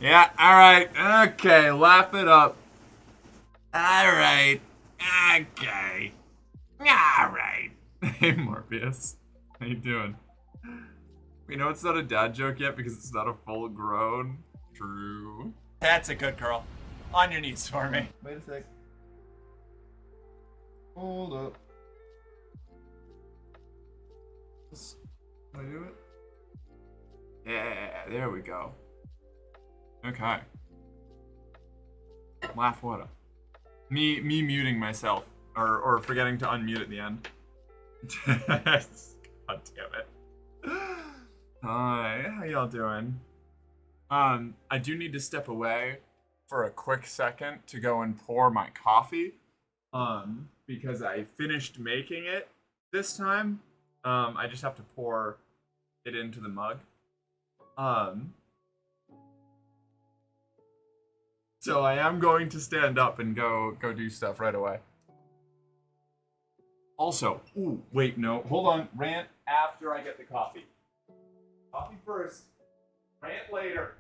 Yeah, alright. Okay, laugh it up. Alright. Okay. Alright. Hey, Morpheus. How you doing? You know it's not a dad joke yet because it's not a full grown. True. That's a good girl. On your knees for me. Wait a sec. Hold up. Can I do it? Yeah, there we go. Okay. Laugh what up? Me muting myself. Or forgetting to unmute at the end. God damn it. Hi, how y'all doing? I do need to step away for a quick second to go and pour my coffee. Because I finished making it this time. I just have to pour it into the mug. So I am going to stand up and go do stuff right away. Also, ooh, wait, no, hold on. Rant after I get the coffee. Coffee first. Rant later.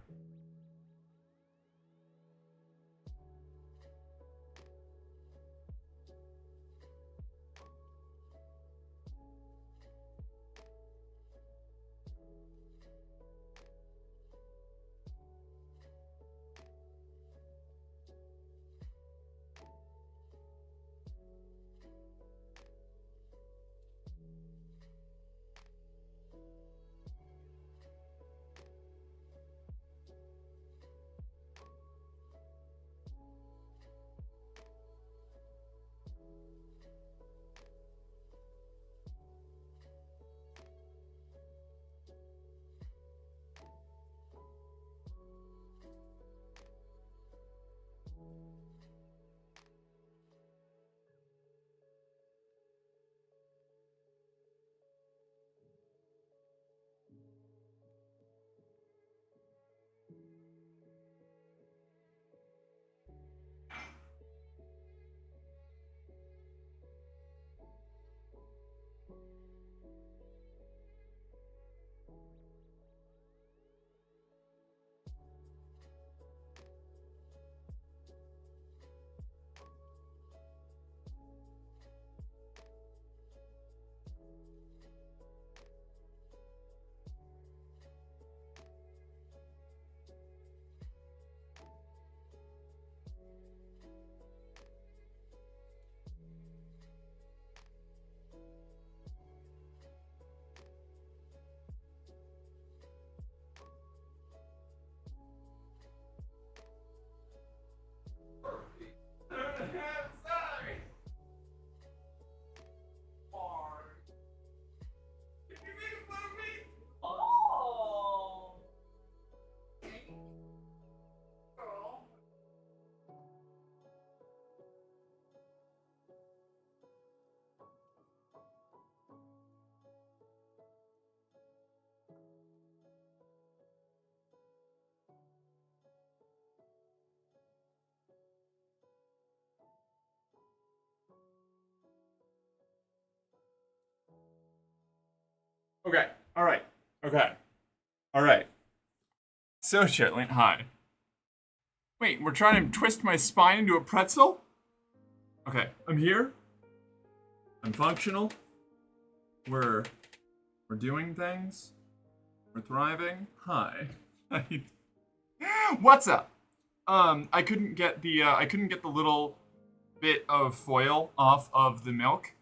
Okay. All right. Okay. All right. So, Chitlin, hi. Wait, we're trying to twist my spine into a pretzel? Okay, I'm here. I'm functional. We're doing things. We're thriving. Hi. What's up? I couldn't get the little bit of foil off of the milk.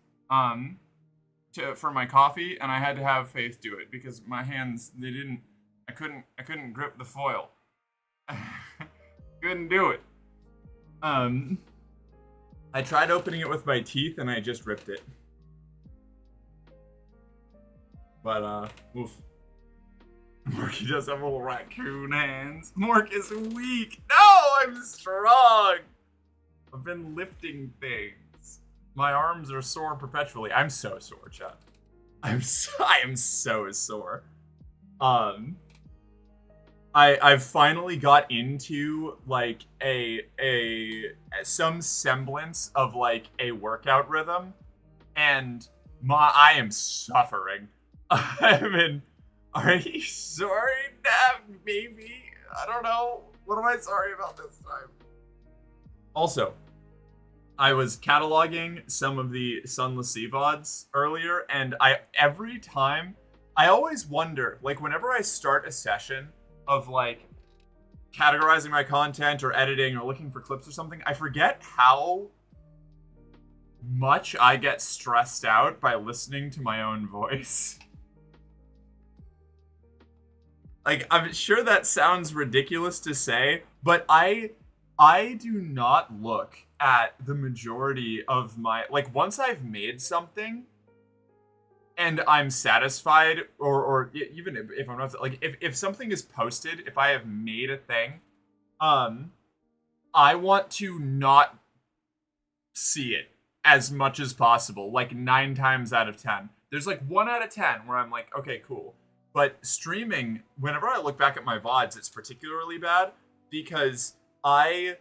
For my coffee, and I had to have Faith do it because my hands I couldn't grip the foil. Couldn't do it. I tried opening it with my teeth and I just ripped it. But oof. Morky does have little raccoon hands. Mork is weak. No, I'm strong. I've been lifting things. My arms are sore perpetually. I'm so sore, Chad. I am so sore. I've finally got into like some semblance of like a workout rhythm, and I am suffering. I'm in. Are you sorry, maybe? I don't know. What am I sorry about this time? Also, I was cataloging some of the Sunless Sea VODs earlier, and every time, I always wonder, like, whenever I start a session of, like, categorizing my content or editing or looking for clips or something, I forget how much I get stressed out by listening to my own voice. Like, I'm sure that sounds ridiculous to say, but I do not look at the majority of my, like, once I've made something and I'm satisfied, or even if I'm not, like, if something is posted, if I have made a thing, I want to not see it as much as possible, like 9 times out of 10. There's like 1 out of 10 where I'm like, okay, cool. But streaming, whenever I look back at my VODs, it's particularly bad because I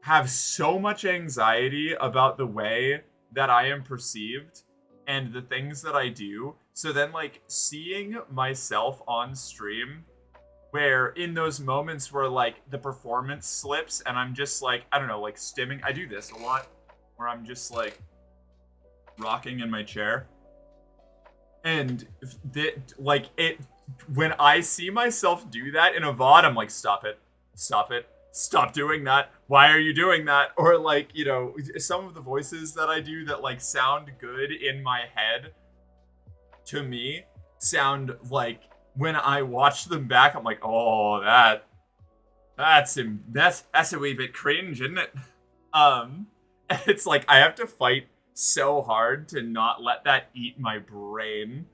have so much anxiety about the way that I am perceived and the things that I do. So then, like, seeing myself on stream where in those moments where, like, the performance slips and I'm just, like, I don't know, like, stimming. I do this a lot where I'm just, like, rocking in my chair. And, when I see myself do that in a VOD, I'm like, stop it. Stop it. Stop doing that. Why are you doing that? Or, like, you know, some of the voices that I do that, like, sound good in my head, to me, sound like, when I watch them back, I'm like, oh, that's a wee bit cringe, isn't it? It's like, I have to fight so hard to not let that eat my brain.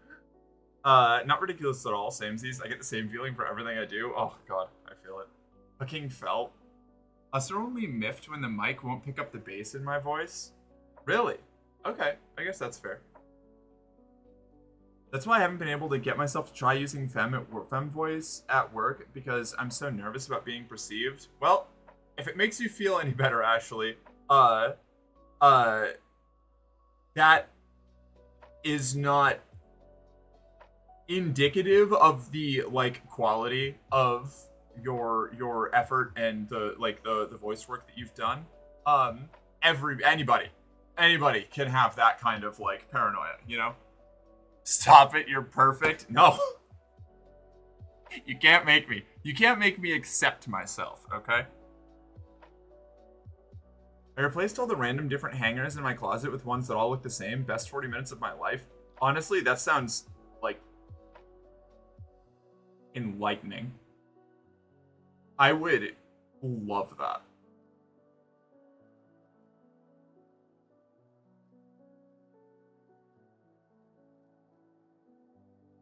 Not ridiculous at all, samesies. I get the same feeling for everything I do. Oh, God, I feel it. Fucking felt. Us are only miffed when the mic won't pick up the bass in my voice. Really? Okay, I guess that's fair. That's why I haven't been able to get myself to try using femme voice at work, because I'm so nervous about being perceived. Well, if it makes you feel any better, Ashley, that is not indicative of the, like, quality of your effort and the voice work that you've done. Anybody can have that kind of, like, paranoia, you know? Stop it, you're perfect. No. You can't make me. You can't make me accept myself, okay? I replaced all the random different hangers in my closet with ones that all look the same. Best 40 minutes of my life. Honestly, that sounds, like, enlightening. I would love that.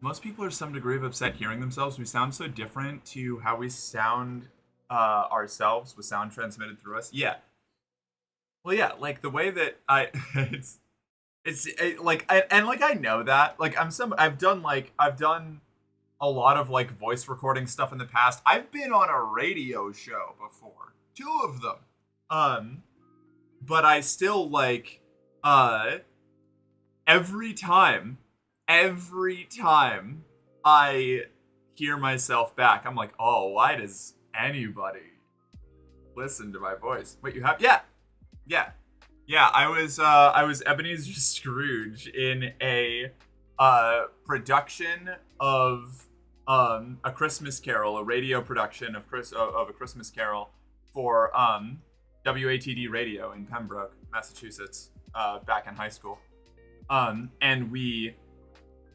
Most people are some degree of upset hearing themselves. We sound so different to how we sound ourselves with sound transmitted through us. Yeah. Well, yeah, like the way that I, like, I know that, like, I've done a lot of, like, voice recording stuff in the past. I've been on a radio show before, 2 of them. But I still, like, every time I hear myself back, I'm like, oh, why does anybody listen to my voice? Wait, you have? Yeah. I was Ebenezer Scrooge in a production of A Christmas Carol, a radio production of A Christmas Carol for WATD Radio in Pembroke, Massachusetts, back in high school. And we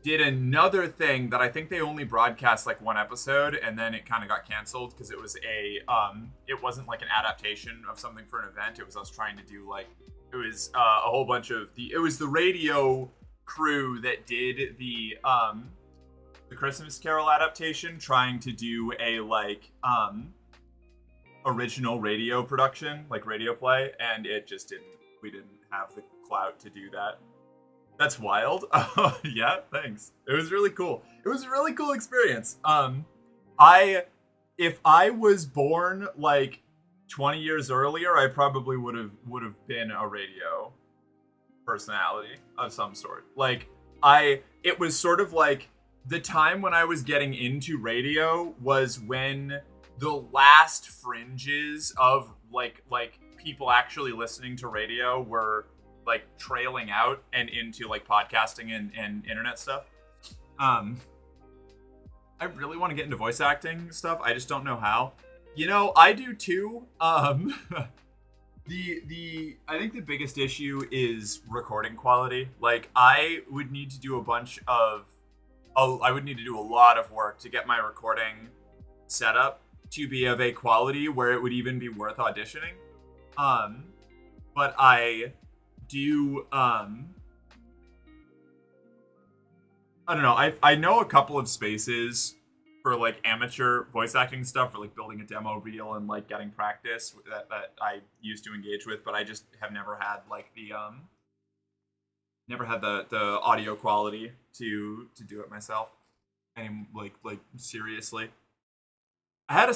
did another thing that I think they only broadcast like 1 episode, and then it kind of got canceled because it was it wasn't like an adaptation of something for an event. It was us trying to do, like, it was a whole bunch of it was the radio crew that did the Christmas Carol adaptation, trying to do a, like, original radio production, like radio play, and it just we didn't have the clout to do that. That's wild. Yeah, thanks. It was really cool. It was a really cool experience. If I was born, like, 20 years earlier, I probably would have been a radio personality of some sort. Like, it was sort of like the time when I was getting into radio was when the last fringes of like people actually listening to radio were like trailing out and into like podcasting and internet stuff. I really want to get into voice acting stuff. I just don't know how. You know, I do too. I think the biggest issue is recording quality. Like, I would need to do I would need to do a lot of work to get my recording set up to be of a quality where it would even be worth auditioning. But I do, I don't know. I know a couple of spaces for like amateur voice acting stuff, for like building a demo reel and like getting practice that I used to engage with, but I just have never had like the audio quality to do it myself. And like seriously, I had a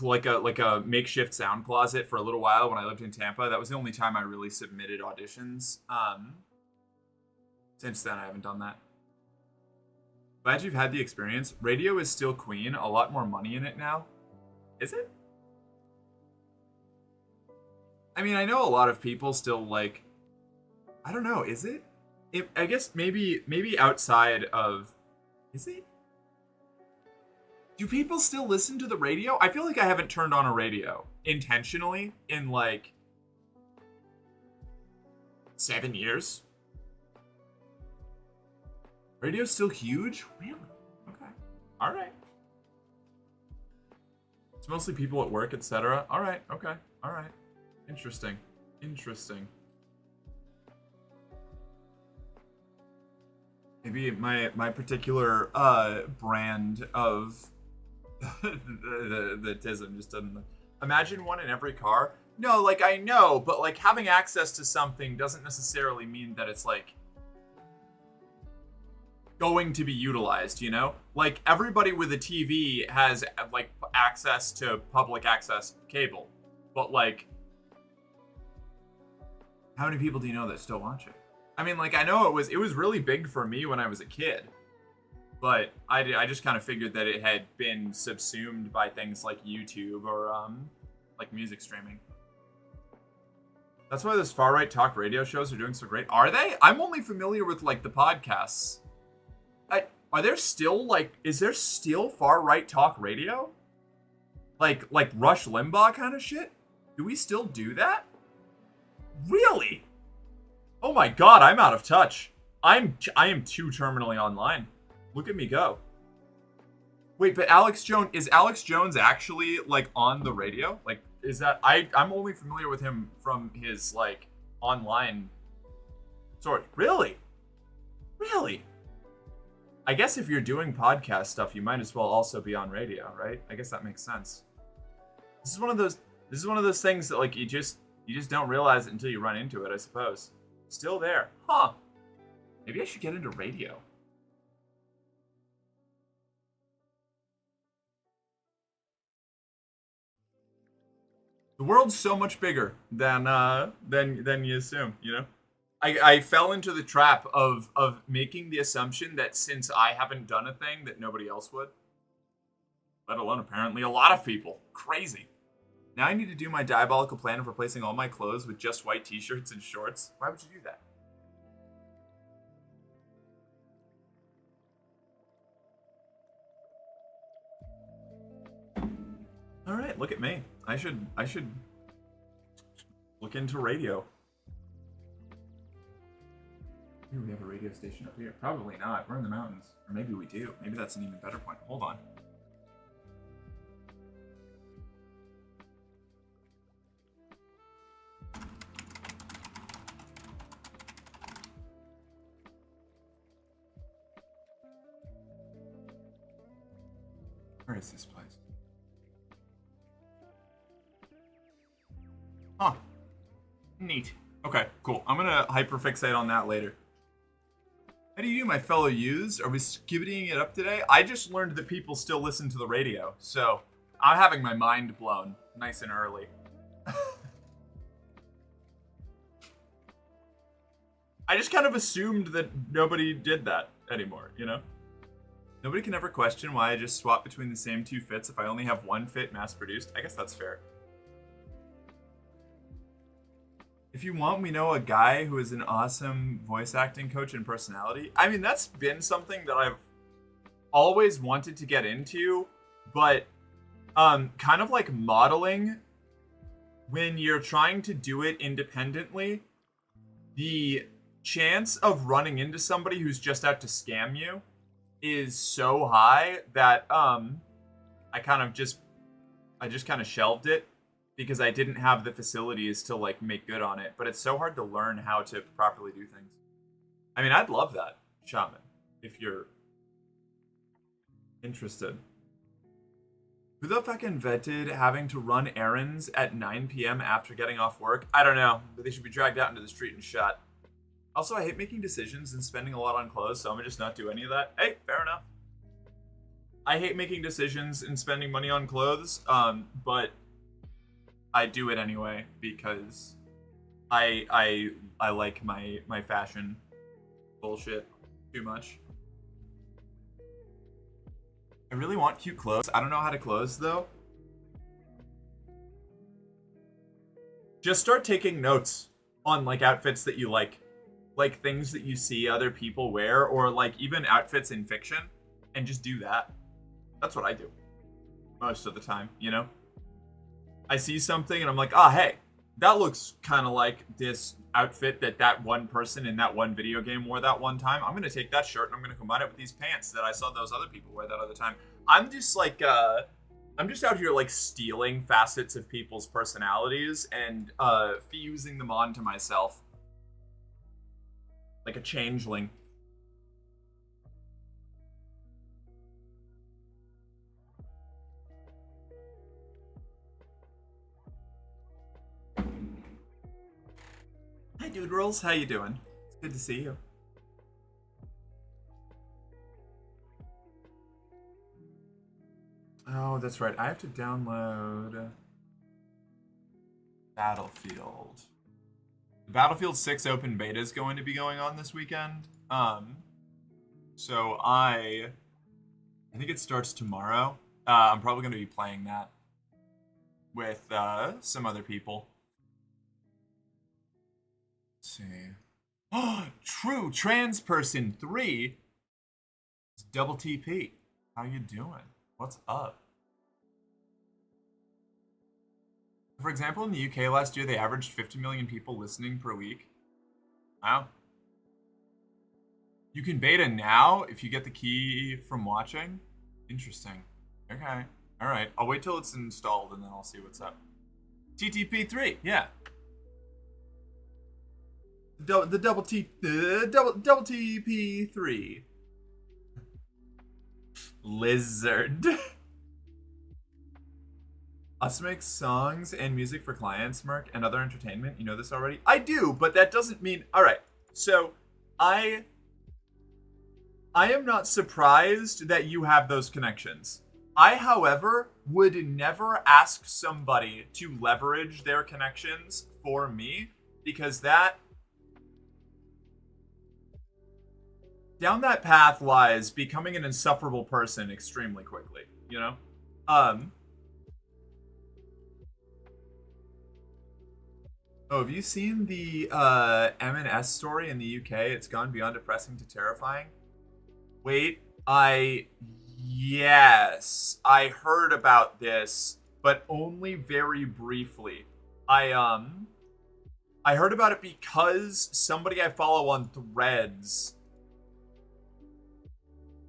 like a makeshift sound closet for a little while when I lived in Tampa. That was the only time I really submitted auditions. Since then I haven't done that. Glad you've had the experience. Radio is still queen. A lot more money in it now. Is it? I mean, I know a lot of people still like... I don't know. Is it? I guess maybe outside of... Is it? Do people still listen to the radio? I feel like I haven't turned on a radio intentionally in like 7 years. Radio's still huge? Really? Okay. All right. It's mostly people at work, etc. All right. Okay. All right. Interesting. Maybe my particular brand of the TISM just doesn't... Imagine one in every car? No, like, I know, but like having access to something doesn't necessarily mean that it's like going to be utilized, you know? Like, everybody with a TV has like access to public access cable, but like, how many people do you know that still watch it? I mean, like, I know it was really big for me when I was a kid, but I just kind of figured that it had been subsumed by things like YouTube or like music streaming. That's why those far-right talk radio shows are doing so great. Are they? I'm only familiar with like the podcasts. Are there still like, is there still far-right talk radio? Like Rush Limbaugh kind of shit? Do we still do that? Really? Oh my god, I'm out of touch. I am too terminally online. Look at me go. Wait, but is Alex Jones actually like on the radio? Like, is that I'm only familiar with him from his like online source. Really? I guess if you're doing podcast stuff, you might as well also be on radio, right? I guess that makes sense. This is one of those things that like you just don't realize it until you run into it, I suppose. Still there. Huh. Maybe I should get into radio. The world's so much bigger than you assume, you know? I fell into the trap of making the assumption that since I haven't done a thing that nobody else would. Let alone apparently a lot of people. Crazy. Now I need to do my diabolical plan of replacing all my clothes with just white t-shirts and shorts. Why would you do that? All right, look at me. I should look into radio. Maybe we have a radio station up here. Probably not. We're in the mountains. Or maybe we do. Maybe that's an even better point. Hold on. Where is this place? Huh. Neat. Okay, cool. I'm gonna hyperfixate on that later. How do you do, my fellow youths? Are we skibbitying it up today? I just learned that people still listen to the radio, so I'm having my mind blown nice and early. I just kind of assumed that nobody did that anymore, you know? Nobody can ever question why I just swap between the same two fits if I only have one fit mass-produced. I guess that's fair. If you want, we know a guy who is an awesome voice acting coach and personality. I mean, that's been something that I've always wanted to get into, but kind of like modeling, when you're trying to do it independently, the chance of running into somebody who's just out to scam you is so high that I just kind of shelved it because I didn't have the facilities to like make good on it. But it's so hard to learn how to properly do things. I mean, I'd love that, Shaman, if you're interested. Who the fuck invented having to run errands at 9 p.m. after getting off work? I don't know, but they should be dragged out into the street and shot. Also, I hate making decisions and spending a lot on clothes, so I'm gonna just not do any of that. Hey, fair enough. I hate making decisions and spending money on clothes, but I do it anyway because I like my fashion bullshit too much. I really want cute clothes. I don't know how to close though. Just start taking notes on like outfits that you like things that you see other people wear, or like even outfits in fiction, and just do that. That's what I do most of the time, you know? I see something and I'm like, ah, hey, that looks kind of like this outfit that one person in that one video game wore that one time. I'm gonna take that shirt and I'm gonna combine it with these pants that I saw those other people wear that other time. I'm just like, I'm just out here like stealing facets of people's personalities and fusing them onto myself. Like a changeling. Hi, Dude Rolls. How you doing? It's good to see you. Oh, that's right. I have to download Battlefield. The Battlefield 6 open beta is going to be going on this weekend. So I think it starts tomorrow. I'm probably going to be playing that with some other people. Let's see. Oh, True Trans Person 3. It's double TP. How you doing? What's up? For example, in the UK last year, they averaged 50 million people listening per week. Wow. You can beta now if you get the key from watching. Interesting. Okay. All right. I'll wait till it's installed and then I'll see what's up. TTP3. Yeah. The double TP3. Lizard. Us make songs and music for clients, Merc, and other entertainment. You know this already? I do, but that doesn't mean... Alright, so I am not surprised that you have those connections. I, however, would never ask somebody to leverage their connections for me, because that... Down that path lies becoming an insufferable person extremely quickly, you know? Oh, have you seen the M&S story in the UK? It's gone beyond depressing to terrifying. Wait, yes, I heard about this, but only very briefly. I heard about it because somebody I follow on Threads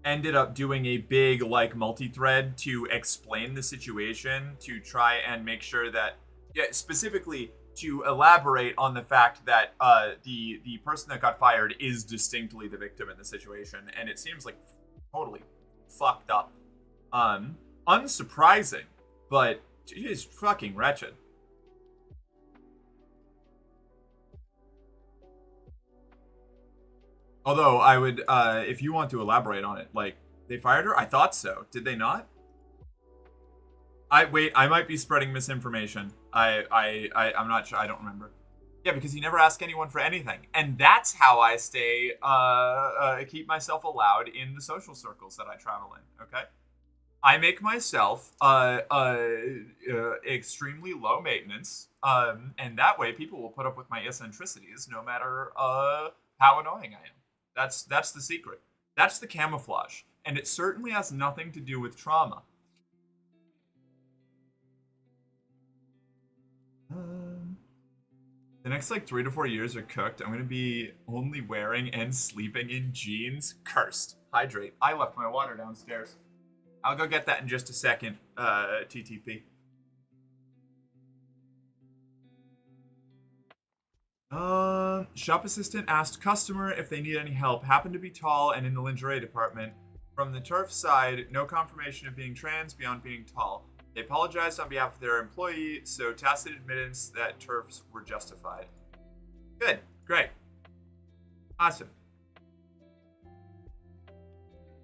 ended up doing a big like multi-thread to explain the situation, to try and make sure that, yeah, specifically to elaborate on the fact that the person that got fired is distinctly the victim in the situation, and it seems like totally fucked up. Unsurprising, but it is fucking wretched. Although I would, if you want to elaborate on it, like they fired her. I thought so. Did they not? I might be spreading misinformation. I'm not sure. I don't remember. Yeah, because you never ask anyone for anything, and that's how I stay keep myself allowed in the social circles that I travel in. Okay, I make myself extremely low maintenance, and that way people will put up with my eccentricities no matter how annoying I am. That's the secret. That's the camouflage, and it certainly has nothing to do with trauma. The next like 3 to 4 years are cooked. I'm gonna be only wearing and sleeping in jeans. Cursed. Hydrate. I left my water downstairs. I'll go get that in just a second. TTP. Shop assistant asked customer if they need any help. Happened to be tall and in the lingerie department. From the turf side, no confirmation of being trans beyond being tall. They apologized on behalf of their employee, so tacit admittance that turfs were justified. Good. Great. Awesome.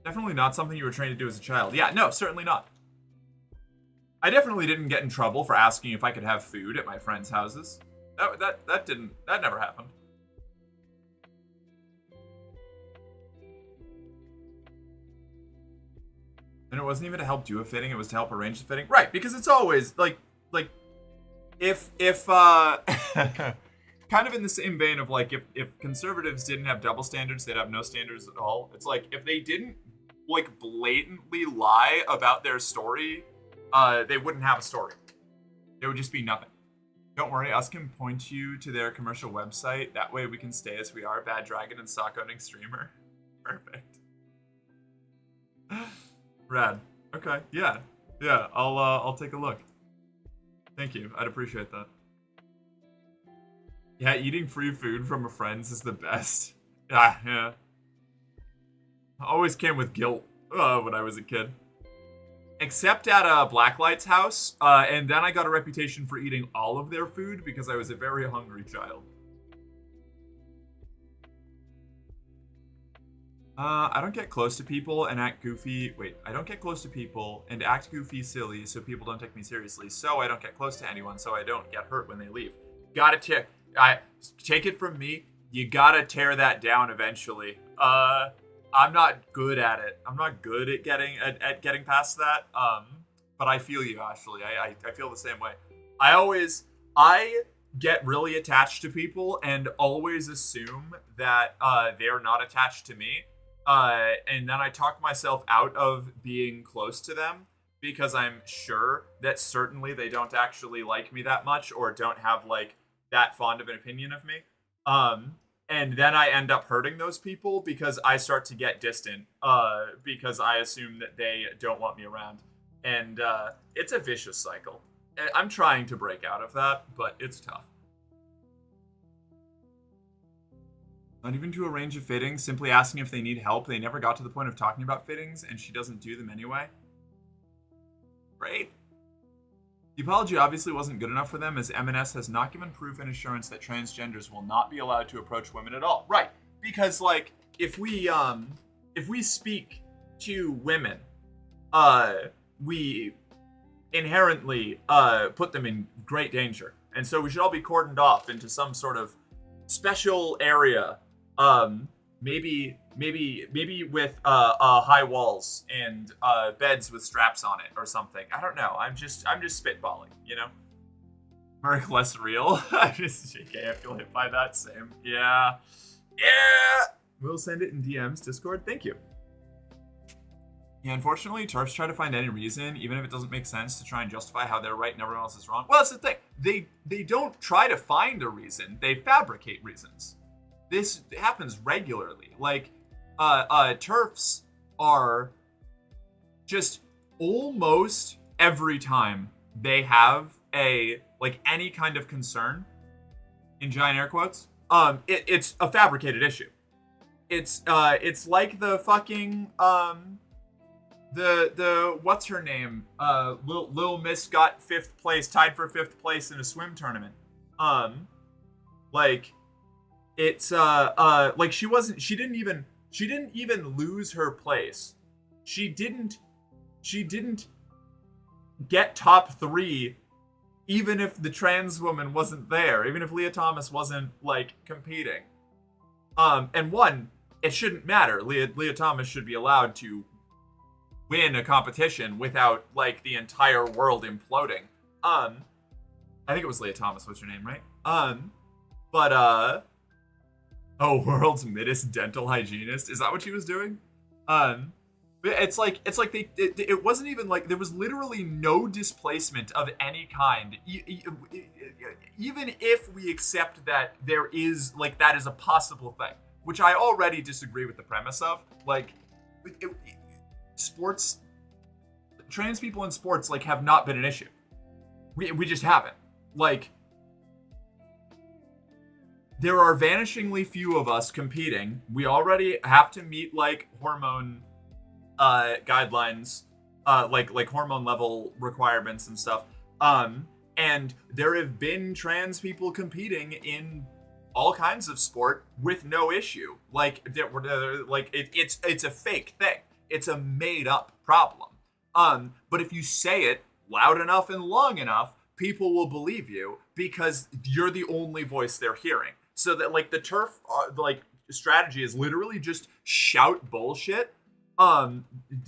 Definitely not something you were trained to do as a child. Yeah, no, certainly not. I definitely didn't get in trouble for asking if I could have food at my friends' houses. That never happened. And it wasn't even to help do a fitting, it was to help arrange the fitting. Right, because it's always like if kind of in the same vein of like if conservatives didn't have double standards, they'd have no standards at all. It's like if they didn't like blatantly lie about their story, they wouldn't have a story. There would just be nothing. Don't worry, us can point you to their commercial website. That way we can stay as we are, Bad Dragon and stock owning streamer. Perfect. Rad. Okay, yeah. Yeah, I'll take a look. Thank you. I'd appreciate that. Yeah, eating free food from a friend's is the best. Yeah. I always came with guilt when I was a kid. Except at Blacklight's house, and then I got a reputation for eating all of their food because I was a very hungry child. I don't get close to people and act goofy. Wait, I don't get close to people and act goofy silly so people don't take me seriously. So I don't get close to anyone so I don't get hurt when they leave. Gotta take it from me. You gotta tear that down eventually. I'm not good at it. I'm not good at getting past that. But I feel you, Ashley. I feel the same way. I get really attached to people and always assume that they're not attached to me. And then I talk myself out of being close to them because I'm sure that certainly they don't actually like me that much or don't have like that fond of an opinion of me. And then I end up hurting those people because I start to get distant because I assume that they don't want me around. And it's a vicious cycle. I'm trying to break out of that, but it's tough. Not even to arrange a fitting, simply asking if they need help. They never got to the point of talking about fittings, and she doesn't do them anyway. Great. The apology obviously wasn't good enough for them, as M&S has not given proof and assurance that transgenders will not be allowed to approach women at all. Right, because like if we speak to women, we inherently put them in great danger, and so we should all be cordoned off into some sort of special area. Maybe with high walls and beds with straps on it or something. I don't know. I'm just spitballing, you know. Merc less real. I'm just JK. I feel hit by that. Same. Yeah. We'll send it in DMs, Discord. Thank you. Yeah, unfortunately, TERFs try to find any reason, even if it doesn't make sense, to try and justify how they're right and everyone else is wrong. Well, that's the thing. They don't try to find a reason. They fabricate reasons. This happens regularly. Like, TERFs are just almost every time they have any kind of concern, in giant air quotes, it's a fabricated issue. It's like the fucking, the what's her name? Lil Miss got 5th place, tied for 5th place in a swim tournament. It's like she didn't even lose her place. She didn't get top 3 even if the trans woman wasn't there, even if Leah Thomas wasn't like competing. And one, it shouldn't matter. Leah Thomas should be allowed to win a competition without like the entire world imploding. I think it was Leah Thomas. What's her name, right? Oh, world's middest dental hygienist. Is that what she was doing? It's like it wasn't even like there was literally no displacement of any kind. Even if we accept that there is like that is a possible thing, which I already disagree with the premise of. Like, sports, trans people in sports like have not been an issue. We just haven't. Like, there are vanishingly few of us competing. We already have to meet like hormone guidelines, like hormone level requirements and stuff. And there have been trans people competing in all kinds of sport with no issue. Like it's a fake thing. It's a made up problem. But if you say it loud enough and long enough, people will believe you because you're the only voice they're hearing. So that like the turf strategy is literally just shout bullshit,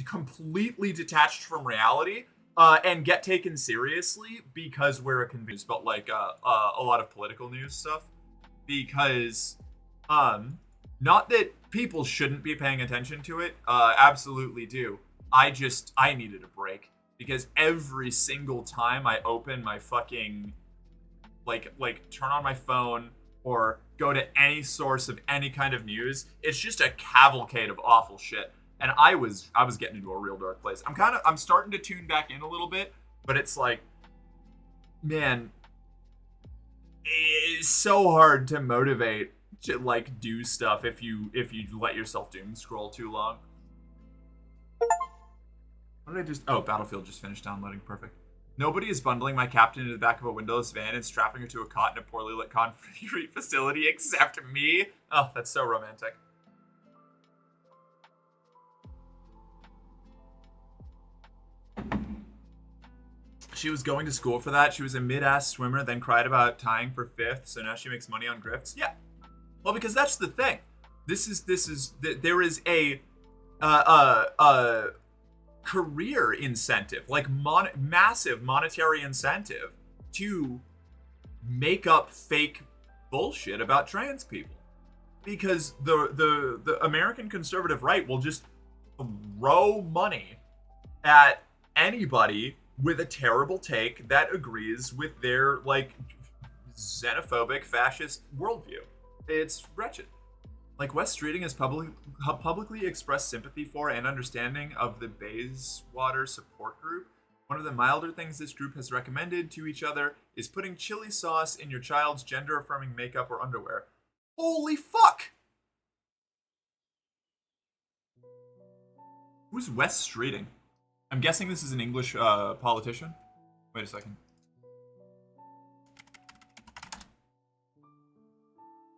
completely detached from reality, and get taken seriously because we're a convenience. But like a lot of political news stuff, because not that people shouldn't be paying attention to it, absolutely do. I needed a break because every single time I open my fucking like turn on my phone or go to any source of any kind of news, it's just a cavalcade of awful shit. And I was getting into a real dark place. I'm starting to tune back in a little bit, but it's like, man, it's so hard to motivate to like do stuff if you let yourself doom scroll too long. What did I just? Oh, Battlefield just finished downloading. Perfect. Nobody is bundling my captain into the back of a windowless van and strapping her to a cot in a poorly lit concrete facility except me. Oh, that's so romantic. She was going to school for that. She was a mid-ass swimmer, then cried about tying for 5th, so now she makes money on grifts. Yeah. Well, because that's the thing. There is a career incentive, like massive monetary incentive to make up fake bullshit about trans people, because the American conservative right will just throw money at anybody with a terrible take that agrees with their like xenophobic fascist worldview. It's wretched. Like, Wes Streeting has publicly expressed sympathy for and understanding of the Bayswater support group. One of the milder things this group has recommended to each other is putting chili sauce in your child's gender-affirming makeup or underwear. Holy fuck! Who's Wes Streeting? I'm guessing this is an English politician. Wait a second.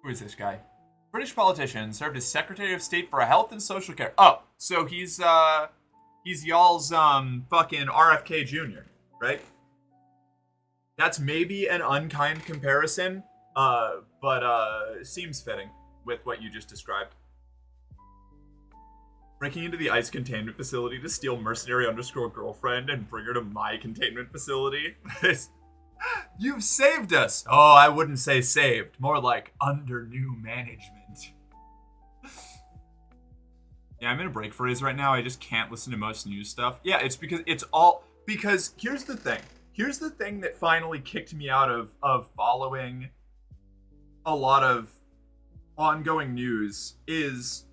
Who is this guy? British politician, served as Secretary of State for Health and Social Care. Oh, so he's y'all's fucking RFK Jr., right? That's maybe an unkind comparison, but seems fitting with what you just described. Breaking into the ICE containment facility to steal mercenary_girlfriend and bring her to my containment facility. You've saved us! Oh, I wouldn't say saved. More like under new management. Yeah, I'm in a break phase right now. I just can't listen to most news stuff. Yeah, it's because because here's the thing. Here's the thing that finally kicked me out of following a lot of ongoing news is...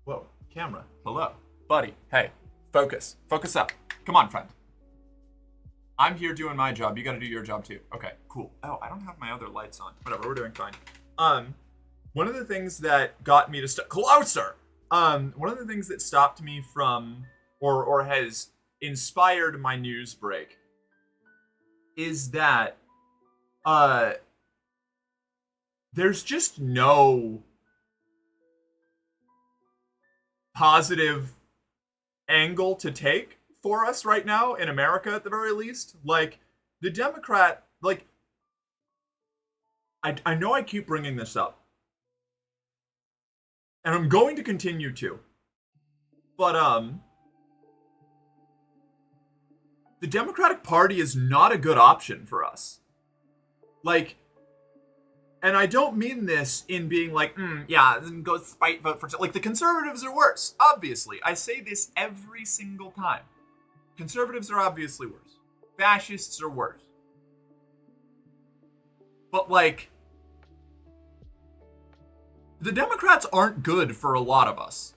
Whoa, camera. Hello. Buddy, hey, focus. Focus up. Come on, friend. I'm here doing my job. You gotta do your job too. Okay, cool. Oh, I don't have my other lights on. Whatever, we're doing fine. One of the things that got me to closer. One of the things that stopped me from, or has inspired my news break, is that, there's just no positive angle to take for us right now in America, at the very least. Like, the Democrat, like, I know I keep bringing this up, and I'm going to continue to, but the Democratic Party is not a good option for us. Like, and I don't mean this in being like, yeah, then go spite vote for, like, the conservatives are worse. Obviously, I say this every single time. Conservatives are obviously worse. Fascists are worse. But, like, the Democrats aren't good for a lot of us.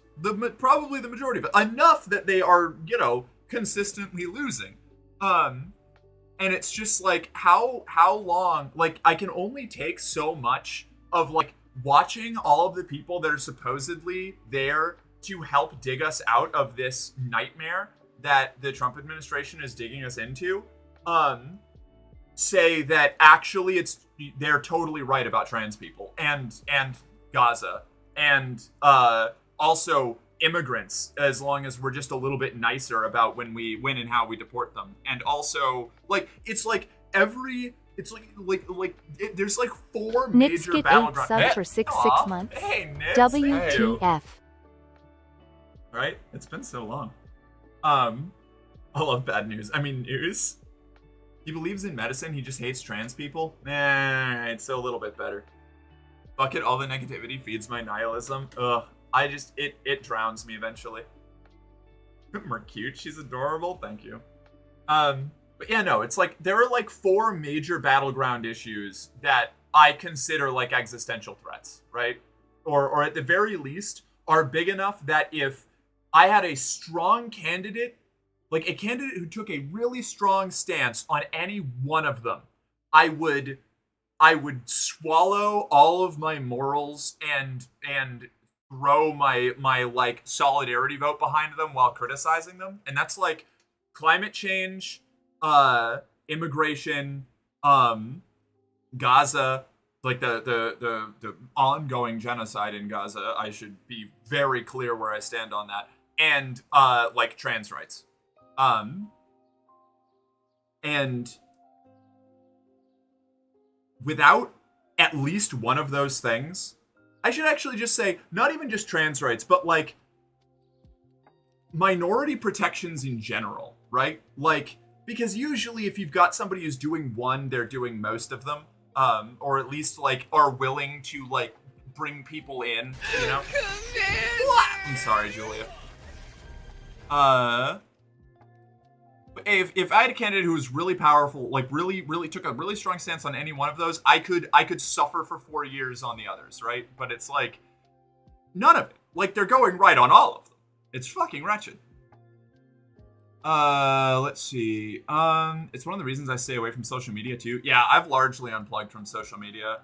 Probably the majority of it. Enough that they are, consistently losing. And it's just like, how long, like, I can only take so much of, like, watching all of the people that are supposedly there to help dig us out of this nightmare that the Trump administration is digging us into, say that actually they're totally right about trans people and Gaza and also immigrants, as long as we're just a little bit nicer about when and how we deport them. And also, like, it's like there's like four Nips major get 8 battlegrounds. subs for 6 months. Hey, Nips. WTF. Right? It's been so long. I love bad news. I mean, news. He believes in medicine. He just hates trans people. It's a little bit better. Fuck it. All the negativity feeds my nihilism. Ugh. It drowns me eventually. Mercute, she's adorable. Thank you. But yeah, no, it's like there are like four major battleground issues that I consider like existential threats, right? Or at the very least are big enough that if I had a strong candidate, like a candidate who took a really strong stance on any one of them, I would swallow all of my morals and throw my like solidarity vote behind them while criticizing them. And that's like climate change, immigration, Gaza, like the ongoing genocide in Gaza. I should be very clear where I stand on that. And like trans rights. And without at least one of those things, I should actually just say, not even just trans rights, but like minority protections in general, right? Like, because usually if you've got somebody who's doing one, they're doing most of them, or at least like are willing to like bring people in, you know? I'm sorry, Julia. But if I had a candidate who was really powerful, like really took a really strong stance on any one of those, I could suffer for 4 years on the others, right? But it's like none of it. Like they're going right on all of them. It's fucking wretched. Let's see. It's one of the reasons I stay away from social media too. Yeah, I've largely unplugged from social media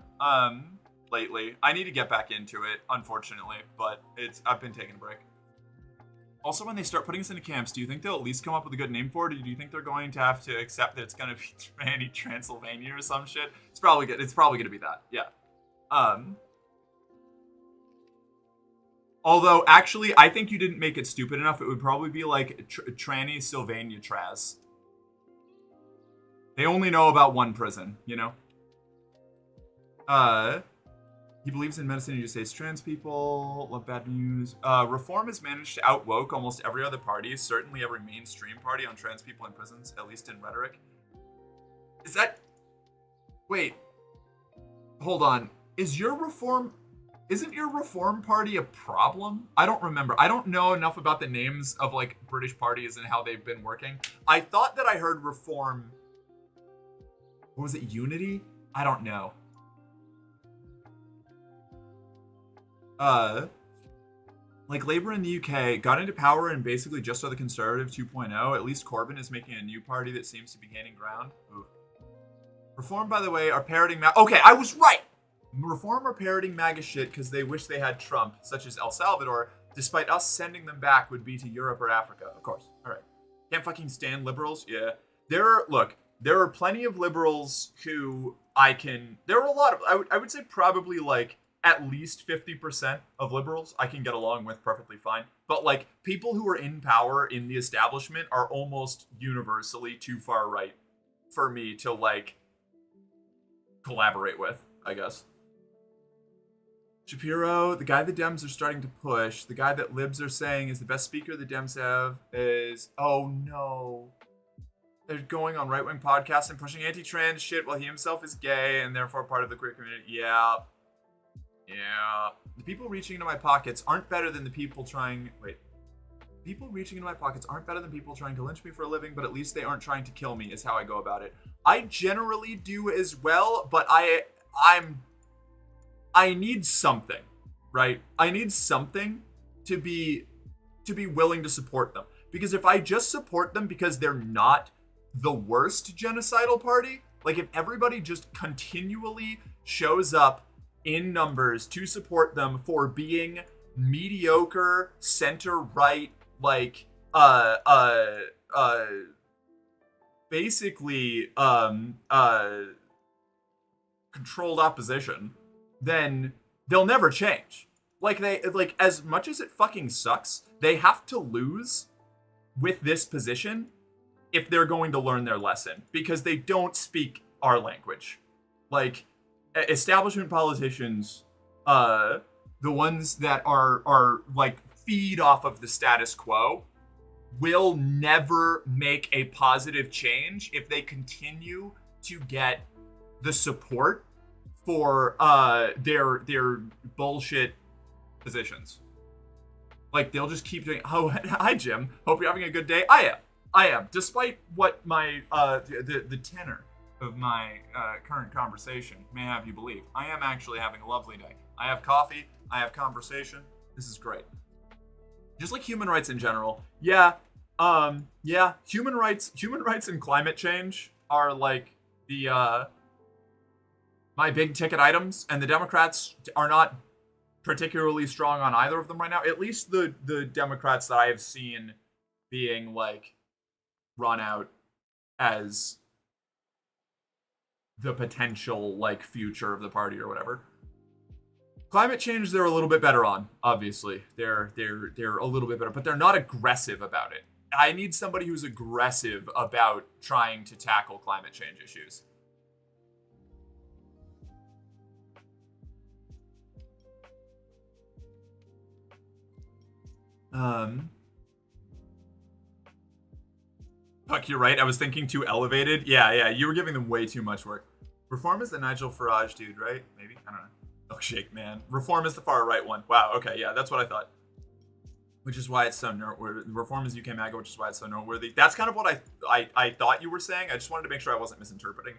lately. I need to get back into it, unfortunately, but I've been taking a break. Also, when they start putting us into camps, do you think they'll at least come up with a good name for it, or do you think they're going to have to accept that it's going to be Tranny Transylvania or some shit? It's probably good. It's probably going to be that. Yeah. Although, actually, I think you didn't make it stupid enough. It would probably be like Tranny Sylvania Traz. They only know about one prison, you know? He believes in medicine. He just hates trans people. Love bad news. Reform has managed to outwoke almost every other party, certainly every mainstream party on trans people in prisons, at least in rhetoric. Is that... Wait. Hold on. Isn't your Reform Party a problem? I don't remember. I don't know enough about the names of, like, British parties and how they've been working. I thought that I heard Reform... What was it? Unity? I don't know. Like Labour in the UK got into power and basically just are the Conservative 2.0. At least Corbyn is making a new party that seems to be gaining ground. Ooh. Reform, by the way, are parroting okay, I was right! Reform are parroting MAGA shit because they wish they had Trump, such as El Salvador, despite us sending them back would be to Europe or Africa. Of course. Alright. Can't fucking stand liberals? Yeah. There are plenty of liberals who there are a lot of, I would say probably like at least 50% of liberals I can get along with perfectly fine. But like people who are in power in the establishment are almost universally too far right for me to like collaborate with, I guess. Shapiro, the guy the Dems are starting to push, the guy that libs are saying is the best speaker the Dems have is, oh no. They're going on right-wing podcasts and pushing anti-trans shit while he himself is gay and therefore part of the queer community. Yeah. Yeah. The people reaching into my pockets aren't better than the people trying... Wait. People reaching into my pockets aren't better than people trying to lynch me for a living, but at least they aren't trying to kill me, is how I go about it. I generally do as well, but I need something, right? I need something to be willing to support them. Because if I just support them because they're not the worst genocidal party, like if everybody just continually shows up in numbers to support them for being mediocre, center-right, like, basically, controlled opposition, then they'll never change. Like, as much as it fucking sucks, they have to lose with this position if they're going to learn their lesson, because they don't speak our language. Like, establishment politicians, the ones that are like feed off of the status quo, will never make a positive change if they continue to get the support for their bullshit positions. Like, they'll just keep doing, oh, hi Jim, hope you're having a good day. I am. Despite what my the tenor of my current conversation may have you believe, I am actually having a lovely day. I have coffee, I have conversation. This is great. Just like human rights in general. Yeah, human rights and climate change are like the my big ticket items, and the Democrats are not particularly strong on either of them right now. At least the Democrats that I have seen being like run out as the potential like future of the party or whatever. Climate change, they're a little bit better on, obviously. They're a little bit better, but they're not aggressive about it. I need somebody who's aggressive about trying to tackle climate change issues. Fuck, you're right. I was thinking too elevated. Yeah, you were giving them way too much work. Reform is the Nigel Farage dude, right? Maybe? I don't know. Milkshake man. Reform is the far right one. Wow, okay, yeah, that's what I thought. Which is why it's so noteworthy. Reform is UK MAGA, which is why it's so noteworthy. That's kind of what I thought you were saying. I just wanted to make sure I wasn't misinterpreting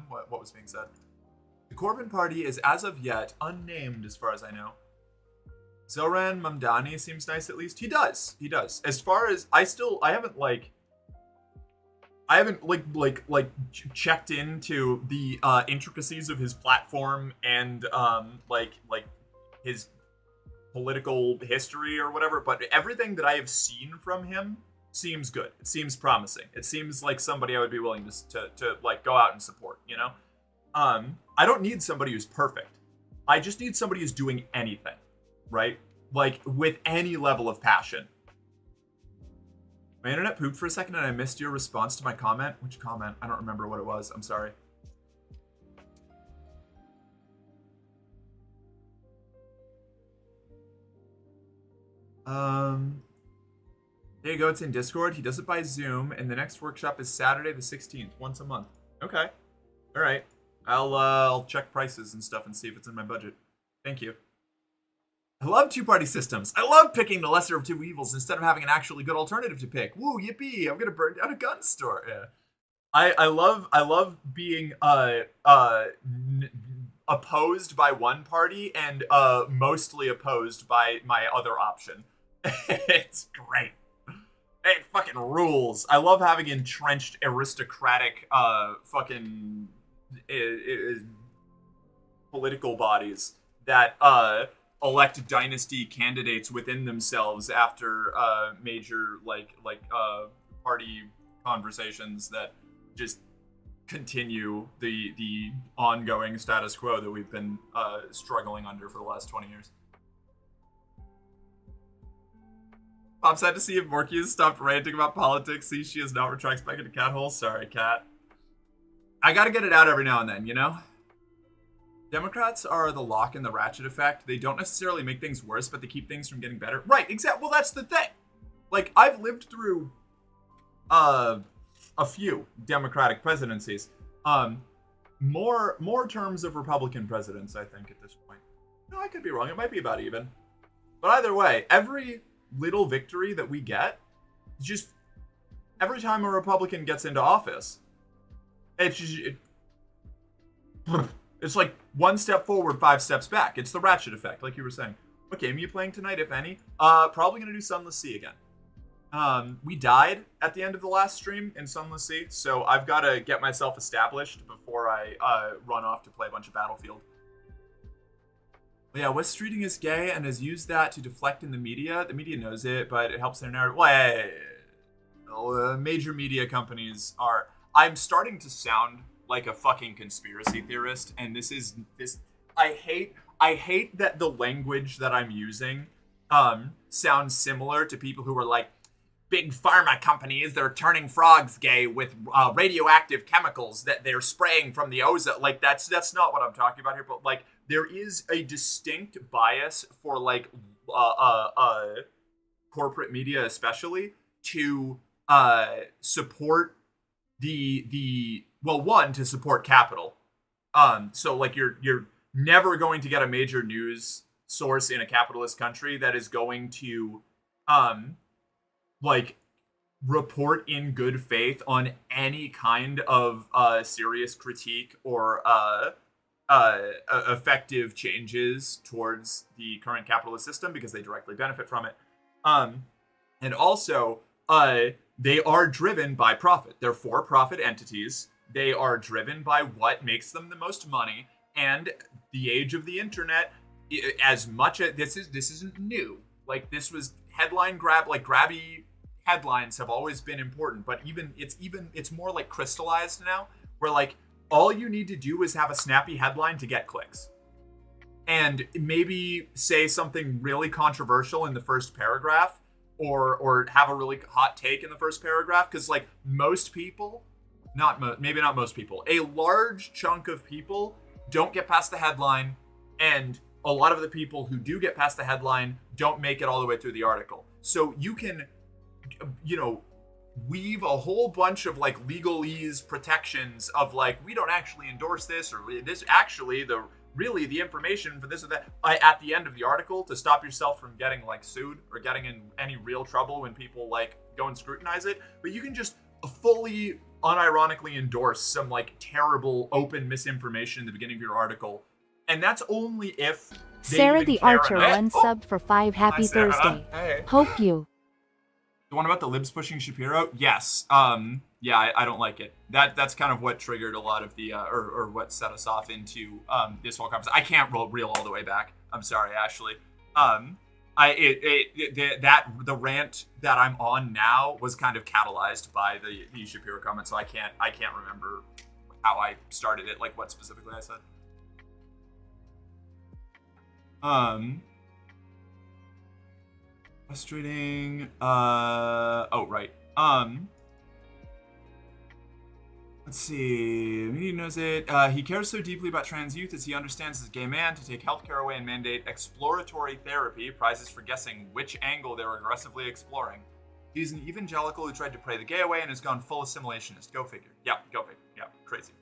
what was being said. The Corbyn party is, as of yet, unnamed as far as I know. Zoran Mamdani seems nice at least. He does. As far as, I haven't checked into the intricacies of his platform and like his political history or whatever, but everything that I have seen from him seems good. It seems promising. It seems like somebody I would be willing to like go out and support, you know? I don't need somebody who's perfect. I just need somebody who's doing anything, right? Like with any level of passion. My internet pooped for a second and I missed your response to my comment. Which comment? I don't remember what it was. I'm sorry. There you go. It's in Discord. He does it by Zoom, and the next workshop is Saturday the 16th, once a month. Okay. All right. I'll check prices and stuff and see if it's in my budget. Thank you. I love two-party systems. I love picking the lesser of two evils instead of having an actually good alternative to pick. Woo, yippee! I'm gonna burn down a gun store. Yeah. I love being opposed by one party and mostly opposed by my other option. It's great. It fucking rules. I love having entrenched aristocratic fucking political bodies that elect dynasty candidates within themselves after major party conversations that just continue the ongoing status quo that we've been struggling under for the last 20 years. I'm sad to see if Morky has stopped ranting about politics. See, she has now retracts back into cat hole. Sorry, cat. I gotta get it out every now and then, you know? Democrats are the lock and the ratchet effect. They don't necessarily make things worse, but they keep things from getting better. Right, exactly. Well, that's the thing. Like, I've lived through a few Democratic presidencies. More terms of Republican presidents, I think, at this point. No, I could be wrong. It might be about even. But either way, every little victory that we get, just every time a Republican gets into office, it's just... It's like one step forward, 5 steps back. It's the ratchet effect, like you were saying. What game are you playing tonight, if any? Probably gonna do Sunless Sea again. We died at the end of the last stream in Sunless Sea, so I've got to get myself established before I run off to play a bunch of Battlefield. But yeah, West Streeting is gay and has used that to deflect in the media. The media knows it, but it helps their narrative. Well, major media companies are... I'm starting to sound like a fucking conspiracy theorist, and this. I hate that the language that I'm using sounds similar to people who are like, big pharma companies, they're turning frogs gay with radioactive chemicals that they're spraying from the ozone. Like, that's not what I'm talking about here, but like, there is a distinct bias for like corporate media especially to support one, to support capital. So like you're never going to get a major news source in a capitalist country that is going to like report in good faith on any kind of serious critique or effective changes towards the current capitalist system because they directly benefit from it. And also, they are driven by profit. They're for-profit entities. They are driven by what makes them the most money. And the age of the internet, as much as this isn't new. Like, this was grabby headlines have always been important, but it's more like crystallized now, where like all you need to do is have a snappy headline to get clicks. And maybe say something really controversial in the first paragraph, or have a really hot take in the first paragraph, because like most people, maybe not most people, a large chunk of people don't get past the headline, and a lot of the people who do get past the headline don't make it all the way through the article. So you can, weave a whole bunch of like legalese protections of like, we don't actually endorse this, or this actually the information for this or that at the end of the article to stop yourself from getting like sued or getting in any real trouble when people like go and scrutinize it. But you can just fully unironically endorse some like terrible open misinformation in the beginning of your article. And that's only if Sarah the Archer unsubbed for 5 happy Thursday. Hey. Hope you. The one about the libs pushing Shapiro? Yes. Yeah, I don't like it. That's kind of what triggered a lot of the or what set us off into this whole conversation. I can't reel all the way back. I'm sorry, Ashley. The rant that I'm on now was kind of catalyzed by the Shapiro comment, so I can't remember how I started it, like what specifically I said. Frustrating. Oh, right. Let's see. Media knows it. He cares so deeply about trans youth as he understands as a gay man to take healthcare away and mandate exploratory therapy, prizes for guessing which angle they're aggressively exploring. He's an evangelical who tried to pray the gay away and has gone full assimilationist. Go figure. Yeah, go figure. Yeah, crazy.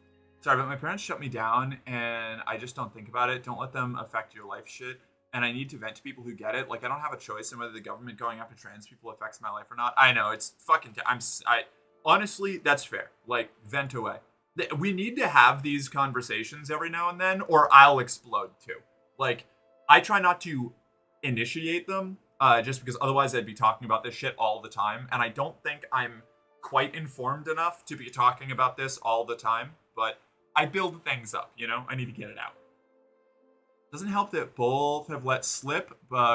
Sorry, but my parents shut me down and I just don't think about it. Don't let them affect your life shit. And I need to vent to people who get it. Like, I don't have a choice in whether the government going after trans people affects my life or not. I know, it's fucking... Honestly, that's fair. Like, vent away. We need to have these conversations every now and then, or I'll explode too. Like, I try not to initiate them, just because otherwise I'd be talking about this shit all the time. And I don't think I'm quite informed enough to be talking about this all the time. But I build things up, I need to get it out. Doesn't help that both have let slip,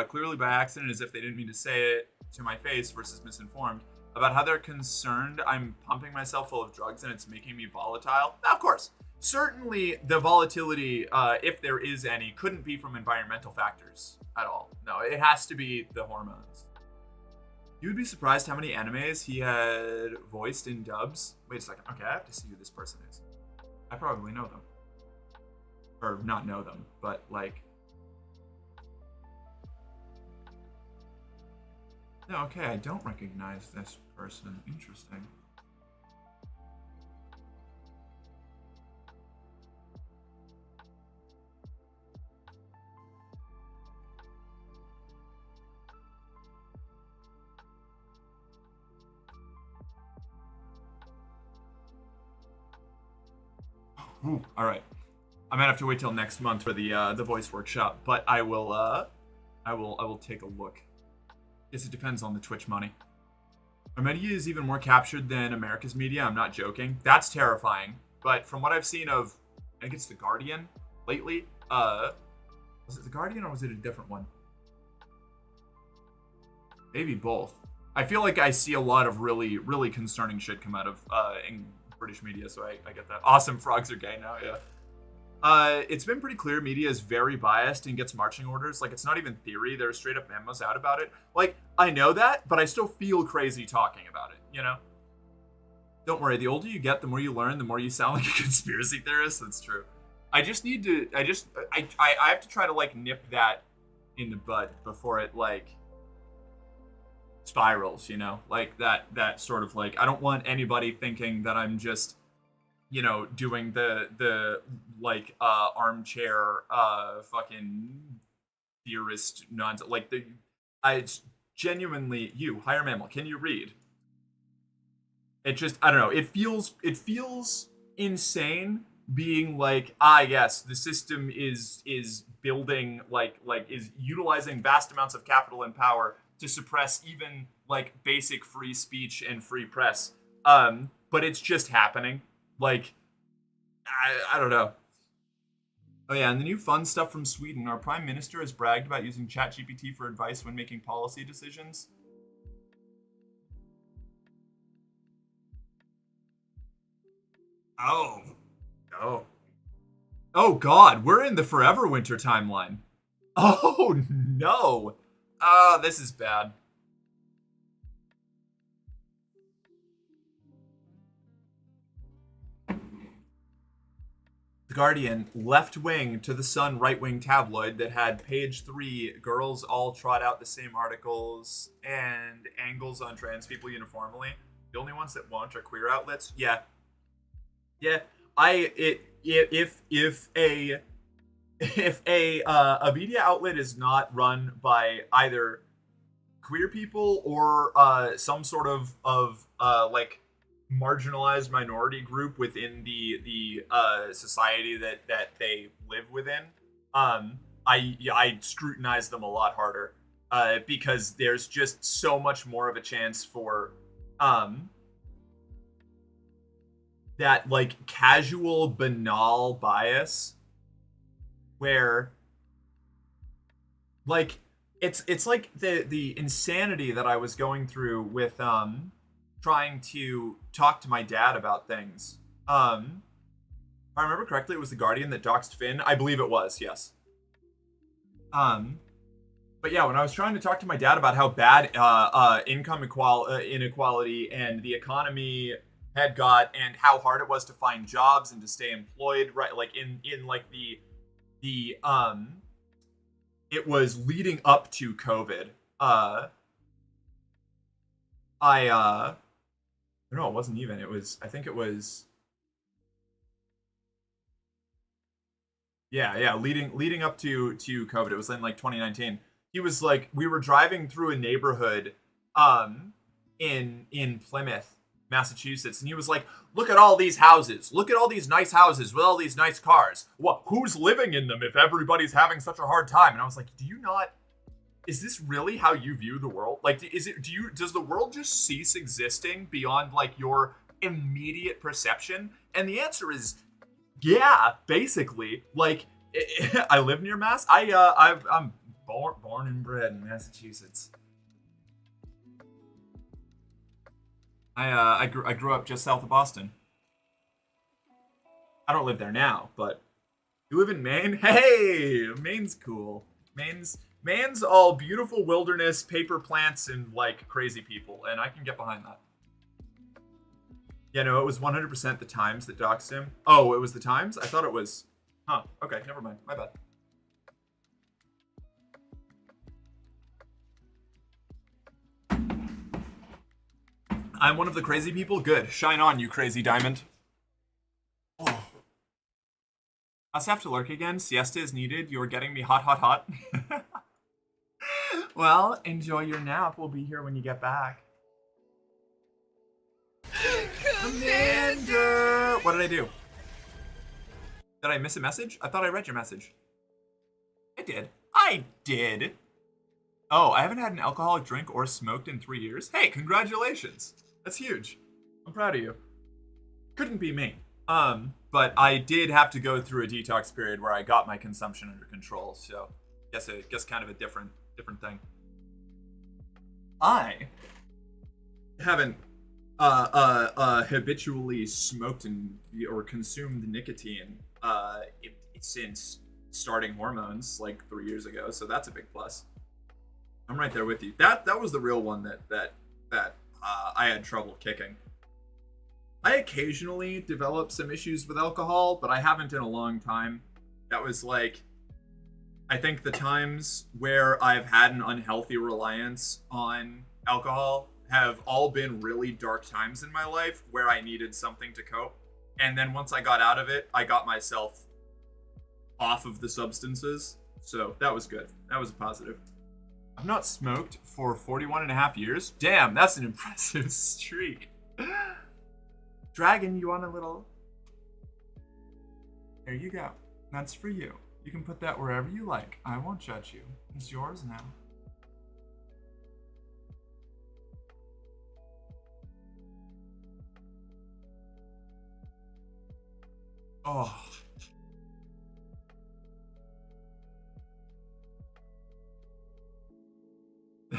clearly by accident, as if they didn't mean to say it to my face versus misinformed, about how they're concerned I'm pumping myself full of drugs and it's making me volatile. Now, of course, certainly the volatility, if there is any, couldn't be from environmental factors at all. No, it has to be the hormones. You would be surprised how many animes he had voiced in dubs. Wait a second. Okay, I have to see who this person is. I probably know them. Or not know them, but like... No, okay, I don't recognize this person. Interesting. Ooh, all right. I might have to wait till next month for the voice workshop, but I will take a look. Guess it depends on the Twitch money. Our media is even more captured than America's media. I'm not joking. That's terrifying. But from what I've seen of, I think it's The Guardian lately. Was it The Guardian or was it a different one? Maybe both. I feel like I see a lot of really, really concerning shit come out of in British media, so I get that. Awesome, frogs are gay now, yeah. It's been pretty clear media is very biased and gets marching orders. Like, it's not even theory. There are straight up memos out about it. Like, I know that, but I still feel crazy talking about it, you know? Don't worry, the older you get, the more you learn, the more you sound like a conspiracy theorist. That's true. I just need to, I have to try to, like, nip that in the bud before it, like, spirals, you know? Like, that sort of, like, I don't want anybody thinking that I'm just, you know, doing the like armchair fucking theorist nonsense. Like it's genuinely you, higher mammal. Can you read? It just, I don't know. It feels insane being like, yes, the system is building is utilizing vast amounts of capital and power to suppress even like basic free speech and free press. But it's just happening. Like, I don't know. Oh yeah, and the new fun stuff from Sweden. Our prime minister has bragged about using ChatGPT for advice when making policy decisions. Oh. Oh god, we're in the forever winter timeline. Oh no. Oh, this is bad. The Guardian, left wing to the Sun right wing tabloid that had page 3, girls all trot out the same articles and angles on trans people uniformly. The only ones that won't are queer outlets. Yeah. If a media outlet is not run by either queer people or some sort of like marginalized minority group within the society that they live within, I scrutinize them a lot harder because there's just so much more of a chance for that like casual banal bias where like it's like the insanity that I was going through with trying to talk to my dad about things. If I remember correctly, it was The Guardian that doxed Finn. I believe it was, yes. But yeah, when I was trying to talk to my dad about how bad income inequality and the economy had got, and how hard it was to find jobs and to stay employed, right? Like in like the it was leading up to COVID. No, it wasn't even. It was, I think it was, yeah, leading up to COVID. It was in like 2019. He was like, we were driving through a neighborhood in Plymouth, Massachusetts, and he was like, look at all these houses. Look at all these nice houses with all these nice cars. What? Who's living in them if everybody's having such a hard time? And I was like, is this really how you view the world? Like, does the world just cease existing beyond like your immediate perception? And the answer is, yeah, basically. Like, I live near Mass. I'm born and bred in Massachusetts. I grew up just south of Boston. I don't live there now, but you live in Maine? Hey, Maine's cool. Maine's all beautiful wilderness, paper plants, and like crazy people, and I can get behind that. Yeah, no, it was 100% the Times that doxed him. Oh, it was the Times? I thought it was... Huh, okay, never mind. My bad. I'm one of the crazy people? Good. Shine on, you crazy diamond. Oh. Us have to lurk again. Siesta is needed. You're getting me hot, hot, hot. Well, enjoy your nap. We'll be here when you get back. Commander! What did I do? Did I miss a message? I thought I read your message. I did. I did. Oh, I haven't had an alcoholic drink or smoked in 3 years. Hey, congratulations. That's huge. I'm proud of you. Couldn't be me. But I did have to go through a detox period where I got my consumption under control. So, guess kind of a different thing. I haven't habitually smoked or consumed nicotine since starting hormones like 3 years ago, so that's a big plus. I'm right there with you. That was the real one that I had trouble kicking. I occasionally develop some issues with alcohol, but I haven't in a long time. That was like, I think the times where I've had an unhealthy reliance on alcohol have all been really dark times in my life where I needed something to cope. And then once I got out of it, I got myself off of the substances. So that was good. That was a positive. I've not smoked for 41 and a half years. Damn, that's an impressive streak. Dragon, you want a little? There you go. That's for you. You can put that wherever you like. I won't judge you. It's yours now. Oh.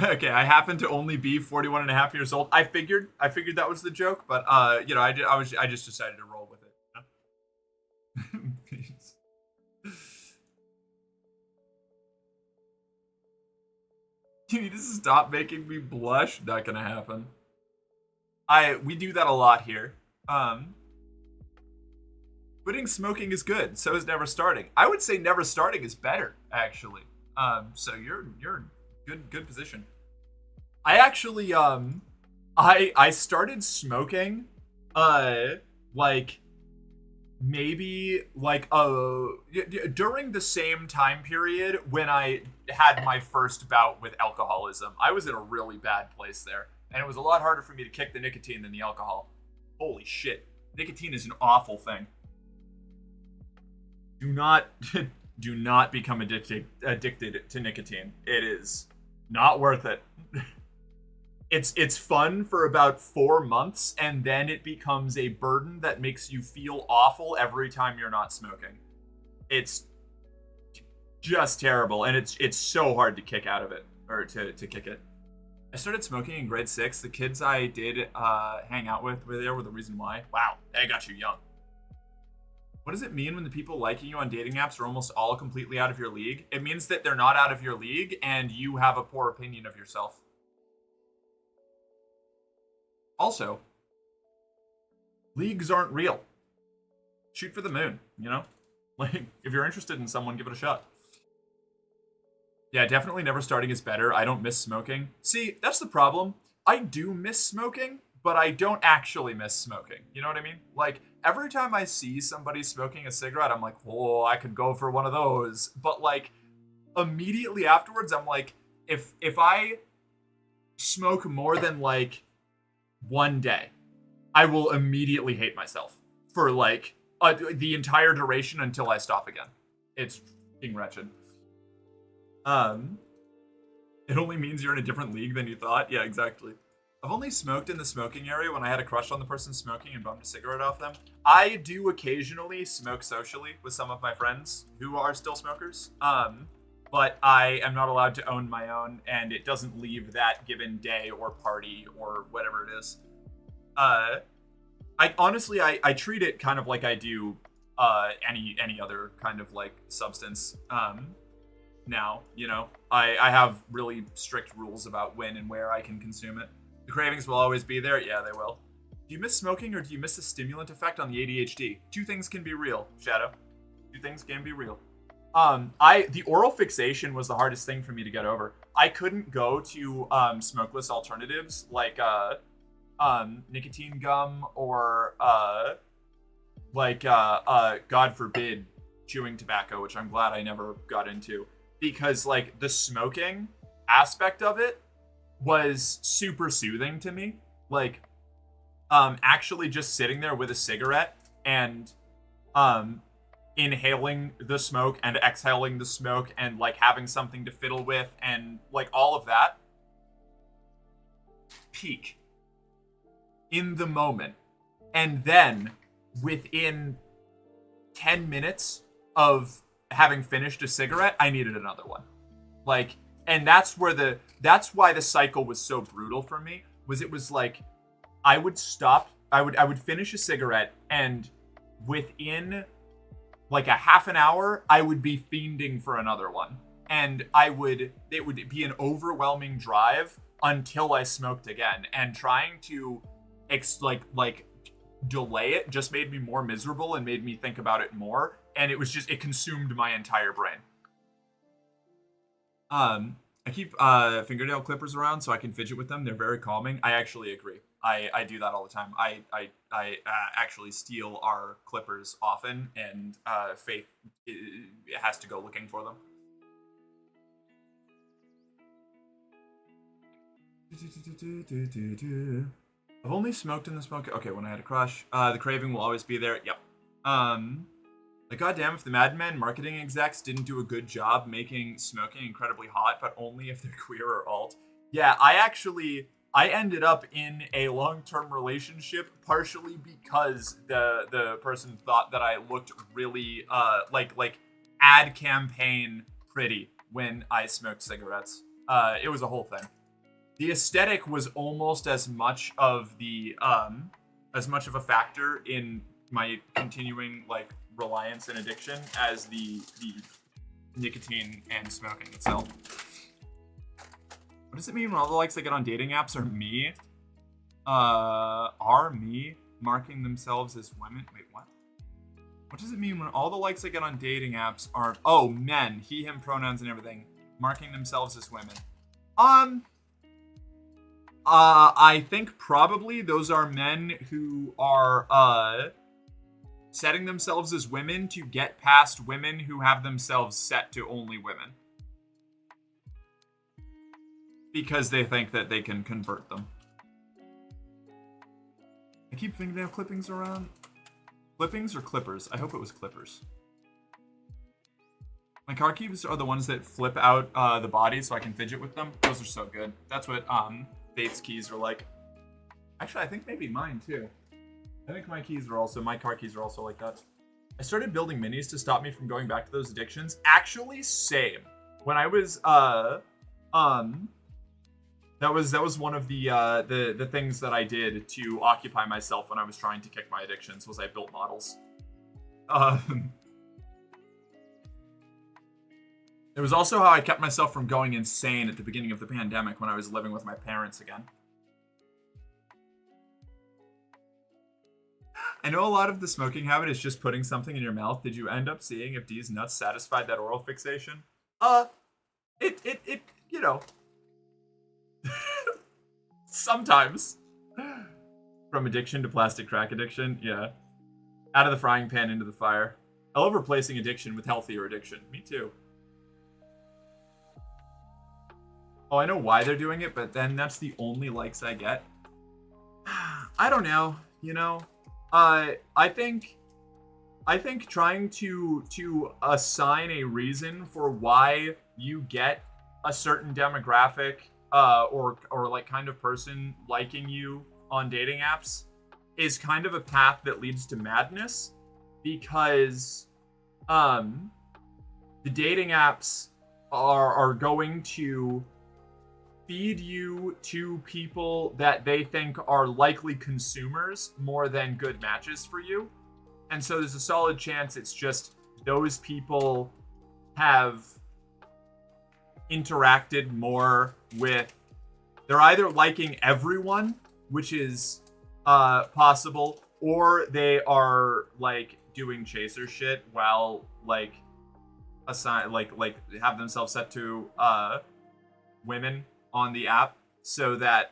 Okay, I happen to only be 41 and a half years old. I figured that was the joke, but I just decided to roll with it. You need to stop making me blush. Not gonna happen. We do that a lot here. Quitting smoking is good. So is never starting. I would say never starting is better, actually. So you're good position. I actually I started smoking like maybe like during the same time period when I had my first bout with alcoholism. I was in a really bad place there, and it was a lot harder for me to kick the nicotine than the alcohol. Holy shit. Nicotine is an awful thing. Do not become addicted to nicotine. It is not worth it. It's fun for about 4 months, and then it becomes a burden that makes you feel awful every time you're not smoking. It's just terrible, and it's so hard to kick out of it, or to kick it. I started smoking in grade 6. The kids I did hang out with were the reason why. Wow, they got you young. What does it mean when the people liking you on dating apps are almost all completely out of your league? It means that they're not out of your league, and you have a poor opinion of yourself. Also, leagues aren't real. Shoot for the moon, you know? Like, if you're interested in someone, give it a shot. Yeah, definitely never starting is better. I don't miss smoking. See, that's the problem. I do miss smoking, but I don't actually miss smoking. You know what I mean? Like, every time I see somebody smoking a cigarette, I'm like, oh, I could go for one of those. But, like, immediately afterwards, I'm like, if I smoke more than, like, 1 day, I will immediately hate myself for, like, the entire duration until I stop again. It's fucking wretched. It only means you're in a different league than you thought. Yeah, exactly. I've only smoked in the smoking area when I had a crush on the person smoking and bummed a cigarette off them. I do occasionally smoke socially with some of my friends who are still smokers. But I am not allowed to own my own, and it doesn't leave that given day or party or whatever it is. I honestly treat it kind of like I do any other kind of like substance. Now, you know, I have really strict rules about when and where I can consume it. The cravings will always be there. Yeah, they will. Do you miss smoking or do you miss the stimulant effect on the ADHD? Two things can be real, Shadow. Two things can be real. The oral fixation was the hardest thing for me to get over. I couldn't go to smokeless alternatives like nicotine gum or God forbid chewing tobacco, which I'm glad I never got into, because like the smoking aspect of it was super soothing to me. Like actually just sitting there with a cigarette and inhaling the smoke and exhaling the smoke and like having something to fiddle with and like all of that, peak in the moment. And then within 10 minutes of having finished a cigarette, I needed another one. Like, and that's why the cycle was so brutal for me, was it was like I would stop, I would finish a cigarette, and within like a half an hour, I would be fiending for another one. And it would be an overwhelming drive until I smoked again. And trying to delay it just made me more miserable and made me think about it more. And it consumed my entire brain. I keep fingernail clippers around so I can fidget with them. They're very calming. I actually agree. I do that all the time. I actually steal our clippers often, and Faith has to go looking for them. I've only smoked in the smoke. Okay, when I had a crush. The craving will always be there. Yep. Like, goddamn, if the Mad Men marketing execs didn't do a good job making smoking incredibly hot, but only if they're queer or alt. Yeah, I ended up in a long-term relationship partially because the person thought that I looked really like ad campaign pretty when I smoked cigarettes. It was a whole thing. The aesthetic was almost as much of a factor in my continuing like reliance and addiction as the nicotine and smoking itself. What does it mean when all the likes I get on dating apps are me? Are me marking themselves as women? Wait, what? What does it mean when all the likes I get on dating apps are men, he, him pronouns and everything, marking themselves as women? I think probably those are men who are setting themselves as women to get past women who have themselves set to only women. Because they think that they can convert them. I keep fingernail clippings around. Clippings or clippers? I hope it was clippers. My car keys are the ones that flip out the body so I can fidget with them. Those are so good. That's what Faith's keys are like. Actually, I think maybe mine too. I think my car keys are also like that. I started building minis to stop me from going back to those addictions. Actually, same. When I was that was one of the things that I did to occupy myself when I was trying to kick my addictions, was I built models. It was also how I kept myself from going insane at the beginning of the pandemic when I was living with my parents again. I know a lot of the smoking habit is just putting something in your mouth. Did you end up seeing if D's nuts satisfied that oral fixation? It you know. Sometimes. From addiction to plastic crack addiction, yeah. Out of the frying pan into the fire. I love replacing addiction with healthier addiction. Me too. Oh, I know why they're doing it, but then that's the only likes I get. I don't know, you know? I think trying to assign a reason for why you get a certain demographic or like kind of person liking you on dating apps is kind of a path that leads to madness, because the dating apps are going to feed you to people that they think are likely consumers more than good matches for you. And so there's a solid chance it's just those people have interacted more with, they're either liking everyone, which is possible, or they are like doing chaser shit while like assign like have themselves set to women on the app, so that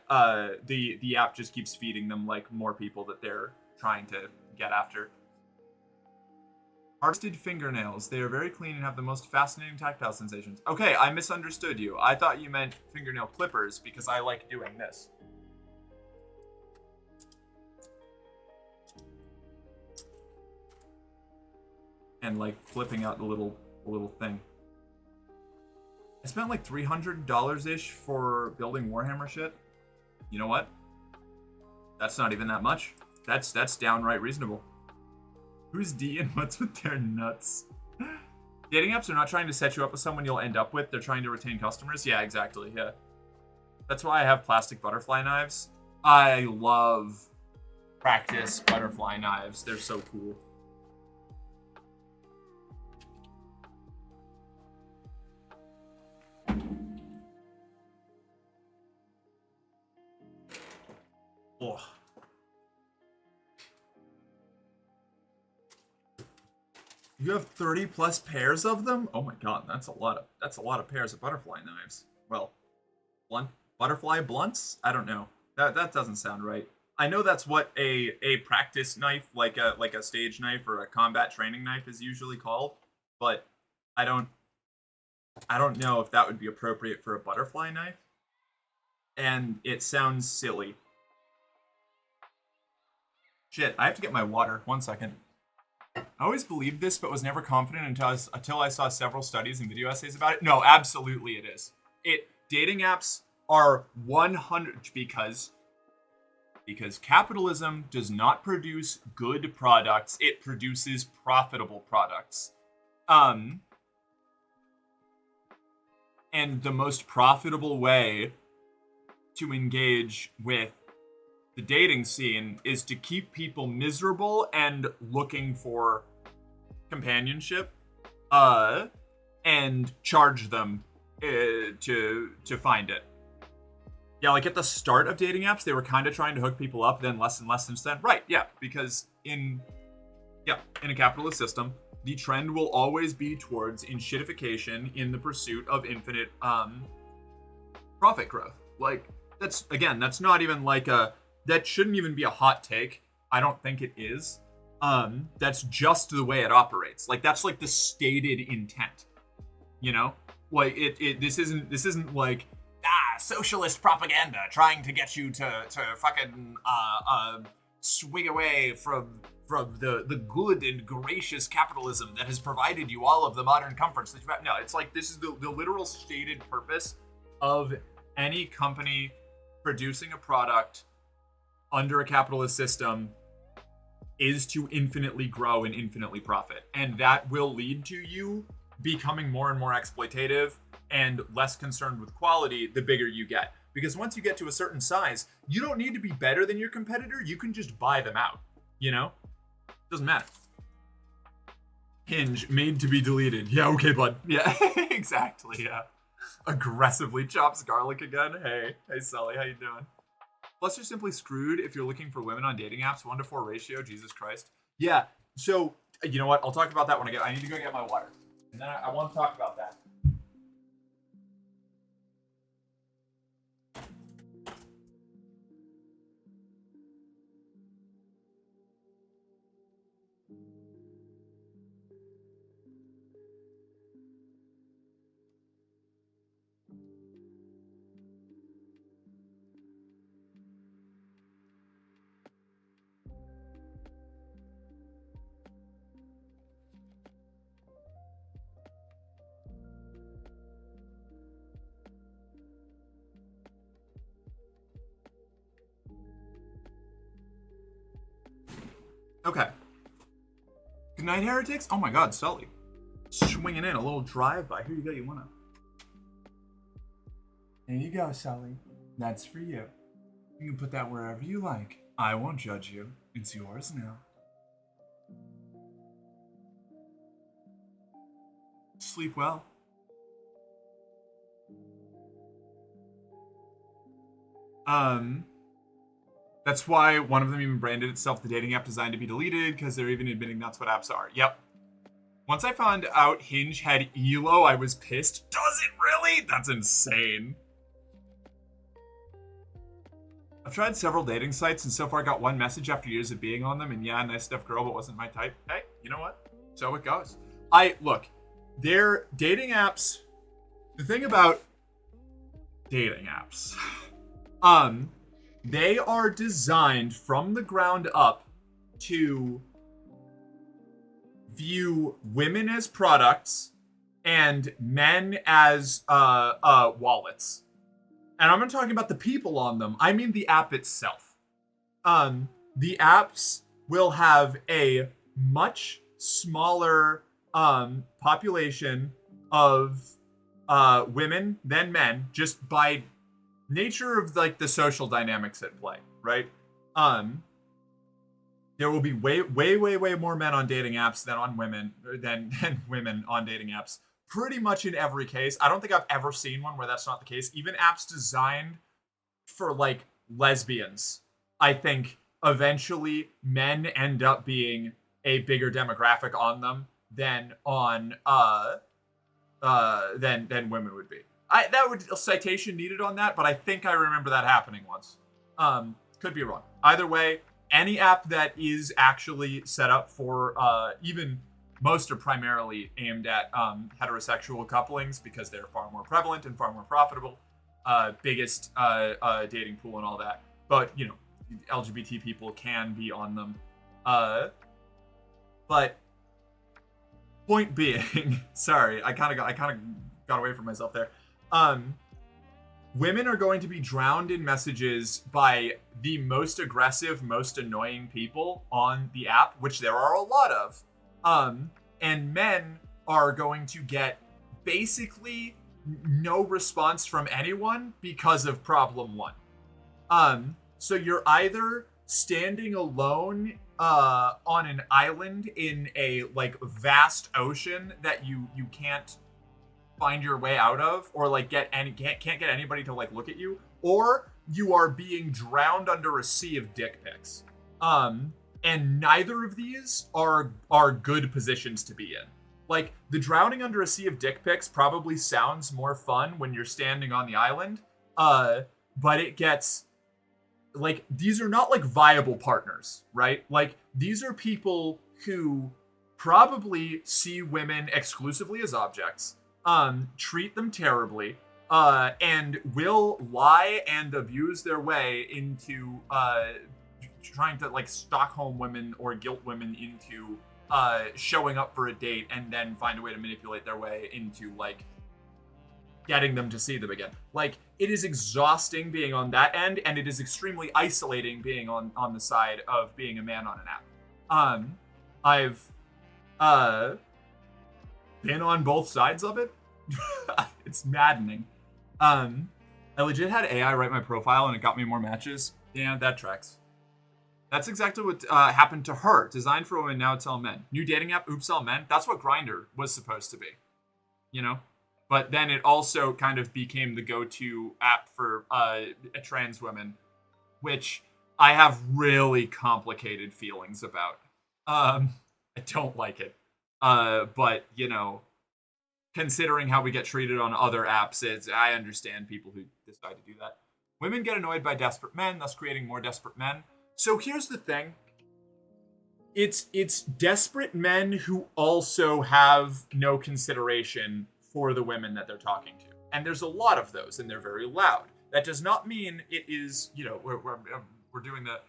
the app just keeps feeding them like more people that they're trying to get after. Harvested fingernails. They are very clean and have the most fascinating tactile sensations. Okay, I misunderstood you. I thought you meant fingernail clippers because I like doing this. And like flipping out the little thing. I spent like $300-ish for building Warhammer shit. You know what? That's not even that much. That's downright reasonable. Who's D and what's with their nuts? Dating apps are not trying to set you up with someone you'll end up with. They're trying to retain customers. Yeah, exactly. Yeah. That's why I have plastic butterfly knives. I love practice butterfly knives. They're so cool. Oh. You have 30 plus pairs of them? Oh my god, that's a lot of pairs of butterfly knives. Well, butterfly blunts? I don't know. That doesn't sound right. I know that's what a practice knife, like a stage knife or a combat training knife is usually called, but I don't know if that would be appropriate for a butterfly knife. And it sounds silly. Shit, I have to get my water. 1 second. I always believed this, but was never confident until I saw several studies and video essays about it. No, absolutely it is. Dating apps are 100 because capitalism does not produce good products. It produces profitable products. And the most profitable way to engage with the dating scene is to keep people miserable and looking for companionship, and charge them to find it. Yeah, like at the start of dating apps, they were kind of trying to hook people up, then less and less since then. Right, yeah, because in a capitalist system, the trend will always be towards enshittification in the pursuit of infinite profit growth. Like, that's not even like that shouldn't even be a hot take. I don't think it is. That's just the way it operates. Like, that's like the stated intent. You know? Like, this isn't like socialist propaganda trying to get you to fucking swing away from the good and gracious capitalism that has provided you all of the modern comforts that you have. No, it's like this is the literal stated purpose of any company producing a product under a capitalist system is to infinitely grow and infinitely profit. And that will lead to you becoming more and more exploitative and less concerned with quality the bigger you get. Because once you get to a certain size, you don't need to be better than your competitor. You can just buy them out, you know? Doesn't matter. Hinge, made to be deleted. Yeah, okay, bud. Yeah, exactly, yeah. Aggressively chops garlic again. Hey, Sully, how you doing? Plus, you're simply screwed if you're looking for women on dating apps. 1-to-4 ratio, Jesus Christ. Yeah, so, you know what? I'll talk about that when I need to go get my water. And then I want to talk about that. Okay. Good night, heretics. Oh my god, Sully. Swinging in a little drive-by. Here you go, you wanna... There you go, Sully. That's for you. You can put that wherever you like. I won't judge you. It's yours now. Sleep well. That's why one of them even branded itself the dating app designed to be deleted, because they're even admitting that's what apps are. Yep. Once I found out Hinge had ELO, I was pissed. Does it really? That's insane. I've tried several dating sites and so far got one message after years of being on them, and yeah, nice stuff girl, but wasn't my type. Hey, you know what? So it goes. Look, they're dating apps. The thing about dating apps, they are designed from the ground up to view women as products and men as wallets. And I'm not talking about the people on them. I mean the app itself. The apps will have a much smaller population of women than men, just by nature of like the social dynamics at play, right? There will be way more men on dating apps than on women than women on dating apps. Pretty much in every case. I don't think I've ever seen one where that's not the case. Even apps designed for like lesbians, I think eventually men end up being a bigger demographic on them than on than women would be. That would a citation needed on that, but I think I remember that happening once. Could be wrong. Either way, any app that is actually set up for even most are primarily aimed at heterosexual couplings because they're far more prevalent and far more profitable. Biggest dating pool and all that. But, you know, LGBT people can be on them. But point being, sorry, I kind of got away from myself there. Women are going to be drowned in messages by the most aggressive, most annoying people on the app, which there are a lot of. And men are going to get basically no response from anyone because of problem one. So you're either standing alone on an island in a like vast ocean that you can't find your way out of, or like can't get anybody to like look at you, or you are being drowned under a sea of dick pics. And neither of these are good positions to be in. Like, the drowning under a sea of dick pics probably sounds more fun when you're standing on the island, but it gets, like, these are not, like, viable partners, right? Like, these are people who probably see women exclusively as objects, treat them terribly, and will lie and abuse their way into, trying to like Stockholm women or guilt women into showing up for a date and then find a way to manipulate their way into like getting them to see them again. Like, it is exhausting being on that end, and it is extremely isolating being on the side of being a man on an app. I've been on both sides of it. It's maddening. I legit had AI write my profile and it got me more matches. Yeah, that tracks. That's exactly what happened to her. Designed for women, now it's all men. New dating app, oops, all men. That's what Grindr was supposed to be, you know? But then it also kind of became the go-to app for trans women, which I have really complicated feelings about. I don't like it. But, you know, considering how we get treated on other apps, I understand people who decide to do that. Women get annoyed by desperate men, thus creating more desperate men. So here's the thing. It's desperate men who also have no consideration for the women that they're talking to. And there's a lot of those, and they're very loud. That does not mean it is, you know, we're doing the...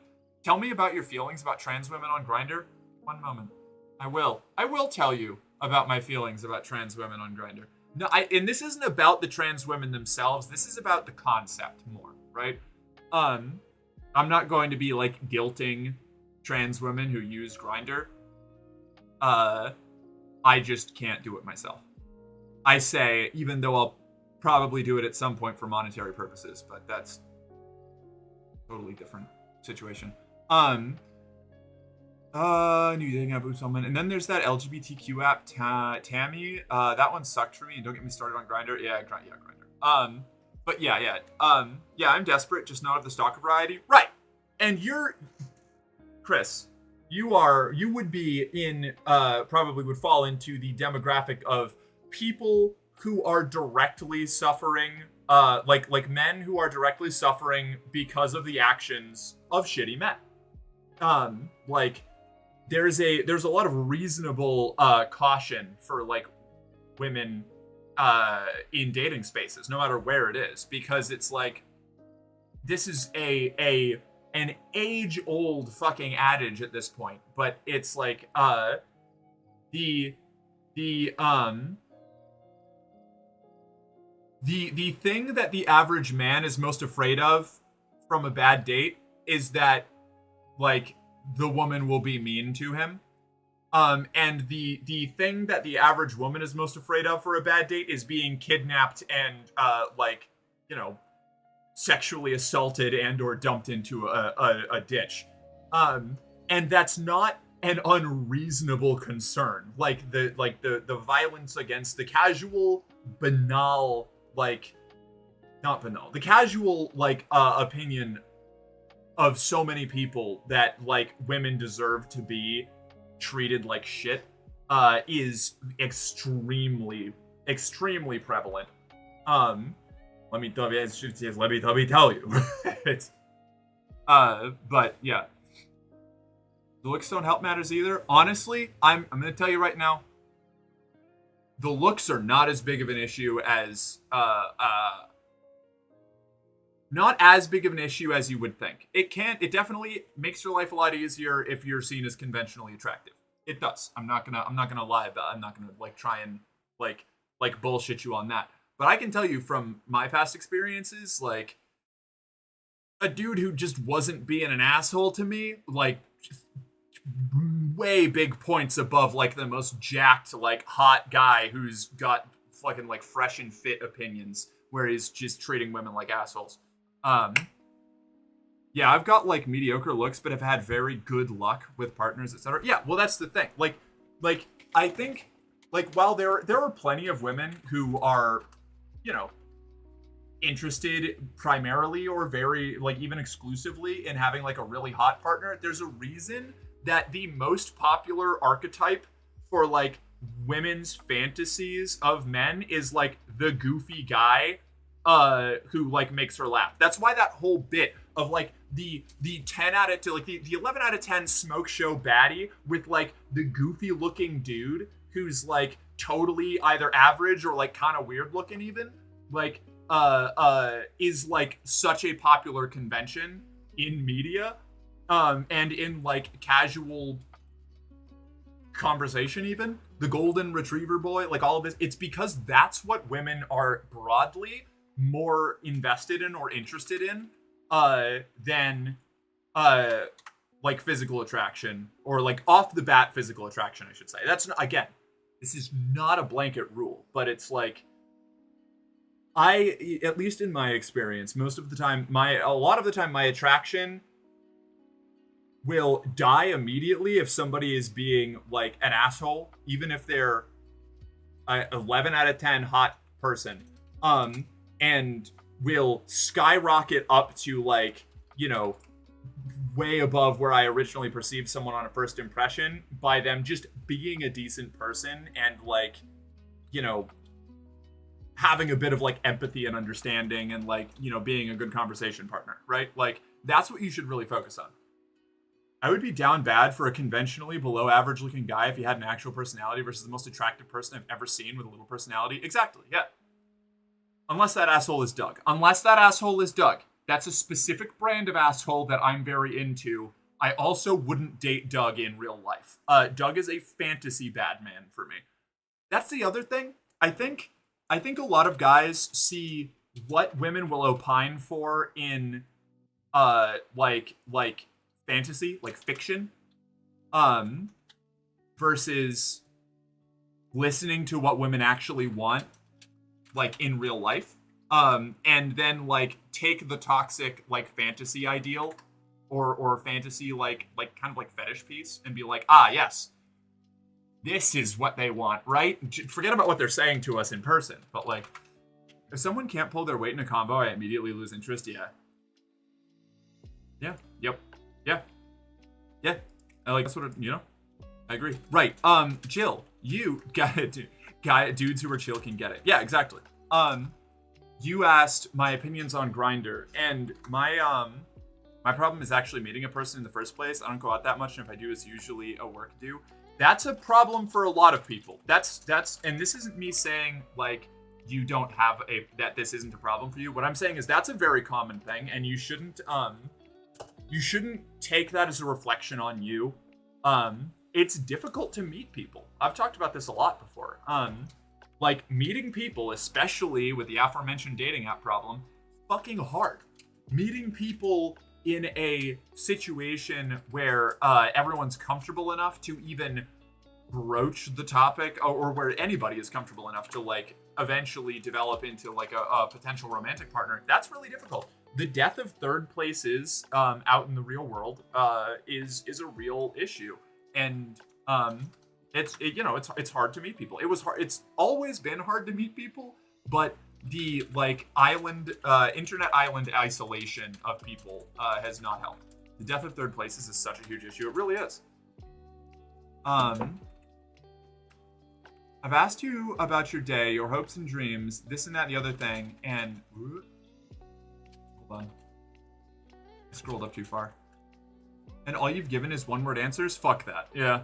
Tell me about your feelings about trans women on Grindr. One moment. I will tell you about my feelings about trans women on Grindr. No, and this isn't about the trans women themselves. This is about the concept more, right? I'm not going to be like guilting trans women who use Grindr. I just can't do it myself. I say, even though I'll probably do it at some point for monetary purposes, but that's a totally different situation. New dating app, and then there's that LGBTQ app, Tammy. That one sucked for me, and don't get me started on Grindr. Yeah, Grindr. But yeah, I'm desperate, just not of the stalker variety. Right. And you're, Chris, you would be in, probably would fall into the demographic of people who are directly suffering, like men who are directly suffering because of the actions of shitty men. Like, there's a lot of reasonable caution for like women in dating spaces, no matter where it is, because it's like this is an age-old fucking adage at this point, but it's like the thing that the average man is most afraid of from a bad date is that like the woman will be mean to him. And the thing that the average woman is most afraid of for a bad date is being kidnapped and like, you know, sexually assaulted and or dumped into a ditch. And that's not an unreasonable concern. Like the violence against the casual, banal, like not banal, the casual like opinion of so many people that like women deserve to be treated like shit is extremely prevalent. Let me tell you. It's, but yeah, the looks don't help matters either. Honestly, I'm gonna tell you right now, the looks are not as big of an issue as not as big of an issue as you would think. It definitely makes your life a lot easier if you're seen as conventionally attractive. It does. I'm not gonna lie about it. I'm not gonna like try and like bullshit you on that. But I can tell you from my past experiences, like a dude who just wasn't being an asshole to me, like way big points above like the most jacked, like hot guy who's got fucking like fresh and fit opinions where he's just treating women like assholes. Yeah, I've got like mediocre looks, but have had very good luck with partners, etc. Yeah, well, that's the thing. Like I think, like, while there are plenty of women who are, you know, interested primarily or very like even exclusively in having like a really hot partner, there's a reason that the most popular archetype for like women's fantasies of men is like the goofy guy who like makes her laugh. That's why that whole bit of like the 10 out of 10, like the 11 out of 10 smoke show baddie with like the goofy looking dude who's like totally either average or like kind of weird looking even, like is like such a popular convention in media and in like casual conversation. Even the golden retriever boy, like all of this, it's because that's what women are broadly more invested in or interested in than like physical attraction, or like off the bat physical attraction, I should say. That's not, again, this is not a blanket rule, but it's like, at least in my experience, most of the time, a lot of the time my attraction will die immediately if somebody is being like an asshole, even if they're a 11 out of 10 hot person, and will skyrocket up to like, you know, way above where I originally perceived someone on a first impression by them just being a decent person and like, you know, having a bit of like empathy and understanding and like, you know, being a good conversation partner, right? Like that's what you should really focus on. I would be down bad for a conventionally below average looking guy if he had an actual personality versus the most attractive person I've ever seen with a little personality. Exactly, yeah. Unless that asshole is Doug. That's a specific brand of asshole that I'm very into. I also wouldn't date Doug in real life. Doug is a fantasy bad man for me. That's the other thing. I think a lot of guys see what women will opine for in like fantasy, like fiction, versus listening to what women actually want, like in real life, and then like take the toxic like fantasy ideal or fantasy like kind of like fetish piece and be like, ah, yes, this is what they want, right? Forget about what they're saying to us in person, but like if someone can't pull their weight in a combo, I immediately lose interest. Yep. Yeah. Yeah. That's what I agree. Right. Jill, you got it. Dudes who are chill can get it. Yeah, exactly. You asked my opinions on Grindr, and my problem is actually meeting a person in the first place. I don't go out that much, and if I do, it's usually a work do. That's a problem for a lot of people. That's and this isn't me saying like you don't have that this isn't a problem for you. What I'm saying is that's a very common thing, and you shouldn't take that as a reflection on you. It's difficult to meet people. I've talked about this a lot before. Like meeting people, especially with the aforementioned dating app problem, fucking hard. Meeting people in a situation where everyone's comfortable enough to even broach the topic, or where anybody is comfortable enough to like eventually develop into like a potential romantic partner, that's really difficult. The death of third places out in the real world is a real issue, and it's hard to meet people. It was hard. It's always been hard to meet people, but the like internet island isolation of people has not helped. The death of third places is such a huge issue. It really is. I've asked you about your day, your hopes and dreams, this and that and the other thing, and hold on. I scrolled up too far. And all you've given is one-word answers? Fuck that. Yeah.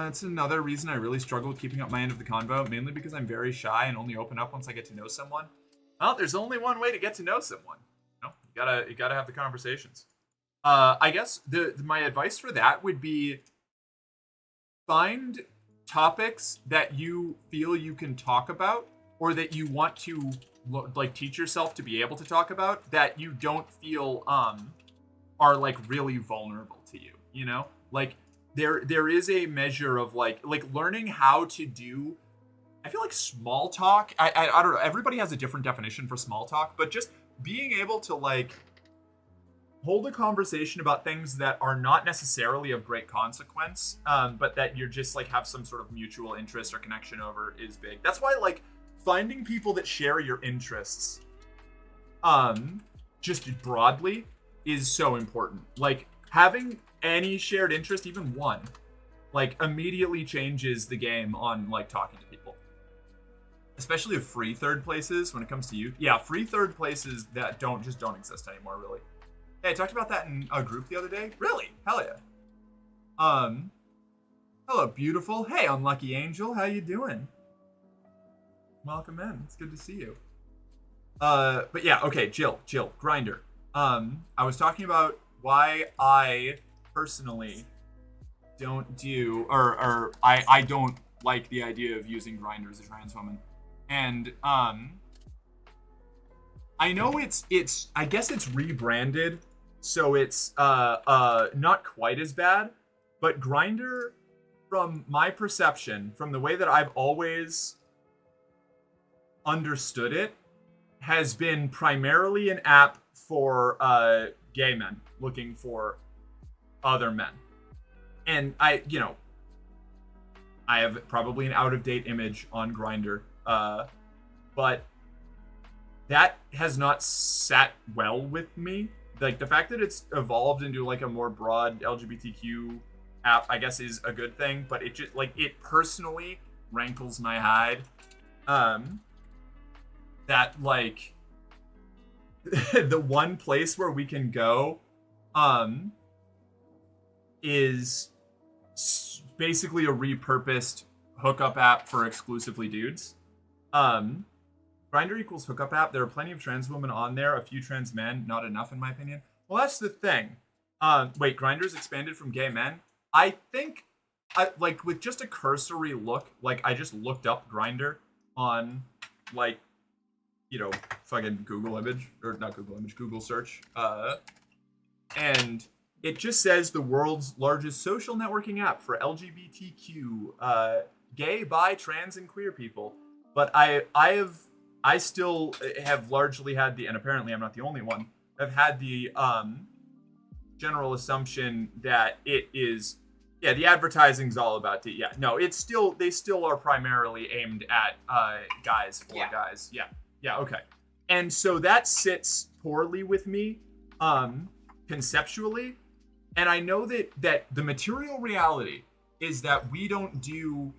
It's another reason I really struggle with keeping up my end of the convo, mainly because I'm very shy and only open up once I get to know someone. Well, there's only one way to get to know someone. You gotta have the conversations. I guess my advice for that would be find topics that you feel you can talk about, or that you want to like teach yourself to be able to talk about, that you don't feel are like really vulnerable to you. You know, like there is a measure of like learning how to do. I feel like small talk. I don't know. Everybody has a different definition for small talk, but just being able to like hold a conversation about things that are not necessarily of great consequence, but that you're just like have some sort of mutual interest or connection over is big. That's why like finding people that share your interests, just broadly, is so important. Like having any shared interest, even one, like immediately changes the game on like talking to people. Especially of free third places when it comes to youth. Yeah, free third places that don't exist anymore, really. Hey, I talked about that in a group the other day. Really? Hell yeah. Hello, beautiful. Hey, unlucky angel. How you doing? Welcome in. It's good to see you. But yeah, okay, Jill, Grindr. I was talking about why I personally don't do, or I don't like the idea of using Grindr as a trans woman. And, I know it's I guess it's rebranded, so it's not quite as bad, but Grindr, from my perception, from the way that I've always understood it, has been primarily an app for gay men looking for other men. And I have probably an out-of-date image on Grindr, but that has not sat well with me. Like the fact that it's evolved into like a more broad LGBTQ app, I guess, is a good thing, but it just like it personally rankles my hide. That like the one place where we can go is basically a repurposed hookup app for exclusively dudes. Grindr equals hookup app. There are plenty of trans women on there, a few trans men, not enough in my opinion. Well, that's the thing. Wait, Grindr's expanded from gay men? I think, like with just a cursory look, like I just looked up Grindr on like, fucking Google image, or not Google image, Google search. And it just says the world's largest social networking app for LGBTQ, gay, bi, trans, and queer people. But I still have largely had and apparently I'm not the only one, have had the general assumption that it is, the advertising's all about they still are primarily aimed at guys for guys. Yeah, okay. And so that sits poorly with me, conceptually. And I know that the material reality is that we don't do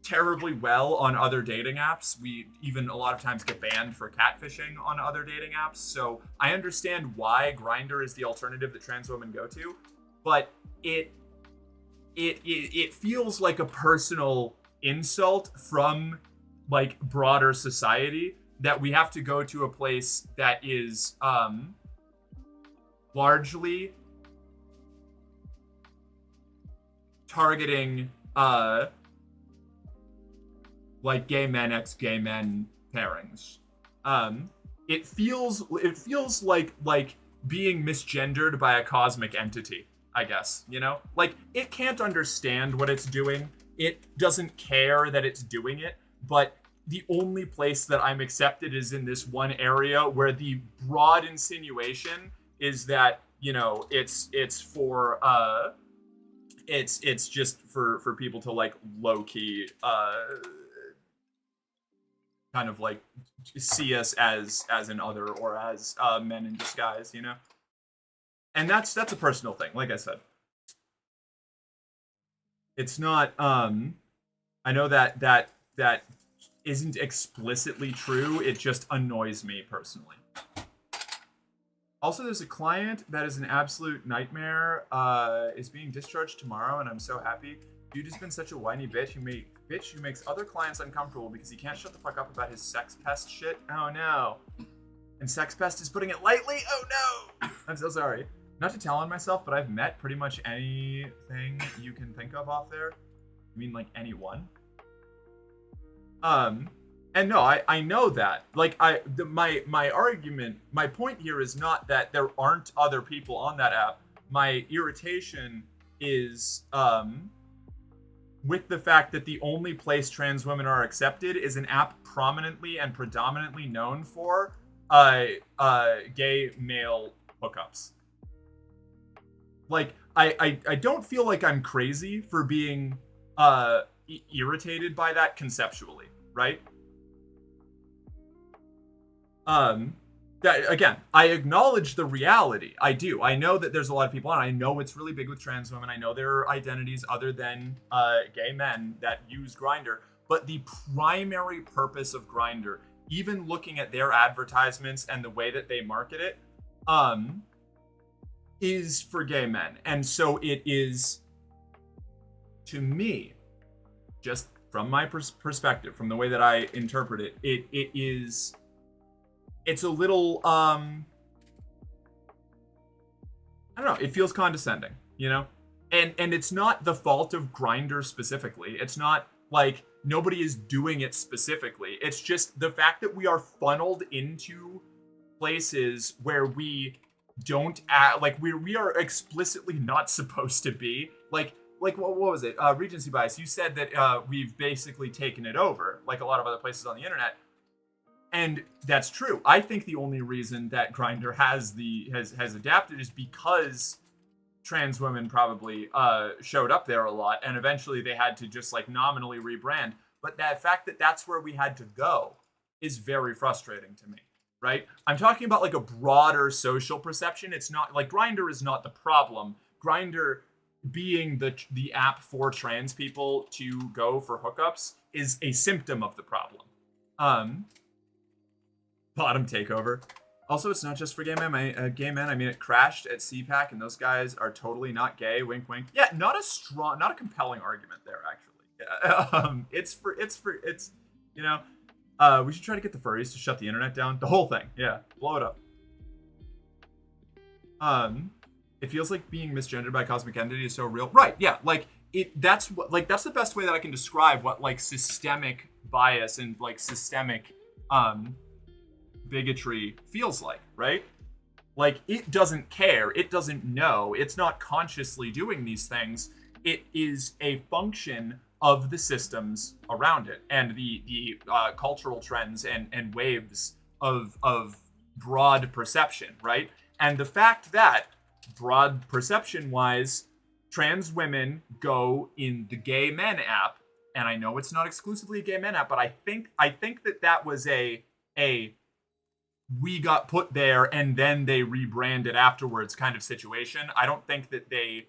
terribly well on other dating apps. We even a lot of times get banned for catfishing on other dating apps. So I understand why Grindr is the alternative that trans women go to, but it feels like a personal insult from like broader society that we have to go to a place that is largely targeting like gay men ex-gay men pairings. It feels like being misgendered by a cosmic entity, I guess, you know? Like, it can't understand what it's doing. It doesn't care that it's doing it, but the only place that I'm accepted is in this one area where the broad insinuation is that, you know, it's for it's just for people to like low key kind of like see us as an other or as men in disguise, you know? And that's a personal thing, like I said. It's not I know that isn't explicitly true, it just annoys me personally. Also, there's a client that is an absolute nightmare, is being discharged tomorrow, and I'm so happy. Dude has been such a whiny bitch who makes other clients uncomfortable because he can't shut the fuck up about his sex pest shit. Oh no. And sex pest is putting it lightly? Oh no! I'm so sorry. Not to tell on myself, but I've met pretty much anything you can think of off there. I mean, like, anyone. And no, I know that. Like, my argument, my point here is not that there aren't other people on that app. My irritation is, with the fact that the only place trans women are accepted is an app prominently and predominantly known for, gay male hookups. Like, I don't feel like I'm crazy for being, irritated by that conceptually, right? That, again, I acknowledge the reality. I do. I know that there's a lot of people, and I know it's really big with trans women. I know there are identities other than gay men that use Grindr. But the primary purpose of Grindr, even looking at their advertisements and the way that they market it, is for gay men. And so it is, to me, just from my perspective, from the way that I interpret it, it's a little, I don't know, it feels condescending, you know? And it's not the fault of Grindr specifically. It's not like nobody is doing it specifically. It's just the fact that we are funneled into places where we don't act, like we are explicitly not supposed to be. Like what was it? Regency bias. You said that we've basically taken it over, like a lot of other places on the internet. And that's true. I think the only reason that Grindr has adapted is because trans women probably showed up there a lot, and eventually they had to just like nominally rebrand. But that fact that that's where we had to go is very frustrating to me, right? I'm talking about like a broader social perception. It's not like Grindr is not the problem. Grindr being the app for trans people to go for hookups is a symptom of the problem. Bottom takeover. Also, it's not just for gay men. I mean, it crashed at CPAC, and those guys are totally not gay. Wink, wink. Yeah, not a compelling argument there, actually. Yeah. It's you know, we should try to get the furries to shut the internet down. The whole thing. Yeah, blow it up. It feels like being misgendered by cosmic entity is so real. Right? Yeah. Like that's the best way that I can describe what like systemic bias and like systemic bigotry feels like, right? Like, it doesn't care, it doesn't know, it's not consciously doing these things. It is a function of the systems around it and the cultural trends and waves of broad perception, right? And the fact that broad perception wise, trans women go in the gay men app, and I know it's not exclusively a gay men app, but I think that was a we got put there and then they rebranded afterwards kind of situation. I don't think that they,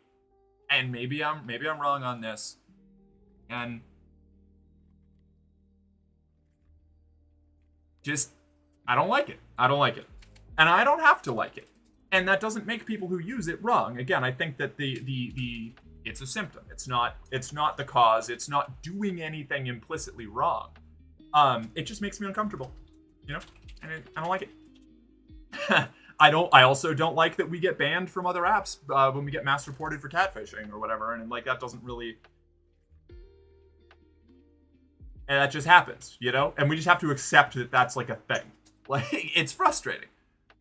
and maybe I'm wrong on this, and just I don't like it. I don't like it. And I don't have to like it. And that doesn't make people who use it wrong. Again, I think that the it's a symptom. It's not the cause. It's not doing anything implicitly wrong. It just makes me uncomfortable, you know? And I don't like it. I also don't like that we get banned from other apps when we get mass reported for catfishing or whatever, and like that doesn't really. And that just happens, you know? And we just have to accept that that's like a thing. Like, it's frustrating.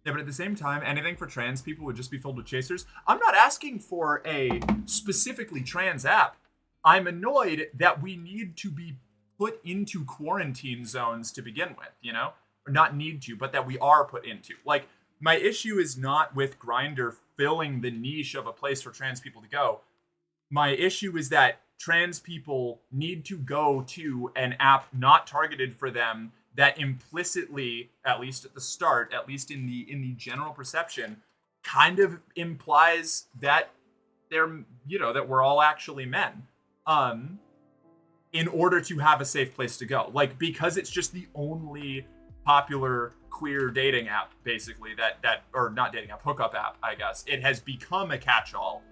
Yeah, but at the same time, anything for trans people would just be filled with chasers. I'm not asking for a specifically trans app. I'm annoyed that we need to be put into quarantine zones to begin with, you know? Or not need to, but that we are put into. Like, my issue is not with Grindr filling the niche of a place for trans people to go. My issue is that trans people need to go to an app not targeted for them that implicitly, at least at the start, at least in the general perception, kind of implies that they're, you know, that we're all actually men. In order to have a safe place to go. Like, because it's just the only popular queer dating app, basically, that or not dating app, hookup app, I guess. It has become a catch-all.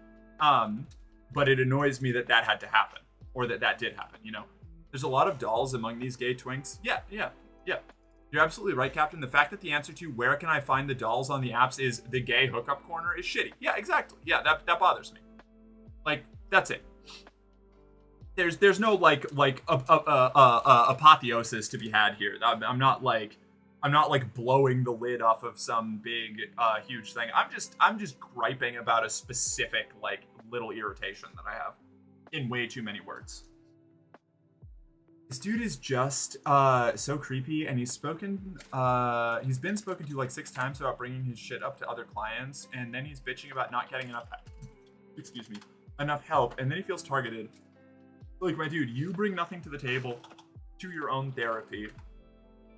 But it annoys me that had to happen, or that did happen, you know? There's a lot of dolls among these gay twinks. Yeah. You're absolutely right, Captain. The fact that the answer to where can I find the dolls on the apps is the gay hookup corner is shitty. Yeah, exactly. Yeah, that bothers me. Like, that's it. There's no like apotheosis to be had here. I'm not like blowing the lid off of some big huge thing. I'm just griping about a specific like little irritation that I have in way too many words. This dude is just so creepy, and he's been spoken to like 6 times about bringing his shit up to other clients, and then he's bitching about not getting enough help, and then he feels targeted. Like, my dude, you bring nothing to the table to your own therapy.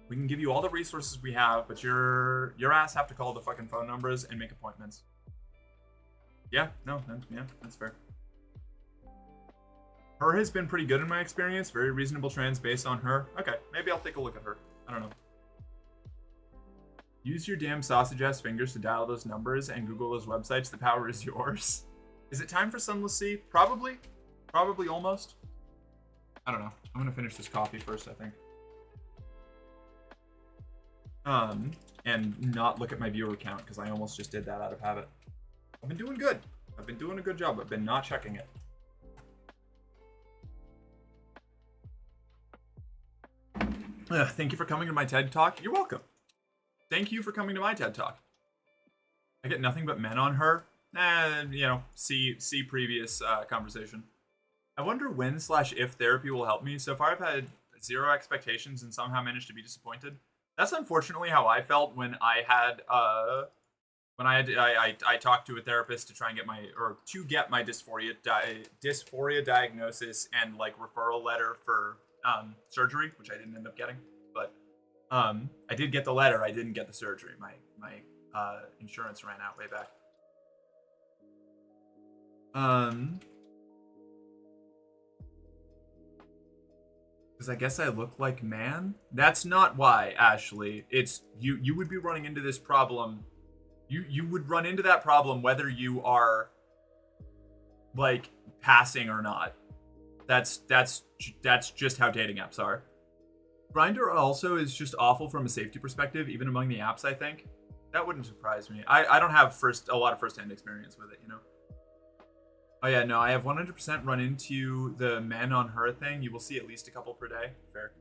We can give you all the resources we have, but your ass have to call the fucking phone numbers and make appointments. Yeah, that's fair. Her has been pretty good in my experience. Very reasonable trans based on her. Okay, maybe I'll take a look at her. I don't know. Use your damn sausage-ass fingers to dial those numbers and Google those websites. The power is yours. Is it time for Sunless Sea? Probably. Probably almost. I don't know. I'm gonna finish this coffee first, I think. And not look at my viewer count, because I almost just did that out of habit. I've been doing good. I've been doing a good job. I've been not checking it. Thank you for coming to my TED Talk. You're welcome. Thank you for coming to my TED Talk. I get nothing but men on her. You know, see previous conversation. I wonder when/if therapy will help me. So far, I've had 0 expectations and somehow managed to be disappointed. That's unfortunately how I felt when I talked to a therapist to try and get my dysphoria diagnosis and like referral letter for surgery, which I didn't end up getting. But I did get the letter. I didn't get the surgery. My insurance ran out way back. Because I guess I look like man? That's not why, Ashley. It's you would be running into this problem. You would run into that problem whether you are like passing or not. That's just how dating apps are. Grindr also is just awful from a safety perspective, even among the apps, I think. That wouldn't surprise me. I don't have a lot of first-hand experience with it, you know? Oh yeah, no, I have 100% run into the men on her thing. You will see at least a couple per day. Fair.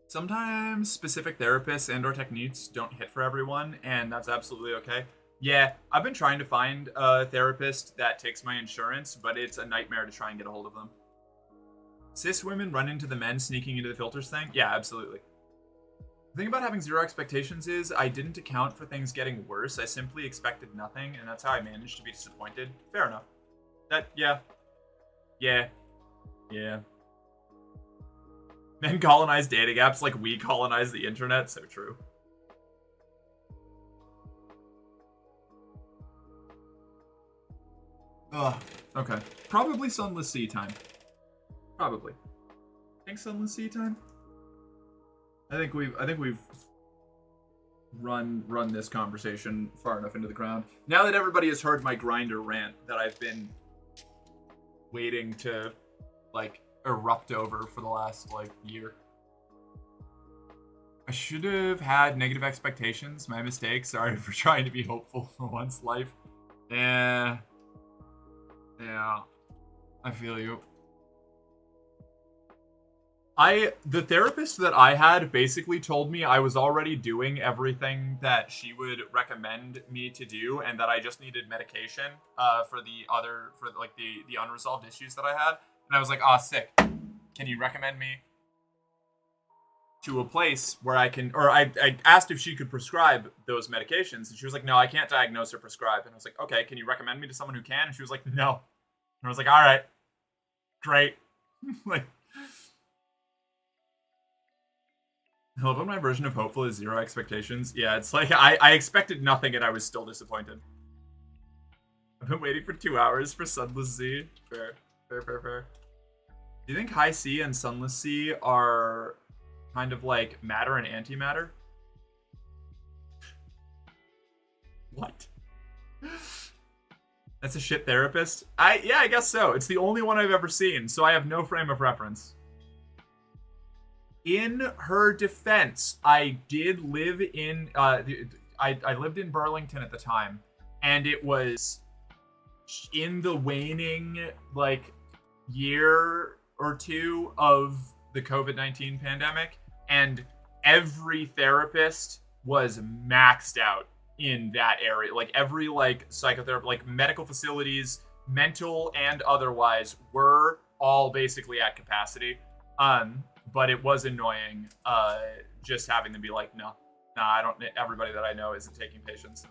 Sometimes specific therapists and or techniques don't hit for everyone, and that's absolutely okay. Yeah, I've been trying to find a therapist that takes my insurance, but it's a nightmare to try and get a hold of them. Cis women run into the men sneaking into the filters thing? Yeah, absolutely. The thing about having 0 expectations is I didn't account for things getting worse. I simply expected nothing, and that's how I managed to be disappointed. Fair enough. Yeah. Men colonize dating apps like we colonize the internet. So true. Ugh. Okay. Probably Sunless Sea time. Probably. Think Sunless Sea time? I think we've run this conversation far enough into the ground. Now that everybody has heard my grinder rant that I've been waiting to like erupt over for the last like year. I should have had negative expectations. My mistake. Sorry for trying to be hopeful for once. Life. Yeah. I feel you. The therapist that I had basically told me I was already doing everything that she would recommend me to do, and that I just needed medication for the unresolved issues that I had. And I was like, sick. Can you recommend me to a place where I can, or I asked if she could prescribe those medications, and she was like, no, I can't diagnose or prescribe. And I was like, okay, can you recommend me to someone who can? And she was like, no. And I was like, all right, great. Like, I love when my version of hopeful is zero expectations. Yeah, it's like, I expected nothing and I was still disappointed. I've been waiting for 2 hours for Sunless Sea. Fair. Do you think High Sea and Sunless Sea are kind of like matter and antimatter? What? That's a shit therapist? Yeah, I guess so. It's the only one I've ever seen, so I have no frame of reference. In her defense, I did live in I lived in Burlington at the time, and it was in the waning like year or two of the COVID-19 pandemic, and every therapist was maxed out in that area. Like every like psychotherapy, like medical facilities, mental and otherwise, were all basically at capacity. But it was annoying just having to be like, nah, I don't, everybody that I know isn't taking patients.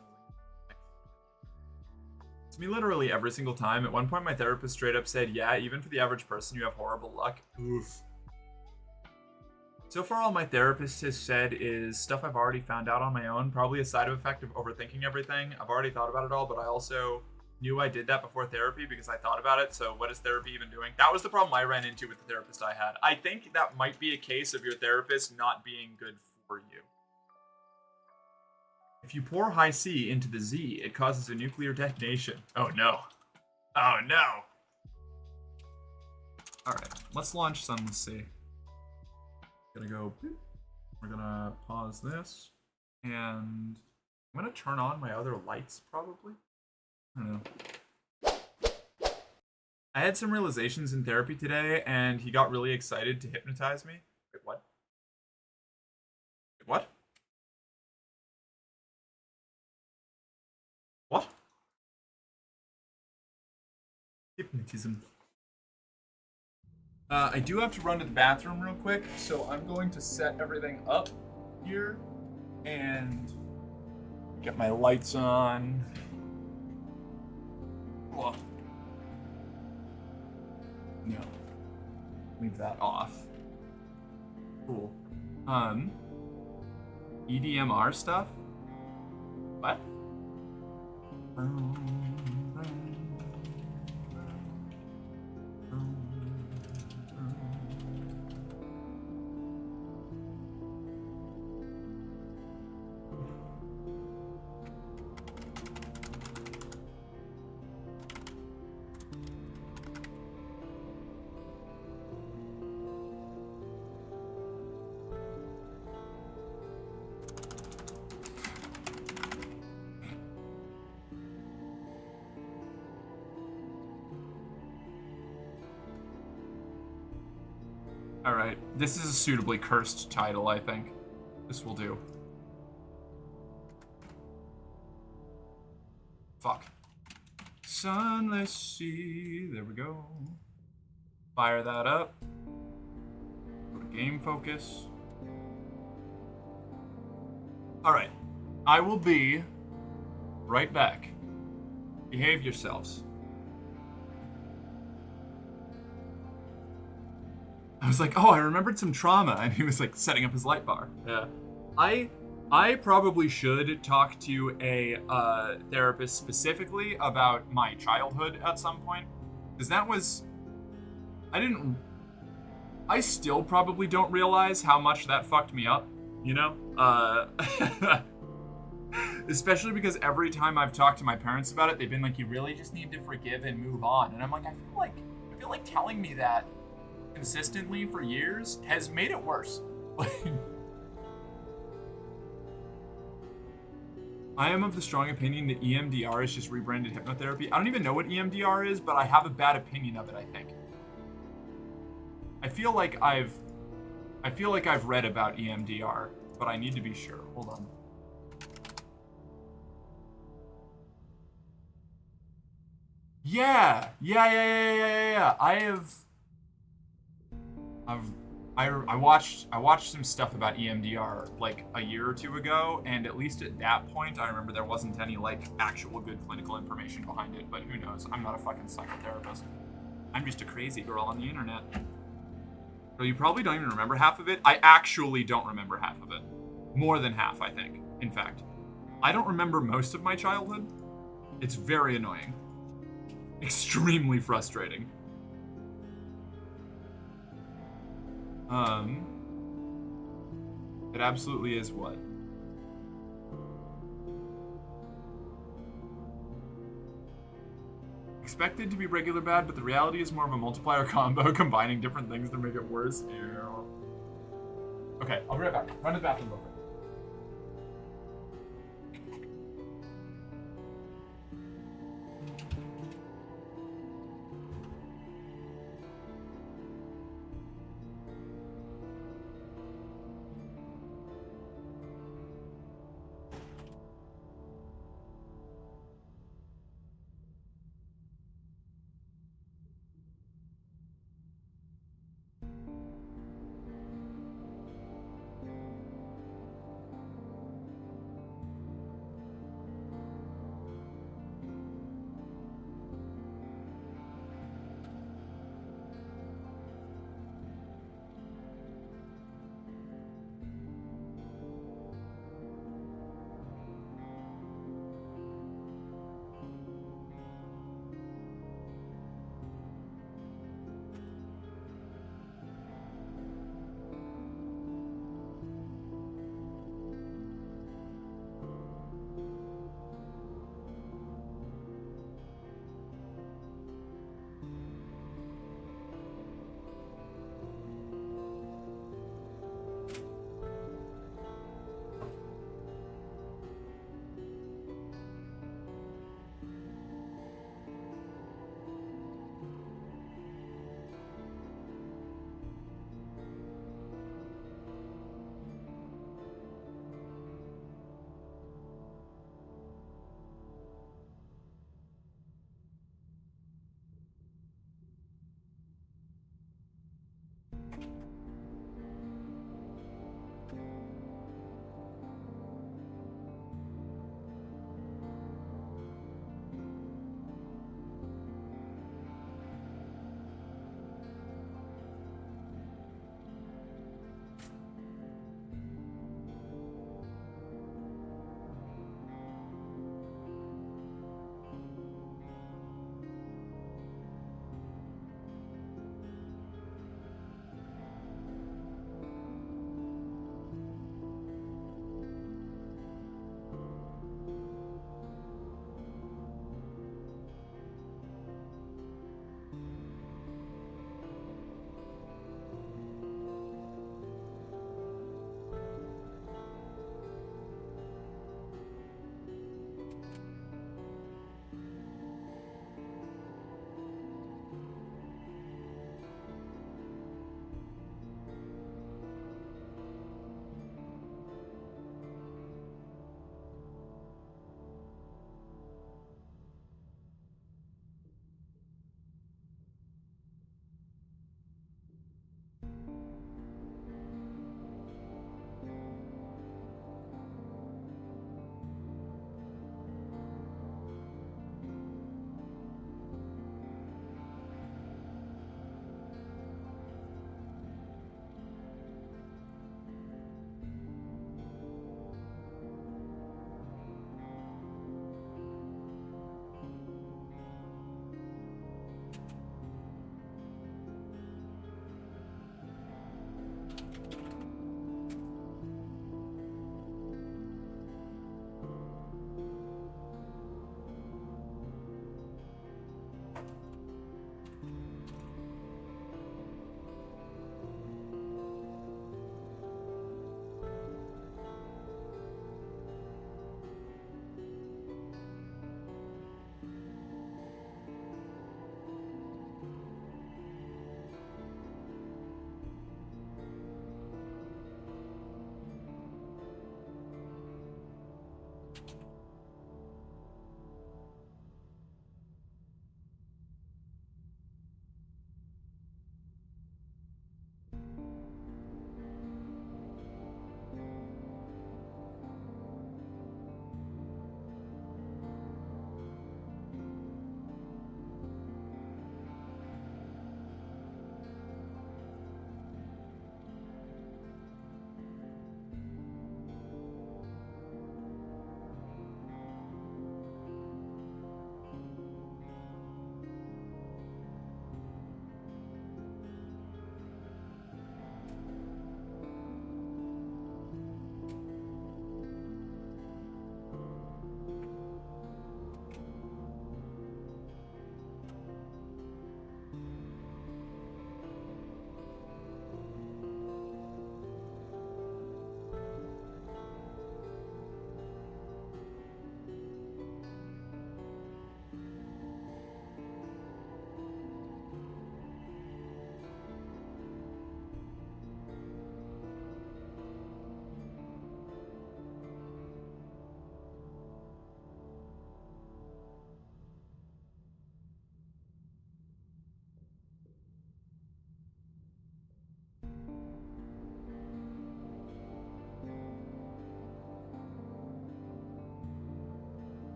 It's me literally every single time. At one point, my therapist straight up said, yeah, even for the average person, you have horrible luck. Oof. So far, all my therapist has said is stuff I've already found out on my own, probably a side effect of overthinking everything. I've already thought about it all, but I also knew I did that before therapy because I thought about it. So what is therapy even doing? That was the problem I ran into with the therapist I had. I think that might be a case of your therapist not being good for you. If you pour High Sea into the Z, it causes a nuclear detonation. Oh no. Oh no. Alright, let's launch Sunless Sea. Gonna go, we're gonna pause this, and I'm gonna turn on my other lights probably. I don't know. I had some realizations in therapy today, and he got really excited to hypnotize me. Wait, what? Wait, what? What? Hypnotism. I do have to run to the bathroom real quick, so I'm going to set everything up here and get my lights on. Whoa. No. Leave that off. Cool. EDMR stuff? What? Alright, this is a suitably cursed title, I think. This will do. Fuck. Sunless Sea, there we go. Fire that up. Go to game focus. Alright, I will be right back. Behave yourselves. I was like, oh, I remembered some trauma. And he was like setting up his light bar. Yeah. I I probably should talk to a therapist specifically about my childhood at some point, because that was I still probably don't realize how much that fucked me up, you know? Especially because every time I've talked to my parents about it, they've been like, you really just need to forgive and move on. And I'm like, I feel like telling me that consistently for years has made it worse. I am of the strong opinion that EMDR is just rebranded hypnotherapy. I don't even know what EMDR is, but I have a bad opinion of it, I think. I feel like I've read about EMDR, but I need to be sure. Hold on. Yeah. I watched some stuff about EMDR like a year or two ago, and at least at that point, I remember there wasn't any like actual good clinical information behind it. But who knows? I'm not a fucking psychotherapist. I'm just a crazy girl on the internet. So you probably don't even remember half of it. I actually don't remember half of it. More than half, I think. In fact, I don't remember most of my childhood. It's very annoying. Extremely frustrating. It absolutely is what? Expected to be regular bad, but the reality is more of a multiplier combo, combining different things to make it worse. Ew. Okay, I'll be right back. Run to the bathroom real quick.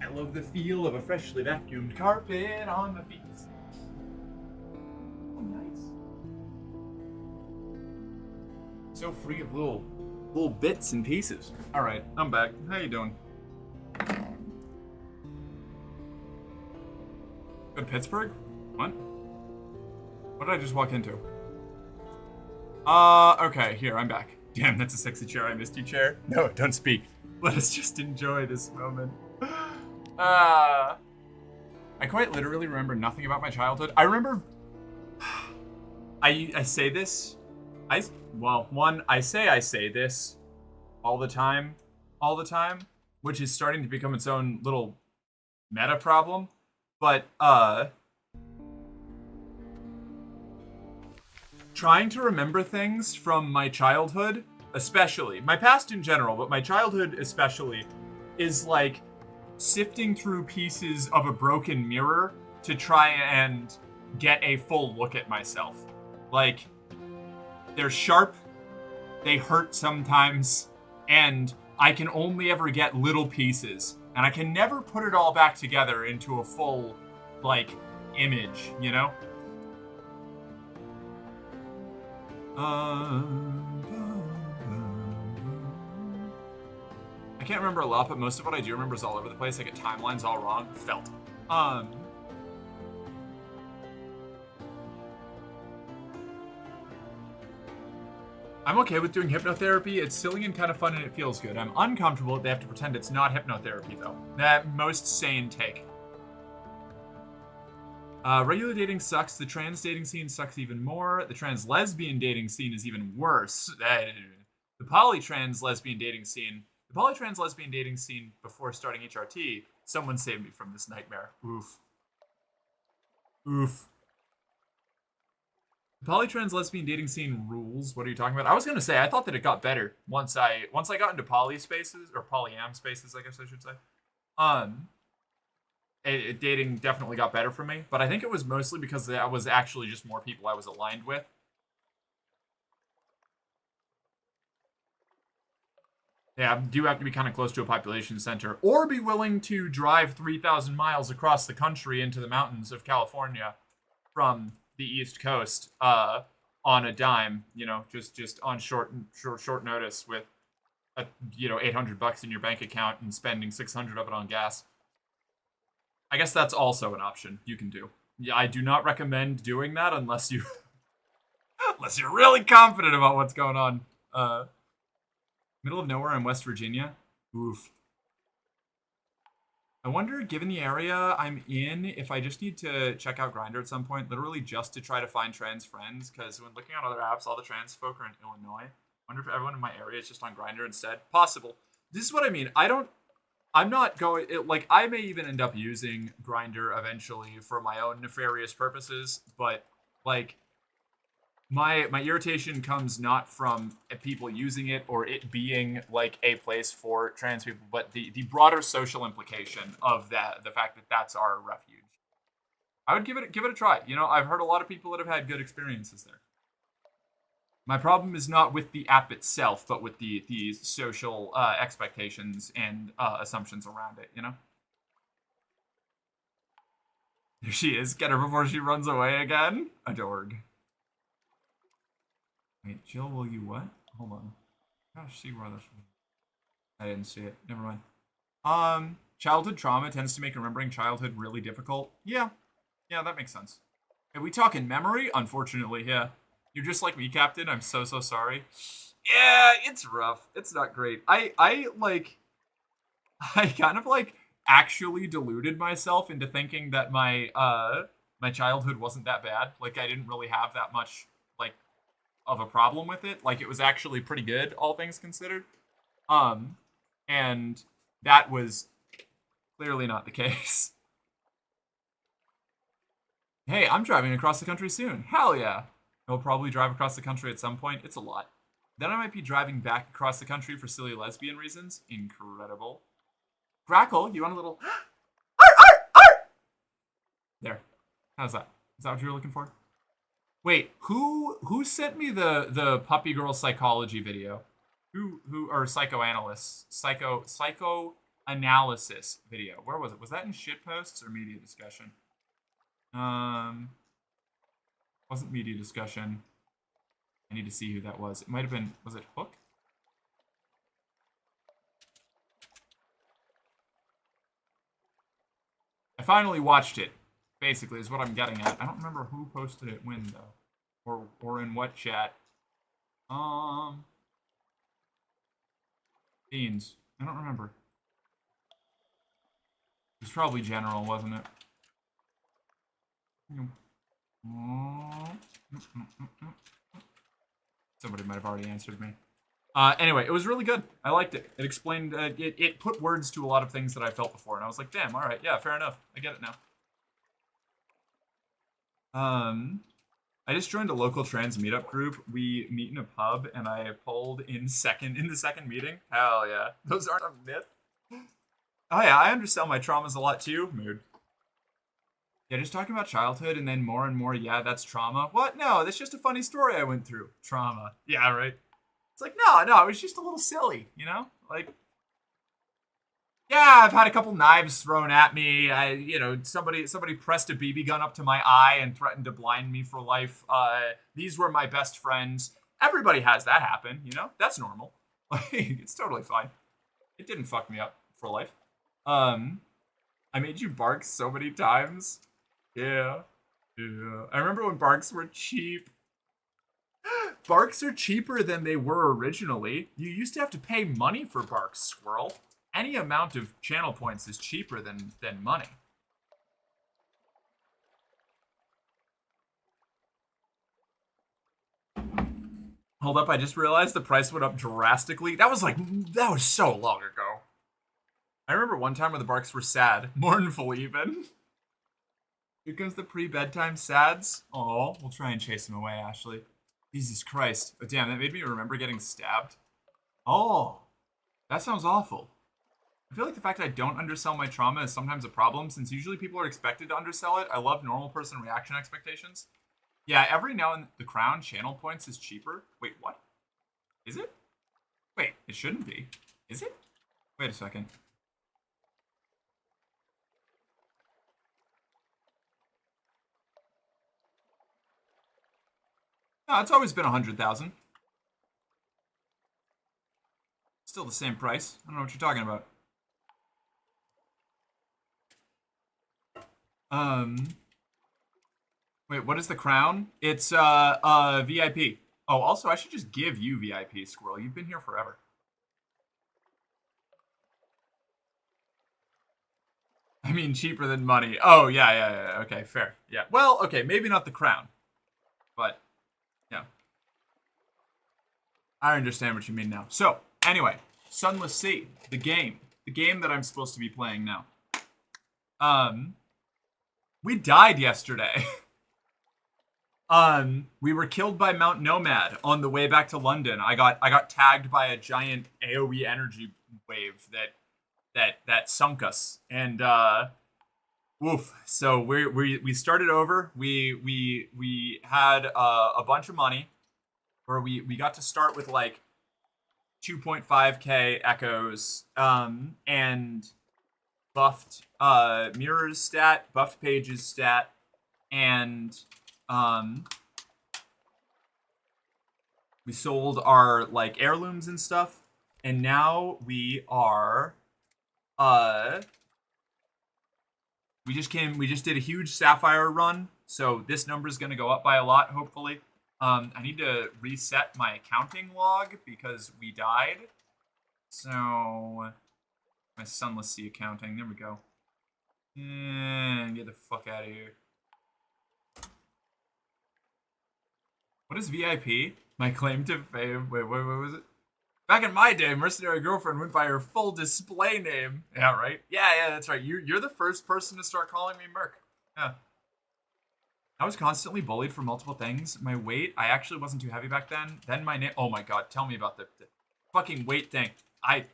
I love the feel of a freshly vacuumed carpet on the feet. Oh, nice. So free of little bits and pieces. All right, I'm back. How you doing? Go to Pittsburgh? What? What did I just walk into? Okay, here, I'm back. Damn, that's a sexy chair. I missed you, chair. No, don't speak. Let us just enjoy this moment. I quite literally remember nothing about my childhood. I remember... I say this... I say this all the time, which is starting to become its own little meta problem. But, trying to remember things from my childhood, especially, my past in general, but my childhood especially, is like sifting through pieces of a broken mirror to try and get a full look at myself. Like, they're sharp, they hurt sometimes, and I can only ever get little pieces. And I can never put it all back together into a full, like, image, you know? I can't remember a lot, but most of what I do remember is all over the place. I get timelines all wrong. Felt. I'm okay with doing hypnotherapy. It's silly and kind of fun and it feels good. I'm uncomfortable if they have to pretend it's not hypnotherapy, though. That most sane take. Regular dating sucks. The trans dating scene sucks even more. The trans lesbian dating scene is even worse. The polytrans lesbian dating scene before starting HRT, someone saved me from this nightmare. Oof. The polytrans lesbian dating scene rules. What are you talking about? I was gonna say I thought that it got better once I got into poly spaces, or polyam spaces, I guess I should say. Dating definitely got better for me, but I think it was mostly because that was actually just more people I was aligned with. Yeah, I do have to be kind of close to a population center, or be willing to drive 3,000 miles across the country into the mountains of California from the East Coast on a dime, you know, just on short notice with $800 in your bank account and spending 600 of it on gas. I guess that's also an option you can do. Yeah, I do not recommend doing that unless you're really confident about what's going on. Middle of nowhere in West Virginia. Oof. I wonder, given the area I'm in, if I just need to check out Grindr at some point, literally just to try to find trans friends, because when looking on other apps, all the trans folk are in Illinois. I wonder if everyone in my area is just on Grindr instead. Possible. This is what I mean. I'm not going, I may even end up using Grindr eventually for my own nefarious purposes, but, like, my irritation comes not from people using it or it being, like, a place for trans people, but the broader social implication of that, the fact that that's our refuge. I would give it a try. You know, I've heard a lot of people that have had good experiences there. My problem is not with the app itself, but with the social expectations and assumptions around it, you know? There she is. Get her before she runs away again. Adored. Wait, Jill, will you what? Hold on. Gosh, see where this... I didn't see it. Never mind. Childhood trauma tends to make remembering childhood really difficult. Yeah, that makes sense. Are we talking memory? Unfortunately, yeah. You're just like me, Captain. I'm so sorry. Yeah, it's rough. It's not great. I kind of, like, actually deluded myself into thinking that my childhood wasn't that bad. Like, I didn't really have that much, like, of a problem with it. Like, it was actually pretty good, all things considered. And that was clearly not the case. Hey, I'm driving across the country soon. Hell yeah. I'll probably drive across the country at some point. It's a lot. Then I might be driving back across the country for silly lesbian reasons. Incredible. Grackle, you want a little... Arr, arr, arr! There. How's that? Is that what you were looking for? Wait, who sent me the puppy girl psychology video? Who or psychoanalyst? Psychoanalyst analysis video. Where was it? Was that in shitposts or media discussion? Wasn't media discussion. I need to see who that was. It might have been, was it Hook? I finally watched it, basically, is what I'm getting at. I don't remember who posted it when, though. Or in what chat. Beans. I don't remember. It was probably general, wasn't it? Somebody might have already answered me. Anyway, it was really good. I liked it. It explained, it put words to a lot of things that I felt before, and I was like, damn, alright, yeah, fair enough. I get it now. I just joined a local trans meetup group. We meet in a pub, and I polled in the second meeting. Hell yeah. Those aren't a myth. Oh yeah, I undersell my traumas a lot too. Mood. Yeah, just talking about childhood, and then more and more, yeah, that's trauma. What? No, that's just a funny story I went through. Trauma. Yeah, right. It's like, no, it was just a little silly, you know? Like, yeah, I've had a couple knives thrown at me. Somebody pressed a BB gun up to my eye and threatened to blind me for life. These were my best friends. Everybody has that happen, you know? That's normal. Like, it's totally fine. It didn't fuck me up for life. I made you bark so many times. Yeah. I remember when barks were cheap. Barks are cheaper than they were originally. You used to have to pay money for barks, squirrel. Any amount of channel points is cheaper than money. Hold up, I just realized the price went up drastically. That was so long ago. I remember one time where the barks were sad. Mournful, even. Here comes the pre-bedtime sads. Oh, we'll try and chase him away, Ashley. Jesus Christ. Oh, damn, that made me remember getting stabbed. Oh, that sounds awful. I feel like the fact that I don't undersell my trauma is sometimes a problem, since usually people are expected to undersell it. I love normal person reaction expectations. Yeah, every now and then the crown channel points is cheaper. Wait, what? Is it? Wait, it shouldn't be. Is it? Wait a second. No, it's always been 100,000. Still the same price. I don't know what you're talking about. Wait, what is the crown? It's VIP. Oh, also, I should just give you VIP, Squirrel. You've been here forever. I mean, cheaper than money. Oh, yeah. Okay, fair. Yeah. Well, okay, maybe not the crown. But, yeah. I understand what you mean now. So, anyway, Sunless Sea, the game that I'm supposed to be playing now. We died yesterday. We were killed by Mount Nomad on the way back to London. I got tagged by a giant AoE energy wave that sunk us, and woof. So we started over. We had a bunch of money, where we got to start with like 2.5k echoes, and buffed Mirror's stat, buffed Page's stat, and we sold our like heirlooms and stuff, and now we are we just did a huge Sapphire run, so this number is going to go up by a lot, hopefully. I need to reset my accounting log because we died. So my Sunless Sea accounting, there we go. And get the fuck out of here. What is VIP? My claim to fame. Wait, what was it? Back in my day, Mercenary Girlfriend went by her full display name. Yeah, right? Yeah, that's right. You're the first person to start calling me Merc. Yeah. I was constantly bullied for multiple things. My weight, I actually wasn't too heavy back then. Then my name, oh my god, tell me about the fucking weight thing. I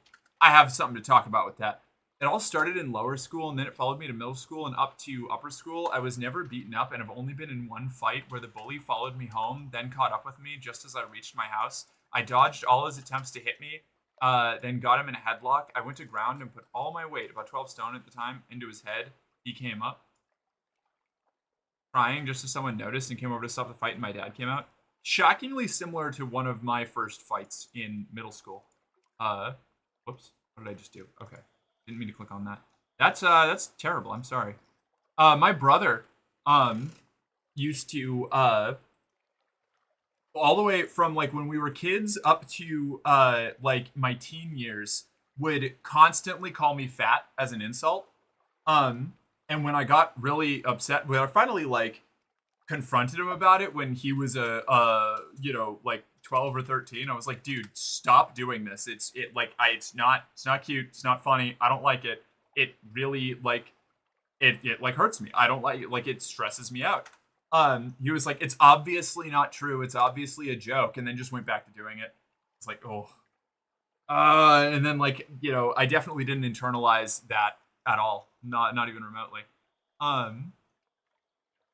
have something to talk about with that. It all started in lower school, and then it followed me to middle school and up to upper school. I was never beaten up, and have only been in one fight where the bully followed me home, then caught up with me just as I reached my house. I dodged all his attempts to hit me, then got him in a headlock. I went to ground and put all my weight, about 12 stone at the time, into his head. He came up, crying just as someone noticed and came over to stop the fight, and my dad came out. Shockingly similar to one of my first fights in middle school. Whoops. What did I just do? Okay. Didn't mean to click on that. That's terrible. I'm sorry. My brother, used to, all the way from, like, when we were kids up to, like, my teen years, would constantly call me fat as an insult. And when I got really upset, when I finally, like, confronted him about it when he was like 12 or 13, I was like, dude, stop doing this. It's not cute. It's not funny. I don't like it. It really, like, it like hurts me. I don't like it. Like, it stresses me out. He was like, it's obviously not true. It's obviously a joke. And then just went back to doing it. It's like, oh. And then, like, I definitely didn't internalize that at all. Not even remotely.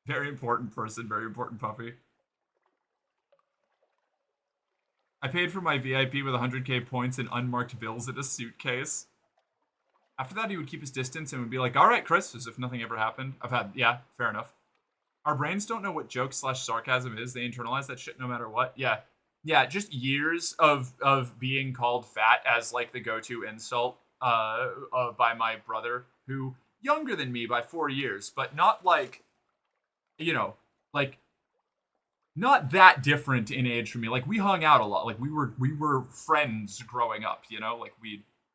Very important person, very important puppy. I paid for my VIP with 100k points and unmarked bills in a suitcase. After that, he would keep his distance and would be like, all right, Chris, as if nothing ever happened. Yeah, fair enough. Our brains don't know what joke/sarcasm is. They internalize that shit no matter what. Yeah, just years of being called fat as, like, the go-to insult by my brother, who younger than me by 4 years, but not, like, like, not that different in age from me. Like, we hung out a lot. Like, we were friends growing up, like,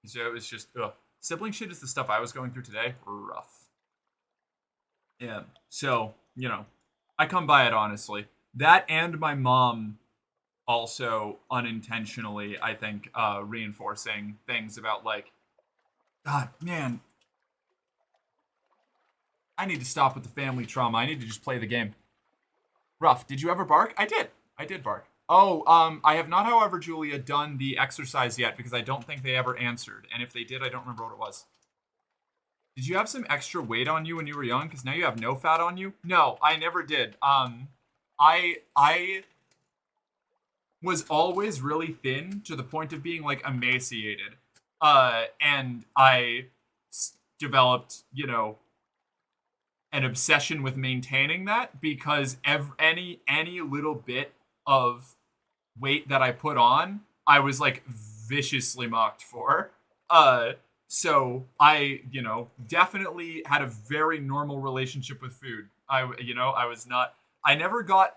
so it was just, ugh. Sibling shit is the stuff I was going through today. Rough. Yeah. So, I come by it honestly. That and my mom also unintentionally, I think, reinforcing things about, like, God, man, I need to stop with the family trauma. I need to just play the game. Rough. Did you ever bark? I did bark. Oh, I have not, however, Julia, done the exercise yet because I don't think they ever answered. And if they did, I don't remember what it was. Did you have some extra weight on you when you were young? Because now you have no fat on you? No, I never did. I was always really thin to the point of being, like, emaciated. And I developed, an obsession with maintaining that because any little bit of weight that I put on, I was, like, viciously mocked for. So I, definitely had a very normal relationship with food. I never got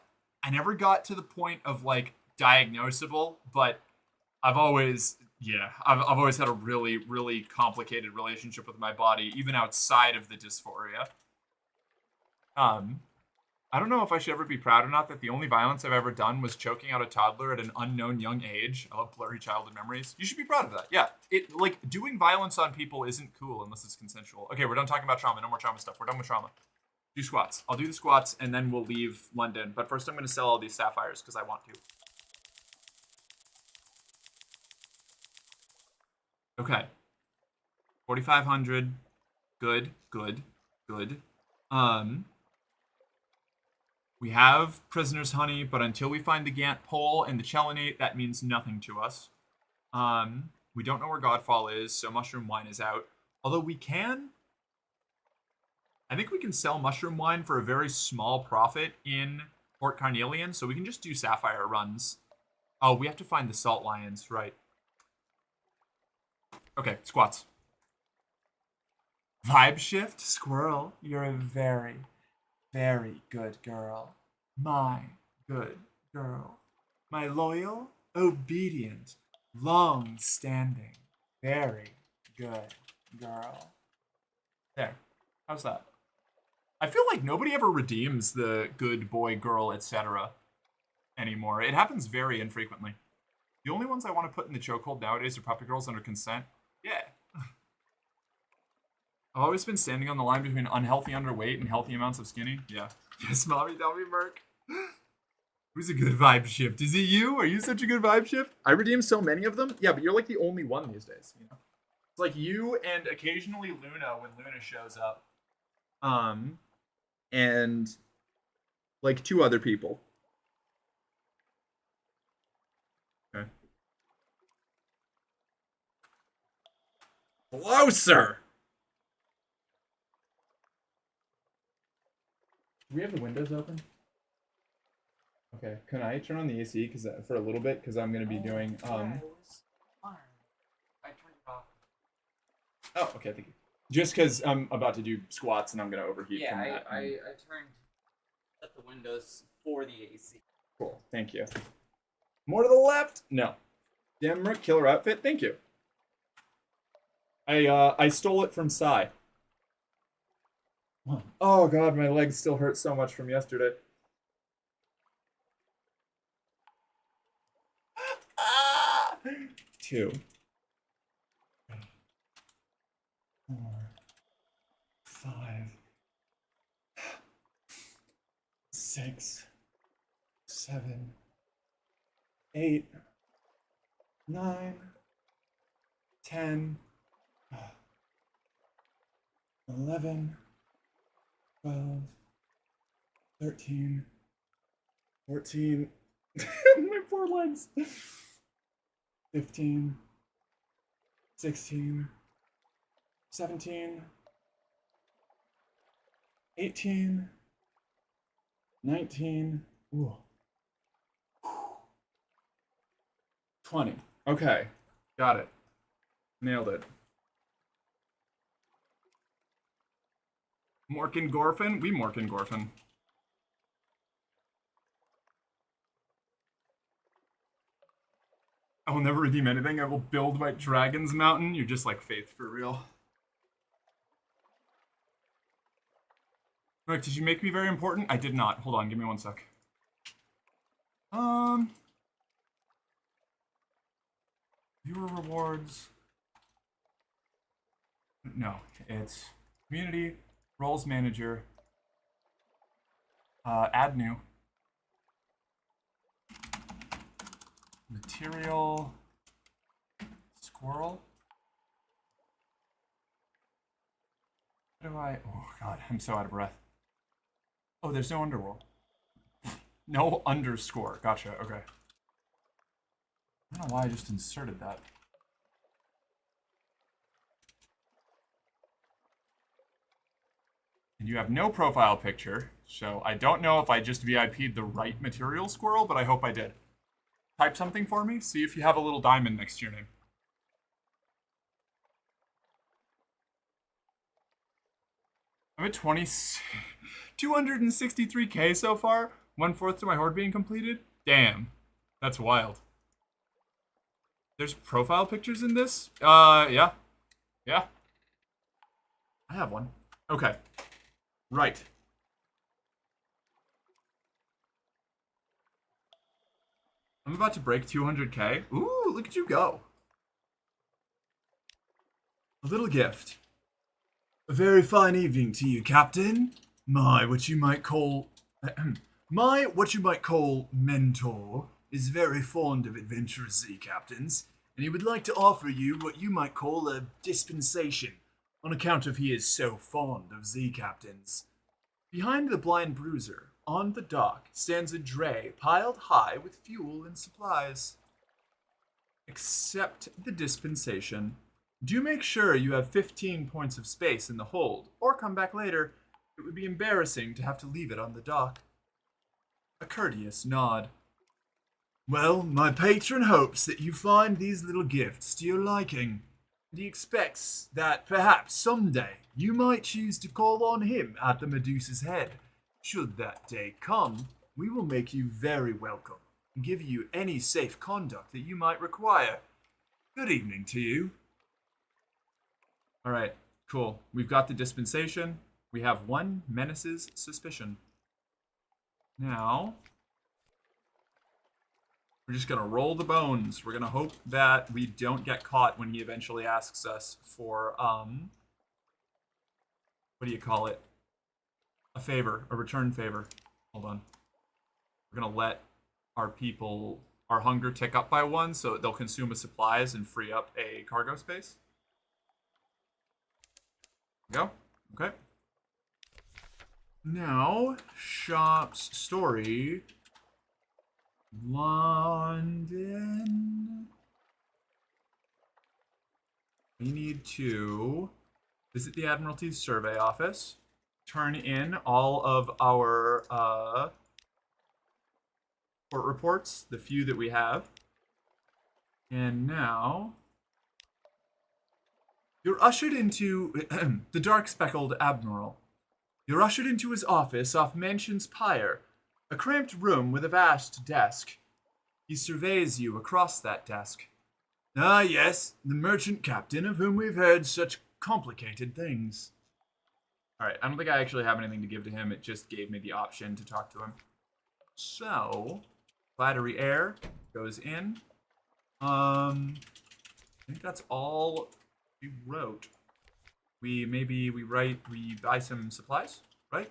to the point of, like, diagnosable, but I've always had a really, really complicated relationship with my body, even outside of the dysphoria. I don't know if I should ever be proud or not that the only violence I've ever done was choking out a toddler at an unknown young age. I love blurry childhood memories. You should be proud of that. Yeah, like, doing violence on people isn't cool unless it's consensual. Okay, we're done talking about trauma. No more trauma stuff. We're done with trauma. Do squats. I'll do the squats and then we'll leave London. But first I'm going to sell all these sapphires because I want to. Okay. 4,500. Good. We have prisoner's honey, but until we find the Gant pole and the chelinate, that means nothing to us. We don't know where Godfall is, so mushroom wine is out. Although I think we can sell mushroom wine for a very small profit in Port Carnelian, so we can just do sapphire runs. Oh, we have to find the salt lions, right. Okay, squats. Vibe shift? Squirrel, you're a very, very good girl. My good girl. My loyal, obedient, long-standing, very good girl. There. How's that? I feel like nobody ever redeems the good boy, girl, etc. anymore. It happens very infrequently. The only ones I want to put in the chokehold nowadays are puppy girls under consent. Yeah. I've always been standing on the line between unhealthy underweight and healthy amounts of skinny. Yeah. Yes, mommy, tell me, Merc. Who's a good vibe shift? Is it you? Are you such a good vibe shift? I redeem so many of them. Yeah, but you're, like, the only one these days. It's like you and occasionally Luna when Luna shows up. And, like, 2 other people. Okay. closer. Do we have the windows open? Okay, can I turn on the AC because for a little bit because I'm gonna be doing I turned it off. Oh, okay, thank you. Just because I'm about to do squats and I'm gonna overheat Yeah, from that. I set the windows for the AC. Cool, thank you. More to the left? No. Damn Rick, killer outfit. Thank you. I stole it from Psy. Oh god, my legs still hurt so much from yesterday. 2, 4, 5, 6, 7, 8, 9, 10, 11, 12, 13, 14. My poor legs. 15, 16, 17, 18, 19, ooh, 20. Okay, got it. Nailed it. Morkin Gorfin? We Morkin Gorfin. I will never redeem anything. I will build my Dragon's Mountain. You're just like Faith for real. Rick, did you make me very important? I did not. Hold on, give me 1 sec. Viewer rewards. No, it's community, roles manager, add new. Material, squirrel. How do I, oh god, I'm so out of breath. Oh, there's no underworld. No underscore, gotcha, okay. I don't know why I just inserted that. And you have no profile picture, so I don't know if I just VIP'd the right material squirrel, but I hope I did. Type something for me, see if you have a little diamond next to your name. I'm at 263k so far, 1/4 to my horde being completed. Damn, that's wild. There's profile pictures in this? Yeah. Yeah. I have one. Okay. Right. I'm about to break 200k. Ooh, look at you go. A little gift. A very fine evening to you, Captain. My what you might call mentor is very fond of adventurous sea captains, and he would like to offer you what you might call a dispensation, on account of he is so fond of sea captains. Behind the blind bruiser, on the dock, stands a dray piled high with fuel and supplies. Accept the dispensation. Do make sure you have 15 points of space in the hold, or come back later. It would be embarrassing to have to leave it on the dock. A courteous nod. Well, my patron hopes that you find these little gifts to your liking, and he expects that perhaps someday you might choose to call on him at the Medusa's head. Should that day come, we will make you very welcome and give you any safe conduct that you might require. Good evening to you. Alright, cool. We've got the dispensation. We have one menace's suspicion. Now, we're just gonna roll the bones. We're gonna hope that we don't get caught when he eventually asks us for, what do you call it? A favor, a return favor. Hold on. We're gonna let our people, our hunger tick up by 1, so they'll consume his supplies and free up a cargo space. Go. Okay. Now, shop's story. London. We need to visit the Admiralty's survey office, turn in all of our port reports, the few that we have. And now you're ushered into the dark-speckled Admiral. You're ushered into his office off Mansion's Pyre, a cramped room with a vast desk. He surveys you across that desk. Ah, yes, the merchant captain of whom we've heard such complicated things. Alright, I don't think I actually have anything to give to him. It just gave me the option to talk to him. So, flattery air goes in. I think that's all we wrote. We buy some supplies, right?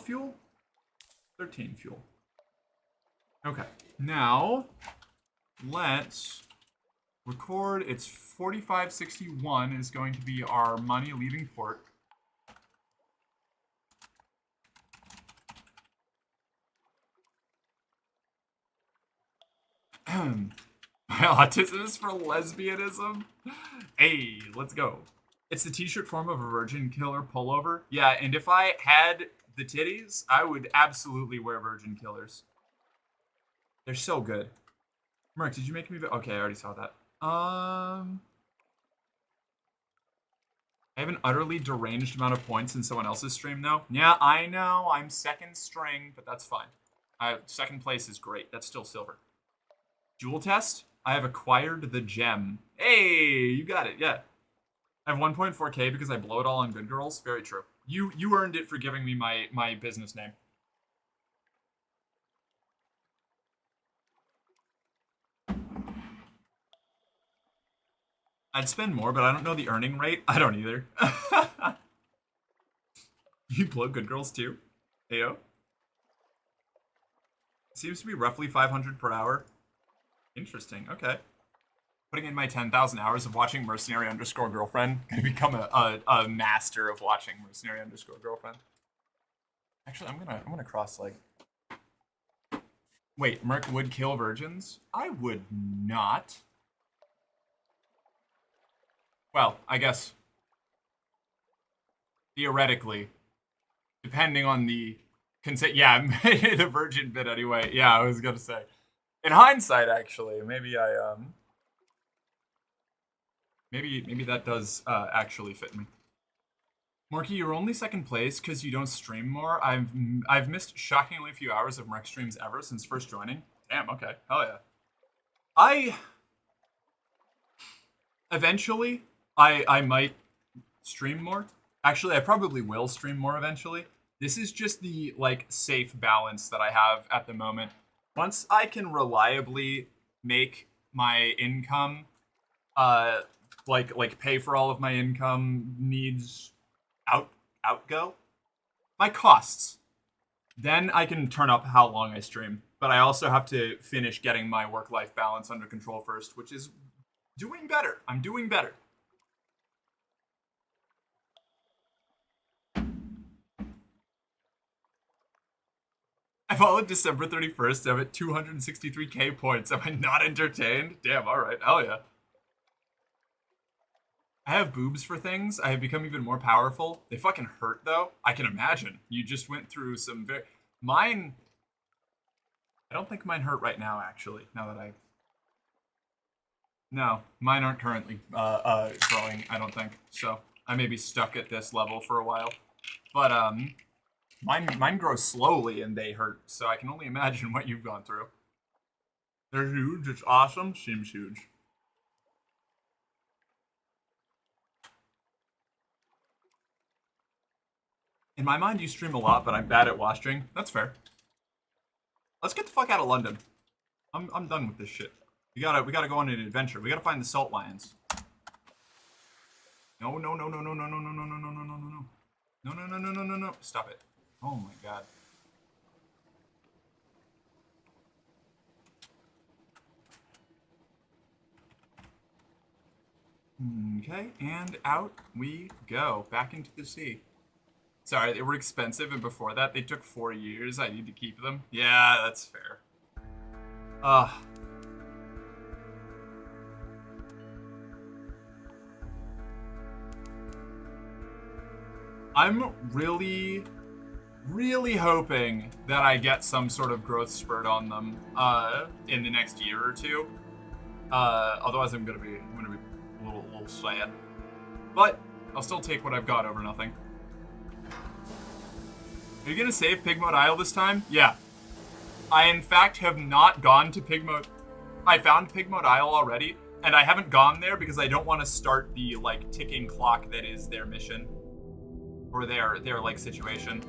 Fuel? 13 fuel. Okay, now let's record. It's 4561 is going to be our money leaving port. My autism is for lesbianism. Hey, let's go. It's the t-shirt form of a virgin killer pullover. Yeah, and if I had the titties, I would absolutely wear virgin killers. They're so good. Merc, did you make me... Okay, I already saw that. I have an utterly deranged amount of points in someone else's stream, though. Yeah, I know. I'm second string, but that's fine. Second place is great. That's still silver. Jewel test? I have acquired the gem. Hey, you got it, yeah. I have 1.4k because I blow it all on good girls. Very true. You earned it for giving me my business name. I'd spend more, but I don't know the earning rate. I don't either. You blow good girls too? Ayo? Seems to be roughly 500 per hour. Interesting, okay. Putting in my 10,000 hours of watching Mercenary_Girlfriend. Gonna become a master of watching Mercenary_Girlfriend. Actually, I'm gonna cross like. Wait, Merc would kill virgins? I would not. Well, I guess theoretically, depending on the consent. Yeah, the virgin bit anyway. Yeah, I was gonna say. In hindsight, actually, maybe I maybe that does actually fit me. Morky, you're only second place because you don't stream more. I've missed shockingly few hours of Merc streams ever since first joining. Damn, okay, hell yeah. Eventually, I might stream more. Actually, I probably will stream more eventually. This is just the like safe balance that I have at the moment. Once I can reliably make my income, like pay for all of my income needs, outgo my costs, then I can turn up how long I stream. But I also have to finish getting my work-life balance under control first, which is doing better. I'm doing better. I followed December 31st. I'm at 263k points. Am I not entertained? Damn, alright. Hell yeah. I have boobs for things. I have become even more powerful. They fucking hurt, though. I can imagine. You just went through some very... Mine... I don't think mine hurt right now, actually, now that I... No, mine aren't currently growing, I don't think. So, I may be stuck at this level for a while. But, mine grow slowly and they hurt, so I can only imagine what you've gone through. They're huge, it's awesome, seems huge. In my mind, you stream a lot, but I'm bad at watching. That's fair. Let's get the fuck out of London. I'm done with this shit. We gotta go on an adventure. We gotta find the salt lions. No. No. Stop it. Oh my god. Okay, and out we go. Back into the sea. Sorry, they were expensive, and before that, they took 4 years. I need to keep them. Yeah, that's fair. I'm really, really hoping that I get some sort of growth spurt on them in the next year or two. Otherwise, I'm gonna be a little sad. But I'll still take what I've got over nothing. Are you gonna save Pigmode Isle this time? Yeah. I in fact have not gone to Pigmode. I found Pigmode Isle already, and I haven't gone there because I don't want to start the like ticking clock that is their mission. Or their like situation.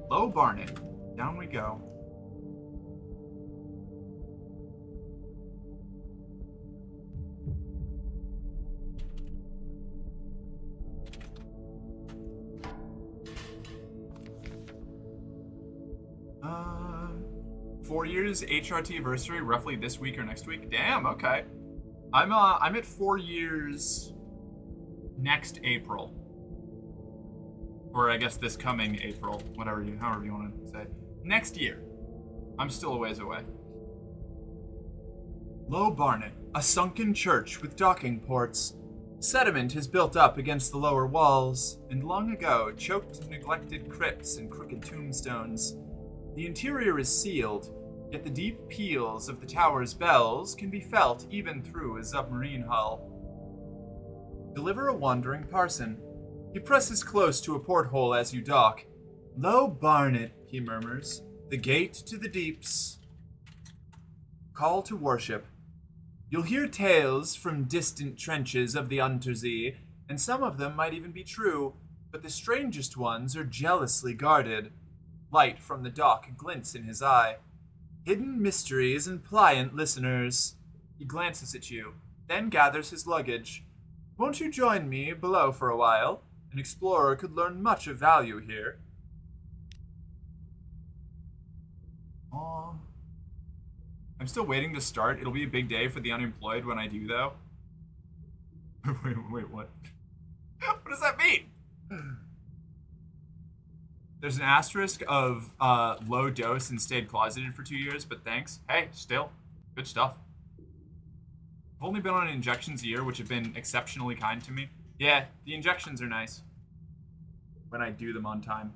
Low Barnet. Down we go. Uh, 4 years HRT anniversary, roughly this week or next week. Damn, okay. I'm at 4 years next April. Or I guess this coming April, however you want to say. Next year. I'm still a ways away. Low Barnet, a sunken church with docking ports. Sediment has built up against the lower walls, and long ago choked neglected crypts and crooked tombstones. The interior is sealed, yet the deep peals of the tower's bells can be felt even through a submarine hull. Deliver a wandering parson. He presses close to a porthole as you dock. Low Barnet, he murmurs, the gate to the deeps. Call to worship. You'll hear tales from distant trenches of the Untersee, and some of them might even be true, but the strangest ones are jealously guarded. Light from the dock glints in his eye. Hidden mysteries and pliant listeners. He glances at you, then gathers his luggage. Won't you join me below for a while? An explorer could learn much of value here. I'm still waiting to start. It'll be a big day for the unemployed when I do, though. Wait, what? What does that mean? There's an asterisk of low dose and stayed closeted for 2 years, but thanks. Hey, still, good stuff. I've only been on injections a year, which have been exceptionally kind to me. Yeah, the injections are nice. When I do them on time.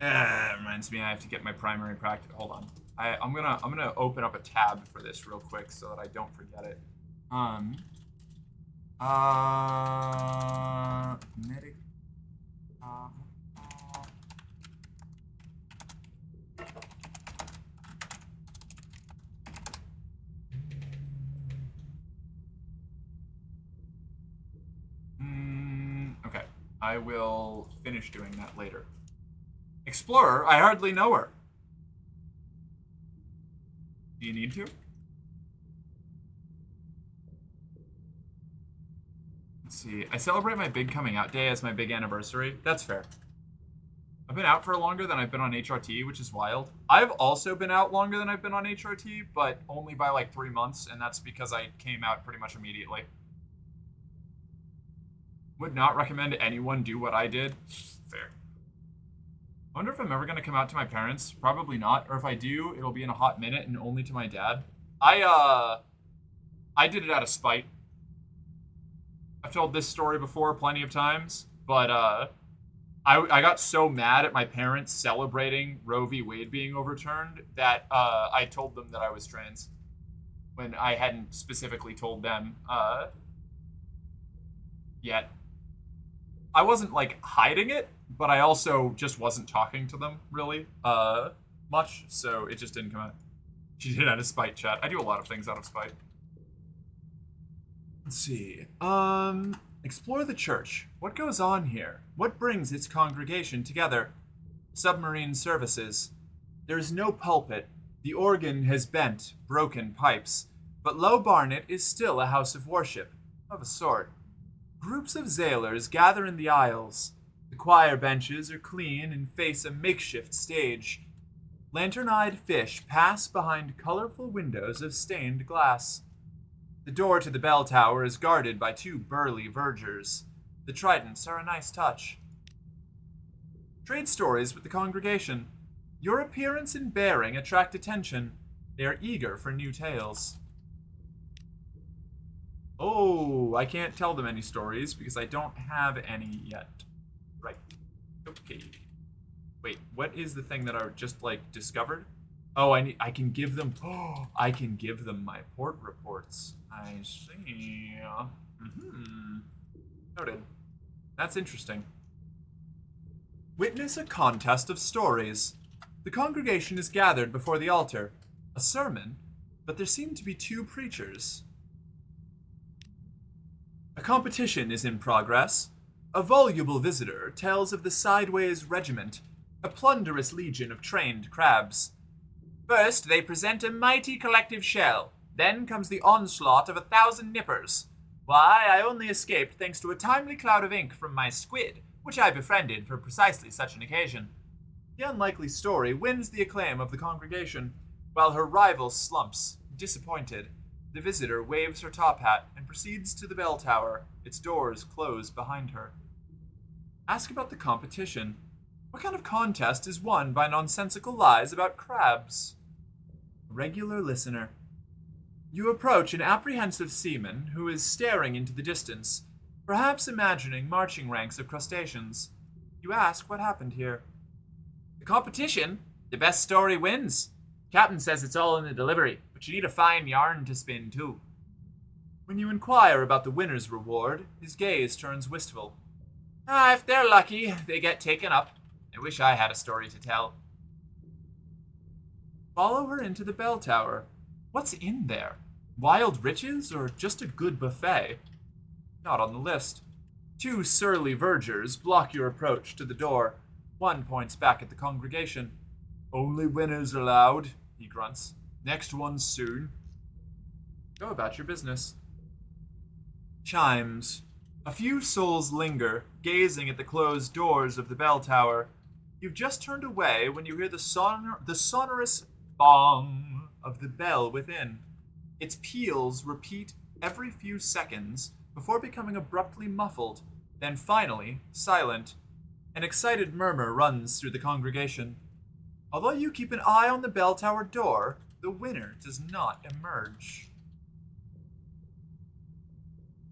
Reminds me I have to get my primary practice. Hold on. I'm gonna open up a tab for this real quick so that I don't forget it. Medic. Okay. I will finish doing that later. Explorer? I hardly know her. Do you need to? Let's see. I celebrate my big coming out day as my big anniversary. That's fair. I've been out for longer than I've been on HRT, which is wild. I've also been out longer than I've been on HRT, but only by like 3 months, and that's because I came out pretty much immediately. Would not recommend anyone do what I did. Fair. I wonder if I'm ever going to come out to my parents. Probably not. Or if I do, it'll be in a hot minute and only to my dad. I did it out of spite. I've told this story before plenty of times, but I got so mad at my parents celebrating Roe v. Wade being overturned that I told them that I was trans when I hadn't specifically told them yet. I wasn't like hiding it, but I also just wasn't talking to them really much, so it just didn't come out. She did it out of spite, chat. I do a lot of things out of spite. Let's see. Explore the church. What goes on here? What brings its congregation together? Submarine services. There is no pulpit. The organ has bent, broken pipes. But Low Barnet is still a house of worship, of a sort. Groups of sailors gather in the aisles. The choir benches are clean and face a makeshift stage. Lantern-eyed fish pass behind colorful windows of stained glass. The door to the bell tower is guarded by 2 burly vergers. The tridents are a nice touch. Trade stories with the congregation. Your appearance and bearing attract attention. They are eager for new tales. Oh, I can't tell them any stories because I don't have any yet. Right. Okay. Wait, what is the thing that I just like discovered? Oh, I can give them I can give them my port reports. I see. Noted. That's interesting. Witness a contest of stories. The congregation is gathered before the altar. A sermon, but there seem to be 2 preachers. A competition is in progress. A voluble visitor tells of the Sideways Regiment, a plunderous legion of trained crabs. First, they present a mighty collective shell. Then comes the onslaught of 1,000 nippers. Why, I only escaped thanks to a timely cloud of ink from my squid, which I befriended for precisely such an occasion. The unlikely story wins the acclaim of the congregation, while her rival slumps, disappointed. The visitor waves her top hat and proceeds to the bell tower, its doors closed behind her. Ask about the competition. What kind of contest is won by nonsensical lies about crabs? Regular listener. You approach an apprehensive seaman who is staring into the distance, perhaps imagining marching ranks of crustaceans. You ask what happened here. The competition? The best story wins. Captain says it's all in the delivery, but you need a fine yarn to spin too. When you inquire about the winner's reward, his gaze turns wistful. If they're lucky, they get taken up. I wish I had a story to tell. Follow her into the bell tower. What's in there? Wild riches or just a good buffet? Not on the list. 2 surly vergers block your approach to the door. One points back at the congregation. Only winners allowed, he grunts. Next one soon. Go about your business. Chimes. A few souls linger, gazing at the closed doors of the bell tower. You've just turned away when you hear the sonorous bong of the bell within. Its peals repeat every few seconds before becoming abruptly muffled, then finally silent. An excited murmur runs through the congregation. Although you keep an eye on the bell tower door, the winner does not emerge.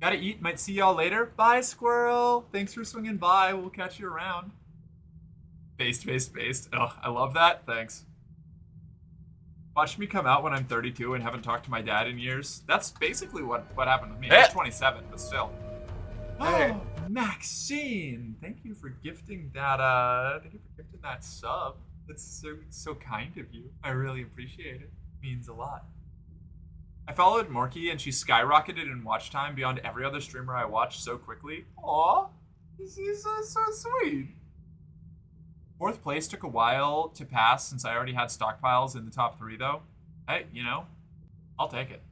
Gotta eat, might see y'all later. Bye, squirrel. Thanks for swinging by. We'll catch you around. Based. Oh, I love that. Thanks. Watch me come out when I'm 32 and haven't talked to my dad in years. That's basically what happened with me. I was 27, but still. Hey. Oh, Maxine! Thank you for gifting that. Thank you for gifting that sub. That's so kind of you. I really appreciate it. It means a lot. I followed Morky and she skyrocketed in watch time beyond every other streamer I watched so quickly. Aw, she's so sweet. 4th place took a while to pass since I already had stockpiles in the top 3 though. Hey, I'll take it.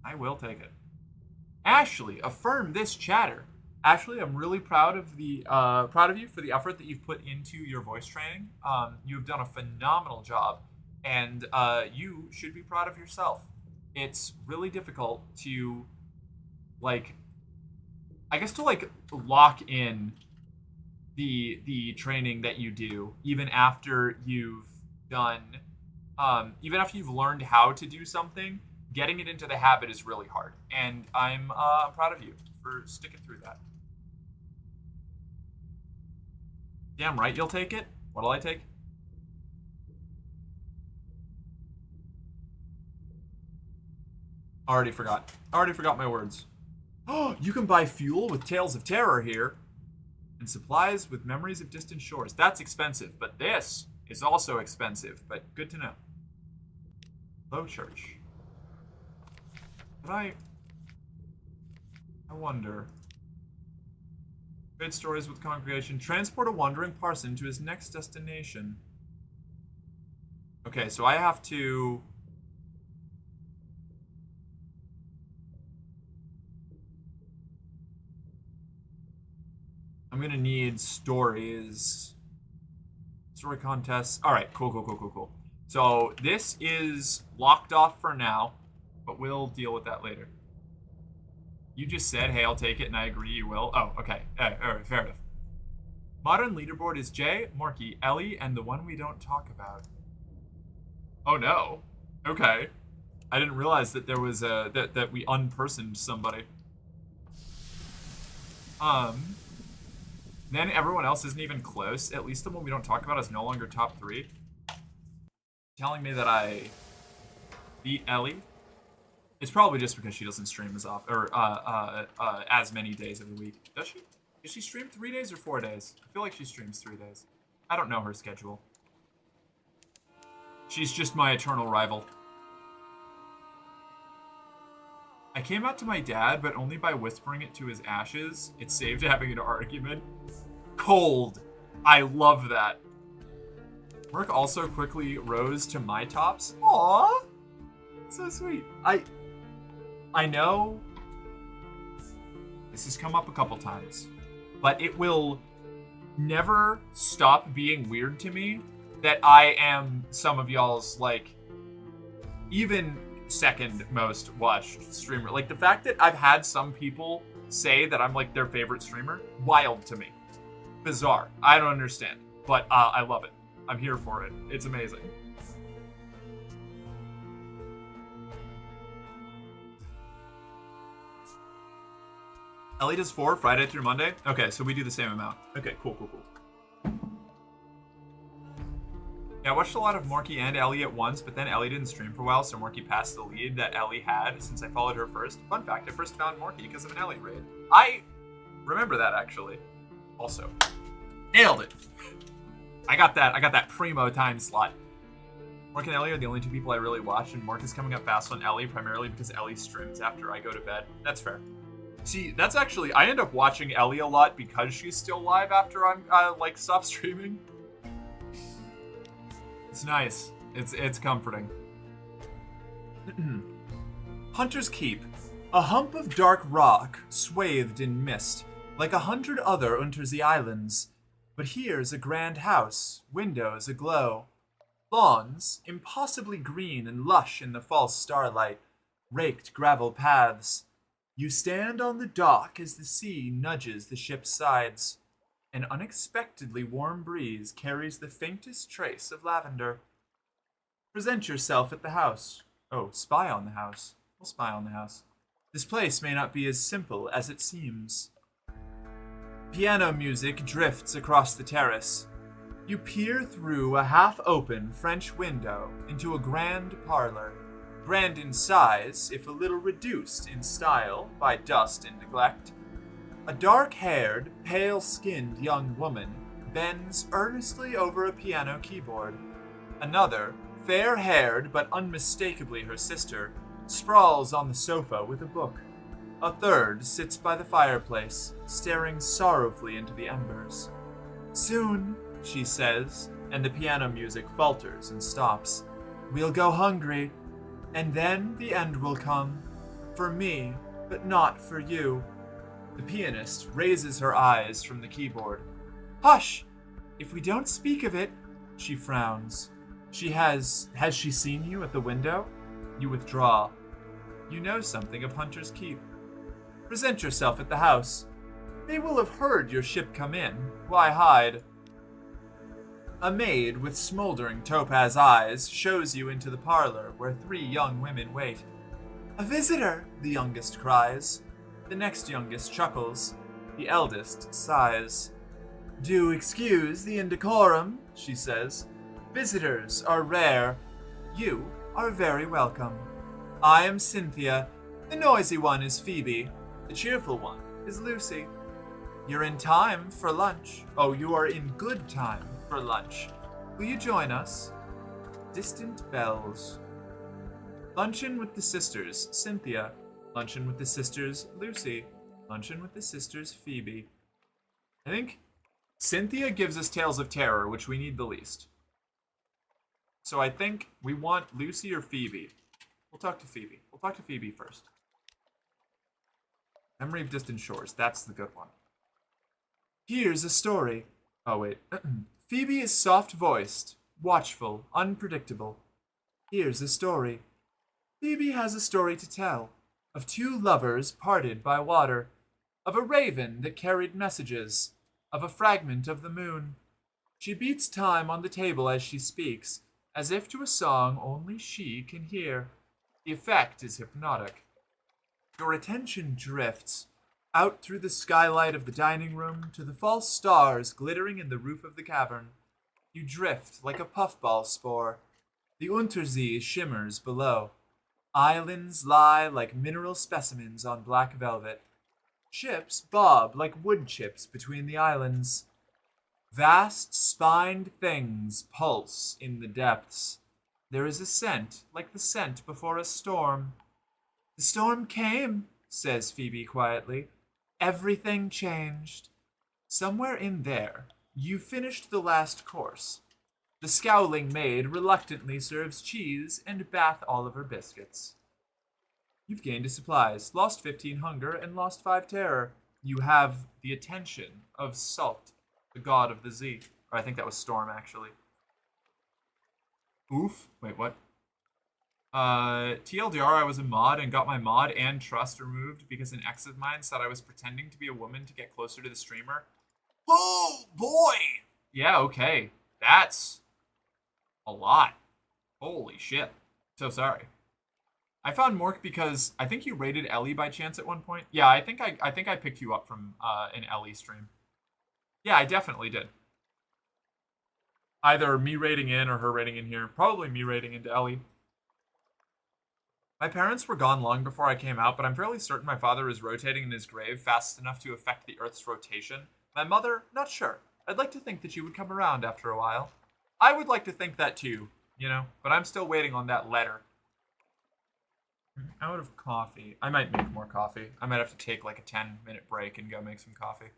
I will take it. Ashley, affirm this chatter. Ashley, I'm really proud of you for the effort that you've put into your voice training. You've done a phenomenal job, and you should be proud of yourself. It's really difficult to, lock in the training that you do, even after you've learned how to do something. Getting it into the habit is really hard, and I'm proud of you for sticking through that. Damn right you'll take it. What'll I take? Already forgot my words. Oh, you can buy fuel with Tales of Terror here. And supplies with Memories of Distant Shores. That's expensive, but this is also expensive, but good to know. Low church. But I wonder. Trade stories with congregation. Transport a wandering parson to his next destination. Okay, so I have to... I'm gonna need stories. Story contests. Alright, cool. So this is locked off for now, but we'll deal with that later. You just said, hey, I'll take it, and I agree you will. Oh, okay. All right, fair enough. Modern leaderboard is Jay, Morky, Ellie, and the one we don't talk about. Oh, no. Okay. I didn't realize that there was that we unpersoned somebody. Then everyone else isn't even close. At least the one we don't talk about is no longer top 3. Telling me that I beat Ellie. It's probably just because she doesn't stream as often, or as many days of the week. Does she? Does she stream 3 days or 4 days? I feel like she streams 3 days. I don't know her schedule. She's just my eternal rival. I came out to my dad, but only by whispering it to his ashes. It saved having an argument. Cold. I love that. Merc also quickly rose to my tops. Aww. So sweet. I know this has come up a couple times, but it will never stop being weird to me that I am some of y'all's, like, even second most watched streamer. Like, the fact that I've had some people say that I'm, like, their favorite streamer, wild to me. Bizarre. I don't understand, but I love it. I'm here for it. It's amazing. Ellie does 4, Friday through Monday? Okay, so we do the same amount. Okay, cool. Yeah, I watched a lot of Morky and Ellie at once, but then Ellie didn't stream for a while, so Morky passed the lead that Ellie had since I followed her first. Fun fact, I first found Morky because of an Ellie raid. I remember that, actually. Also, nailed it. I got that primo time slot. Mork and Ellie are the only 2 people I really watch, and Mork is coming up fast on Ellie, primarily because Ellie streams after I go to bed. That's fair. See, that's actually, I end up watching Ellie a lot because she's still live after I'm, stop streaming. It's nice. It's comforting. Hunter's Keep. A hump of dark rock, swathed in mist, like 100 other Untersea islands. But here's a grand house, windows aglow. Lawns, impossibly green and lush in the false starlight, raked gravel paths. You stand on the dock as the sea nudges the ship's sides. An unexpectedly warm breeze carries the faintest trace of lavender. Present yourself at the house. Oh, spy on the house. We'll spy on the house. This place may not be as simple as it seems. Piano music drifts across the terrace. You peer through a half-open French window into a grand parlor. Grand in size, if a little reduced in style by dust and neglect. A dark-haired, pale-skinned young woman bends earnestly over a piano keyboard. Another, fair-haired but unmistakably her sister, sprawls on the sofa with a book. A third sits by the fireplace, staring sorrowfully into the embers. Soon, she says, and the piano music falters and stops. We'll go hungry. And then the end will come. For me, but not for you. The pianist raises her eyes from the keyboard. Hush! If we don't speak of it, she frowns. Has she seen you at the window? You withdraw. You know something of Hunter's Keep. Present yourself at the house. They will have heard your ship come in. Why hide? A maid with smoldering topaz eyes shows you into the parlor where 3 young women wait. A visitor, the youngest cries. The next youngest chuckles. The eldest sighs. Do excuse the indecorum, she says. Visitors are rare. You are very welcome. I am Cynthia. The noisy one is Phoebe. The cheerful one is Lucy. You're in time for lunch. Oh, you are in good time for lunch. Will you join us? Distant bells. Luncheon with the sisters, Cynthia. Luncheon with the sisters, Lucy. Luncheon with the sisters, Phoebe. I think Cynthia gives us Tales of Terror, which we need the least. So I think we want Lucy or Phoebe. We'll talk to Phoebe. We'll talk to Phoebe first. Memory of Distant Shores. That's the good one. Here's a story. Oh, wait. Phoebe is soft-voiced, watchful, unpredictable. Here's a story. Phoebe has a story to tell. of two lovers parted by water, of a raven that carried messages, of a fragment of the moon. She beats time on the table as she speaks, as if to a song only she can hear. The effect is hypnotic. Your attention drifts out through the skylight of the dining room to the false stars glittering in the roof of the cavern. You drift like a puffball spore. The Untersee shimmers below. Islands lie like mineral specimens on black velvet. Ships bob like wood chips between the islands. Vast spined things pulse in the depths. There is a scent like the scent before a storm. The storm came, says Phoebe quietly. Everything changed. Somewhere in there, you finished the last course. The scowling maid reluctantly serves cheese and Bath Oliver biscuits. You've gained 2 supplies, lost 15 hunger, and lost 5 terror. You have the attention of Salt, the god of the Zee. Or I think that was Storm, actually. Oof. Wait, what? TLDR, I was a mod and got my mod and trust removed because an ex of mine said I was pretending to be a woman to get closer to the streamer. Oh, boy! Yeah, okay. That's a lot. Holy shit. So sorry. I found Mork because I think you rated Ellie by chance at one point. Yeah, I think I picked you up from an Ellie stream. Yeah, I definitely did. Either me rating in or her rating in here. Probably me rating into Ellie. My parents were gone long before I came out, but I'm fairly certain my father is rotating in his grave fast enough to affect the Earth's rotation. My mother, not sure. I'd like to think that she would come around after a while. I would like to think that too, you know, but I'm still waiting on that letter. I'm out of coffee. I might make more coffee. I might have to take like a 10-minute break and go make some coffee.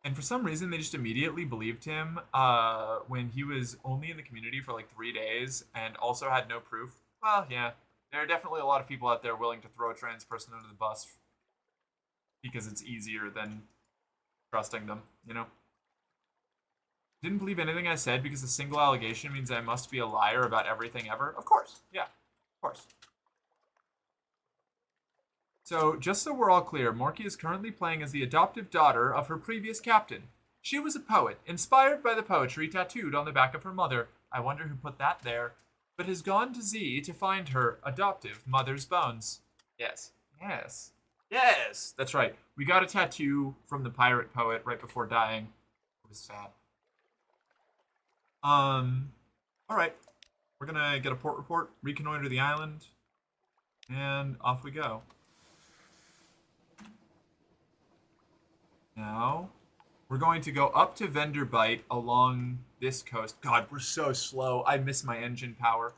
And for some reason, they just immediately believed him when he was only in the community for like 3 days and also had no proof. Well, yeah, there are definitely a lot of people out there willing to throw a trans person under the bus because it's easier than trusting them, you know? Didn't believe anything I said because a single allegation means I must be a liar about everything ever? Of course, yeah, of course. So, just so we're all clear, Morky is currently playing as the adoptive daughter of her previous captain. She was a poet, inspired by the poetry tattooed on the back of her mother. I wonder who put that there. But has gone to Z to find her adoptive mother's bones. Yes. Yes. Yes! That's right. We got a tattoo from the pirate poet right before dying. It was sad. Alright. We're gonna get a port report, reconnoiter the island, and off we go. Now, we're going to go up to Venderbite along this coast. God, we're so slow. I miss my engine power.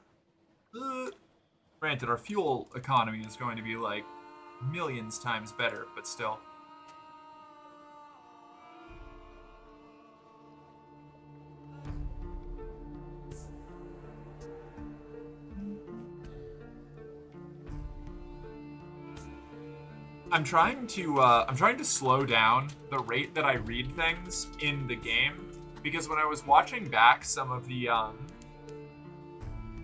Granted, our fuel economy is going to be like millions times better, but still. I'm trying to slow down the rate that I read things in the game, because when I was watching back some of the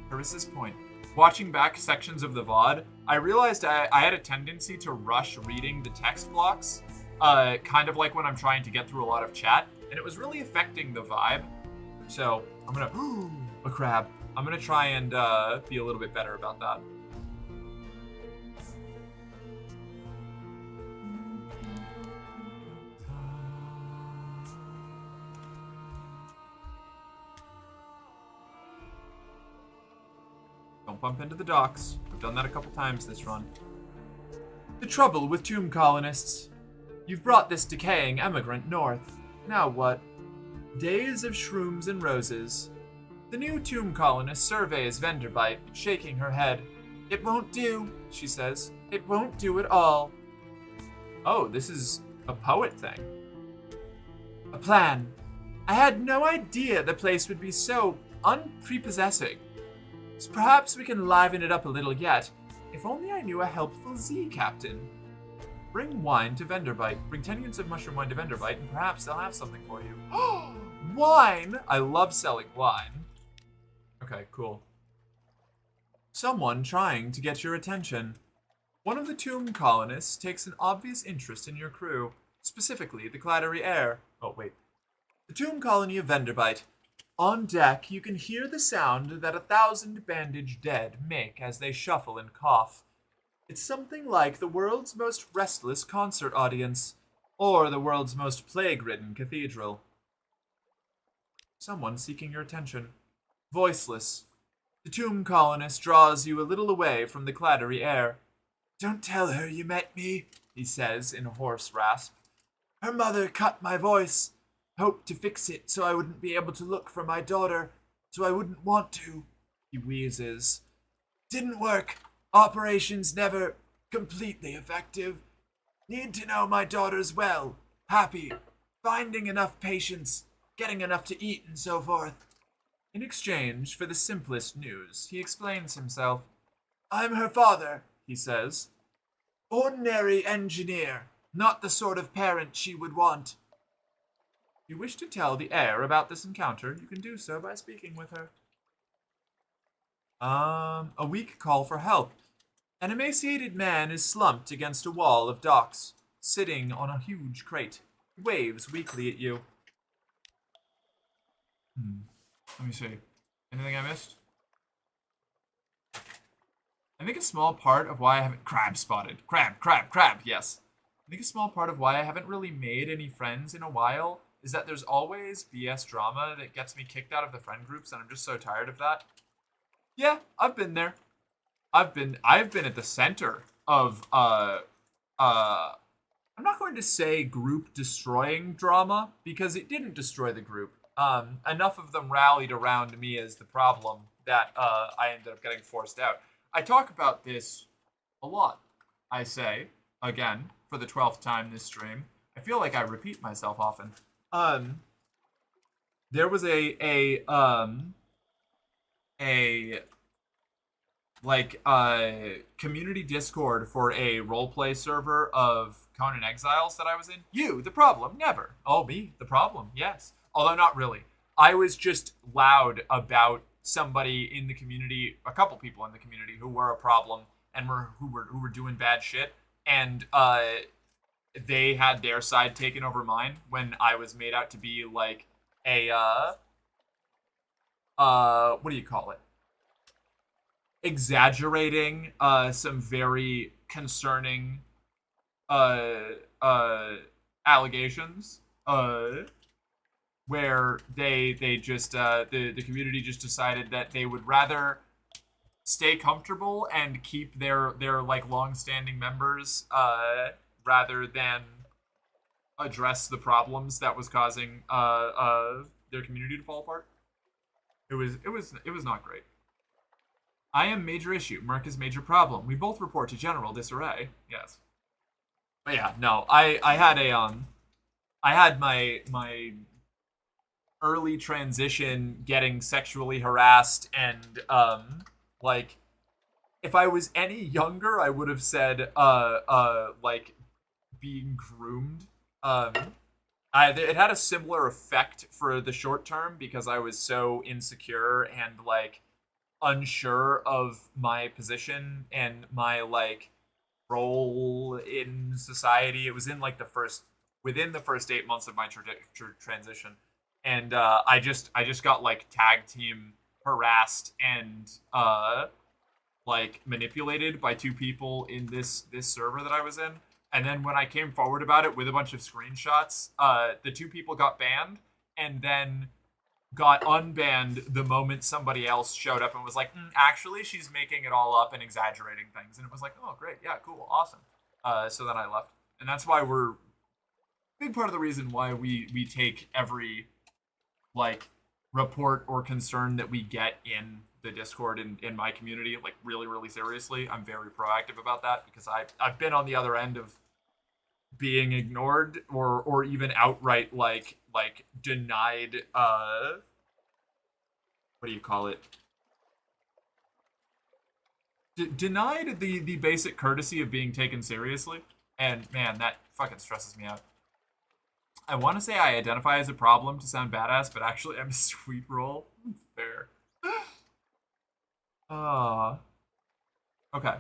where was this point? Watching back sections of the VOD, I realized I had a tendency to rush reading the text blocks, kind of like when I'm trying to get through a lot of chat, and it was really affecting the vibe. So I'm gonna a crab. I'm gonna try and be a little bit better about that. Don't bump into the docks. I've done that a couple times this run. The trouble with tomb colonists. You've brought this decaying emigrant north. Now what? Days of shrooms and roses. The new tomb colonist surveys Venderbite, shaking her head. It won't do, she says. It won't do at all. Oh, this is a poet thing. A plan. I had no idea the place would be so unprepossessing. So perhaps we can liven it up a little yet. If only I knew a helpful Z captain. Bring wine to Venderbite. Bring 10 units of mushroom wine to Venderbite, and perhaps they'll have something for you. Wine! I love selling wine. Okay, cool. Someone trying to get your attention. One of the tomb colonists takes an obvious interest in your crew, specifically the Clattery Air. Oh, wait. The tomb colony of Venderbite. On deck, you can hear the sound that 1,000 bandaged dead make as they shuffle and cough. It's something like the world's most restless concert audience, or the world's most plague-ridden cathedral. Someone seeking your attention. Voiceless. The tomb colonist draws you a little away from the Clattery Air. Don't tell her you met me, he says in a hoarse rasp. Her mother cut my voice. Hoped to fix it so I wouldn't be able to look for my daughter, so I wouldn't want to, he wheezes. Didn't work. Operations never completely effective. Need to know my daughter's well, happy, finding enough patients, getting enough to eat and so forth. In exchange for the simplest news, he explains himself. I'm her father, he says. Ordinary engineer, not the sort of parent she would want. If you wish to tell the heir about this encounter, you can do so by speaking with her. A weak call for help. An emaciated man is slumped against a wall of docks, sitting on a huge crate. He waves weakly at you. Let me see. Anything I missed? I think a small part of why I haven't... Crab spotted. Crab, yes. I think a small part of why I haven't really made any friends in a while is that there's always BS drama that gets me kicked out of the friend groups, and I'm just so tired of that. Yeah, I've been there. I've been at the center of I'm not going to say group destroying drama, because it didn't destroy the group. Enough of them rallied around me as the problem that I ended up getting forced out. I talk about this a lot. I say, again, for the 12th time this stream. I feel like I repeat myself often. There was a community Discord for a roleplay server of Conan Exiles that I was in. You, the problem, never. Oh, me, the problem, yes. Although not really. I was just loud about somebody in the community, a couple people in the community who were a problem and who were doing bad shit, and they had their side taken over mine when I was made out to be like a what do you call it? Exaggerating some very concerning allegations where they just the community just decided that they would rather stay comfortable and keep their like long-standing members rather than address the problems that was causing their community to fall apart. It was not great. I am major issue. Merc is major problem. We both report to general disarray. Yes. But yeah, no. I had my early transition getting sexually harassed, and like if I was any younger, I would have said like being groomed. It had a similar effect for the short term because I was so insecure and like unsure of my position and my like role in society. It was in like within the first 8 months of my transition, and I just got like tag team harassed and like manipulated by two people in this server that I was in. And then when I came forward about it with a bunch of screenshots, the two people got banned and then got unbanned the moment somebody else showed up and was like, actually, she's making it all up and exaggerating things. And it was like, oh, great. Yeah, cool. Awesome. So then I left. And that's why big part of the reason why we take every, like, report or concern that we get in the Discord in my community, like, really, really seriously. I'm very proactive about that because I've been on the other end of being ignored or even outright like denied what do you call it? Denied the basic courtesy of being taken seriously. And man, that fucking stresses me out. I want to say I identify as a problem to sound badass, but actually I'm a sweet roll. Fair. Okay.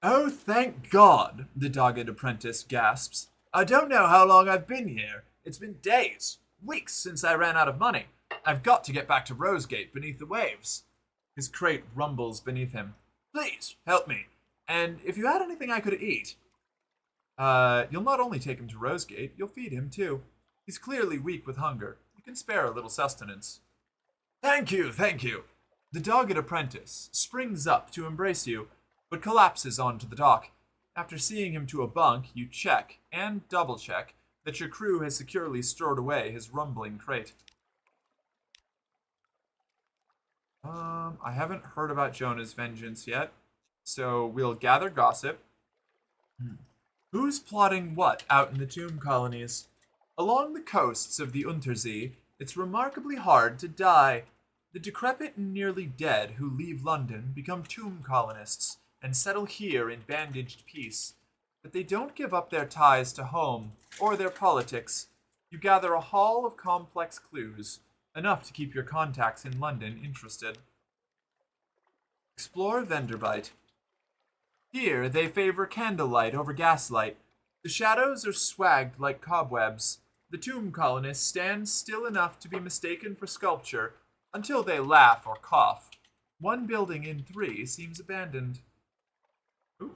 Oh, thank God, the dogged apprentice gasps. I don't know how long I've been here. It's been days, weeks since I ran out of money. I've got to get back to Rosegate beneath the waves. His crate rumbles beneath him. Please, help me. And if you had anything I could eat. You'll not only take him to Rosegate, you'll feed him too. He's clearly weak with hunger. You can spare a little sustenance. Thank you, thank you. The dogged apprentice springs up to embrace you, but collapses onto the dock. After seeing him to a bunk, you check, and double-check, that your crew has securely stored away his rumbling crate. I haven't heard about Jonah's vengeance yet, so we'll gather gossip. Who's plotting what out in the tomb colonies? Along the coasts of the Untersee, it's remarkably hard to die. The decrepit and nearly dead who leave London become tomb colonists and settle here in bandaged peace. But they don't give up their ties to home or their politics. You gather a haul of complex clues, enough to keep your contacts in London interested. Explore Venderbite. Here they favor candlelight over gaslight. The shadows are swagged like cobwebs. The tomb colonists stand still enough to be mistaken for sculpture until they laugh or cough. One building in 3 seems abandoned. Ooh.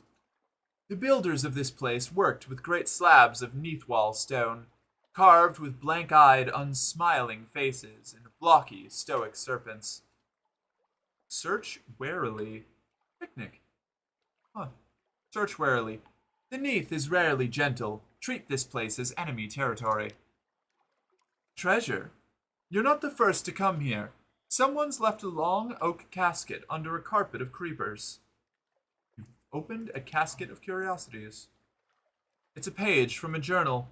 The builders of this place worked with great slabs of Neathwall stone, carved with blank-eyed, unsmiling faces and blocky, stoic serpents. Search warily. Picnic. Huh. Search warily. The Neath is rarely gentle. Treat this place as enemy territory. Treasure. You're not the first to come here. Someone's left a long oak casket under a carpet of creepers. You've opened a casket of curiosities. It's a page from a journal.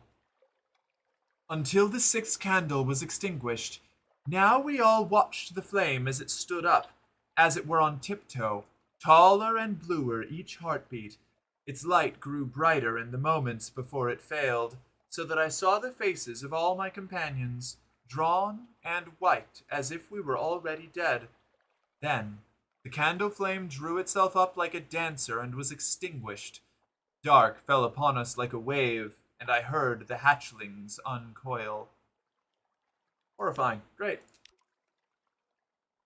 Until the 6th candle was extinguished, now we all watched the flame as it stood up, as it were on tiptoe, taller and bluer each heartbeat. Its light grew brighter in the moments before it failed, so that I saw the faces of all my companions, drawn and white as if we were already dead. Then the candle flame drew itself up like a dancer and was extinguished. Dark fell upon us like a wave, and I heard the hatchlings uncoil. Horrifying. Great.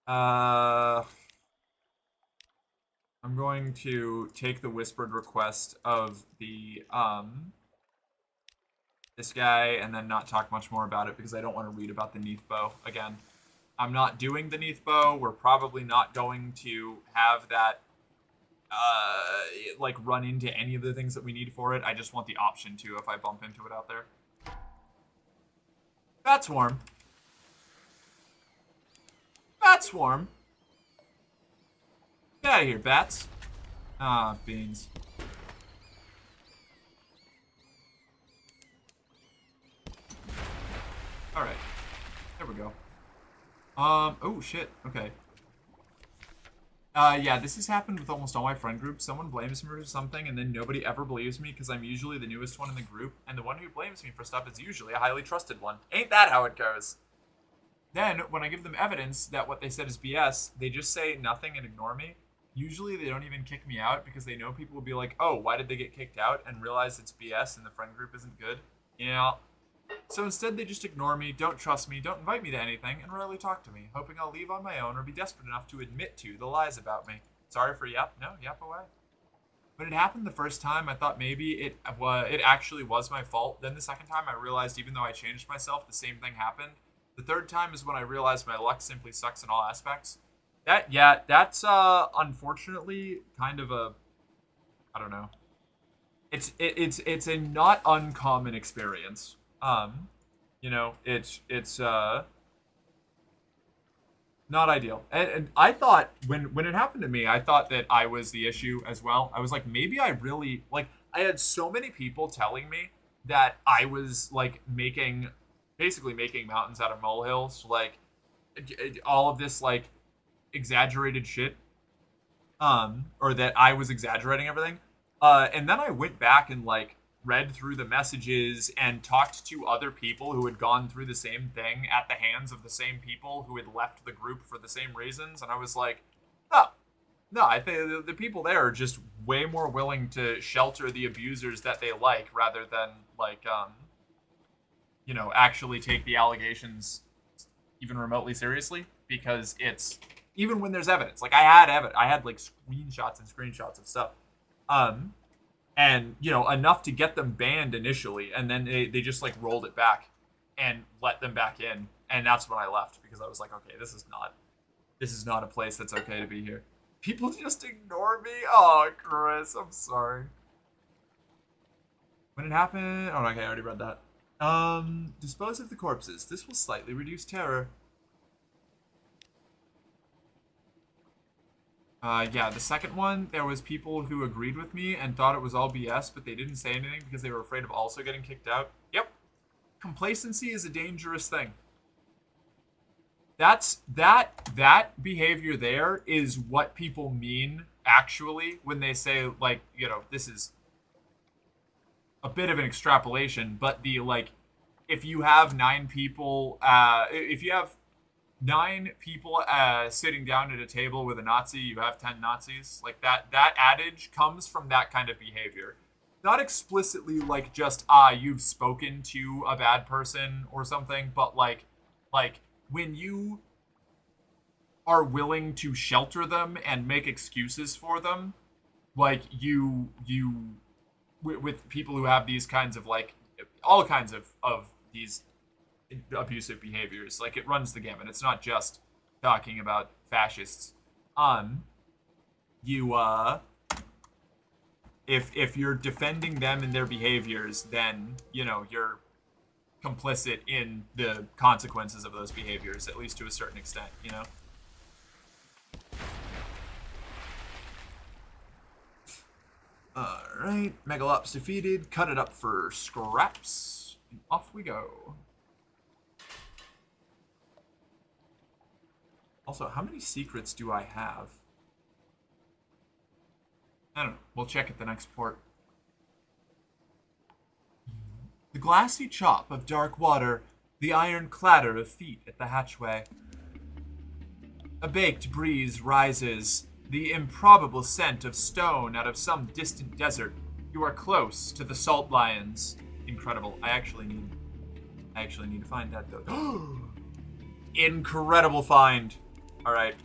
I'm going to take the whispered request of the this guy and then not talk much more about it because I don't want to read about the Neathbow again. I'm not doing the Neathbow. We're probably not going to have that like run into any of the things that we need for it. I just want the option to if I bump into it out there. That's warm. That's warm. Get out of here, bats. Ah, beans. Alright. There we go. Oh shit, okay. Yeah, this has happened with almost all my friend groups. Someone blames me for something, and then nobody ever believes me because I'm usually the newest one in the group, and the one who blames me for stuff is usually a highly trusted one. Ain't that how it goes? Then, when I give them evidence that what they said is BS, they just say nothing and ignore me. Usually, they don't even kick me out because they know people will be like, oh, why did they get kicked out? And realize it's BS and the friend group isn't good. Yeah. So instead, they just ignore me, don't trust me, don't invite me to anything, and rarely talk to me, hoping I'll leave on my own or be desperate enough to admit to the lies about me. Sorry for yap? No, yap away. When it happened the first time, I thought maybe it actually was my fault. Then the second time, I realized even though I changed myself, the same thing happened. The third time is when I realized my luck simply sucks in all aspects. That's unfortunately kind of a, I don't know. It's a not uncommon experience. You know, it's not ideal. And I thought when it happened to me, I thought that I was the issue as well. I was like, maybe I really like. I had so many people telling me that I was like basically making mountains out of molehills, like all of this like exaggerated shit, or that I was exaggerating everything. And then I went back and like read through the messages and talked to other people who had gone through the same thing at the hands of the same people who had left the group for the same reasons. And I was like, oh, No, I think the people there are just way more willing to shelter the abusers that they like rather than like actually take the allegations even remotely seriously, because it's even when there's evidence. Like I had like screenshots of stuff. And enough to get them banned initially, and then they just like rolled it back and let them back in, and that's when I left, because I was like, okay, this is not a place that's okay to be here. People just ignore me. Oh, Chris, I'm sorry. When it happened, oh, okay, I already read that. Dispose of the corpses. This will slightly reduce terror. Yeah, the second one, there was people who agreed with me and thought it was all BS, but they didn't say anything because they were afraid of also getting kicked out. Yep. Complacency is a dangerous thing. That behavior there is what people mean, actually, when they say, like, this is a bit of an extrapolation, but the, like, if you have 9 people, sitting down at a table with a Nazi, you have 10 Nazis. Like, that adage comes from that kind of behavior. Not explicitly like just, you've spoken to a bad person or something, but like when you are willing to shelter them and make excuses for them, like you with people who have these kinds of, like, all kinds of these abusive behaviors, like, it runs the gamut. It's not just talking about fascists. If you're defending them and their behaviors, then you're complicit in the consequences of those behaviors, at least to a certain extent. Alright, Megalops defeated. Cut it up for scraps. And off we go. Also, how many secrets do I have? I don't know. We'll check at the next port. The glassy chop of dark water, the iron clatter of feet at the hatchway. A baked breeze rises, the improbable scent of stone out of some distant desert. You are close to the salt lions. Incredible. I actually need to find that, though. Incredible find. Alright,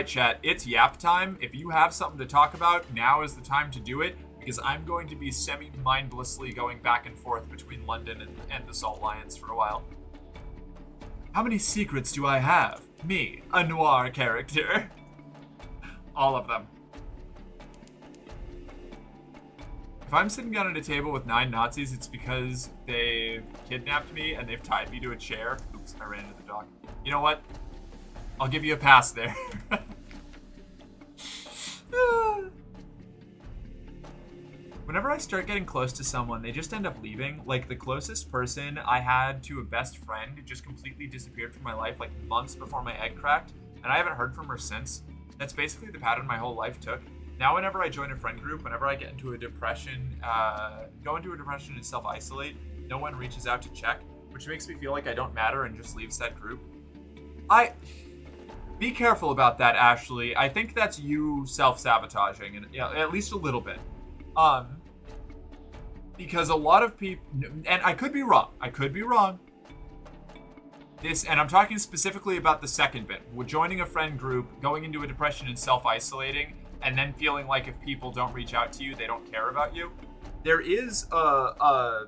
chat. It's yap time. If you have something to talk about, now is the time to do it, because I'm going to be semi-mindlessly going back and forth between London and the Salt Lions for a while. How many secrets do I have? Me, a noir character. All of them. If I'm sitting down at a table with 9 Nazis, it's because they've kidnapped me and they've tied me to a chair. Oops, I ran into the dog. You know what? I'll give you a pass there. Whenever I start getting close to someone, they just end up leaving. Like, the closest person I had to a best friend just completely disappeared from my life, like, months before my egg cracked, and I haven't heard from her since. That's basically the pattern my whole life took. Now, whenever I join a friend group, whenever I get into a depression, go into a depression and self-isolate, no one reaches out to check, which makes me feel like I don't matter and just leave said group. Be careful about that, Ashley. I think that's you self-sabotaging, and at least a little bit. Because a lot of people, and I could be wrong. And I'm talking specifically about the second bit. We're joining a friend group, going into a depression and self-isolating, and then feeling like if people don't reach out to you, they don't care about you. There is a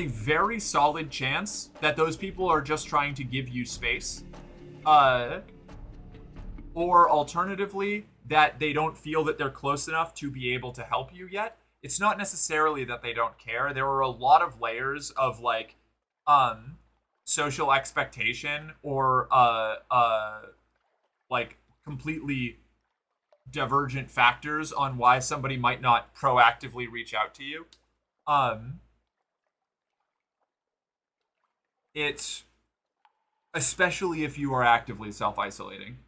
very solid chance that those people are just trying to give you space. Or alternatively, that they don't feel that they're close enough to be able to help you yet. It's not necessarily that they don't care. There are a lot of layers of, like, social expectation or, like, completely divergent factors on why somebody might not proactively reach out to you. It's especially if you are actively self-isolating.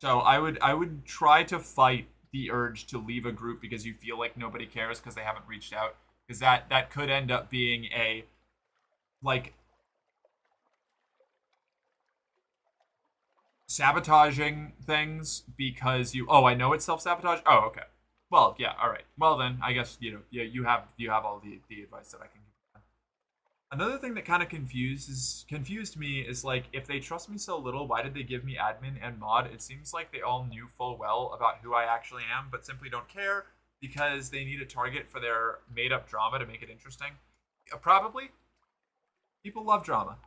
So I would try to fight the urge to leave a group because you feel like nobody cares because they haven't reached out, because that could end up being a, like, sabotaging things because you. Oh, I know it's self-sabotage. Oh, okay. Well, yeah. All right. Well, then I guess yeah, you have all the advice that I can give. Another thing that kind of confused me is like if they trust me so little, why did they give me admin and mod? It seems like they all knew full well about who I actually am, but simply don't care because they need a target for their made-up drama to make it interesting. Probably. People love drama.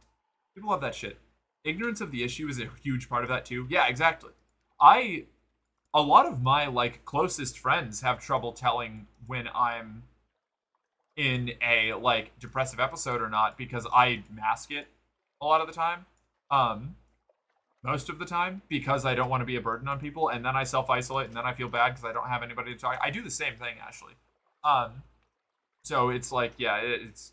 People love that shit. Ignorance of the issue is a huge part of that too. Yeah, exactly. I a lot of my like closest friends have trouble telling when I'm in a like depressive episode or not because I mask it a lot of the time. Um Most of the time because I don't want to be a burden on people, and then I self-isolate and then I feel bad because I don't have anybody to talk. I do the same thing actually. So it's like, yeah,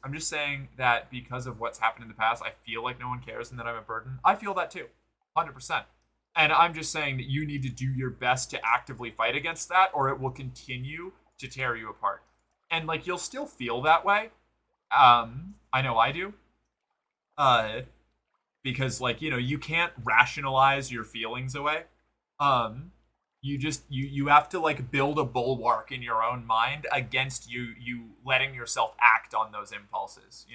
I'm just saying that because of what's happened in the past, I feel like no one cares and that I'm a burden. I feel that too, 100%. And I'm just saying that you need to do your best to actively fight against that, or it will continue to tear you apart. And like you'll still feel that way. I know I do. Because like you can't rationalize your feelings away. You have to like build a bulwark in your own mind against you letting yourself act on those impulses,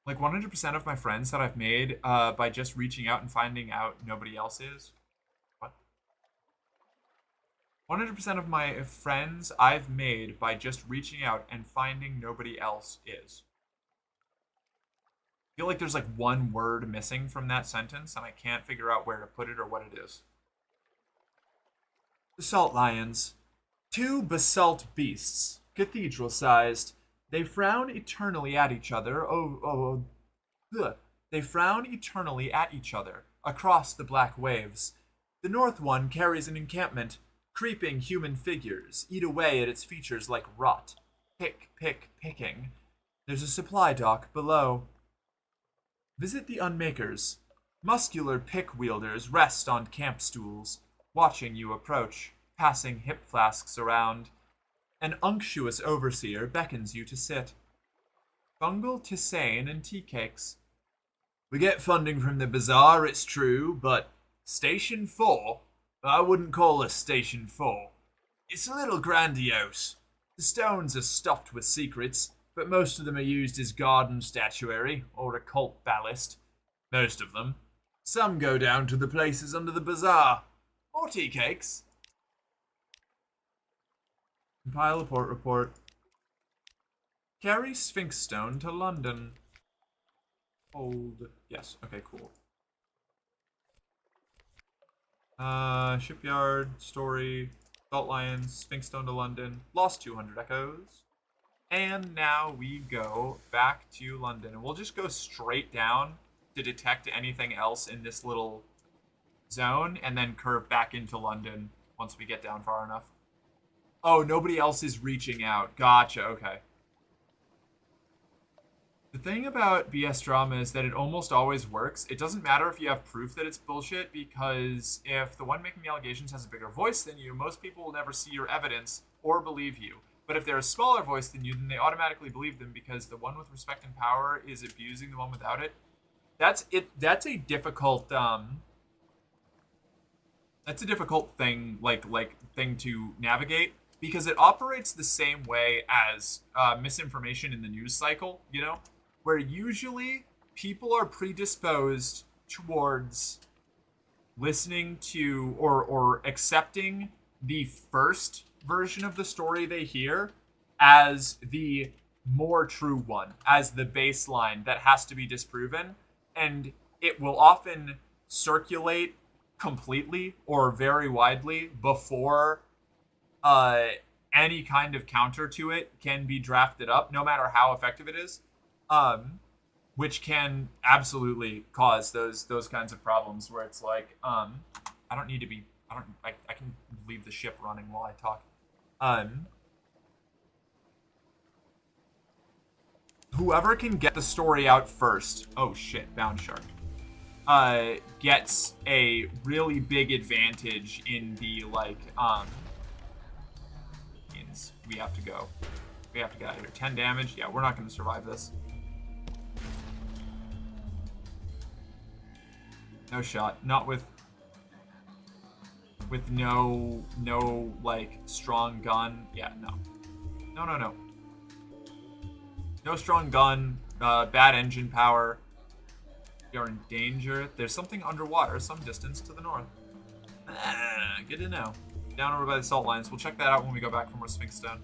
like 100% of my friends that I've made by just reaching out and finding out nobody else is what 100% of my friends I've made by just reaching out and finding nobody else is. I feel like there's like one word missing from that sentence, and I can't figure out where to put it or what it is. Basalt lions. Two basalt beasts, cathedral-sized. They frown eternally at each other. They frown eternally at each other across the black waves. The north one carries an encampment. Creeping human figures eat away at its features like rot. Picking. There's a supply dock below. Visit the Unmakers. Muscular pick-wielders rest on camp stools, watching you approach, passing hip flasks around. An unctuous overseer beckons you to sit. Fungal tisane and tea cakes. We get funding from the bazaar, it's true, but Station 4? I wouldn't call us Station 4. It's a little grandiose. The stones are stuffed with secrets, but most of them are used as garden statuary or occult ballast. Most of them. Some go down to the places under the bazaar. Or tea cakes. Compile a port report. Carry Sphinx Stone to London. Hold. Yes, okay, cool. Shipyard, story, Salt Lions, Sphinx Stone to London. Lost 200 echoes. And now we go back to London. And we'll just go straight down to detect anything else in this little zone, and then curve back into London once we get down far enough. Oh, nobody else is reaching out. Gotcha, okay. The thing about BS drama is that it almost always works. It doesn't matter if you have proof that it's bullshit, because if the one making the allegations has a bigger voice than you, most people will never see your evidence or believe you. But if they're a smaller voice than you, then they automatically believe them because the one with respect and power is abusing the one without it. That's a difficult thing thing to navigate, because it operates the same way as misinformation in the news cycle, where usually people are predisposed towards listening to or accepting the first version of the story they hear as the more true one, as the baseline that has to be disproven, and it will often circulate completely or very widely before any kind of counter to it can be drafted up, no matter how effective it is, which can absolutely cause those kinds of problems where it's like, I can leave the ship running while I talk. Whoever can get the story out first, oh shit, bound shark, gets a really big advantage in the means we have to go. We have to get out of here. 10 damage. Yeah, we're not going to survive this. No shot. Not with no like strong gun. Yeah, no. No. No strong gun, bad engine power. You're in danger. There's something underwater, some distance to the north. Good to know. Down over by the salt lines. We'll check that out when we go back from our Sphinx Stone.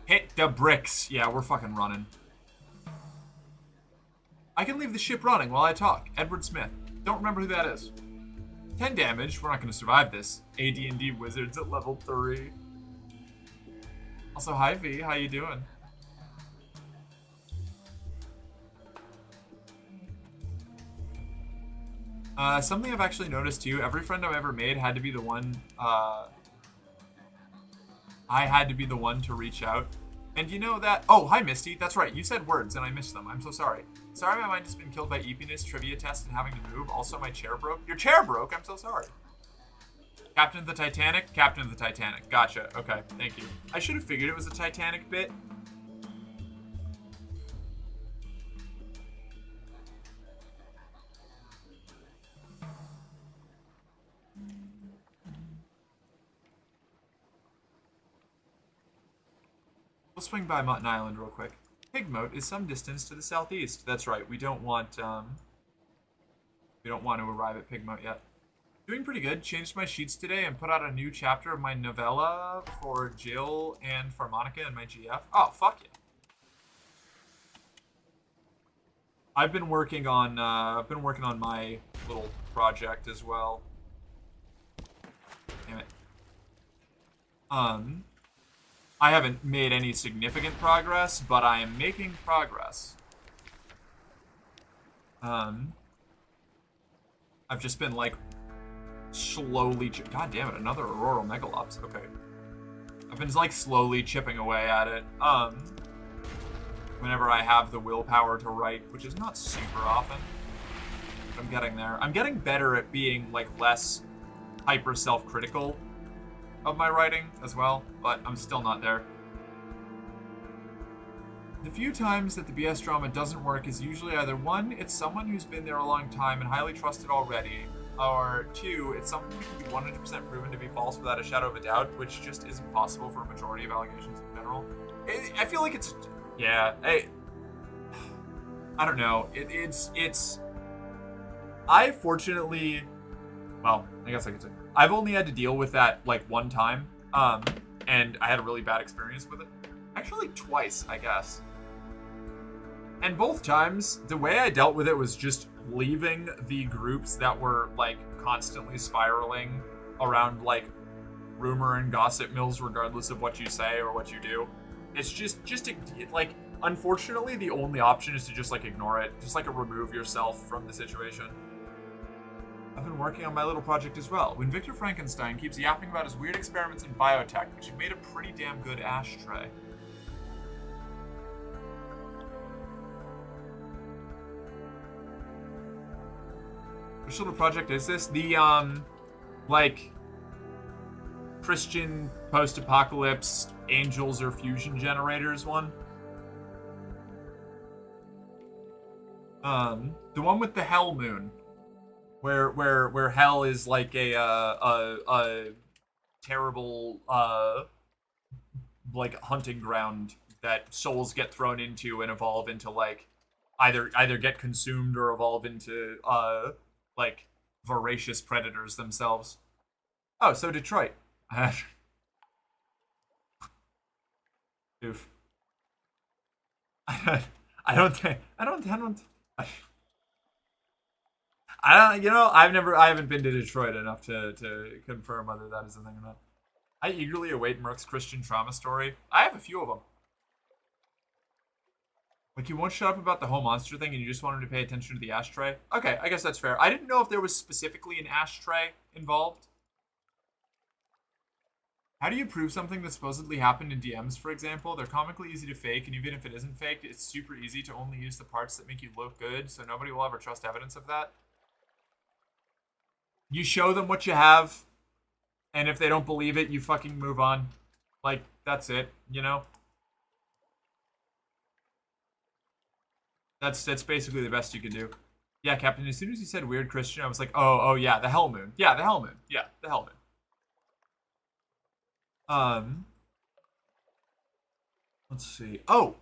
Hit the bricks. Yeah, we're fucking running. I can leave the ship running while I talk. Edward Smith. Don't remember who that is. 10 damage. We're not going to survive this. AD&D wizards at level 3. Also, hi V. How you doing? Something I've actually noticed too, every friend I've ever made had to be the one, I had to be the one to reach out. And you know that, oh, hi Misty, that's right, you said words and I missed them, I'm so sorry. Sorry my mind has been killed by eepiness, trivia test, and having to move. Also my chair broke. Your chair broke? I'm so sorry. Captain of the Titanic? Captain of the Titanic. Gotcha, okay, thank you. I should have figured it was a Titanic bit. We'll swing by Mutton Island real quick. Pigmote is some distance to the southeast. That's right. We don't want to arrive at Pigmote yet. Doing pretty good. Changed my sheets today and put out a new chapter of my novella for Jill and for Monica and my GF. Oh, fuck yeah. I've been working on my little project as well. Damn it. I haven't made any significant progress, but I am making progress. I've just been like slowly. God damn it! Another Auroral Megalops. Okay. I've been like slowly chipping away at it. Whenever I have the willpower to write, which is not super often. But I'm getting there. I'm getting better at being like less hyper self-critical of my writing as well, but I'm still not there. The few times that the BS drama doesn't work is usually either 1, it's someone who's been there a long time and highly trusted already, or 2, it's something that can be 100% proven to be false without a shadow of a doubt, which just isn't possible for a majority of allegations in general. I feel like it's... Yeah, I don't know. It's... I fortunately... Well, I guess I could say... I've only had to deal with that, like, one time, and I had a really bad experience with it. Actually, twice, I guess. And both times, the way I dealt with it was just leaving the groups that were, like, constantly spiraling around, like, rumor and gossip mills, regardless of what you say or what you do. It's just like, unfortunately, the only option is to just, like, ignore it. Just, like, remove yourself from the situation. I've been working on my little project as well. When Victor Frankenstein keeps yapping about his weird experiments in biotech, which have made a pretty damn good ashtray. Which little project is this? The, like, Christian post-apocalypse angels or fusion generators one? The one with the hell moon. Where hell is like a terrible like hunting ground that souls get thrown into and evolve into, like, either get consumed or evolve into like voracious predators themselves. Oh, so Detroit. Oof. I haven't been to Detroit enough to confirm whether that is a thing or not. I eagerly await Merc's Christian trauma story. I have a few of them. Like, you won't shut up about the whole monster thing and you just want him to pay attention to the ashtray? Okay, I guess that's fair. I didn't know if there was specifically an ashtray involved. How do you prove something that supposedly happened in DMs, for example? They're comically easy to fake, and even if it isn't faked, it's super easy to only use the parts that make you look good, so nobody will ever trust evidence of that. You show them what you have, and if they don't believe it, you fucking move on. Like, that's it, you know? That's basically the best you can do. Yeah, Captain, as soon as you said weird Christian, I was like, oh, yeah, the Hell Moon. Yeah, the Hell Moon. Yeah, the Hell Moon. Let's see. Oh,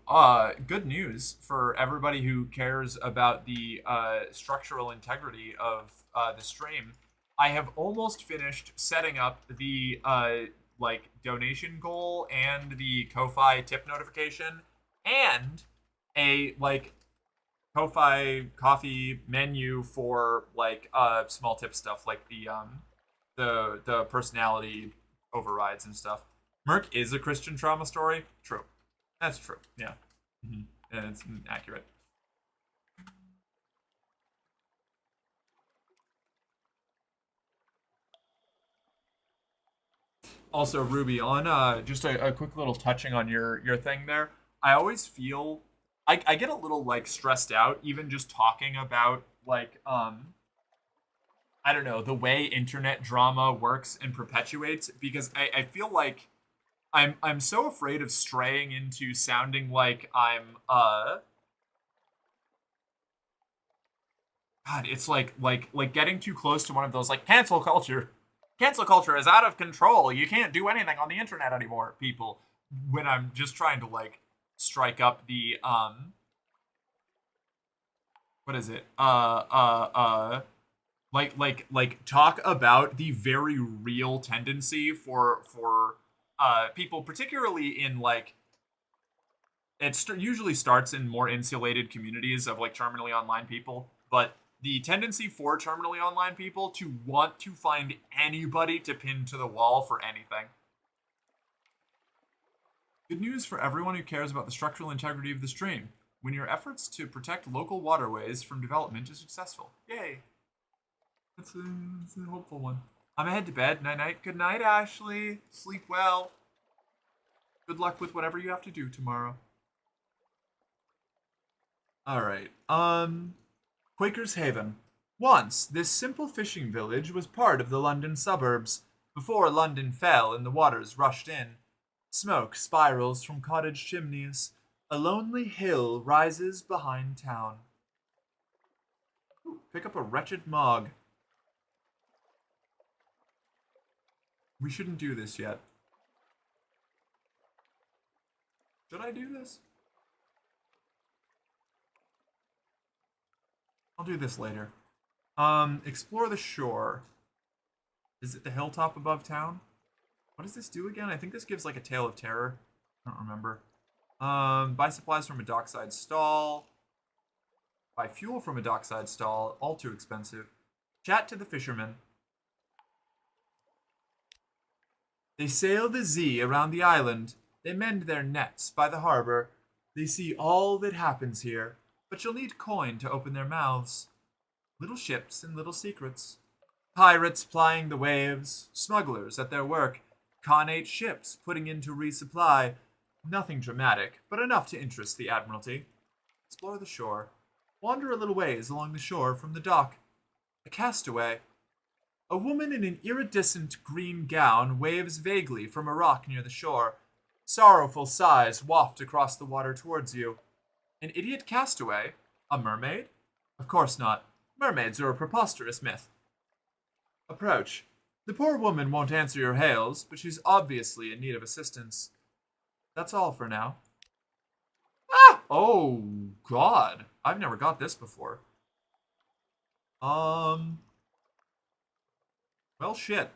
good news for everybody who cares about the structural integrity of the stream. I have almost finished setting up the like donation goal and the Ko-fi tip notification and a like Ko-fi coffee menu for like small tip stuff like the personality overrides and stuff. Merc is a Christian trauma story. True. That's true. Yeah. Mm-hmm. And it's accurate. Also, Ruby, on just a quick little touching on your thing there. I always feel I get a little like stressed out even just talking about like I don't know, the way internet drama works and perpetuates because I feel like I'm so afraid of straying into sounding like I'm God, it's like getting too close to one of those like cancel culture. Cancel culture is out of control. You can't do anything on the internet anymore, people. When I'm just trying to like strike up the what is it? Like talk about the very real tendency for people, particularly in like usually starts in more insulated communities of like terminally online people, but the tendency for terminally online people to want to find anybody to pin to the wall for anything. Good news for everyone who cares about the structural integrity of the stream. When your efforts to protect local waterways from development is successful. Yay! That's a hopeful one. I'm head to bed. Night night. Good night, Ashley. Sleep well. Good luck with whatever you have to do tomorrow. Alright. Quaker's Haven. Once, this simple fishing village was part of the London suburbs. Before London fell and the waters rushed in, smoke spirals from cottage chimneys. A lonely hill rises behind town. Ooh, pick up a wretched mog. We shouldn't do this yet. Should I do this? I'll do this later. Explore the shore. Is it the hilltop above town? What does this do again? I think this gives like a tale of terror. I don't remember. Buy supplies from a dockside stall. Buy fuel from a dockside stall. All too expensive. Chat to the fishermen. They sail the Z around the island. They mend their nets by the harbor. They see all that happens here, but you'll need coin to open their mouths. Little ships and little secrets. Pirates plying the waves, smugglers at their work, connate ships putting in to resupply. Nothing dramatic, but enough to interest the Admiralty. Explore the shore. Wander a little ways along the shore from the dock. A castaway. A woman in an iridescent green gown waves vaguely from a rock near the shore. Sorrowful sighs waft across the water towards you. An idiot castaway? A mermaid? Of course not. Mermaids are a preposterous myth. Approach. The poor woman won't answer your hails, but she's obviously in need of assistance. That's all for now. Ah! Oh, God. I've never got this before. Well, shit.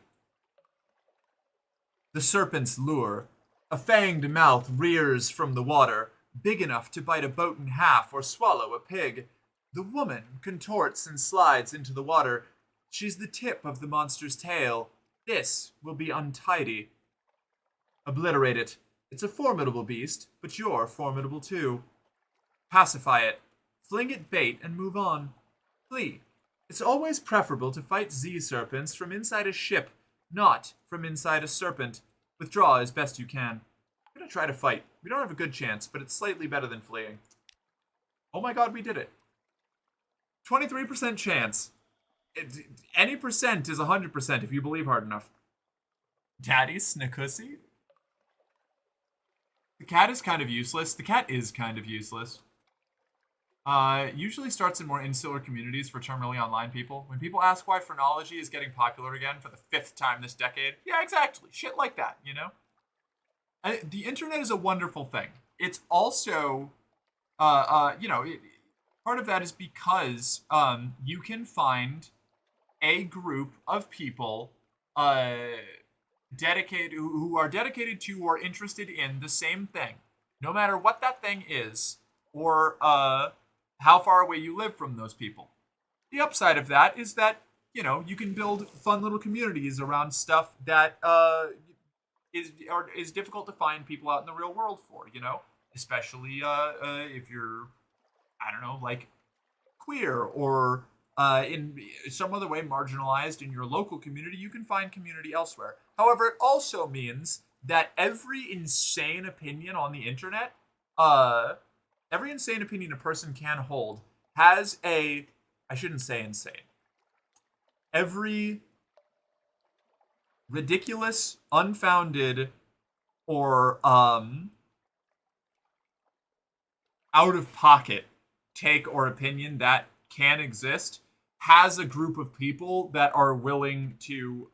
The serpent's lure. A fanged mouth rears from the water, big enough to bite a boat in half or swallow a pig. The woman contorts and slides into the water. She's the tip of the monster's tail. This will be untidy. Obliterate it. It's a formidable beast, but you're formidable too. Pacify it. Fling it bait and move on. Flee. It's always preferable to fight Z-serpents from inside a ship, not from inside a serpent. Withdraw as best you can. We're gonna try to fight. We don't have a good chance, but it's slightly better than fleeing. Oh my god, we did it. 23% chance. Any percent is 100% if you believe hard enough. Daddy Snikussy? The cat is kind of useless. The cat is kind of useless. Usually starts in more insular communities for terminally online people. When people ask why phrenology is getting popular again for the 5th time this decade, yeah, exactly. Shit like that, you know? The internet is a wonderful thing. It's also, part of that is because you can find a group of people uh, dedicated who are dedicated to or interested in the same thing, no matter what that thing is or how far away you live from those people. The upside of that is that you can build fun little communities around stuff that is difficult to find people out in the real world for. Especially if you're, I don't know, like queer or in some other way marginalized in your local community. You can find community elsewhere. However, it also means that every insane opinion on the internet, every insane opinion a person can hold has I shouldn't say insane. Every ridiculous, unfounded, or out of pocket take or opinion that can exist has a group of people that are willing to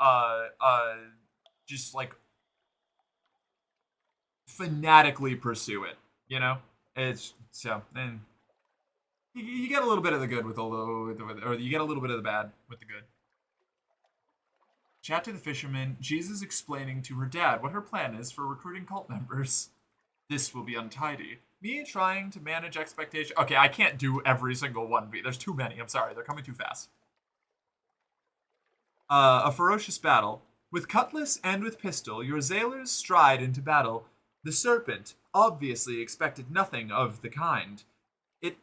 just like fanatically pursue it. It's so and you get a little bit of the good with or you get a little bit of the bad with the good. Chat to the fisherman. Jesus explaining to her dad what her plan is for recruiting cult members. This will be untidy. Me trying to manage expectation. Okay, I can't do every single one. There's too many. I'm sorry. They're coming too fast. A ferocious battle. With cutlass and with pistol, your sailors stride into battle. The serpent obviously expected nothing of the kind. It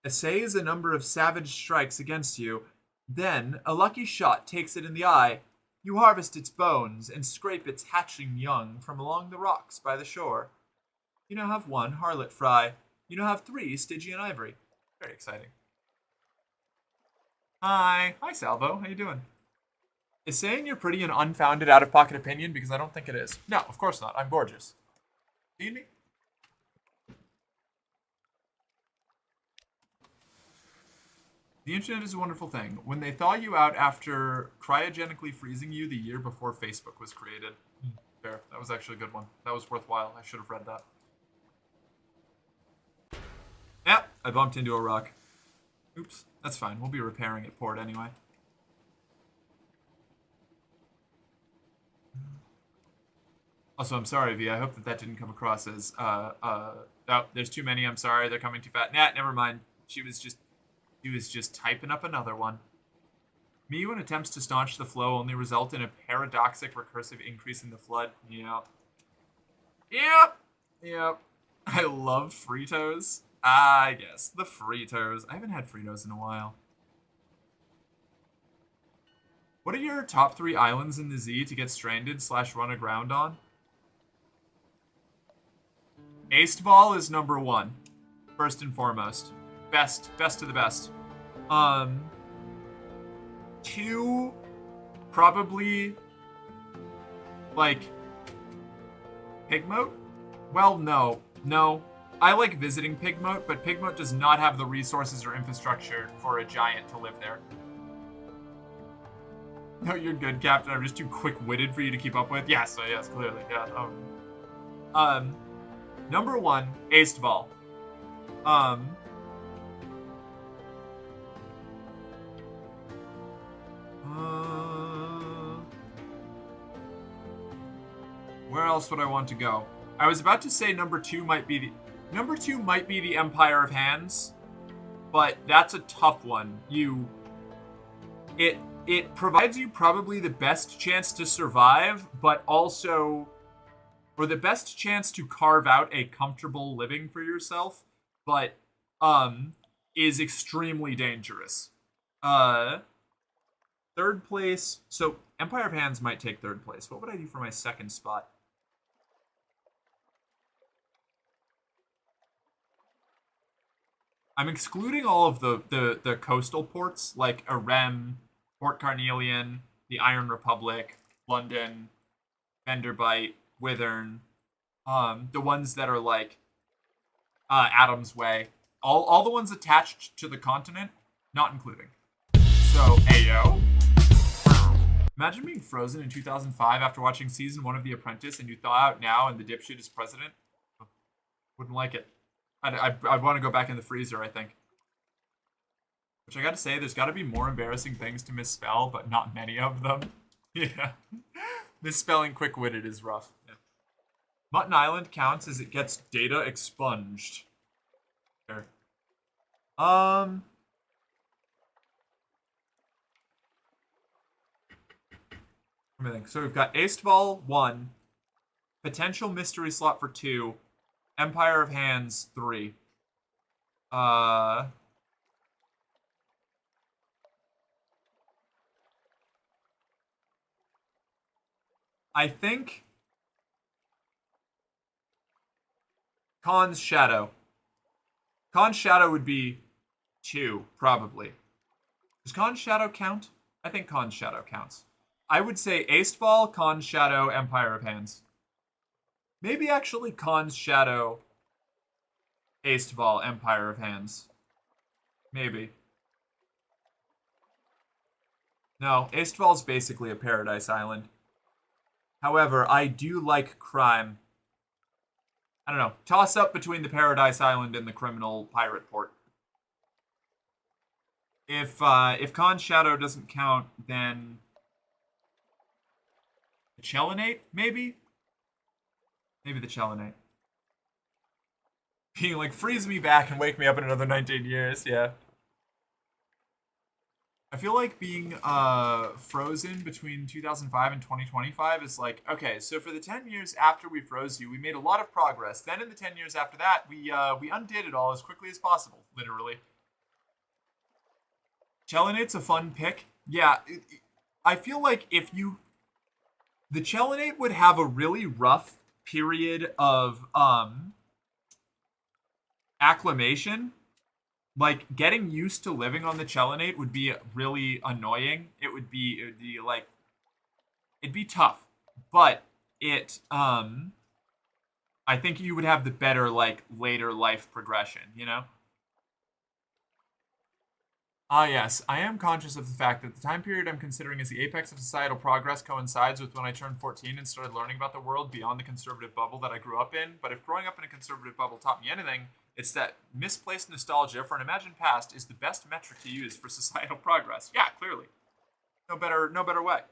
essays a number of savage strikes against you. Then, a lucky shot takes it in the eye. You harvest its bones and scrape its hatching young from along the rocks by the shore. You now have 1 harlot fry. You now have 3 Stygian ivory. Very exciting. Hi, Salvo. How you doing? Is saying you're pretty an unfounded, out-of-pocket opinion? Because I don't think it is. No, of course not. I'm gorgeous. See me? The internet is a wonderful thing. When they thaw you out after cryogenically freezing you the year before Facebook was created. Fair. That was actually a good one. That was worthwhile. I should have read that. Yep, I bumped into a rock. Oops, that's fine. We'll be repairing at port anyway. Also, I'm sorry, V. I hope that didn't come across as, oh, there's too many. I'm sorry. They're coming too fast. Nah, never mind. She was just typing up another one. Me, when attempts to staunch the flow only result in a paradoxic recursive increase in the flood. Yep. I love Fritos. Yes, the Fritos. I haven't had Fritos in a while. What are your top 3 islands in the Z to get stranded / run aground on? Aceball is number 1. First and foremost. Best of the best. 2, probably, like, Pigmoat? Well, no. I like visiting Pigmoat, but Pigmoat does not have the resources or infrastructure for a giant to live there. No, you're good, Captain. I'm just too quick-witted for you to keep up with. Yes, clearly, yeah. Number 1, Aceball. Where else would I want to go? I was about to say number 2 might be the Empire of Hands, but that's a tough one. It provides you probably the best chance to survive, but also, or the best chance to carve out a comfortable living for yourself, but is extremely dangerous. 3rd place. So Empire of Hands might take 3rd place. What would I do for my 2nd spot? I'm excluding all of the coastal ports like Arem, Port Carnelian, the Iron Republic, London, Vanderbilt, Withern, the ones that are like Adam's Way. All the ones attached to the continent, not including. So, Ayo. Imagine being frozen in 2005 after watching season 1 of The Apprentice and you thaw out now and the dipshit is president. Wouldn't like it. I'd want to go back in the freezer, I think. Which I gotta say, there's gotta be more embarrassing things to misspell, but not many of them. Yeah. Misspelling quick-witted is rough. Yeah. Mutton Island counts as it gets data expunged. Sure. Let me think. So we've got Aistval 1, potential mystery slot for 2, Empire of Hands 3. I think Khan's Shadow. Khan's Shadow would be 2, probably. Does Khan's Shadow count? I think Khan's Shadow counts. I would say Aistval, Khan's Shadow, Empire of Hands. Maybe actually Khan's Shadow, Aistval, Empire of Hands. Maybe. No, Aistval's basically a paradise island. However, I do like crime. I don't know. Toss up between the paradise island and the criminal pirate port. If Khan's Shadow doesn't count, then the Chelinate, maybe? Maybe the Chelinate. Being like, freeze me back and wake me up in another 19 years, yeah. I feel like being frozen between 2005 and 2025 is like, okay, so for the 10 years after we froze you, we made a lot of progress. Then in the 10 years after that, we undid it all as quickly as possible, literally. Chelinate's a fun pick. Yeah, I feel like if you... The Chelinate would have a really rough period of acclimation. Like, getting used to living on the Chelinate would be really annoying. It would be like, it'd be tough. But I think you would have the better, like, later life progression, you know? Ah, yes, I am conscious of the fact that the time period I'm considering as the apex of societal progress coincides with when I turned 14 and started learning about the world beyond the conservative bubble that I grew up in. But if growing up in a conservative bubble taught me anything, it's that misplaced nostalgia for an imagined past is the best metric to use for societal progress. Yeah, clearly. No better way.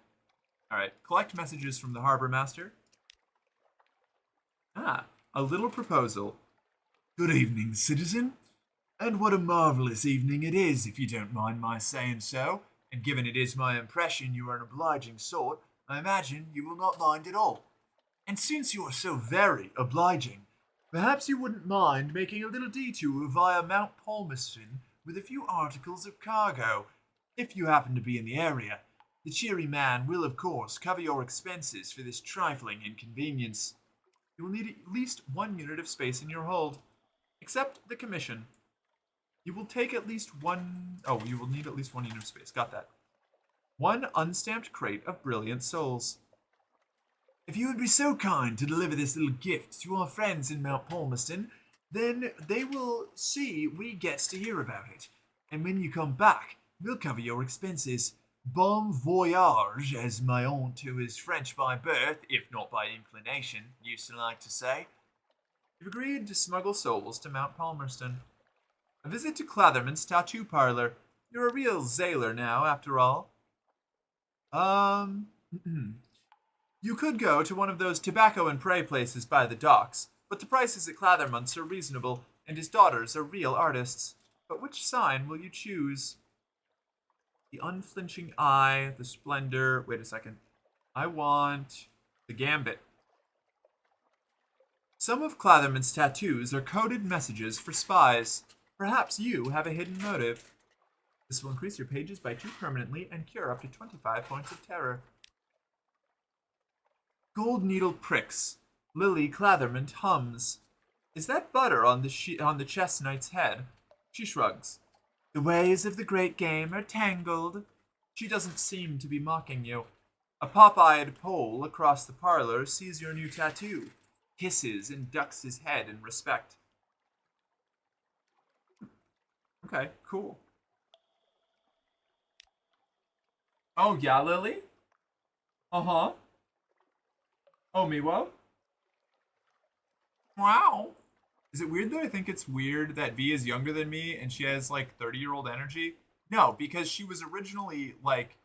Alright, collect messages from the Harbor Master. Ah, a little proposal. Good evening, citizen. And what a marvelous evening it is, if you don't mind my saying so. And given it is my impression you are an obliging sort, I imagine you will not mind at all. And since you are so very obliging, perhaps you wouldn't mind making a little detour via Mount Palmerston with a few articles of cargo, if you happen to be in the area. The cheery man will, of course, cover your expenses for this trifling inconvenience. You will need at least 1 unit of space in your hold. Accept the commission. You will take at least one... Oh, you will need at least 1 unit of space. Got that. 1 unstamped crate of brilliant souls. If you would be so kind to deliver this little gift to our friends in Mount Palmerston, then they will see we gets to hear about it. And when you come back, we'll cover your expenses. Bon voyage, as my aunt, who is French by birth, if not by inclination, used to like to say. You've agreed to smuggle souls to Mount Palmerston. A visit to Clatherman's tattoo parlor. You're a real sailor now, after all. You could go to one of those tobacco and prey places by the docks, but the prices at Clatherman's are reasonable, and his daughters are real artists. But which sign will you choose? The unflinching eye, the splendor... Wait a second. I want the gambit. Some of Clatherman's tattoos are coded messages for spies. Perhaps you have a hidden motive. This will increase your pages by 2 permanently and cure up to 25 points of terror. Gold needle pricks. Lily Clatherman hums. Is that butter on the chess knight's head? She shrugs. The ways of the great game are tangled. She doesn't seem to be mocking you. A pop-eyed Pole across the parlor sees your new tattoo, hisses and ducks his head in respect. Okay, cool. Oh, yeah, Lily? Uh-huh. Oh, Miwo? Wow. Is it weird that I think it's weird that V is younger than me and she has like 30-year-old energy? No, because she was originally like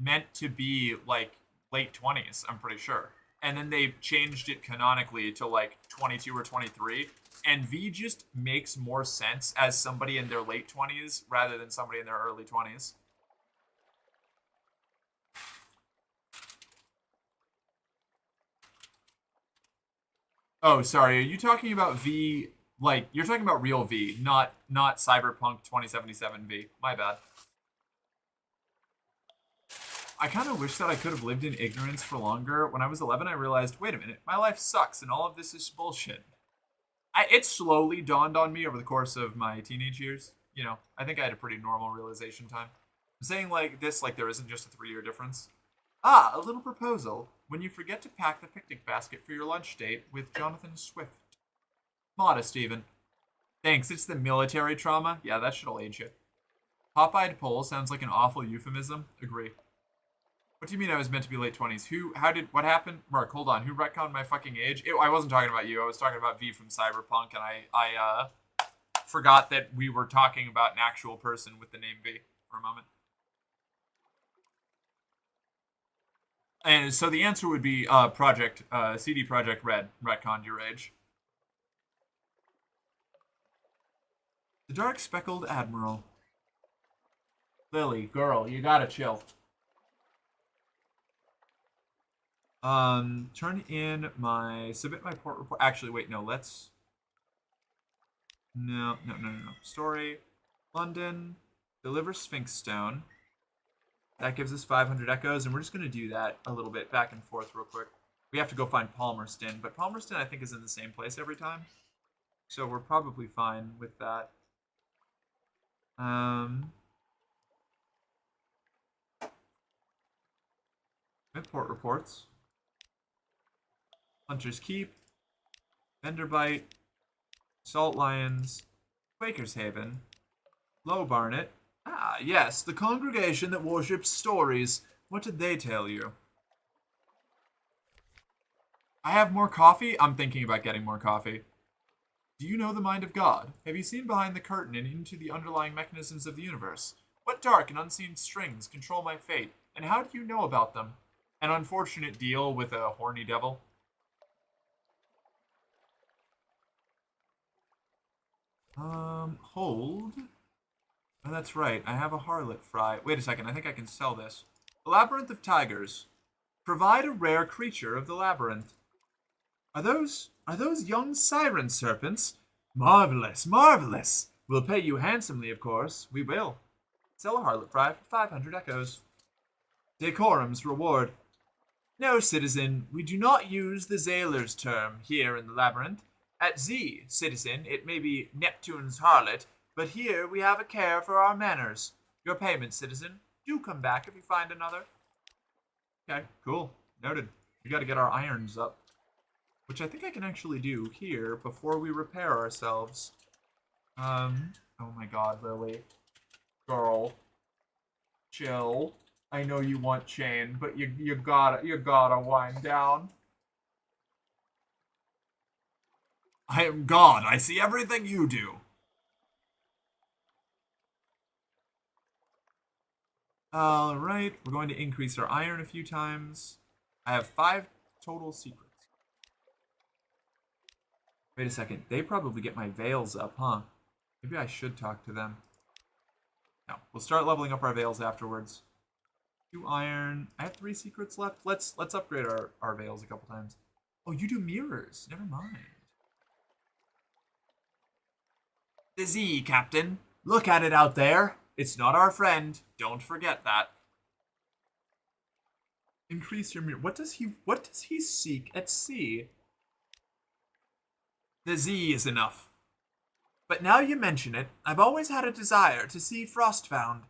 meant to be like late 20s, I'm pretty sure. And then they changed it canonically to like 22 or 23. And V just makes more sense as somebody in their late 20s rather than somebody in their early 20s. Oh, sorry. Are you talking about V? Like you're talking about real V, not Cyberpunk 2077 V. My bad. I kind of wish that I could have lived in ignorance for longer. When I was 11, I realized, wait a minute, my life sucks, and all of this is bullshit. It slowly dawned on me over the course of my teenage years. You know, I think I had a pretty normal realization time. I'm saying like this, like there isn't just a 3-year difference. Ah, a little proposal. When you forget to pack the picnic basket for your lunch date with Jonathan Swift. Modest, even. Thanks, it's the military trauma. Yeah, that shit'll age you. Pop-eyed pole sounds like an awful euphemism. Agree. What do you mean I was meant to be late 20s? What happened? Mark, hold on. Who retconned my fucking age? I wasn't talking about you. I was talking about V from Cyberpunk, and I forgot that we were talking about an actual person with the name V for a moment. And so the answer would be CD Project Red retconned your age. The Dark Speckled Admiral. Lily, girl, you gotta chill. Turn in submit my port report. Actually, wait, no, no. Story, London, deliver Sphinx Stone. That gives us 500 echoes, and we're just gonna do that a little bit back and forth real quick. We have to go find Palmerston, but Palmerston I think is in the same place every time. So we're probably fine with that. Port reports. Hunter's Keep, Venderbite, Salt Lions, Quaker's Haven, Low Barnet. Ah, yes, the congregation that worships stories. What did they tell you? I have more coffee? I'm thinking about getting more coffee. Do you know the mind of God? Have you seen behind the curtain and into the underlying mechanisms of the universe? What dark and unseen strings control my fate, and how do you know about them? An unfortunate deal with a horny devil. Hold. Oh, that's right. I have a harlot fry. Wait a second. I think I can sell this. The Labyrinth of Tigers. Provide a rare creature of the labyrinth. Are those young siren serpents? Marvelous, marvelous. We'll pay you handsomely, of course. We will. Sell a harlot fry for 500 echoes. Decorum's reward. No, citizen, we do not use the Zailor's term here in the labyrinth. At Z, citizen, it may be Neptune's harlot, but here we have a care for our manners. Your payment, citizen. Do come back if you find another. Okay, cool. Noted. We gotta get our irons up. Which I think I can actually do here before we repair ourselves. Oh my god, Lily. Girl. Chill. I know you want chain, but you gotta wind down. I am God. I see everything you do. Alright, we're going to increase our iron a few times. I have 5 total secrets. Wait a second, they probably get my veils up, huh? Maybe I should talk to them. No, we'll start leveling up our veils afterwards. 2 iron. I have 3 secrets left. Let's upgrade our veils a couple times. Oh, you do mirrors. Never mind. The Z, Captain. Look at it out there. It's not our friend. Don't forget that. Increase your mirror. What does he seek at sea? The Z is enough. But now you mention it, I've always had a desire to see Frostbound,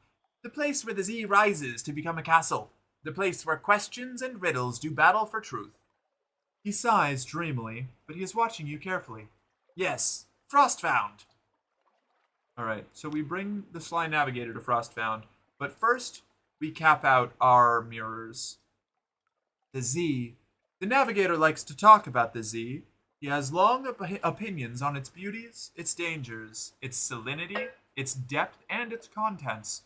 the place where the Z rises to become a castle, the place where questions and riddles do battle for truth. He sighs dreamily, but he is watching you carefully. Yes, Frostbound. Alright, so we bring the Sly Navigator to Frostbound, but first we cap out our mirrors. The Z. The Navigator likes to talk about the Z. He has long opinions on its beauties, its dangers, its salinity, its depth, and its contents,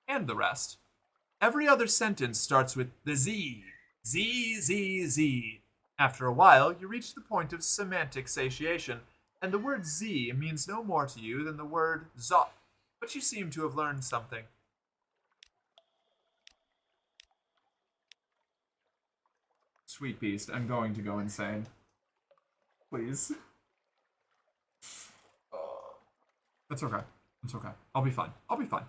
and the rest. Every other sentence starts with the Z. Z, Z, Z. After a while, you reach the point of semantic satiation, and the word Z means no more to you than the word zop, but you seem to have learned something. Sweet beast, I'm going to go insane. Please. That's okay. It's okay. I'll be fine. I'll be fine.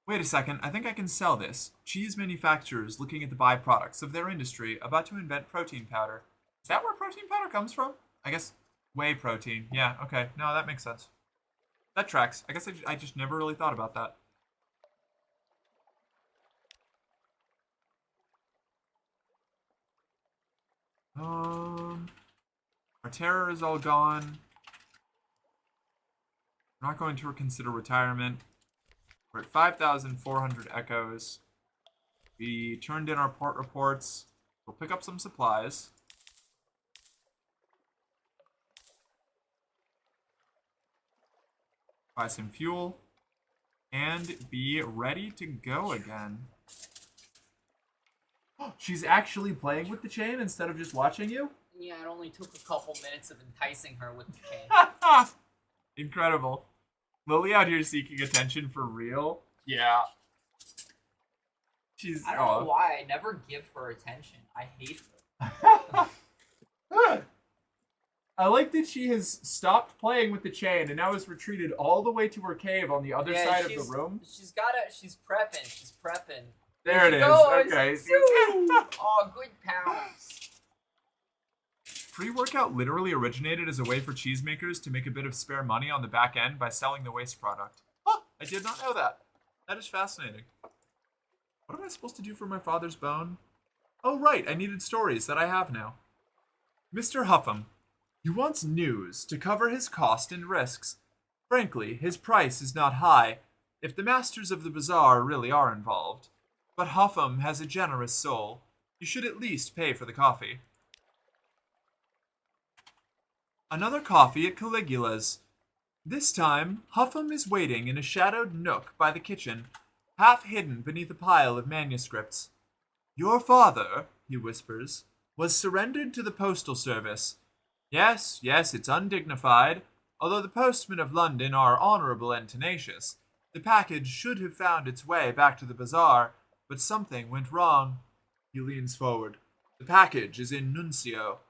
Wait a second, I think I can sell this. Cheese manufacturers looking at the byproducts of their industry about to invent protein powder. Is that where protein powder comes from? I guess whey protein. Yeah, okay. No, that makes sense. That tracks. I guess I just never really thought about that. Our terror is all gone. We're not going to consider retirement. We're at 5,400 echoes. We turned in our port reports. We'll pick up some supplies. Buy some fuel. And be ready to go again. She's actually playing with the chain instead of just watching you? Yeah, it only took a couple minutes of enticing her with the chain. Incredible. Lily out here seeking attention for real? Yeah. She's. I don't know why I never give her attention. I hate her. I like that she has stopped playing with the chain and now has retreated all the way to her cave on the other side of the room. She's prepping. She's prepping. There it is. Goes. Okay. Oh, good pounds. Pre-workout literally originated as a way for cheesemakers to make a bit of spare money on the back end by selling the waste product. Huh, I did not know that. That is fascinating. What am I supposed to do for my father's bone? Oh, right, I needed stories that I have now. Mr. Huffam. He wants news to cover his cost and risks. Frankly, his price is not high, if the masters of the bazaar really are involved. But Huffam has a generous soul. You should at least pay for the coffee. Another coffee at Caligula's. This time, Huffam is waiting in a shadowed nook by the kitchen, half hidden beneath a pile of manuscripts. Your father, he whispers, was surrendered to the postal service. Yes, it's undignified. Although the postmen of London are honorable and tenacious, the package should have found its way back to the bazaar, but something went wrong. He leans forward. The package is in Nuncio.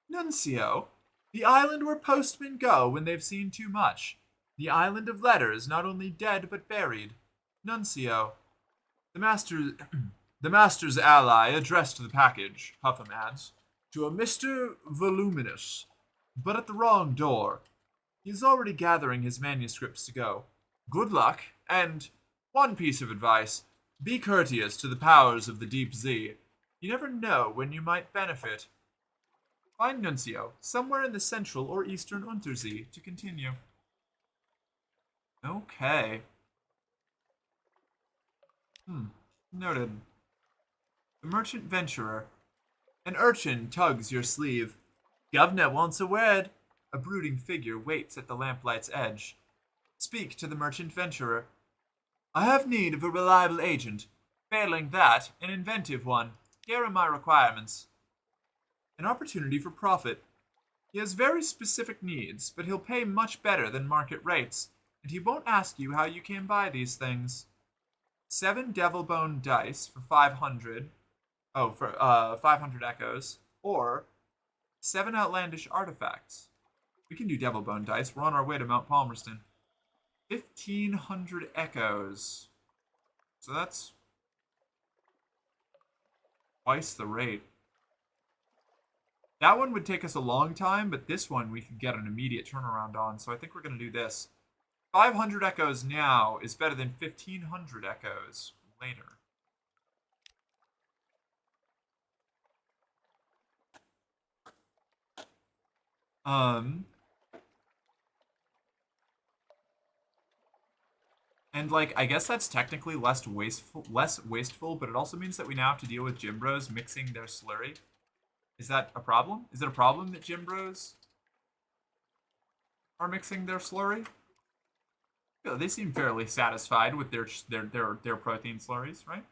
Nuncio? The island where postmen go when they've seen too much. The island of letters, not only dead but buried. Nuncio. The master's ally addressed the package, Huffam adds, to a Mr. Voluminous, but at the wrong door. He is already gathering his manuscripts to go. Good luck, and one piece of advice. Be courteous to the powers of the deep Z. You never know when you might benefit. Find Nuncio, somewhere in the central or eastern Untersee, to continue. Okay. Noted. The Merchant Venturer. An urchin tugs your sleeve. Governor wants a word. A brooding figure waits at the lamplight's edge. Speak to the Merchant Venturer. I have need of a reliable agent. Failing that, an inventive one. Here are my requirements. An opportunity for profit. He has very specific needs, but he'll pay much better than market rates, and he won't ask you how you came by these things. 7 devil bone dice for 500. For 500 echoes, or 7 outlandish artifacts. We can do devil bone dice. We're on our way to Mount Palmerston. 1,500 echoes. So that's twice the rate. That one would take us a long time, but this one we could get an immediate turnaround on, so I think we're going to do this. 500 echoes now is better than 1,500 echoes later. And, like, I guess that's technically less wasteful, but it also means that we now have to deal with gym bros mixing their slurry. Is that a problem? Is it a problem that gym bros are mixing their slurry? Yeah, they seem fairly satisfied with their protein slurries, right?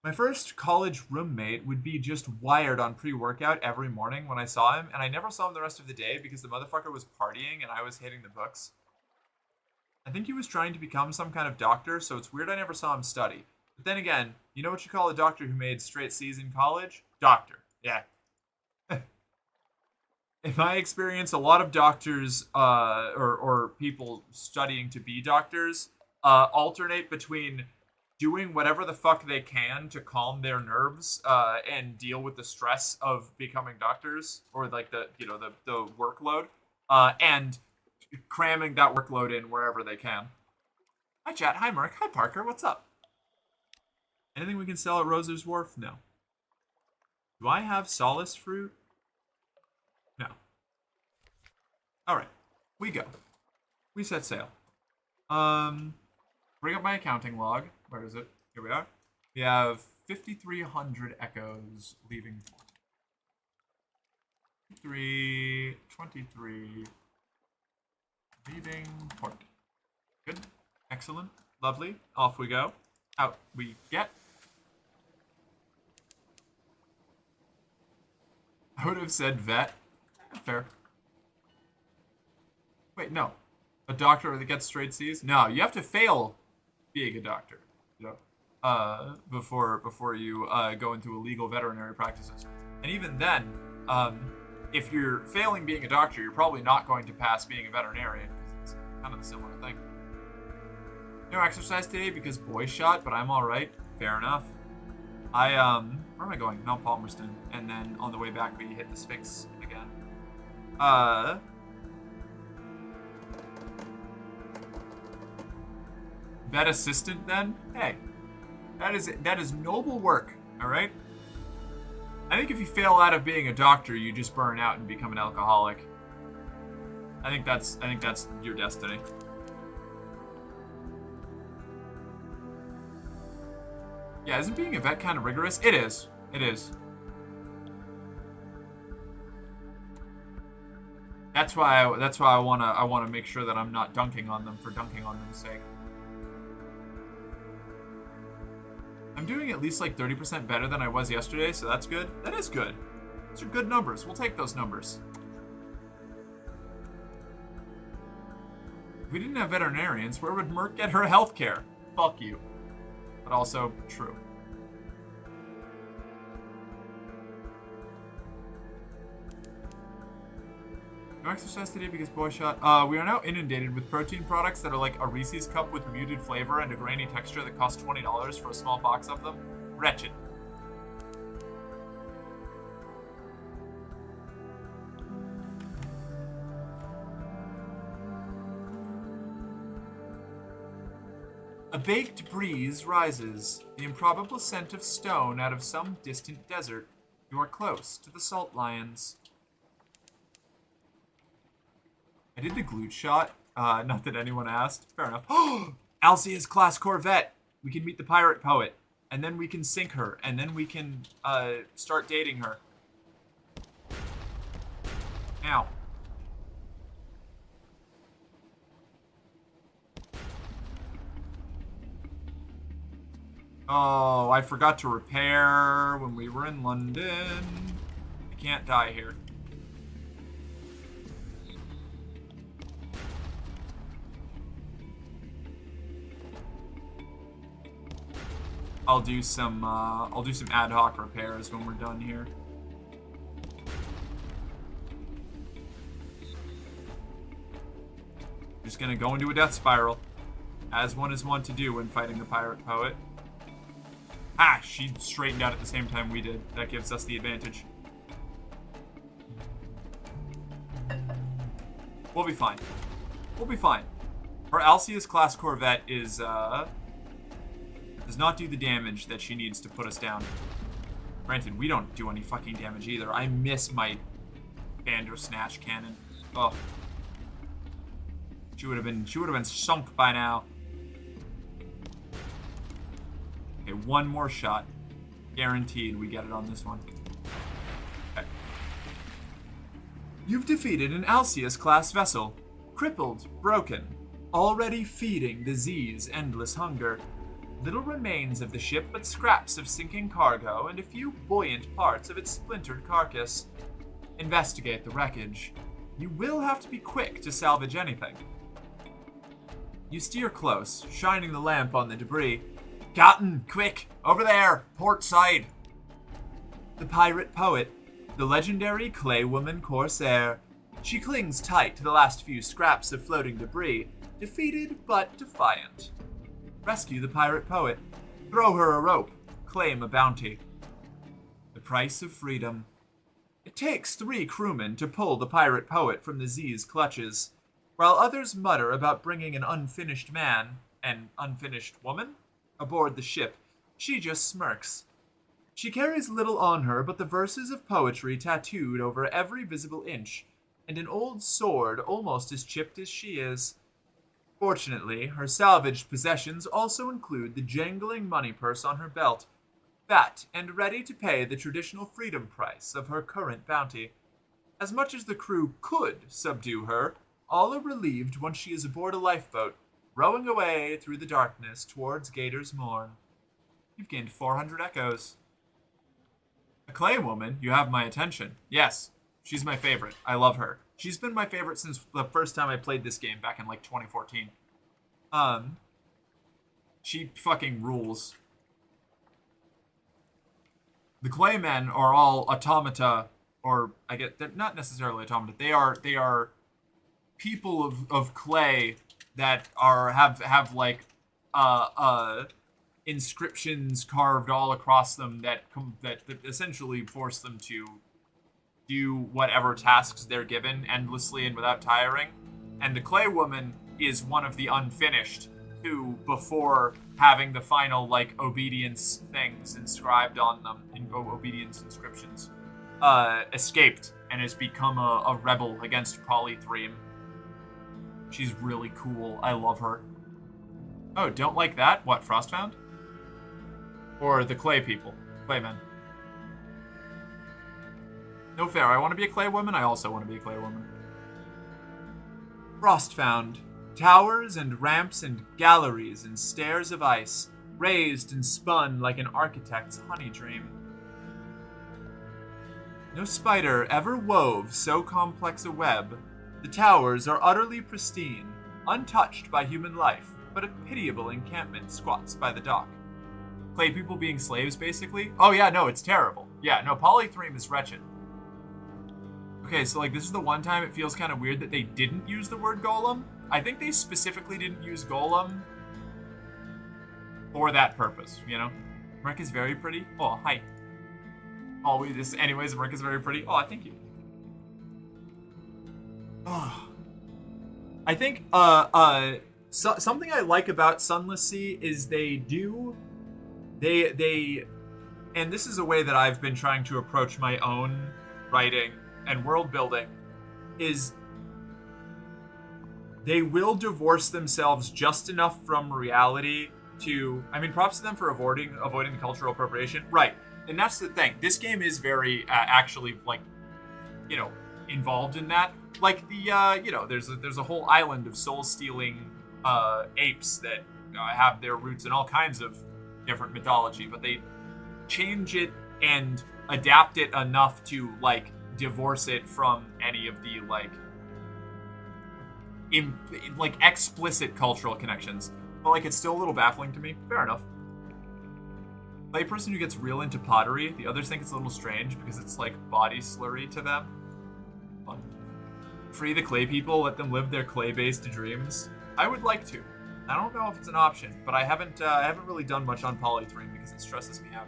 My first college roommate would be just wired on pre-workout every morning when I saw him, and I never saw him the rest of the day because the motherfucker was partying and I was hitting the books. I think he was trying to become some kind of doctor, so it's weird I never saw him study. But then again, you know what you call a doctor who made straight C's in college? Doctor. Yeah. In my experience, a lot of doctors or people studying to be doctors alternate between doing whatever the fuck they can to calm their nerves and deal with the stress of becoming doctors, or like the workload, and cramming that workload in wherever they can. Hi chat, hi Mark, hi Parker, what's up? Anything we can sell at Roser's Wharf? No. Do I have solace fruit? No. Alright, we go. We set sail. Bring up my accounting log. Where is it? Here we are. We have 5,300 echoes leaving. 23 leaving port. Good. Excellent. Lovely. Off we go. Out we get. I would have said vet. Fair. Wait, no. A doctor that gets straight C's? No, you have to fail being a doctor. Before you go into illegal veterinary practices. And even then, if you're failing being a doctor, you're probably not going to pass being a veterinarian, because it's kind of a similar thing. No exercise today because boy shot, but I'm alright. Fair enough. Where am I going? Mount Palmerston. And then on the way back we hit the Sphinx again. Vet assistant then? Hey. That is noble work, alright? I think if you fail out of being a doctor, you just burn out and become an alcoholic. I think that's your destiny. Yeah, isn't being a vet kind of rigorous? It is. It is. That's why I wanna make sure that I'm not dunking on them for dunking on them's sake. I'm doing at least like 30% better than I was yesterday, so that's good. That is good. Those are good numbers. We'll take those numbers. If we didn't have veterinarians, where would Merc get her health care? Fuck you. But also true. No exercise today because boy shot. We are now inundated with protein products that are like a Reese's cup with muted flavor and a grainy texture that costs $20 for a small box of them. Wretched. A baked breeze rises, the improbable scent of stone out of some distant desert. You are close to the salt lions. I did the glute shot, not that anyone asked. Fair enough. Alcia's class Corvette. We can meet the pirate poet, and then we can sink her, and then we can start dating her. Now. Oh, I forgot to repair when we were in London. I can't die here. I'll do some ad hoc repairs when we're done here. Just gonna go into a death spiral, as one is wont to do when fighting the pirate poet. Ah, she straightened out at the same time we did. That gives us the advantage. We'll be fine. We'll be fine. Her Alcia's class Corvette is does not do the damage that she needs to put us down. Granted, we don't do any fucking damage either. I miss my Bandersnatch cannon. Oh. She would have been sunk by now. one more shot. Guaranteed we get it on this one. Okay. You've defeated an Alceus-class vessel. Crippled, broken, already feeding the Z's endless hunger. Little remains of the ship but scraps of sinking cargo and a few buoyant parts of its splintered carcass. Investigate the wreckage. You will have to be quick to salvage anything. You steer close, shining the lamp on the debris. Captain, quick! Over there! Port side! The pirate poet, the legendary clay woman corsair. She clings tight to the last few scraps of floating debris, defeated but defiant. Rescue the pirate poet. Throw her a rope. Claim a bounty. The price of freedom. It takes 3 crewmen to pull the pirate poet from the Z's clutches, while others mutter about bringing an unfinished man, an unfinished woman, aboard the ship. She just smirks. She carries little on her but the verses of poetry tattooed over every visible inch, and an old sword almost as chipped as she is. Fortunately, her salvaged possessions also include the jangling money purse on her belt, fat and ready to pay the traditional freedom price of her current bounty. As much as the crew could subdue her, all are relieved once she is aboard a lifeboat, rowing away through the darkness towards Gator's Morn. You've gained 400 echoes. A clay woman, you have my attention. Yes, she's my favorite. I love her. She's been my favorite since the first time I played this game back in like 2014. She fucking rules. The Claymen are all automata, or I get they're not necessarily automata. They are people of clay that have like inscriptions carved all across them that essentially force them to do whatever tasks they're given endlessly and without tiring. And the clay woman is one of the unfinished who, before having the final like obedience things inscribed on them, obedience inscriptions, escaped and has become a rebel against Polythreme. She's really cool. I love her. Oh, don't like that? What, Frostbound? Or the clay people? Claymen. No fair. I want to be a clay woman. I also want to be a clay woman. Frostbound. Towers and ramps and galleries and stairs of ice, raised and spun like an architect's honey dream. No spider ever wove so complex a web. The towers are utterly pristine, untouched by human life, but a pitiable encampment squats by the dock. Clay people being slaves, basically? Oh yeah, no, it's terrible. Yeah, no, Polythreme is wretched. Okay, so like this is the one time it feels kind of weird that they didn't use the word golem. I think they specifically didn't use golem for that purpose, you know? Merc is very pretty. Oh, hi. Anyways, Merc is very pretty. Oh, thank you. Oh. I think, something I like about Sunless Sea is they, and this is a way that I've been trying to approach my own writing and world building, is they will divorce themselves just enough from reality to, I mean, props to them for avoiding the cultural appropriation. Right. And that's the thing. This game is very, actually, like, you know, involved in that. Like the, you know, there's a whole island of soul-stealing, apes that have their roots in all kinds of different mythology, but they change it and adapt it enough to, like, divorce it from any of the, like, explicit cultural connections. But, like, it's still a little baffling to me. Fair enough. Like, a person who gets real into pottery, the others think it's a little strange because it's, like, body slurry to them. Fun. Free the clay people, let them live their clay-based dreams. I would like to. I don't know if it's an option, but I haven't really done much on Polythreme because it stresses me out.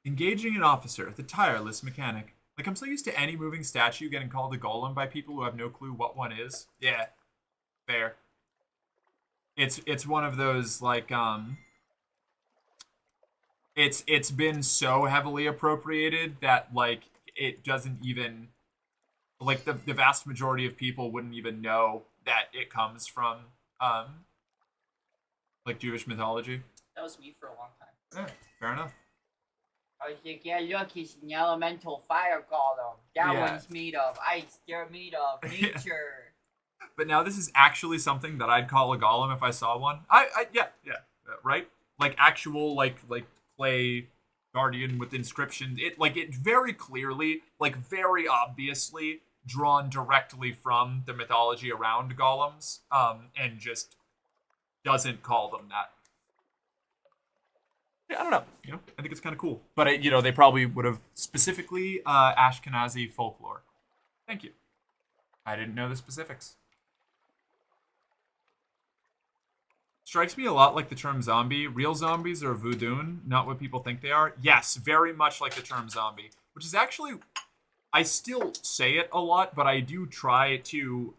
Engaging an officer, the tireless mechanic. Like, I'm so used to any moving statue getting called a golem by people who have no clue what one is. Yeah, fair. It's one of those, like, it's been so heavily appropriated that, like, it doesn't even, like, the vast majority of people wouldn't even know that it comes from, like Jewish mythology. That was me for a long time. Yeah, fair enough. I was like, yeah, look, he's an elemental fire golem. That Yeah. one's made of ice. They're made of nature. But now this is actually something that I'd call a golem if I saw one. Yeah, right? Like actual, like clay guardian with inscriptions. It very clearly, like very obviously drawn directly from the mythology around golems, and just doesn't call them that. Yeah, I don't know. I think it's kind of cool. But they probably would have specifically Ashkenazi folklore. Thank you. I didn't know the specifics. Strikes me a lot like the term zombie. Real zombies are voodoo, not what people think they are. Yes, very much like the term zombie, which is actually, I still say it a lot, but I do try to,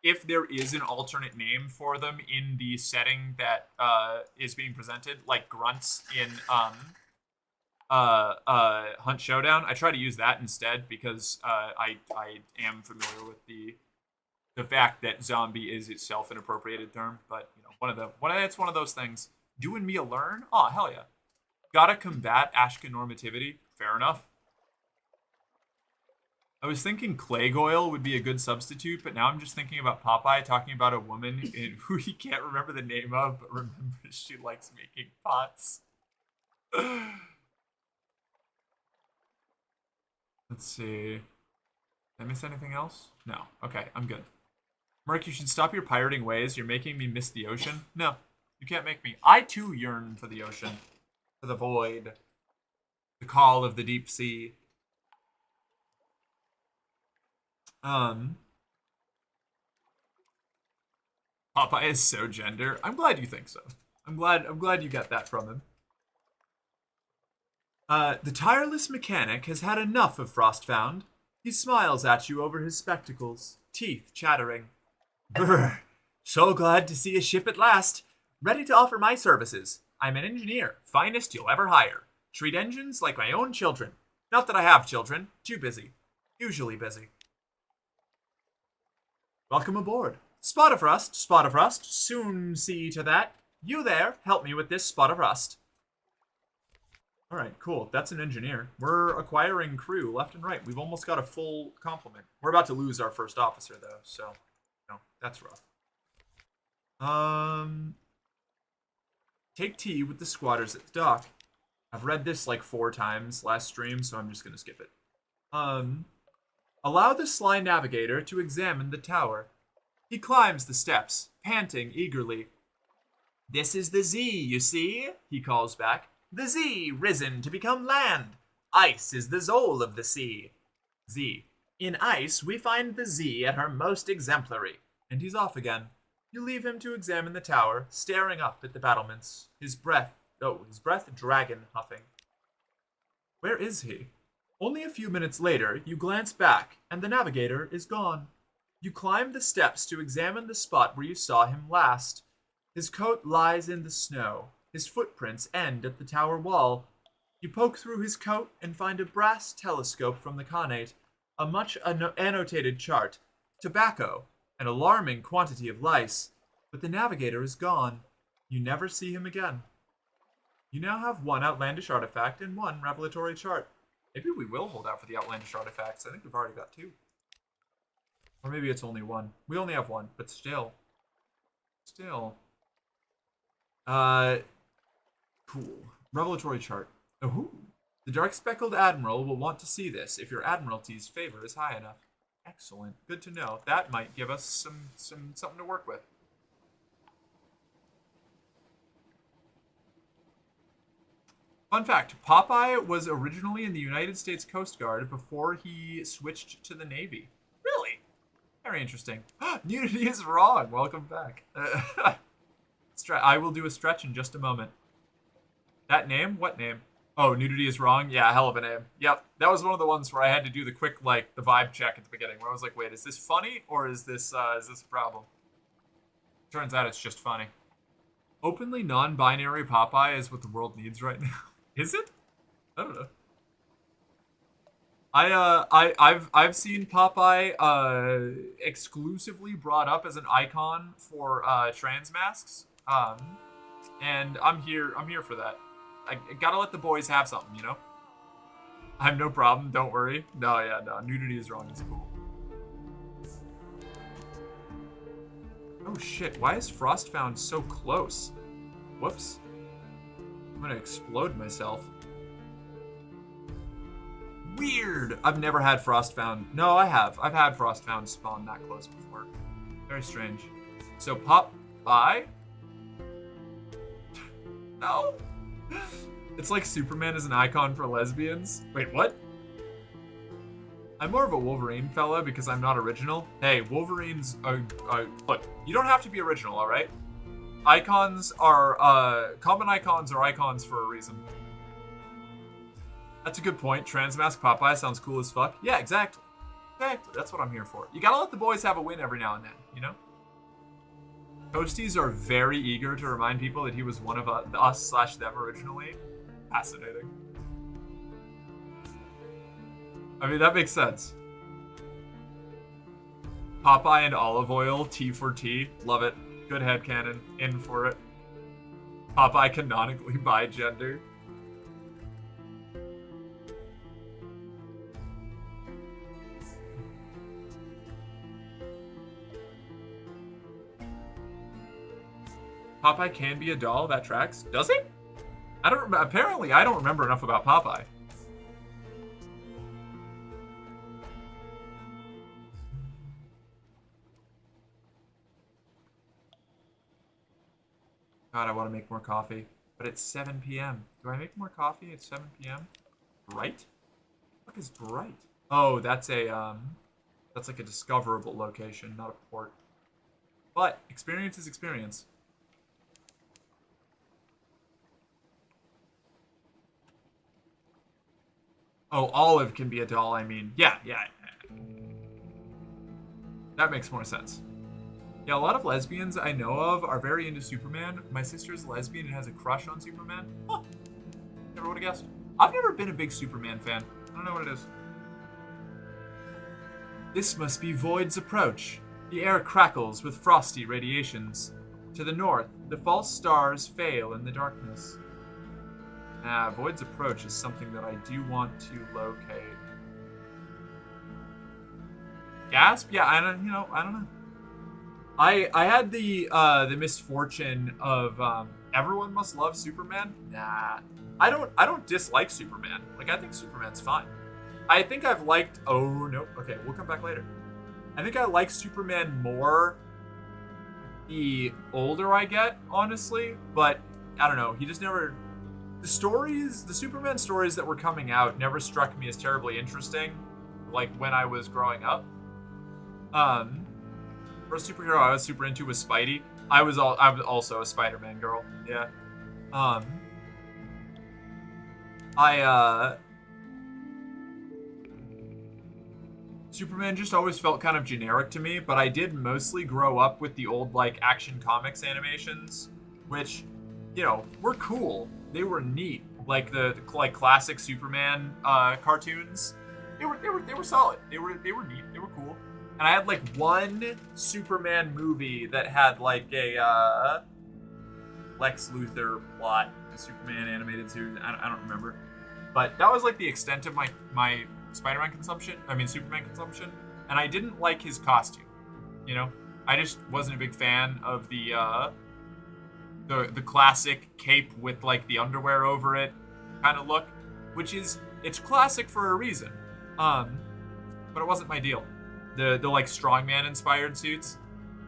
if there is an alternate name for them in the setting that is being presented, like grunts in Hunt Showdown, I try to use that instead because I am familiar with the fact that zombie is itself an appropriated term, but it's one of those things. Doing me a learn? Oh, hell yeah. Gotta combat Ashken normativity. Fair enough. I was thinking Claygoyle would be a good substitute, but now I'm just thinking about Popeye talking about a woman who he can't remember the name of, but remembers she likes making pots. Let's see. Did I miss anything else? No. Okay, I'm good. Mark, you should stop your pirating ways. You're making me miss the ocean. No, you can't make me. I, too, yearn for the ocean. For the void. The call of the deep sea. Popeye is so gender. I'm glad you think so. I'm glad you got that from him. The tireless mechanic has had enough of Frostfound. He smiles at you over his spectacles, teeth chattering. Brr, so glad to see a ship at last. Ready to offer my services. I'm an engineer, finest you'll ever hire. Treat engines like my own children. Not that I have children, too busy. Usually busy. Welcome aboard. Spot of rust, soon see to that. You there, help me with this spot of rust. Alright, cool. That's an engineer. We're acquiring crew left and right. We've almost got a full complement. We're about to lose our first officer, though, so... that's rough. Take tea with the squatters at the dock. I've read this like 4 times last stream, so I'm just gonna skip it. Allow the sly navigator to examine the tower. He climbs the steps, panting eagerly. This is the Z, you see? He calls back. The Z, risen to become land. Ice is the soul of the sea. Z. In ice, we find the Z at her most exemplary. And he's off again. You leave him to examine the tower, staring up at the battlements, his breath dragon huffing. Where is he? Only a few minutes later, you glance back, and the navigator is gone. You climb the steps to examine the spot where you saw him last. His coat lies in the snow. His footprints end at the tower wall. You poke through his coat and find a brass telescope from the Khanate, a much annotated chart, tobacco, an alarming quantity of lice, but the navigator is gone. You never see him again. You now have 1 outlandish artifact and 1 revelatory chart. Maybe we will hold out for the outlandish artifacts. I think we've already got 2. Or maybe it's only 1. We only have 1, but still. Cool. Revelatory chart. Oh, the dark speckled admiral will want to see this if your admiralty's favor is high enough. Excellent. Good to know. That might give us something to work with. Fun fact, Popeye was originally in the United States Coast Guard before he switched to the Navy. Really? Very interesting. Nudity is wrong. Welcome back. I will do a stretch in just a moment. That name? What name? Oh, nudity is wrong? Yeah, hell of a name. Yep, that was one of the ones where I had to do the quick, the vibe check at the beginning, where I was like, wait, is this funny, or is this a problem? Turns out it's just funny. Openly non-binary Popeye is what the world needs right now. Is it? I don't know. I've seen Popeye exclusively brought up as an icon for trans masks. And I'm here for that. I gotta let the boys have something, you know? I have no problem, don't worry. No, yeah, no. Nudity is wrong, it's cool. Oh shit, why is Frostfound so close? Whoops. I'm gonna explode myself. Weird! I've never had Frostfound. No, I have. I've had Frostfound spawn that close before. Very strange. So, Popeye? No! It's like Superman is an icon for lesbians. Wait, what? I'm more of a Wolverine fella because I'm not original. Hey, Wolverine's look, you don't have to be original, alright? Icons are, common icons are icons for a reason. That's a good point. Transmask Popeye sounds cool as fuck. Yeah, exactly. Exactly. That's what I'm here for. You gotta let the boys have a win every now and then, you know? Toasties are very eager to remind people that he was one of us/them originally. Fascinating. I mean, that makes sense. Popeye and olive oil, T for T. Love it. Good headcanon. In for it. Popeye canonically bi gender. Popeye can be a doll, that tracks. Does he? Apparently I don't remember enough about Popeye. God, I want to make more coffee. But it's 7 p.m. Do I make more coffee at 7 p.m.? Bright? What is Bright? Oh, that's like a discoverable location, not a port. But experience is experience. Oh, Olive can be a doll, I mean. Yeah. That makes more sense. Yeah, a lot of lesbians I know of are very into Superman. My sister's lesbian and has a crush on Superman. Huh. Never would have guessed. I've never been a big Superman fan. I don't know what it is. This must be Void's approach. The air crackles with frosty radiations. To the north, the false stars fail in the darkness. Void's approach is something that I do want to locate. Gasp? Yeah, I don't know. I had the misfortune of everyone must love Superman. Nah, I don't dislike Superman. Like, I think Superman's fine. I think I've liked. Oh no. Okay, we'll come back later. I think I like Superman more the older I get, honestly. But I don't know. He just never. The Superman stories that were coming out never struck me as terribly interesting, like when I was growing up. First superhero I was super into was Spidey. I was also a Spider-Man girl. Yeah. Superman just always felt kind of generic to me, but I did mostly grow up with the old like Action Comics animations, which, you know, were cool. They were neat, like the classic Superman cartoons. They were solid. They were neat. They were cool. And I had like one Superman movie that had like a Lex Luthor plot, a Superman animated series. I don't remember, but that was like the extent of my Spider-Man consumption. I mean Superman consumption, and I didn't like his costume. You know, I just wasn't a big fan of the classic cape with like the underwear over it kind of look, which is it's classic for a reason. But it wasn't my deal. The like strongman inspired suits.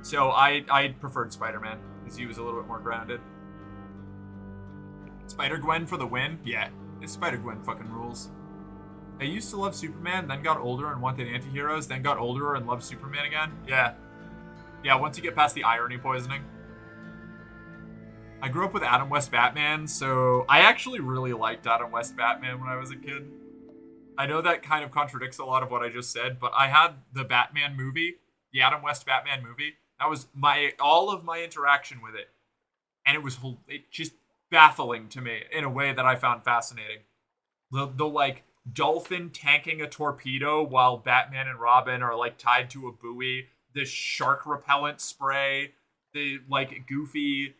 So I preferred Spider-Man because he was a little bit more grounded. Spider-Gwen for the win? Yeah, Spider-Gwen fucking rules. I used to love Superman, then got older and wanted anti-heroes, then got older and loved Superman again. Yeah. Yeah, once you get past the irony poisoning. I grew up with Adam West Batman, so I actually really liked Adam West Batman when I was a kid. I know that kind of contradicts a lot of what I just said, but I had the Batman movie, the Adam West Batman movie. That was all of my interaction with it. And it was just baffling to me in a way that I found fascinating. The like dolphin tanking a torpedo while Batman and Robin are like tied to a buoy, the shark repellent spray, the like goofy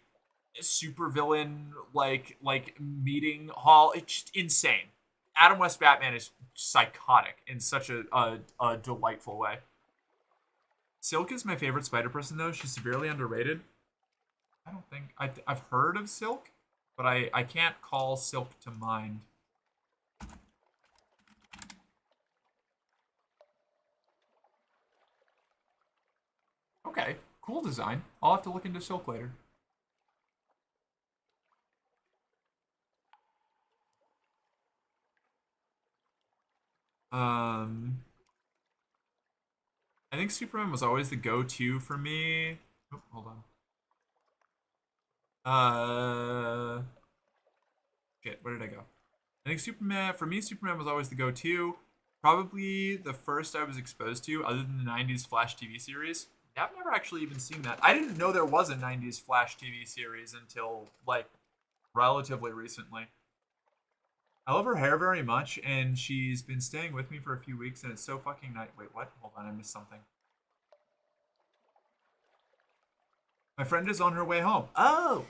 supervillain like meeting hall. It's just insane. Adam West Batman is psychotic in such a delightful way. Silk is my favorite Spider Person though. She's severely underrated. I don't think I've heard of Silk, but I can't call Silk to mind. Okay, cool design. I'll have to look into Silk later. I think Superman was always the go-to for me. Oh, hold on. Shit, where did I go? I think Superman was always the go-to. Probably the first I was exposed to, other than the 90s Flash TV series. I've never actually even seen that. I didn't know there was a 90s Flash TV series until, like, relatively recently. I love her hair very much, and she's been staying with me for a few weeks, and it's so fucking nice. Wait, what? Hold on, I missed something. My friend is on her way home. Oh!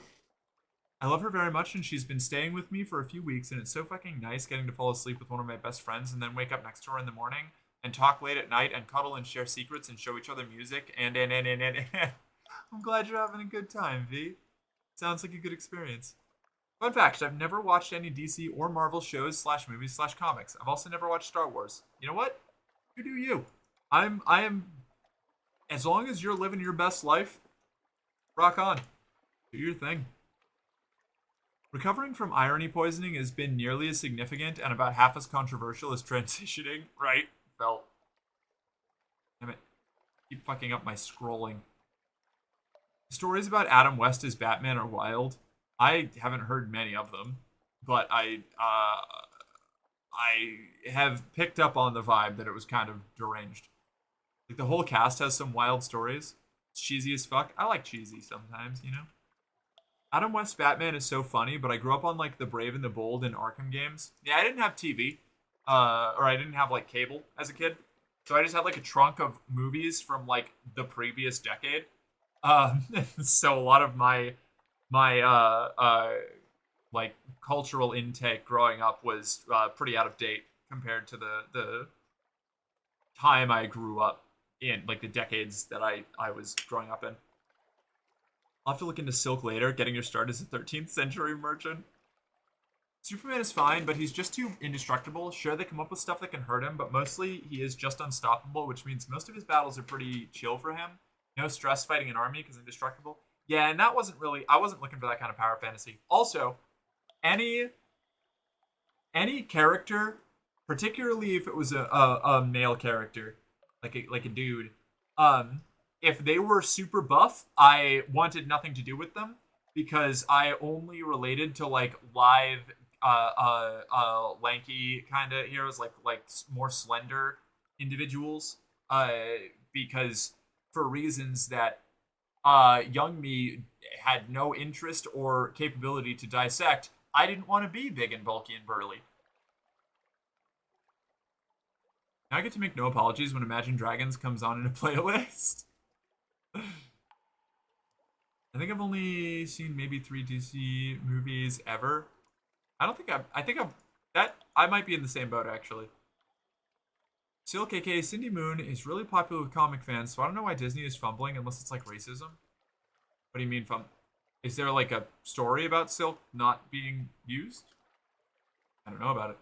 I love her very much, and she's been staying with me for a few weeks, and it's so fucking nice getting to fall asleep with one of my best friends and then wake up next to her in the morning and talk late at night and cuddle and share secrets and show each other music and. I'm glad you're having a good time, V. Sounds like a good experience. Fun fact, I've never watched any DC or Marvel shows / movies / comics. I've also never watched Star Wars. You know what? You do you. I am, as long as you're living your best life, rock on. Do your thing. Recovering from irony poisoning has been nearly as significant and about half as controversial as transitioning. Right? Felt. Damn it. Keep fucking up my scrolling. Stories about Adam West as Batman are wild. I haven't heard many of them, but I have picked up on the vibe that it was kind of deranged. Like, the whole cast has some wild stories. It's cheesy as fuck. I like cheesy sometimes, you know? Adam West Batman is so funny, but I grew up on, like, the Brave and the Bold and Arkham games. Yeah, I didn't have TV, or I didn't have, like, cable as a kid. So I just had, like, a trunk of movies from, like, the previous decade. So a lot of my like cultural intake growing up was pretty out of date compared to the time I grew up in, like the decades that I was growing up in. I'll have to look into Silk later. Getting your start as a 13th century merchant. Superman is fine, but he's just too indestructible. Sure, they come up with stuff that can hurt him, but mostly he is just unstoppable, which means most of his battles are pretty chill for him. No stress fighting an army because indestructible. Yeah, and that wasn't really... I wasn't looking for that kind of power fantasy. Also, any character, particularly if it was a male character, like a dude, if they were super buff, I wanted nothing to do with them because I only related to like live lanky kind of heroes, like more slender individuals, because for reasons that young me had no interest or capability to dissect, I didn't want to be big and bulky and burly. Now I get to make no apologies when Imagine Dragons comes on in a playlist. I think I've only seen maybe 3 DC movies ever. I might be in the same boat actually. Silk, aka Cindy Moon, is really popular with comic fans, so I don't know why Disney is fumbling unless it's like racism. What do you mean is there like a story about Silk not being used? I don't know about it.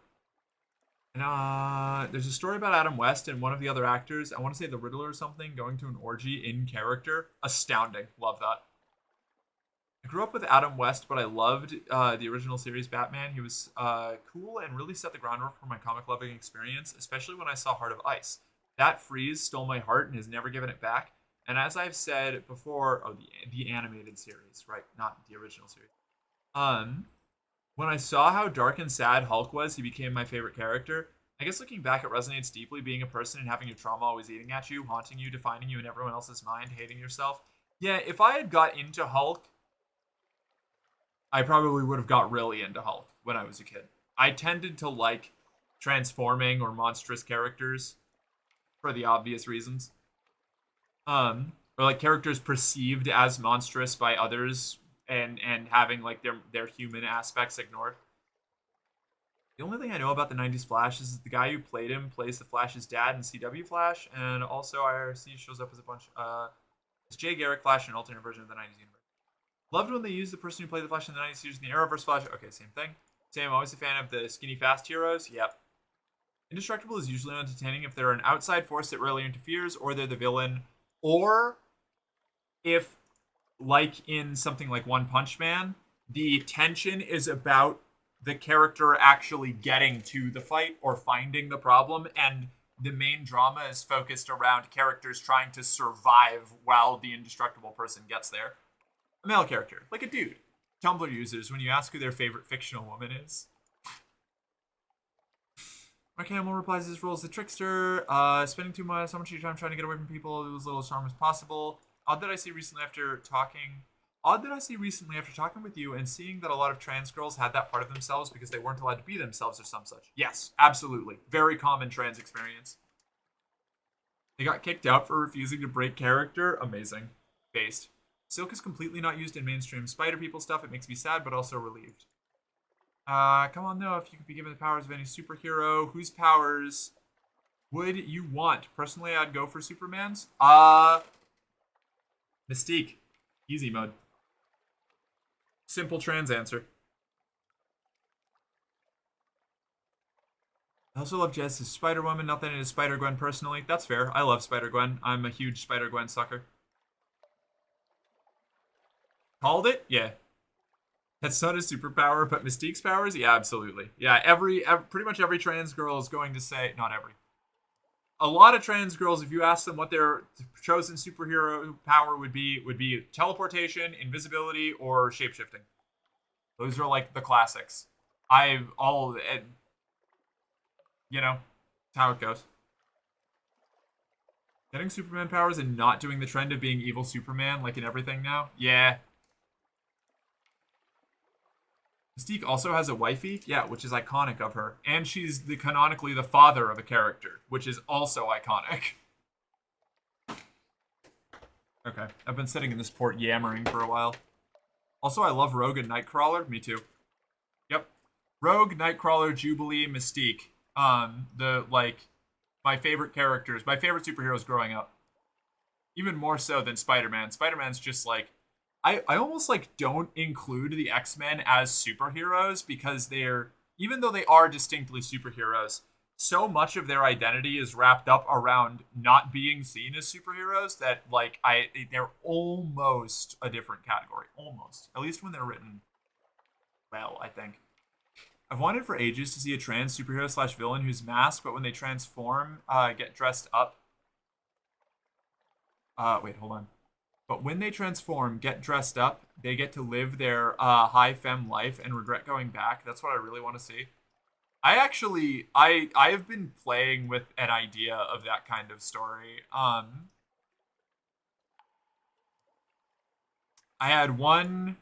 And there's a story about Adam West and one of the other actors, I want to say the Riddler or something, going to an orgy in character. Astounding. Love that. I grew up with Adam West, but I loved the original series Batman. He was cool and really set the groundwork for my comic-loving experience, especially when I saw Heart of Ice. That freeze stole my heart and has never given it back. And as I've said before, the animated series, right? Not the original series. When I saw how dark and sad Hulk was, he became my favorite character. I guess looking back, it resonates deeply, being a person and having your trauma always eating at you, haunting you, defining you in everyone else's mind, hating yourself. Yeah, if I had got into Hulk, I probably would have got really into Hulk when I was a kid. I tended to like transforming or monstrous characters for the obvious reasons. Or like characters perceived as monstrous by others and having like their human aspects ignored. The only thing I know about the 90s Flash is the guy who played him plays the Flash's dad in CW Flash, and also IRC shows up as a bunch. It's Jay Garrick Flash, an alternate version of the 90s universe. Loved when they used the person who played the Flash in the 90s series in the Arrowverse Flash. Okay, same thing. Sam, always a fan of the skinny fast heroes. Yep. Indestructible is usually entertaining if they're an outside force that rarely interferes, or they're the villain, or if, like in something like One Punch Man, the tension is about the character actually getting to the fight or finding the problem, and the main drama is focused around characters trying to survive while the indestructible person gets there. A male character, like a dude. Tumblr users, when you ask who their favorite fictional woman is. Mark Hamill replies his role as the trickster, spending so much of your time trying to get away from people, do as little charm as possible. Odd that I see recently after talking with you and seeing that a lot of trans girls had that part of themselves because they weren't allowed to be themselves or some such. Yes, absolutely. Very common trans experience. They got kicked out for refusing to break character. Amazing. Based. Silk is completely not used in mainstream Spider People stuff. It makes me sad, but also relieved. Come on, though. If you could be given the powers of any superhero, whose powers would you want? Personally, I'd go for Superman's. Mystique. Easy mode. Simple trans answer. I also love Jess's Spider-Woman, not that it is Spider-Gwen personally. That's fair. I love Spider-Gwen. I'm a huge Spider-Gwen sucker. Called it? Yeah. That's not a superpower, but Mystique's powers? Yeah, absolutely. Yeah, pretty much every trans girl is going to say, not every. A lot of trans girls, if you ask them what their chosen superhero power would be teleportation, invisibility, or shapeshifting. Those are like the classics. You know, how it goes. Getting Superman powers and not doing the trend of being evil Superman, like in everything now? Yeah. Mystique also has a wifey, yeah, which is iconic of her. And she's canonically the father of a character, which is also iconic. Okay, I've been sitting in this port yammering for a while. Also, I love Rogue and Nightcrawler. Me too. Yep. Rogue, Nightcrawler, Jubilee, Mystique. My favorite characters, my favorite superheroes growing up. Even more so than Spider-Man. Spider-Man's just like, I almost don't include the X-Men as superheroes because even though they are distinctly superheroes, so much of their identity is wrapped up around not being seen as superheroes that they're almost a different category. Almost. At least when they're written well, I think. I've wanted for ages to see a trans superhero / villain who's masked, but when they transform, get dressed up. Wait, hold on. But when they transform, get dressed up, they get to live their high femme life and regret going back. That's what I really want to see. I have been playing with an idea of that kind of story. I had one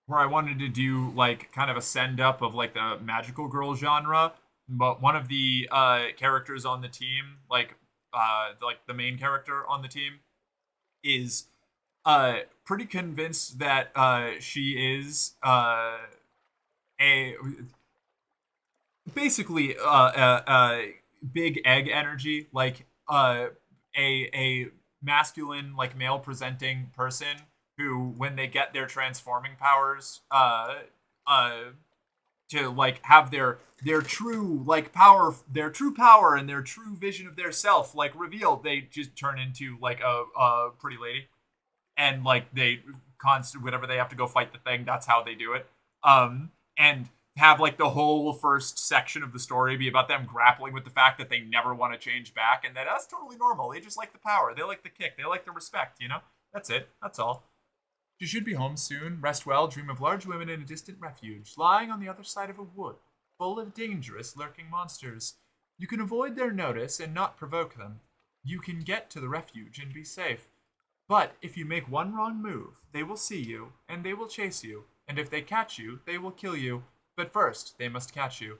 where I wanted to do kind of a send up of the magical girl genre, but one of the characters on the team, the main character on the team, is pretty convinced that she is basically big egg energy, a masculine male presenting person who, when they get their transforming powers, to have their true power, their true power and their true vision of their self revealed, they just turn into a pretty lady, and they whenever they have to go fight the thing, that's how they do it. And have the whole first section of the story be about them grappling with the fact that they never want to change back, and that's totally normal. They just like the power, they like the kick, they like the respect. That's it. That's all. You should be home soon. Rest well. Dream of large women in a distant refuge, lying on the other side of a wood, full of dangerous lurking monsters. You can avoid their notice and not provoke them. You can get to the refuge and be safe. But if you make one wrong move, they will see you, and they will chase you. And if they catch you, they will kill you. But first, they must catch you.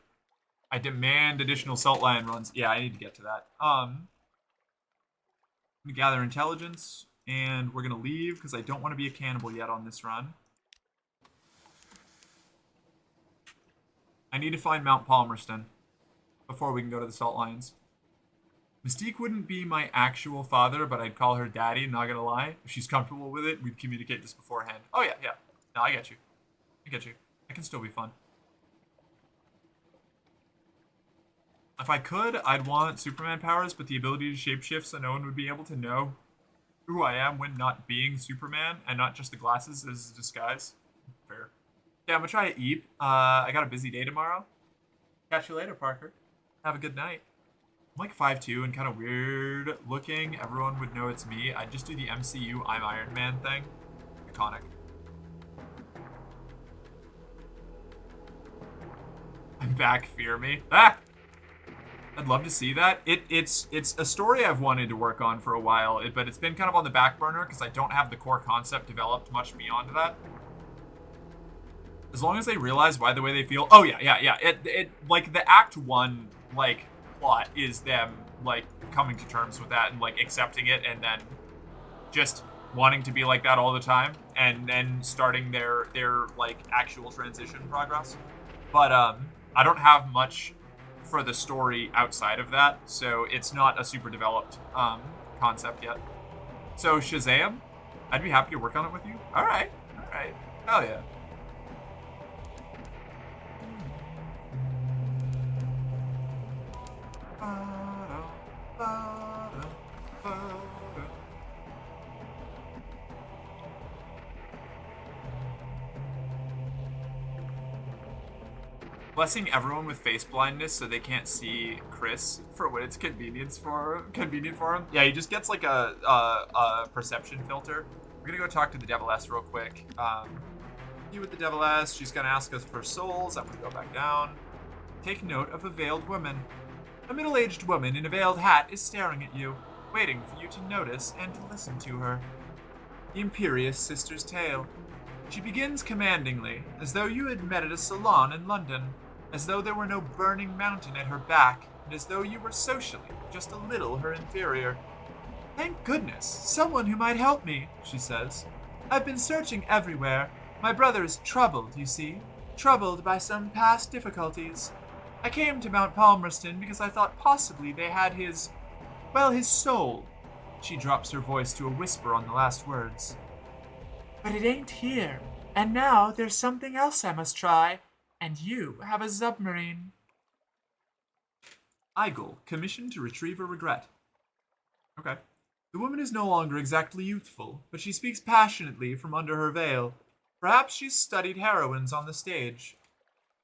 I demand additional salt lion runs. Yeah, I need to get to that. I'm gonna gather intelligence, and we're gonna leave because I don't want to be a cannibal yet on this run. I need to find Mount Palmerston before we can go to the Salt Lions. Mystique wouldn't be my actual father, but I'd call her daddy, not gonna lie. If she's comfortable with it, we'd communicate this beforehand. Oh, yeah, yeah. No, I get you. I get you. It can still be fun. If I could, I'd want Superman powers, but the ability to shapeshift so no one would be able to know who I am when not being Superman, and not just the glasses as a disguise. Fair. Yeah, I'm gonna try to eat. I got a busy day tomorrow. Catch you later, Parker. Have a good night. I'm like 5'2" and kind of weird looking. Everyone would know it's me. I just do the MCU I'm Iron Man thing. Iconic. I'm back, fear me. Ah! I'd love to see that. It's a story I've wanted to work on for a while, but it's been kind of on the back burner because I don't have the core concept developed much beyond that. As long as they realize why the way they feel. Oh yeah. It like the Act 1 like plot is them like coming to terms with that and like accepting it and then just wanting to be like that all the time and then starting their like actual transition progress. But I don't have much for the story outside of that, so it's not a super developed concept yet. So Shazam, I'd be happy to work on it with you. All right, hell yeah. Blessing everyone with face blindness so they can't see Chris for when it's convenient for him. Yeah, he just gets like a perception filter. We're gonna go talk to the Deviless real quick. You with the Deviless, she's gonna ask us for souls. I'm gonna go back down. Take note of a veiled woman. A middle-aged woman in a veiled hat is staring at you, waiting for you to notice and to listen to her. The Imperious Sister's Tale. She begins commandingly, as though you had met at a salon in London, as though there were no burning mountain at her back, and as though you were socially just a little her inferior. Thank goodness, someone who might help me, she says. I've been searching everywhere. My brother is troubled, you see, troubled by some past difficulties. I came to Mount Palmerston because I thought possibly they had his soul. She drops her voice to a whisper on the last words. But it ain't here, and now there's something else I must try, and you have a submarine. Eigel, commissioned to retrieve a regret. Okay. The woman is no longer exactly youthful, but she speaks passionately from under her veil. Perhaps she's studied heroines on the stage.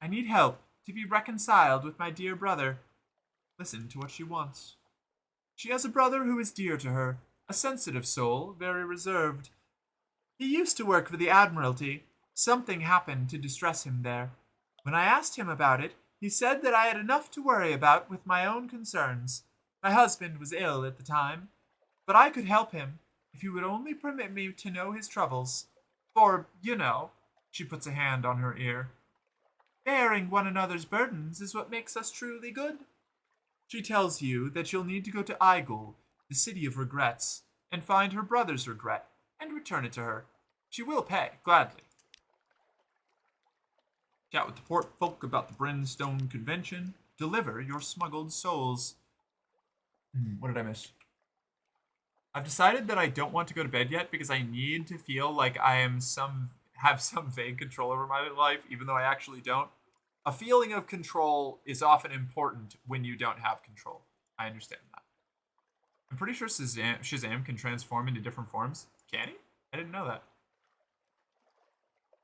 I need help to be reconciled with my dear brother. Listen to what she wants. She has a brother who is dear to her, a sensitive soul, very reserved. He used to work for the Admiralty. Something happened to distress him there. When I asked him about it, he said that I had enough to worry about with my own concerns. My husband was ill at the time, but I could help him if he would only permit me to know his troubles. For, you know, she puts a hand on her ear, bearing one another's burdens is what makes us truly good. She tells you that you'll need to go to Eigel, the city of regrets, and find her brother's regret, and return it to her. She will pay, gladly. Chat with the port folk about the Brimstone Convention. Deliver your smuggled souls. What did I miss? I've decided that I don't want to go to bed yet because I need to feel like I am have some vague control over my life, even though I actually don't. A feeling of control is often important when you don't have control. I understand that. I'm pretty sure Shazam can transform into different forms. Can he? I didn't know that.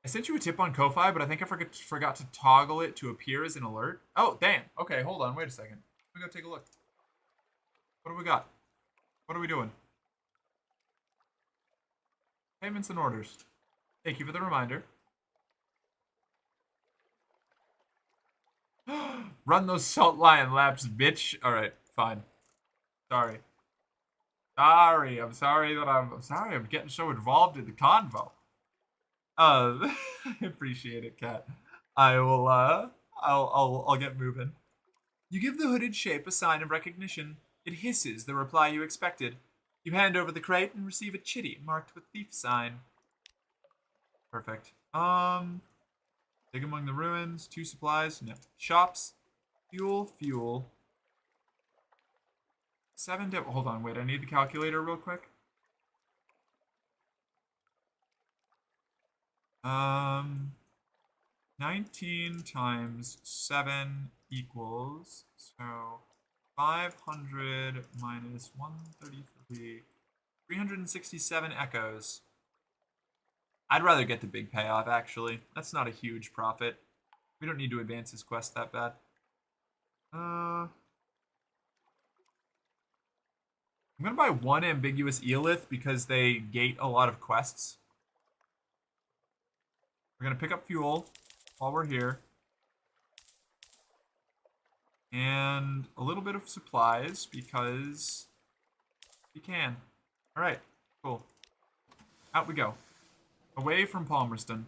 I sent you a tip on Ko-Fi, but I think I forgot to toggle it to appear as an alert. Oh, damn. Okay, hold on. Wait a second. Let me go take a look. What do we got? What are we doing? Payments and orders. Thank you for the reminder. Run those Salt Lion laps, bitch. Alright, fine. Sorry. I'm sorry I'm getting so involved in the convo. I appreciate it, Kat. I will I'll get moving. You give the hooded shape a sign of recognition. It hisses the reply you expected. You hand over the crate and receive a chitty marked with thief sign. Perfect. Dig among the ruins. 2 supplies. No. Shops. Fuel. 7 to... Hold on, wait. I need the calculator real quick. 19 times 7 equals... So, 500 minus 133... 367 echoes. I'd rather get the big payoff, actually. That's not a huge profit. We don't need to advance this quest that bad. I'm gonna buy 1 ambiguous Eolith because they gate a lot of quests. We're gonna pick up fuel while we're here. And a little bit of supplies because we can. Alright, cool. Out we go. Away from Palmerston.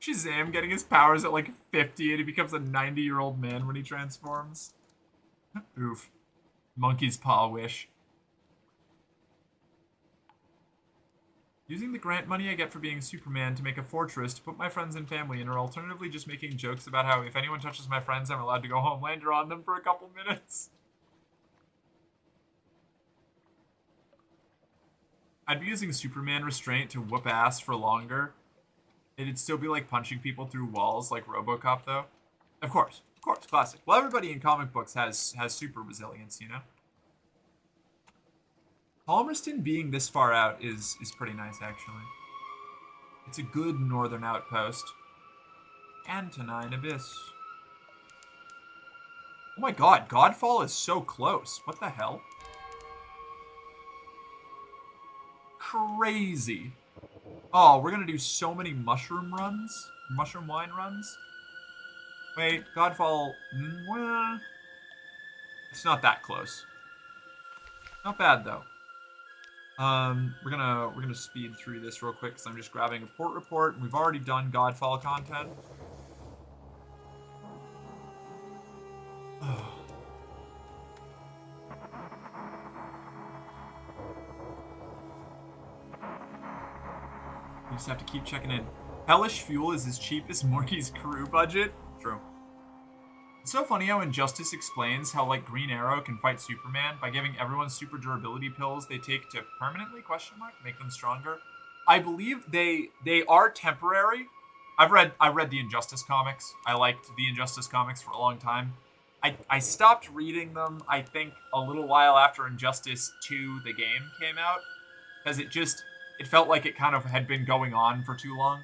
Shazam getting his powers at like 50 and he becomes a 90-year-old man when he transforms. Oof. Monkey's paw wish. Using the grant money I get for being Superman to make a fortress to put my friends and family in, or alternatively just making jokes about how if anyone touches my friends, I'm allowed to go Homelander on them for a couple minutes. I'd be using Superman restraint to whoop ass for longer. It'd still be like punching people through walls like RoboCop, though. Of course, classic. Well, everybody in comic books has super resilience, you know? Palmerston being this far out is pretty nice, actually. It's a good northern outpost. Antonine Abyss. Oh my god, Godfall is so close. What the hell? Crazy. Oh, we're gonna do so many mushroom runs? Mushroom wine runs? Wait, Godfall... Well, it's not that close. Not bad, though. We're gonna speed through this real quick because I'm just grabbing a port report. And we've already done Godfall content. We just have to keep checking in. Hellish fuel is as cheap as Morky's crew budget. True. It's so funny how Injustice explains how, like, Green Arrow can fight Superman by giving everyone super durability pills they take to permanently, make them stronger. I believe they are temporary. I read the Injustice comics. I liked the Injustice comics for a long time. I stopped reading them, I think, a little while after Injustice 2, the game, came out. Because it felt like it kind of had been going on for too long.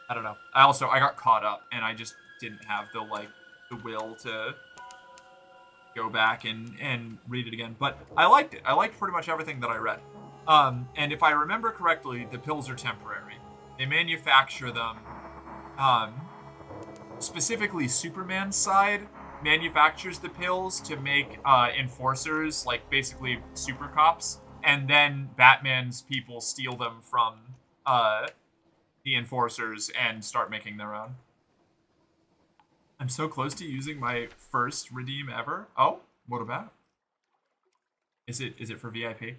I don't know. I got caught up, and I just didn't have the will to go back and read it again. But I liked it. I liked pretty much everything that I read. And if I remember correctly, the pills are temporary. They manufacture them, specifically Superman's side manufactures the pills to make enforcers, like basically super cops, and then Batman's people steal them from the enforcers and start making their own. I'm so close to using my first redeem ever. Oh, what about? Is it for VIP?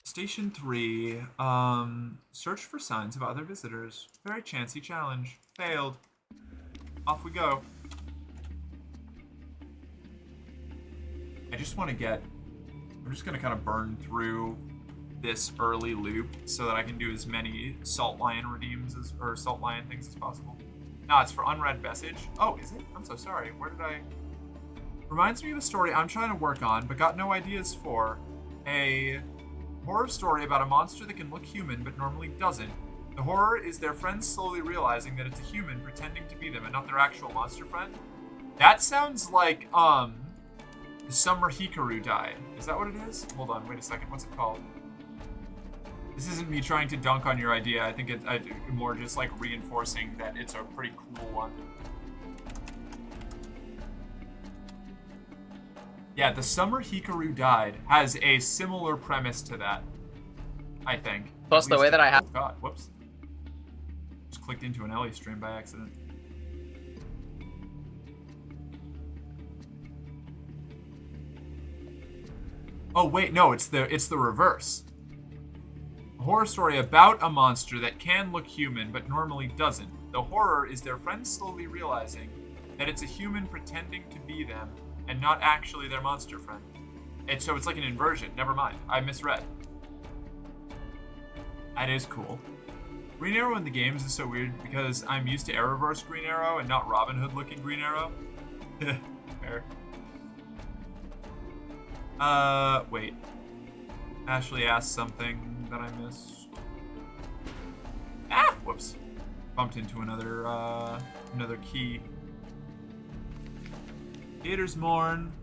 Station 3. Search for signs of other visitors. Very chancy challenge. Failed. Off we go. I just want to get... I'm just going to kind of burn through this early loop so that I can do as many Salt Lion redeems or Salt Lion things as possible. Nah, it's for unread message. Oh, is it? I'm so sorry. Where did I... Reminds me of a story I'm trying to work on, but got no ideas for. A horror story about a monster that can look human, but normally doesn't. The horror is their friends slowly realizing that it's a human pretending to be them and not their actual monster friend. That sounds like, the Summer Hikaru died. Is that what it is? Hold on, wait a second. What's it called? This isn't me trying to dunk on your idea. I think it's more just like reinforcing that it's a pretty cool one. Yeah, The Summer Hikaru Died has a similar premise to that, I think. Plus, the way that I have. Oh god, whoops. Just clicked into an Ellie stream by accident. Oh wait, no, it's the reverse. A horror story about a monster that can look human but normally doesn't. The horror is their friends slowly realizing that it's a human pretending to be them and not actually their monster friend. And so it's like an inversion. Never mind. I misread. That is cool. Green Arrow in the games is so weird because I'm used to Arrowverse Green Arrow and not Robin Hood looking Green Arrow. Fair. Wait. Ashley asked something that I missed. Ah! Whoops. Bumped into another key. Gator's Morn.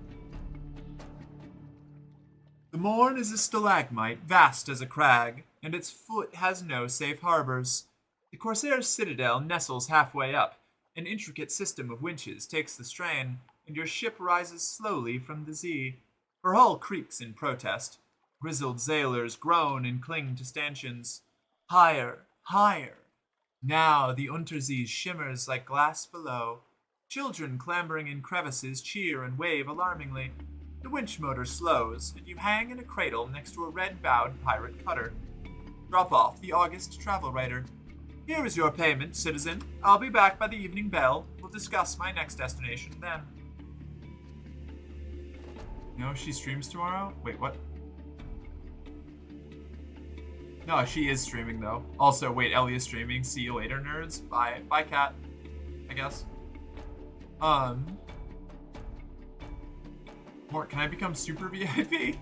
The Morn is a stalagmite, vast as a crag, and its foot has no safe harbors. The Corsair's citadel nestles halfway up. An intricate system of winches takes the strain, and your ship rises slowly from the sea. Her hull creaks in protest. Grizzled sailors groan and cling to stanchions. Higher, higher. Now the Untersee shimmers like glass below. Children clambering in crevices cheer and wave alarmingly. The winch motor slows, and you hang in a cradle next to a red-bowed pirate cutter. Drop off the August travel writer. Here is your payment, citizen. I'll be back by the evening bell. We'll discuss my next destination then. No, she streams tomorrow? Wait, what? No, she is streaming, though. Also, wait, Ellie is streaming. See you later, nerds. Bye. Bye, cat. I guess. More, can I become super VIP?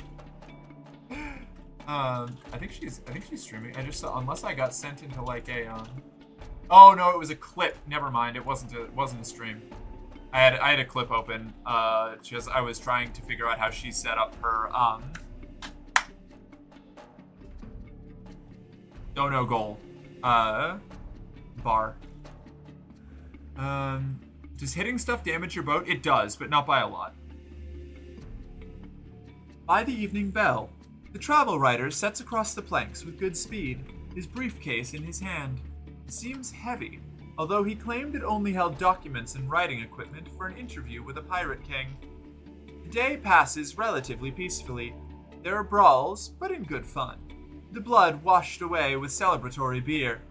I think she's streaming. I just saw, unless I got sent into like a, oh no, it was a clip. Never mind. It wasn't a stream. I had a clip open, because I was trying to figure out how she set up her, dono goal, bar. Does hitting stuff damage your boat? It does, but not by a lot. By the evening bell, the travel writer sets across the planks with good speed, his briefcase in his hand. It seems heavy, although he claimed it only held documents and writing equipment for an interview with a pirate king. The day passes relatively peacefully. There are brawls, but in good fun. The blood washed away with celebratory beer.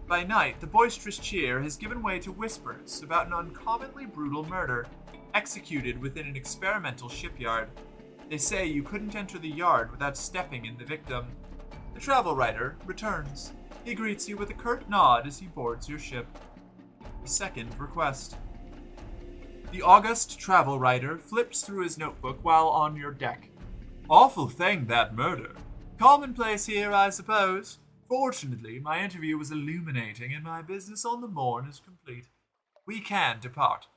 By night, the boisterous cheer has given way to whispers about an uncommonly brutal murder, executed within an experimental shipyard. They say you couldn't enter the yard without stepping in the victim. The travel writer returns. He greets you with a curt nod as he boards your ship. A second request. The august travel writer flips through his notebook while on your deck. Awful thing, that murder. Commonplace here, I suppose. Fortunately, my interview was illuminating and my business on the Morn is complete. We can depart.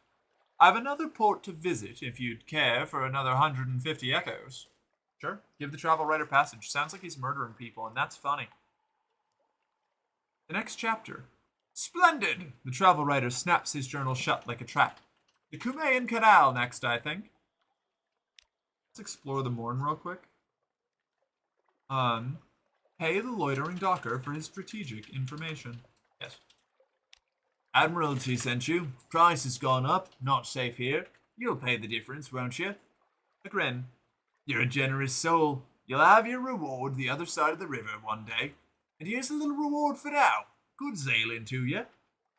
I've another port to visit if you'd care for another 150 echoes. Sure, give the travel writer passage. Sounds like he's murdering people, and that's funny. The next chapter. Splendid! The travel writer snaps his journal shut like a trap. The Cumaean Canal next, I think. Let's explore the Morn real quick. Pay the loitering docker for his strategic information. Yes. Admiralty sent you. Price has gone up. Not safe here. You'll pay the difference, won't you? A grin. You're a generous soul. You'll have your reward the other side of the river one day. And here's a little reward for now. Good sailing to you.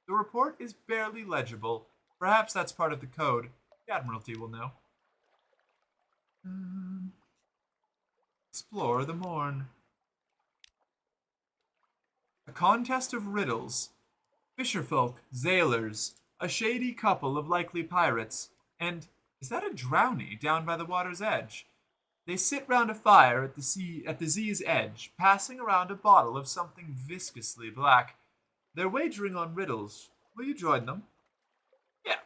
The report is barely legible. Perhaps that's part of the code. The Admiralty will know. Explore the Morn. A contest of riddles. Fisherfolk, sailors, a shady couple of likely pirates, and is that a drowny down by the water's edge? They sit round a fire at the sea's edge, passing around a bottle of something viscously black. They're wagering on riddles. Will you join them? Yeah.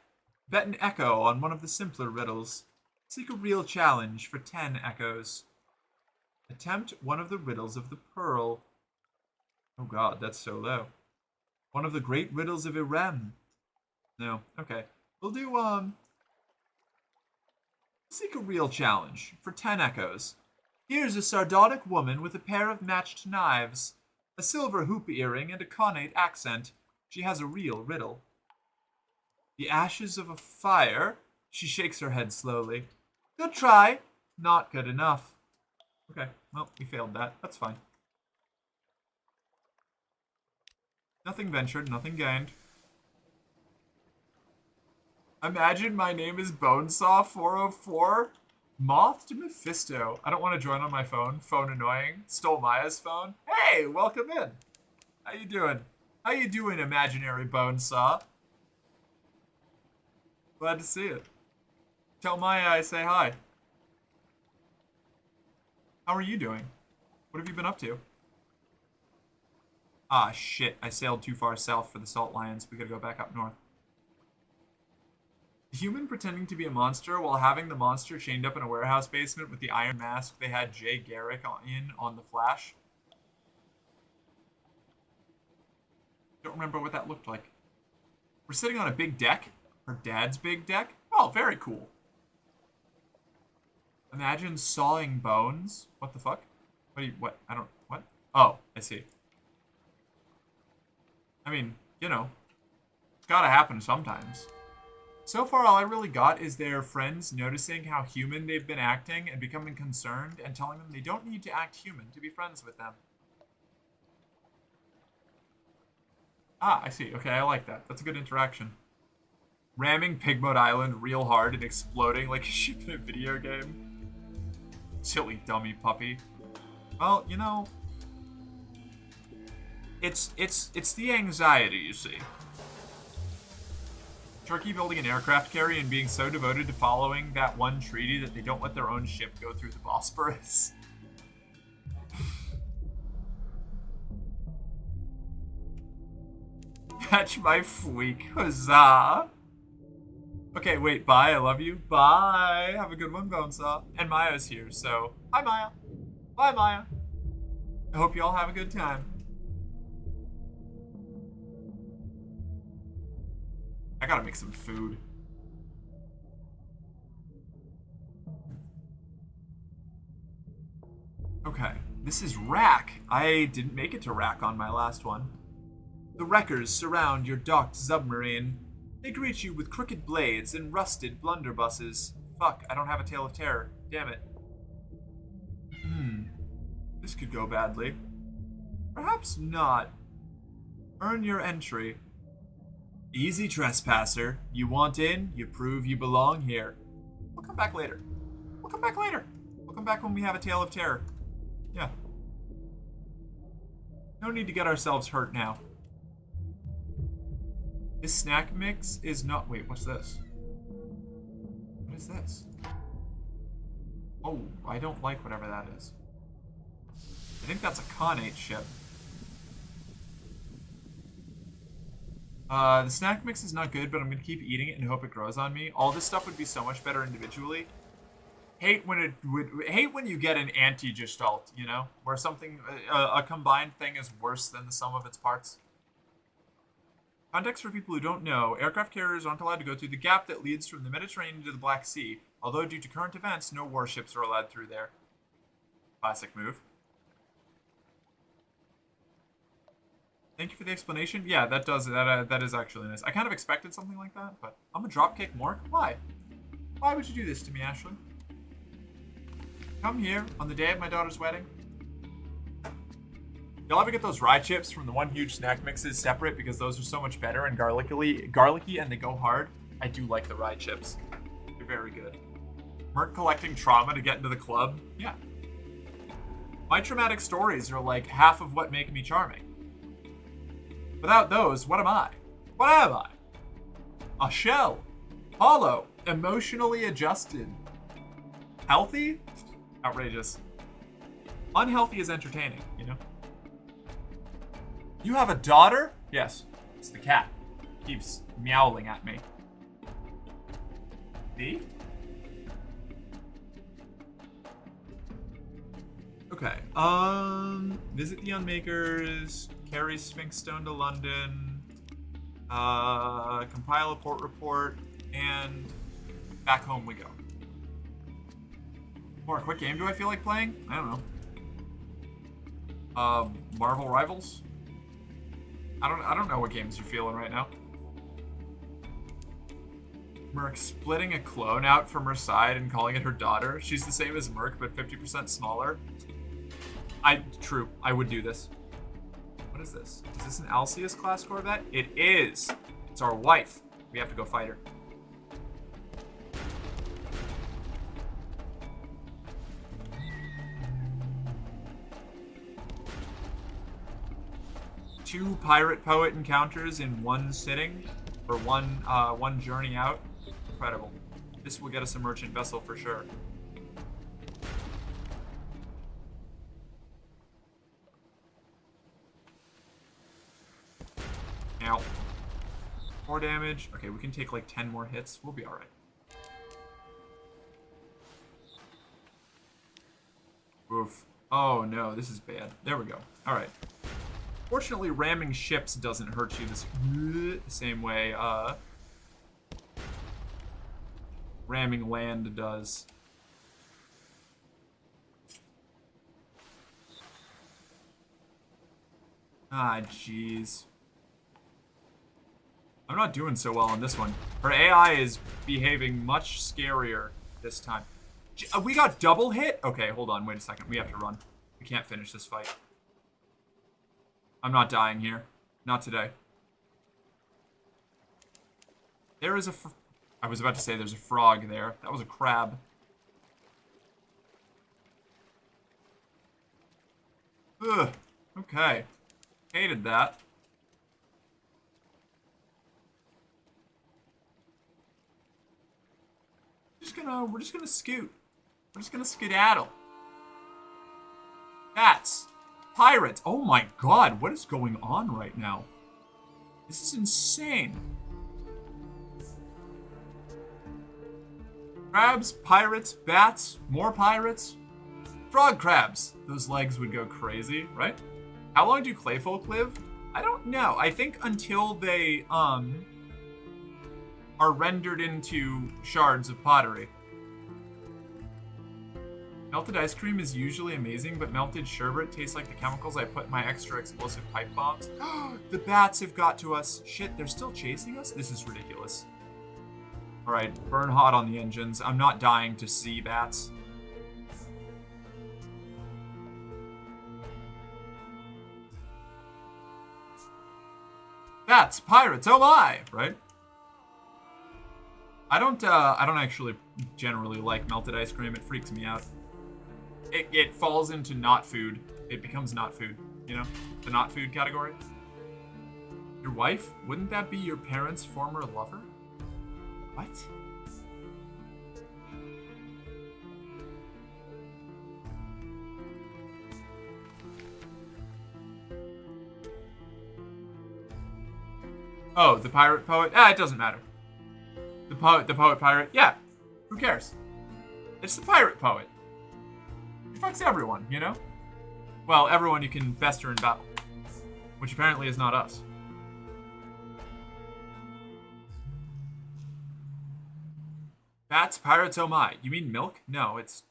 Bet an echo on one of the simpler riddles. Seek a real challenge for 10 echoes. Attempt one of the riddles of the pearl. Oh god, that's so low. One of the great riddles of Irem. No, okay. We'll do, Seek a real challenge for 10 echoes. Here's a sardonic woman with a pair of matched knives, a silver hoop earring, and a connate accent. She has a real riddle. The ashes of a fire. She shakes her head slowly. Good try. Not good enough. Okay, well, we failed that. That's fine. Nothing ventured, nothing gained. Imagine my name is Bonesaw404. Moth to Mephisto. I don't want to join on my phone. Phone annoying. Stole Maya's phone. Hey, welcome in. How you doing? How you doing, imaginary Bonesaw? Glad to see it. Tell Maya I say hi. How are you doing? What have you been up to? Ah, shit. I sailed too far south for the Salt Lions. We gotta go back up north. A human pretending to be a monster while having the monster chained up in a warehouse basement with the iron mask they had Jay Garrick in on The Flash. Don't remember what that looked like. We're sitting on a big deck. Her dad's big deck. Oh, very cool. Imagine sawing bones. What the fuck? What? I don't, what? Oh, I see. I mean, you know, it's gotta happen sometimes. So far, all I really got is their friends noticing how human they've been acting and becoming concerned and telling them they don't need to act human to be friends with them. Ah, I see. Okay, I like that. That's a good interaction. Ramming Pigmode Island real hard and exploding like a ship in a video game. Silly dummy puppy. Well, you know, it's the anxiety, you see. Turkey building an aircraft carrier and being so devoted to following that one treaty that they don't let their own ship go through the Bosporus. Catch my fleek, huzzah! Okay, wait, bye, I love you. Bye! Have a good one, Bonesaw. And Maya's here, so... Hi, Maya. Bye, Maya. I hope you all have a good time. I gotta make some food. Okay, this is Rack. I didn't make it to Rack on my last one. The wreckers surround your docked submarine. They greet you with crooked blades and rusted blunderbusses. Fuck, I don't have a tale of terror. Damn it. This could go badly. Perhaps not. Earn your entry. Easy, trespasser. You want in, you prove you belong here. We'll come back later. We'll come back later. We'll come back when we have a tale of terror. Yeah. No need to get ourselves hurt now. This snack mix is not... Wait, what's this? What is this? Oh, I don't like whatever that is. I think that's a connate ship. The snack mix is not good, but I'm gonna keep eating it and hope it grows on me. All this stuff would be so much better individually. Hate when you get an anti-gestalt, you know, where something a combined thing is worse than the sum of its parts. Context for people who don't know: aircraft carriers aren't allowed to go through the gap that leads from the Mediterranean to the Black Sea. Although due to current events, no warships are allowed through there. Classic move. Thank you for the explanation. Yeah, that is actually nice. I kind of expected something like that, but I'm a dropkick Mork. Why? Why would you do this to me, Ashley? Come here on the day of my daughter's wedding. Y'all ever get those rye chips from the one huge snack mixes separate because those are so much better and garlicky and they go hard? I do like the rye chips. They're very good. Merc collecting trauma to get into the club? Yeah. My traumatic stories are like half of what make me charming. Without those, what am I? What am I? A shell. Hollow. Emotionally adjusted. Healthy? Outrageous. Unhealthy is entertaining, you know? You have a daughter? Yes. It's the cat. Keeps meowling at me. See? Okay. Visit the Unmakers. Carry Sphinx Stone to London. Compile a port report. And back home we go. Mark, what game do I feel like playing? I don't know. Marvel Rivals? I don't know what games you're feeling right now. Merc splitting a clone out from her side and calling it her daughter. She's the same as Merc, but 50% smaller. True, I would do this. What is this? Is this an Alceus class Corvette? It is. It's our wife. We have to go fight her. Two pirate poet encounters in one sitting, or one journey out. Incredible. This will get us a merchant vessel for sure. Now, more damage. Okay, we can take like 10 more hits. We'll be all right. Oof. Oh no, this is bad. There we go. All right. Fortunately, ramming ships doesn't hurt you the same way ramming land does. Ah, jeez. I'm not doing so well on this one. Her AI is behaving much scarier this time. We got double hit? Okay, hold on. Wait a second. We have to run. We can't finish this fight. I'm not dying here. Not today. There is a... I was about to say there's a frog there. That was a crab. Ugh. Okay. Hated that. We're just gonna scoot. We're just gonna skedaddle. Bats. Pirates. Oh my god, what is going on right now? This is insane. Crabs, pirates, bats, more pirates. Frog crabs. Those legs would go crazy, right? How long do clayfolk live? I don't know. I think until they, are rendered into shards of pottery. Melted ice cream is usually amazing, but melted sherbet tastes like the chemicals I put in my extra explosive pipe bombs. The bats have got to us. Shit, they're still chasing us? This is ridiculous. Alright, burn hot on the engines. I'm not dying to see bats. Bats, pirates, oh my! Right? I don't actually generally like melted ice cream. It freaks me out. It falls into not food. It becomes not food, you know? The not food category. Your wife? Wouldn't that be your parents' former lover? What? Oh, the pirate poet? Ah, it doesn't matter. The poet pirate? Yeah. Who cares? It's the pirate poet. He fucks everyone, you know? Well, everyone you can bester in battle. Which apparently is not us. Bats, pirates, oh my. You mean milk? No, it's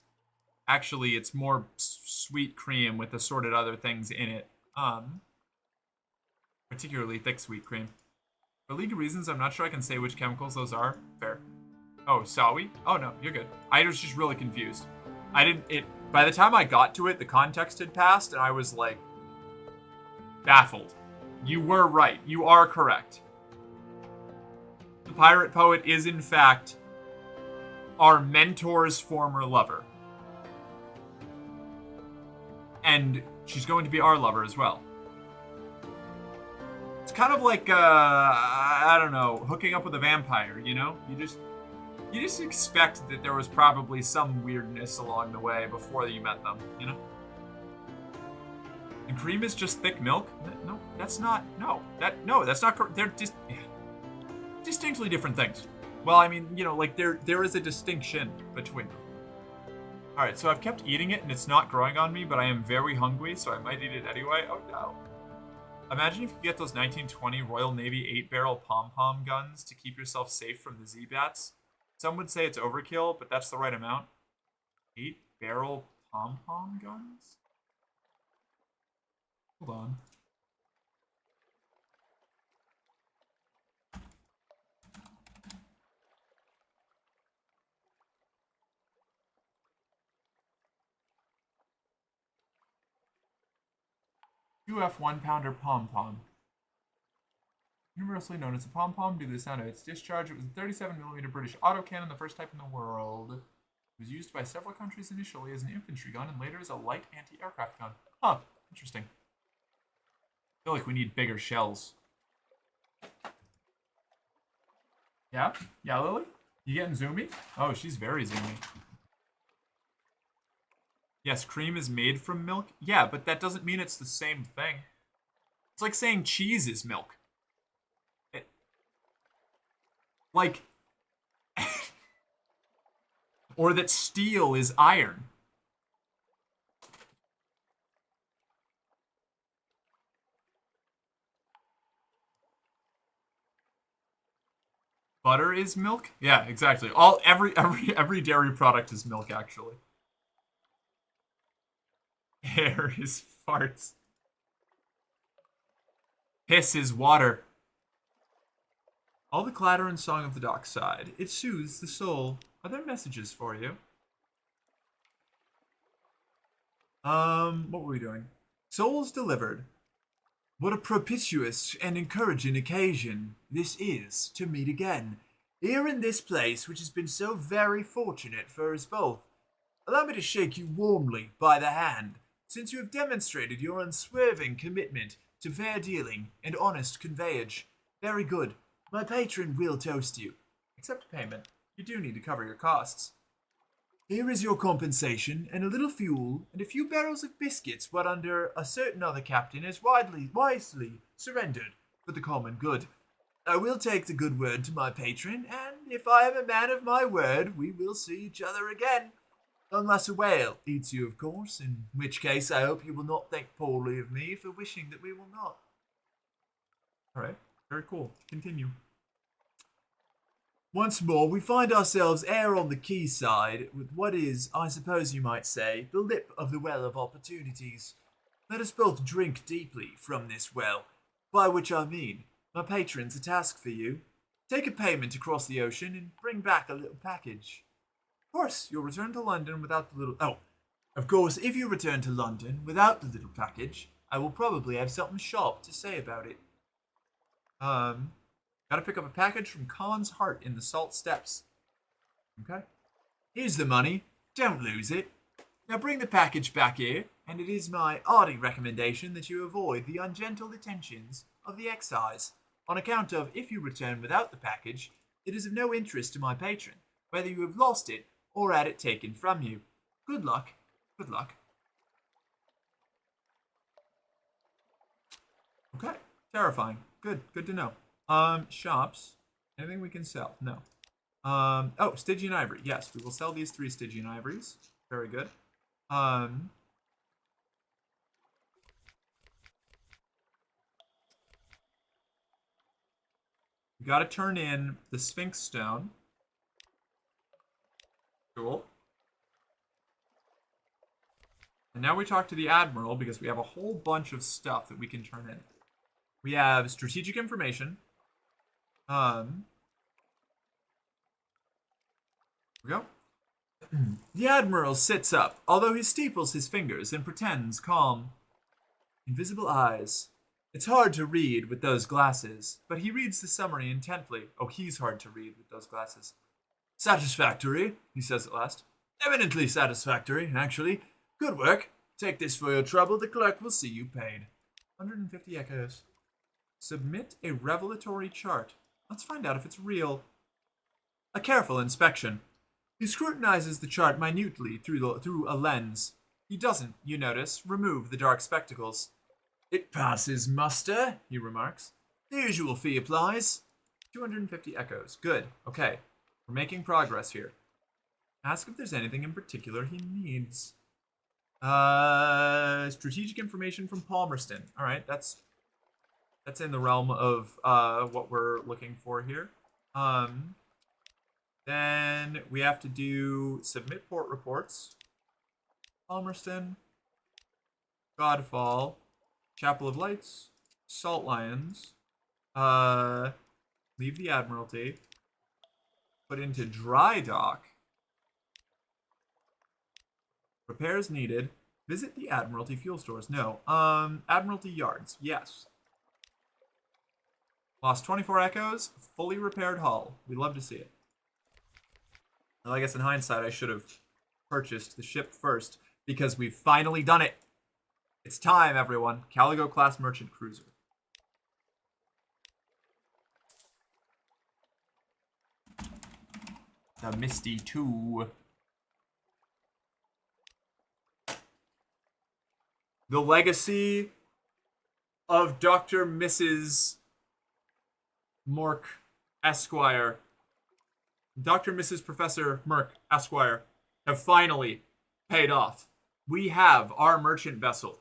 more sweet cream with assorted other things in it. Particularly thick sweet cream. For legal reasons, I'm not sure I can say which chemicals those are. Fair. Oh, saw we? Oh no, you're good. I was just really confused. By the time I got to it, the context had passed, and I was like, baffled. You were right. You are correct. The pirate poet is, in fact, our mentor's former lover. And she's going to be our lover as well. It's kind of like, I don't know, hooking up with a vampire, you know? You just expect that there was probably some weirdness along the way before you met them, you know? And cream is just thick milk? No, that's not, that's not correct. They're just distinctly different things. Well, I mean, you know, like there is a distinction between them. Alright, so I've kept eating it and it's not growing on me, but I am very hungry, so I might eat it anyway. Oh no. Imagine if you could get those 1920 Royal Navy 8-barrel pom-pom guns to keep yourself safe from the Z-Bats. Some would say it's overkill, but that's the right amount. 8? barrel pom-pom guns? Hold on. UF 1-pounder pom-pom. Universally known as a pom-pom due to the sound of its discharge, it was a 37mm British autocannon, the first type in the world. It was used by several countries initially as an infantry gun and later as a light anti-aircraft gun. Huh, interesting. I feel like we need bigger shells. Yeah? Yeah, Lily? You getting zoomy? Oh, she's very zoomy. Yes, cream is made from milk. Yeah, but that doesn't mean it's the same thing. It's like saying cheese is milk. Like, or that steel is iron. Butter is milk? Yeah, exactly. Every dairy product is milk, actually. Air is farts. Piss is water. All the clatter and song of the dockside. It soothes the soul. Are there messages for you? What were we doing? Souls delivered. What a propitious and encouraging occasion this is to meet again, here in this place which has been so very fortunate for us both. Allow me to shake you warmly by the hand, since you have demonstrated your unswerving commitment to fair dealing and honest conveyage. Very good. My patron will toast you. Accept payment. You do need to cover your costs. Here is your compensation, and a little fuel, and a few barrels of biscuits, what under a certain other captain has wisely surrendered for the common good. I will take the good word to my patron, and if I am a man of my word, we will see each other again. Unless a whale eats you, of course, in which case I hope you will not think poorly of me for wishing that we will not. Alright, very cool. Continue. Once more, we find ourselves ere on the quayside, with what is, I suppose you might say, the lip of the well of opportunities. Let us both drink deeply from this well, by which I mean, my patron's a task for you. Take a payment across the ocean and bring back a little package. Of course, you'll return to London without the little... Oh, of course, if you return to London without the little package, I will probably have something sharp to say about it. Gotta pick up a package from Khan's Heart in the Salt Steppes. Okay. Here's the money. Don't lose it. Now bring the package back here, and it is my hearty recommendation that you avoid the ungentle attentions of the excise, on account of, if you return without the package, it is of no interest to my patron, whether you have lost it or had it taken from you. Good luck. Good luck. Okay. Terrifying. Good. Good to know. Shops. Anything we can sell? No. Oh, Stygian Ivory. Yes, we will sell these 3 Stygian Ivories. Very good. We gotta turn in the Sphinx Stone. Cool. And now we talk to the Admiral because we have a whole bunch of stuff that we can turn in. We have strategic information. Here we go. The Admiral sits up, although he steeples his fingers and pretends calm. Invisible eyes. It's hard to read with those glasses, but he reads the summary intently. Oh, he's hard to read with those glasses. Satisfactory, he says at last. Eminently satisfactory, actually. Good work. Take this for your trouble. The clerk will see you paid. 150 echoes. Submit a revelatory chart. Let's find out if it's real. A careful inspection. He scrutinizes the chart minutely through a lens. He doesn't, you notice, remove the dark spectacles. It passes muster, he remarks. The usual fee applies. 250 echoes. Good. Okay. We're making progress here. Ask if there's anything in particular he needs. Strategic information from Palmerston. Alright, that's in the realm of what we're looking for here. Then we have to do submit port reports. Palmerston, Godfall, Chapel of Lights, Salt Lions, leave the Admiralty, put into dry dock, repairs needed, visit the Admiralty fuel stores. No, Admiralty yards, yes. Lost 24 echoes, fully repaired hull. We love to see it. Well, I guess in hindsight, I should have purchased the ship first because we've finally done it. It's time, everyone. Caligo class merchant cruiser. The Misty 2. The legacy of Dr. Mrs. Mork Esquire. Dr. Mrs. Professor Merck Esquire have finally paid off. We have our merchant vessel,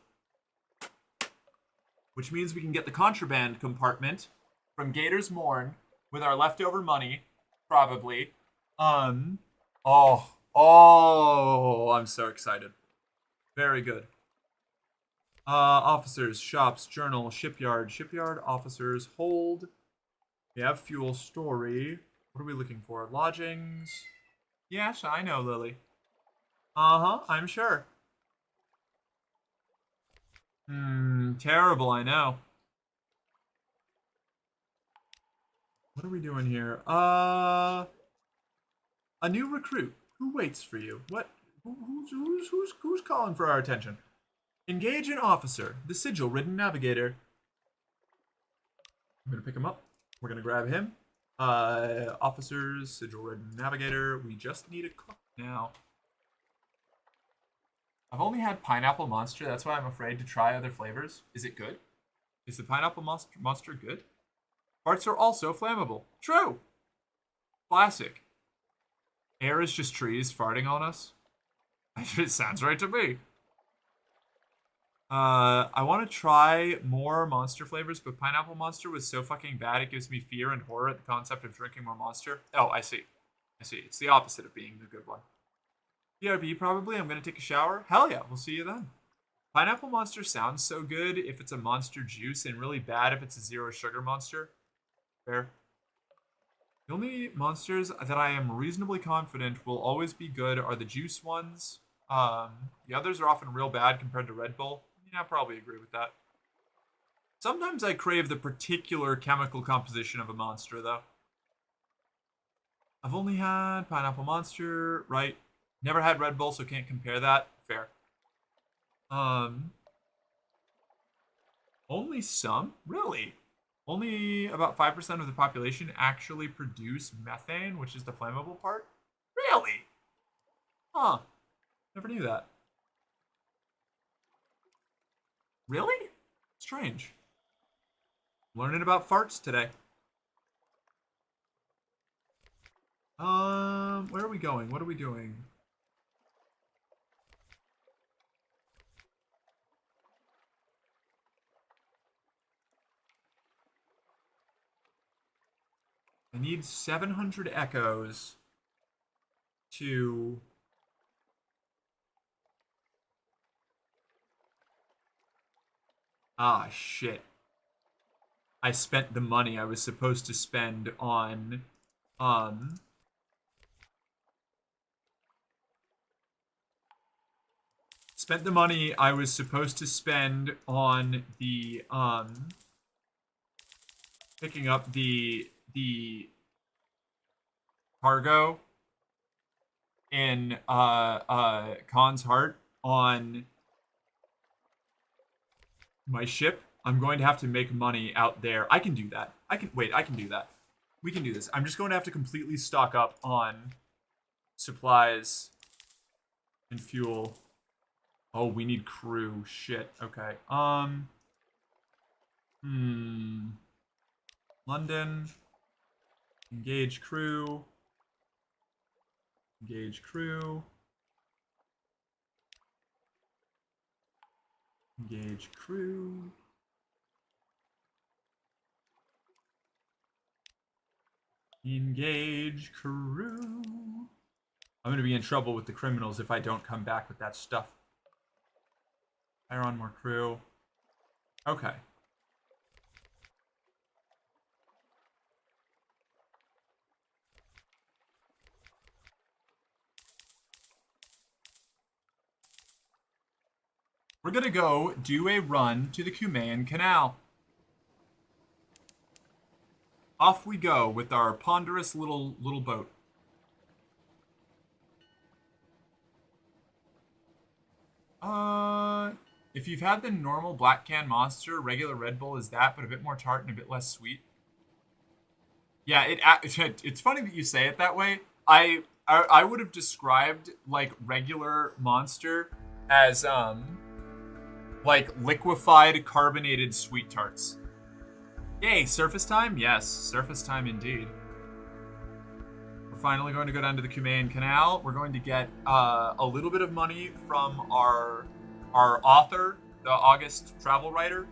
which means we can get the contraband compartment from Gator's Morn with our leftover money, probably. I'm so excited. Very good. Officers, shops, journal, shipyard, officers, hold. We have fuel story. What are we looking for? Lodgings. Yes, I know, Lily. I'm sure. Terrible, I know. What are we doing here? A new recruit. Who waits for you? What? Who's calling for our attention? Engage an officer. The sigil-ridden navigator. I'm gonna pick him up. We're gonna grab him. Officers, sigil-ridden navigator. We just need a cook now. I've only had pineapple monster. That's why I'm afraid to try other flavors. Is it good? Is the pineapple monster good? Farts are also flammable. True. Classic. Air is just trees farting on us. It sounds right to me. I want to try more monster flavors, but pineapple monster was so fucking bad it gives me fear and horror at the concept of drinking more monster. Oh, I see. It's the opposite of being the good one. BRB probably. I'm gonna take a shower. Hell yeah, we'll see you then. Pineapple monster sounds so good if it's a monster juice and really bad if it's a zero sugar monster. Fair. The only monsters that I am reasonably confident will always be good are the juice ones. The others are often real bad compared to Red Bull. Yeah, I probably agree with that. Sometimes I crave the particular chemical composition of a monster, though. I've only had pineapple monster, right? Never had Red Bull, so can't compare that. Fair. Only some? Really? Only about 5% of the population actually produce methane, which is the flammable part? Really? Huh. Never knew that. Really? Strange. Learning about farts today. Where are we going? What are we doing? I need 700 echoes to... Ah, shit. I spent the money I was supposed to spend on, spent the money I was supposed to spend on the, picking up the cargo in, Khan's Heart on my ship. I'm going to have to make money out there. I can do that. I can do that. We can do this. I'm just going to have to completely stock up on supplies and fuel. Oh, we need crew. Shit. Okay. London. Engage crew. Engage crew. Engage crew. Engage crew. I'm gonna be in trouble with the criminals if I don't come back with that stuff. Hire on more crew. Okay. We're gonna go do a run to the Cumaean Canal. Off we go with our ponderous little boat. If you've had the normal Black Can Monster, regular Red Bull is that, but a bit more tart and a bit less sweet. Yeah, it's funny that you say it that way. I would have described like regular Monster as like liquefied carbonated sweet tarts. Yay, surface time? Yes, surface time indeed. We're finally going to go down to the Cumaean Canal. We're going to get a little bit of money from our author, the August travel writer.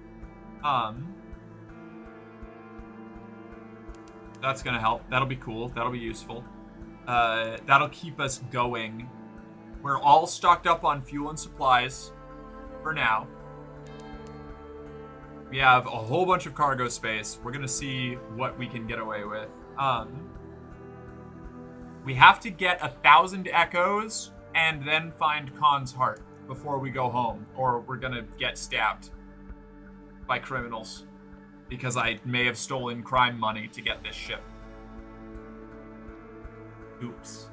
That's gonna help. That'll be cool. That'll be useful. That'll keep us going. We're all stocked up on fuel and supplies for now. We have a whole bunch of cargo space. We're gonna see what we can get away with. We have to get 1,000 echoes and then find Khan's heart before we go home, or we're gonna get stabbed by criminals because I may have stolen crime money to get this ship. Oops.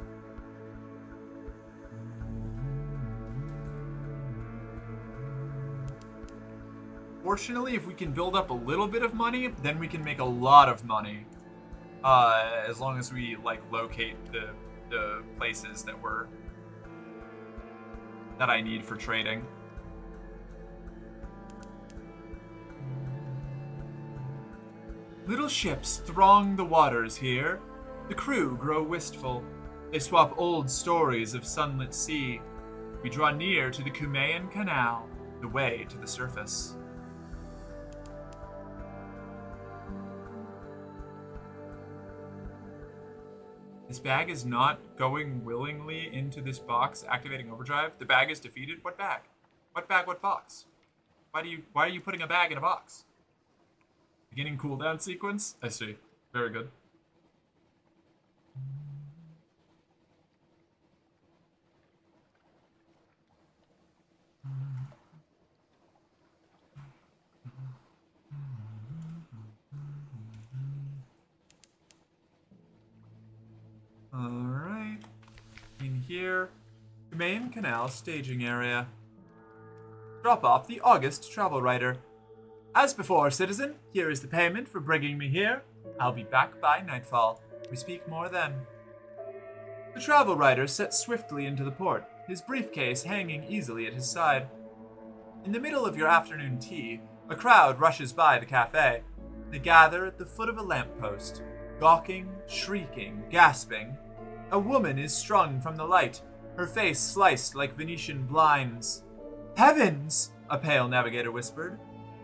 Fortunately, if we can build up a little bit of money, then we can make a lot of money. As long as we like locate the places that I need for trading. Little ships throng the waters here. The crew grow wistful. They swap old stories of Sunless Sea. We draw near to the Cumaean Canal, the way to the surface. This bag is not going willingly into this box, activating overdrive. The bag is defeated. What bag? What bag? What box? Why are you putting a bag in a box? Beginning cooldown sequence? I see. Very good. Alright. In here, the main canal staging area. Drop off the August travel writer. As before, citizen, here is the payment for bringing me here. I'll be back by nightfall. We speak more then. The travel writer sets swiftly into the port, his briefcase hanging easily at his side. In the middle of your afternoon tea, a crowd rushes by the cafe. They gather at the foot of a lamppost, gawking, shrieking, gasping. A woman is strung from the light, her face sliced like Venetian blinds. Heavens! A pale navigator whispered.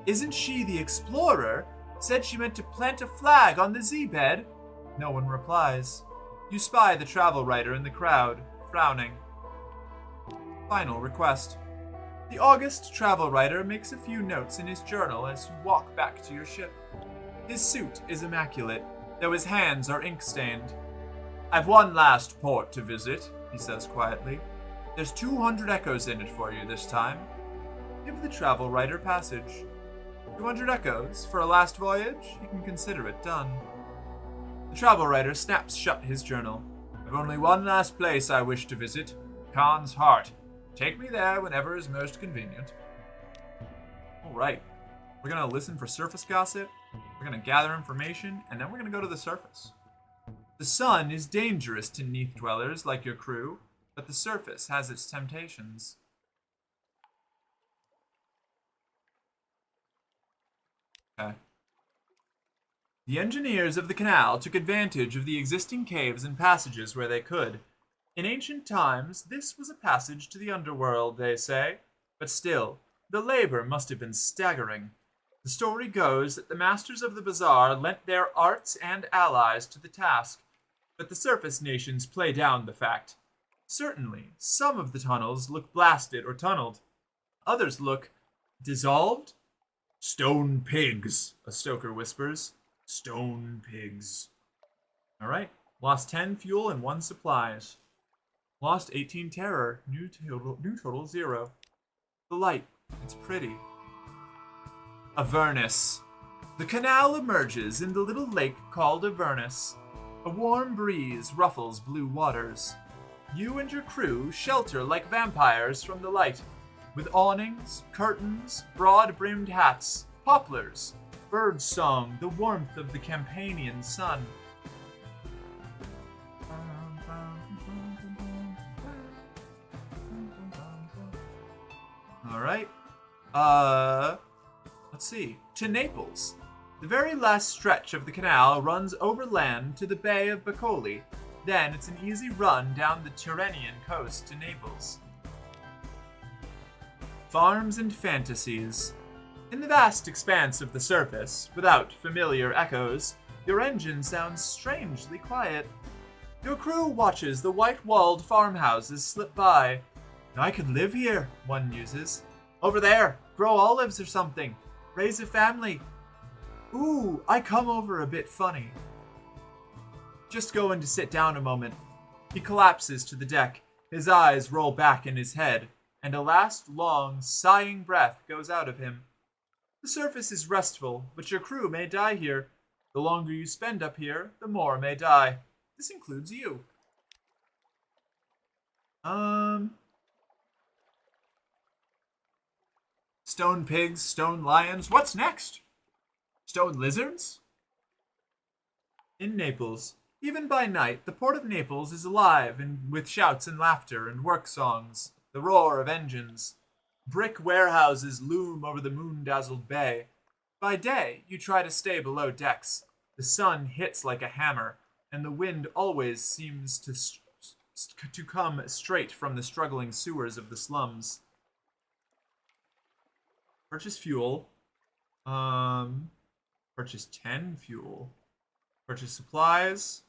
Isn't she the explorer? Said she meant to plant a flag on the Z-bed. No one replies. You spy the travel writer in the crowd, frowning. Final request. The August travel writer makes a few notes in his journal as you walk back to your ship. His suit is immaculate, though his hands are ink-stained. I've one last port to visit, he says quietly. There's 200 echoes in it for you this time. Give the travel writer passage. 200 echoes for a last voyage? You can consider it done. The travel writer snaps shut his journal. I've only one last place I wish to visit. Khan's heart. Take me there whenever is most convenient. Alright. We're gonna listen for surface gossip, we're gonna gather information, and then we're gonna go to the surface. The sun is dangerous to Neath dwellers like your crew, but the surface has its temptations. Okay. The engineers of the canal took advantage of the existing caves and passages where they could. In ancient times, this was a passage to the underworld, they say, but still, the labor must have been staggering. The story goes that the masters of the bazaar lent their arts and allies to the task, but the surface nations play down the fact. Certainly, some of the tunnels look blasted or tunneled. Others look Dissolved? Stone pigs, a stoker whispers. Stone pigs. Alright. Lost 10 fuel and 1 supplies. Lost 18 terror. New total 0. The light. It's pretty. Avernus. The canal emerges in the little lake called Avernus. A warm breeze ruffles blue waters. You and your crew shelter like vampires from the light, with awnings, curtains, broad-brimmed hats, poplars, bird song, the warmth of the Campanian sun. Alright. Let's see. To Naples. The very last stretch of the canal runs overland to the Bay of Bacoli. Then it's an easy run down the Tyrrhenian coast to Naples. Farms and fantasies. In the vast expanse of the surface, without familiar echoes, your engine sounds strangely quiet. Your crew watches the white-walled farmhouses slip by. I could live here, one muses. Over there, grow olives or something. Raise a family. Ooh, I come over a bit funny. Just going to sit down a moment. He collapses to the deck. His eyes roll back in his head, and a last long, sighing breath goes out of him. The surface is restful, but your crew may die here. The longer you spend up here, the more may die. This includes you. Stone pigs, stone lions. What's next? Stone lizards? In Naples. Even by night, the port of Naples is alive and with shouts and laughter and work songs, the roar of engines. Brick warehouses loom over the moon-dazzled bay. By day, you try to stay below decks. The sun hits like a hammer, and the wind always seems to come straight from the struggling sewers of the slums. Purchase fuel. Purchase 10 fuel. Purchase supplies.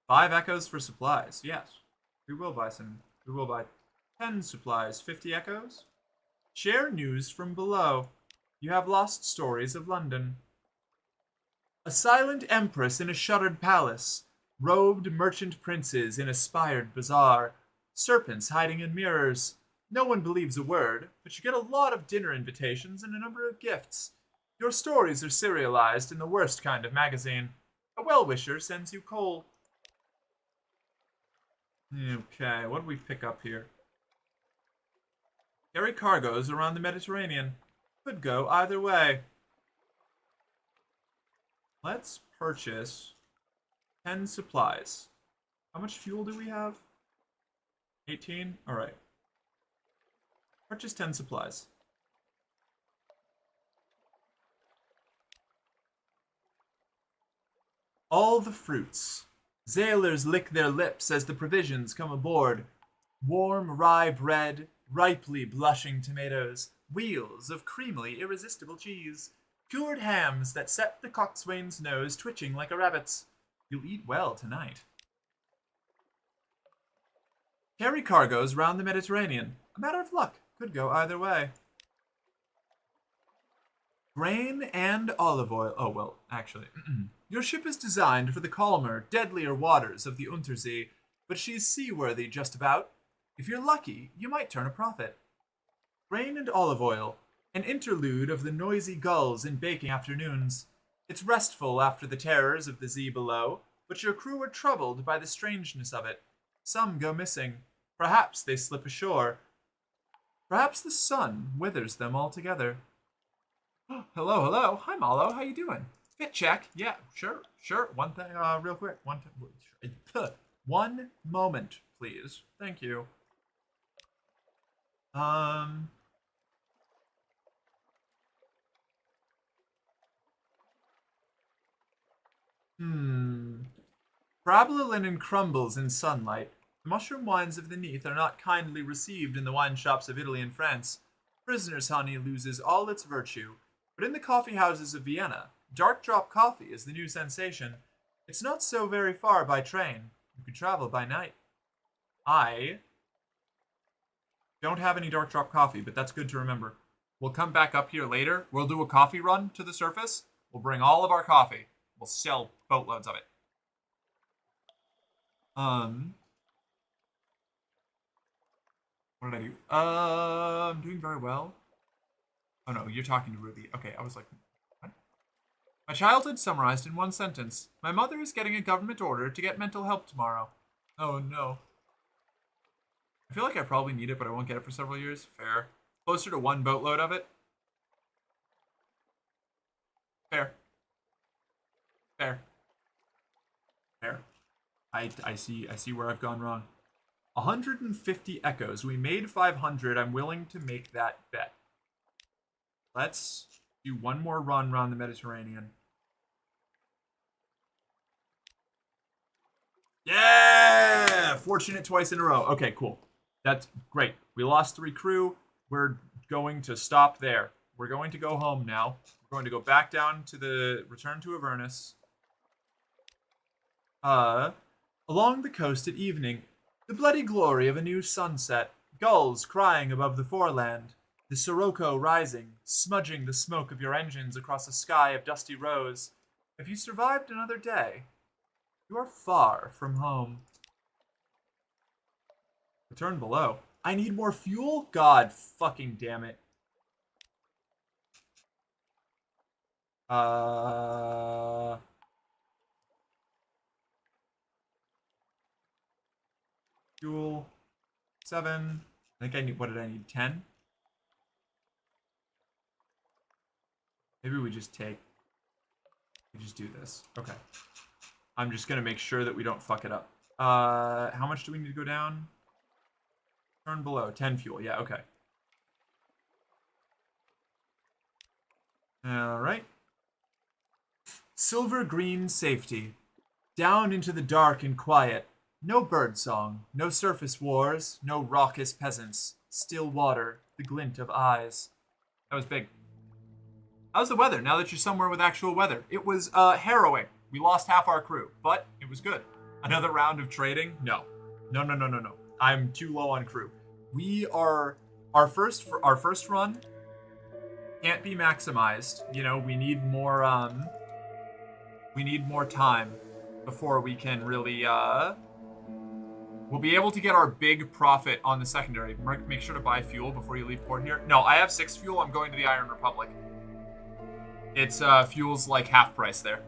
5 echoes for supplies. Yes, we will buy some. We will buy 10 supplies. 50 echoes. Share news from below. You have lost stories of London. A silent empress in a shuttered palace. Robed merchant princes in a spired bazaar. Serpents hiding in mirrors. No one believes a word, but you get a lot of dinner invitations and a number of gifts. Your stories are serialized in the worst kind of magazine. A well-wisher sends you coal. Okay, what do we pick up here? Carry cargoes around the Mediterranean. Could go either way. Let's purchase 10 supplies. How much fuel do we have? 18? Alright. Purchase 10 supplies. All the fruits. Sailors lick their lips as the provisions come aboard. Warm rye bread, ripely blushing tomatoes, wheels of creamily irresistible cheese, cured hams that set the coxswain's nose twitching like a rabbit's. You'll eat well tonight. Carry cargoes round the Mediterranean. A matter of luck. Could go either way. Grain and olive oil. Oh, well, actually. Your ship is designed for the calmer, deadlier waters of the Untersee, but she's seaworthy just about. If you're lucky, you might turn a profit. Grain and olive oil. An interlude of the noisy gulls in baking afternoons. It's restful after the terrors of the sea below, but your crew are troubled by the strangeness of it. Some go missing. Perhaps they slip ashore. Perhaps the sun withers them altogether. Oh, hello, hello. Hi, Malo. How you doing? Fit check. Yeah, sure. One thing, real quick. One moment, please. Thank you. Parabola crumbles in sunlight. The mushroom wines of the Neath are not kindly received in the wine shops of Italy and France. Prisoner's honey loses all its virtue. But in the coffee houses of Vienna, dark drop coffee is the new sensation. It's not so very far by train. You could travel by night. I don't have any dark drop coffee, but that's good to remember. We'll come back up here later. We'll do a coffee run to the surface. We'll bring all of our coffee. We'll sell boatloads of it. What did I do? I'm doing very well. Oh no, you're talking to Ruby. Okay, I was like, what? My childhood summarized in one sentence. My mother is getting a government order to get mental help tomorrow. Oh no. I feel like I probably need it, but I won't get it for several years. Fair. Closer to 1 boatload of it. Fair. Fair. Fair. I see where I've gone wrong. 150 echoes. We made 500. I'm willing to make that bet. Let's do one more run around the Mediterranean. Yeah! Fortunate twice in a row. Okay, cool. That's great. We lost 3 crew. We're going to stop there. We're going to go home now. We're going to go back down to the return to Avernus. Along the coast at evening, the bloody glory of a new sunset, gulls crying above the foreland, the sirocco rising, smudging the smoke of your engines across a sky of dusty rose. If you survived another day, you are far from home. Return below. I need more fuel? God fucking damn it. Fuel. 7. I think I need, what did I need? 10? Maybe we just do this. Okay. I'm just gonna make sure that we don't fuck it up. How much do we need to go down? Turn below. 10 fuel. Yeah, okay. Alright. Silver green safety. Down into the dark and quiet. No birdsong, no surface wars, no raucous peasants. Still water, the glint of eyes. That was big. How's the weather now that you're somewhere with actual weather? It was harrowing. We lost half our crew, but it was good. Another round of trading? No. No. I'm too low on crew. We are our first run can't be maximized. You know, we need more time before we can really we'll be able to get our big profit on the secondary. Make sure to buy fuel before you leave port here. No, I have 6 fuel. I'm going to the Iron Republic. It's fuel's like half price there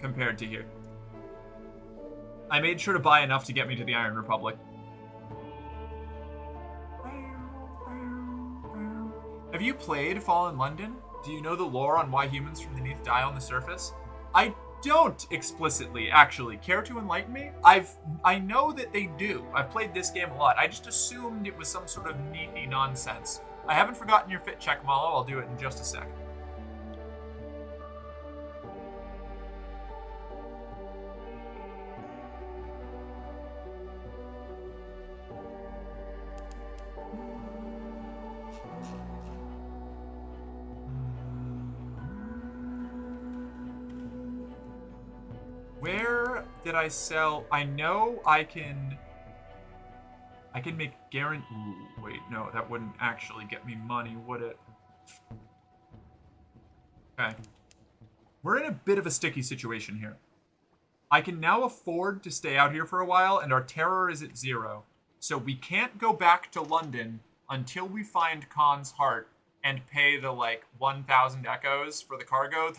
compared to here. I made sure to buy enough to get me to the Iron Republic. Have you played Fallen London? Do you know the lore on why humans from the Neath die on the surface? I don't explicitly, actually. Care to enlighten me? I know that they do. I've played this game a lot. I just assumed it was some sort of neathy nonsense. I haven't forgotten your fit check, Malo. I'll do it in just a sec. Where did I sell? I know I can make guarantee. Wait, no, that wouldn't actually get me money, would it? Okay. We're in a bit of a sticky situation here. I can now afford to stay out here for a while, and our terror is at 0. So we can't go back to London until we find Khan's heart and pay the, 1,000 echoes for the cargo.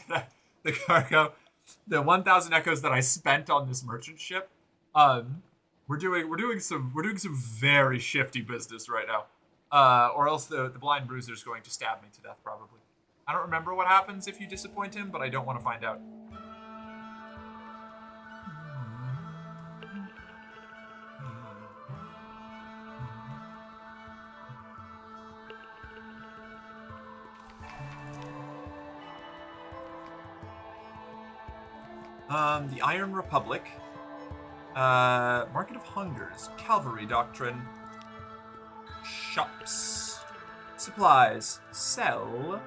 The 1,000 echoes that I spent on this merchant ship. We're doing some very shifty business right now. Or else the blind bruiser is going to stab me to death probably. I don't remember what happens if you disappoint him, but I don't want to find out. The Iron Republic. Market of Hungers. Cavalry Doctrine. Shops. Supplies. Sell.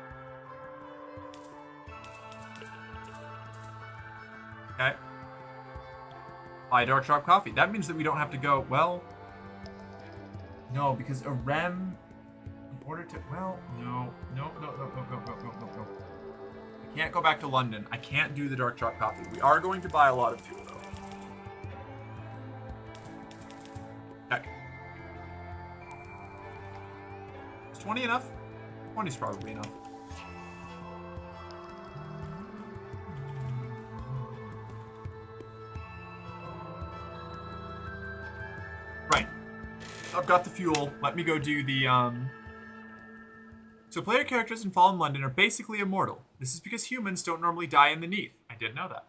Okay. Buy dark sharp coffee. That means that we don't have to go, well... No, because a rem order to... Well, no. No. I can't go back to London. I can't do the dark chalk coffee. We are going to buy a lot of fuel, though. Okay. Is 20 enough? 20 is probably enough. Right. I've got the fuel. Let me go do the, So player characters in Fallen London are basically immortal. This is because humans don't normally die in the Neath. I did know that.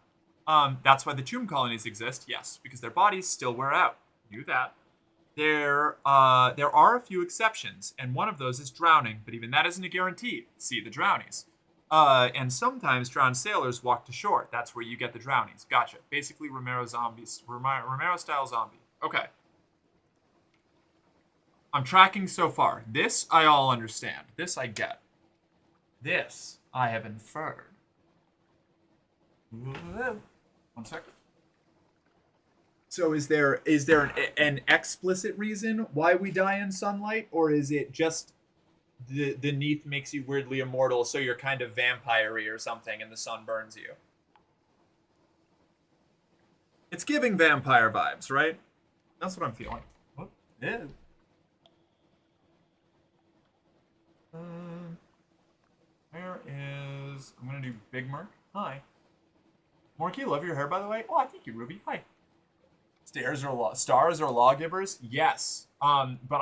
That's why the tomb colonies exist, yes, because their bodies still wear out. Knew that. There are a few exceptions, and one of those is drowning, but even that isn't a guarantee. See the drownies. And sometimes drowned sailors walk to shore. That's where you get the drownies. Gotcha. Basically Romero-style zombie. Okay. I'm tracking so far. This I all understand. This I get. This I have inferred. Whoa. 1 second. So is there an explicit reason why we die in sunlight, or is it just the Neath makes you weirdly immortal, so you're kind of vampire-y or something, and the sun burns you? It's giving vampire vibes, right? That's what I'm feeling. What? Yeah. Where is... I'm gonna do Big Merc. Hi. Morky, love your hair, by the way. Oh, thank you, Ruby. Hi. Stars are lawgivers? Yes. But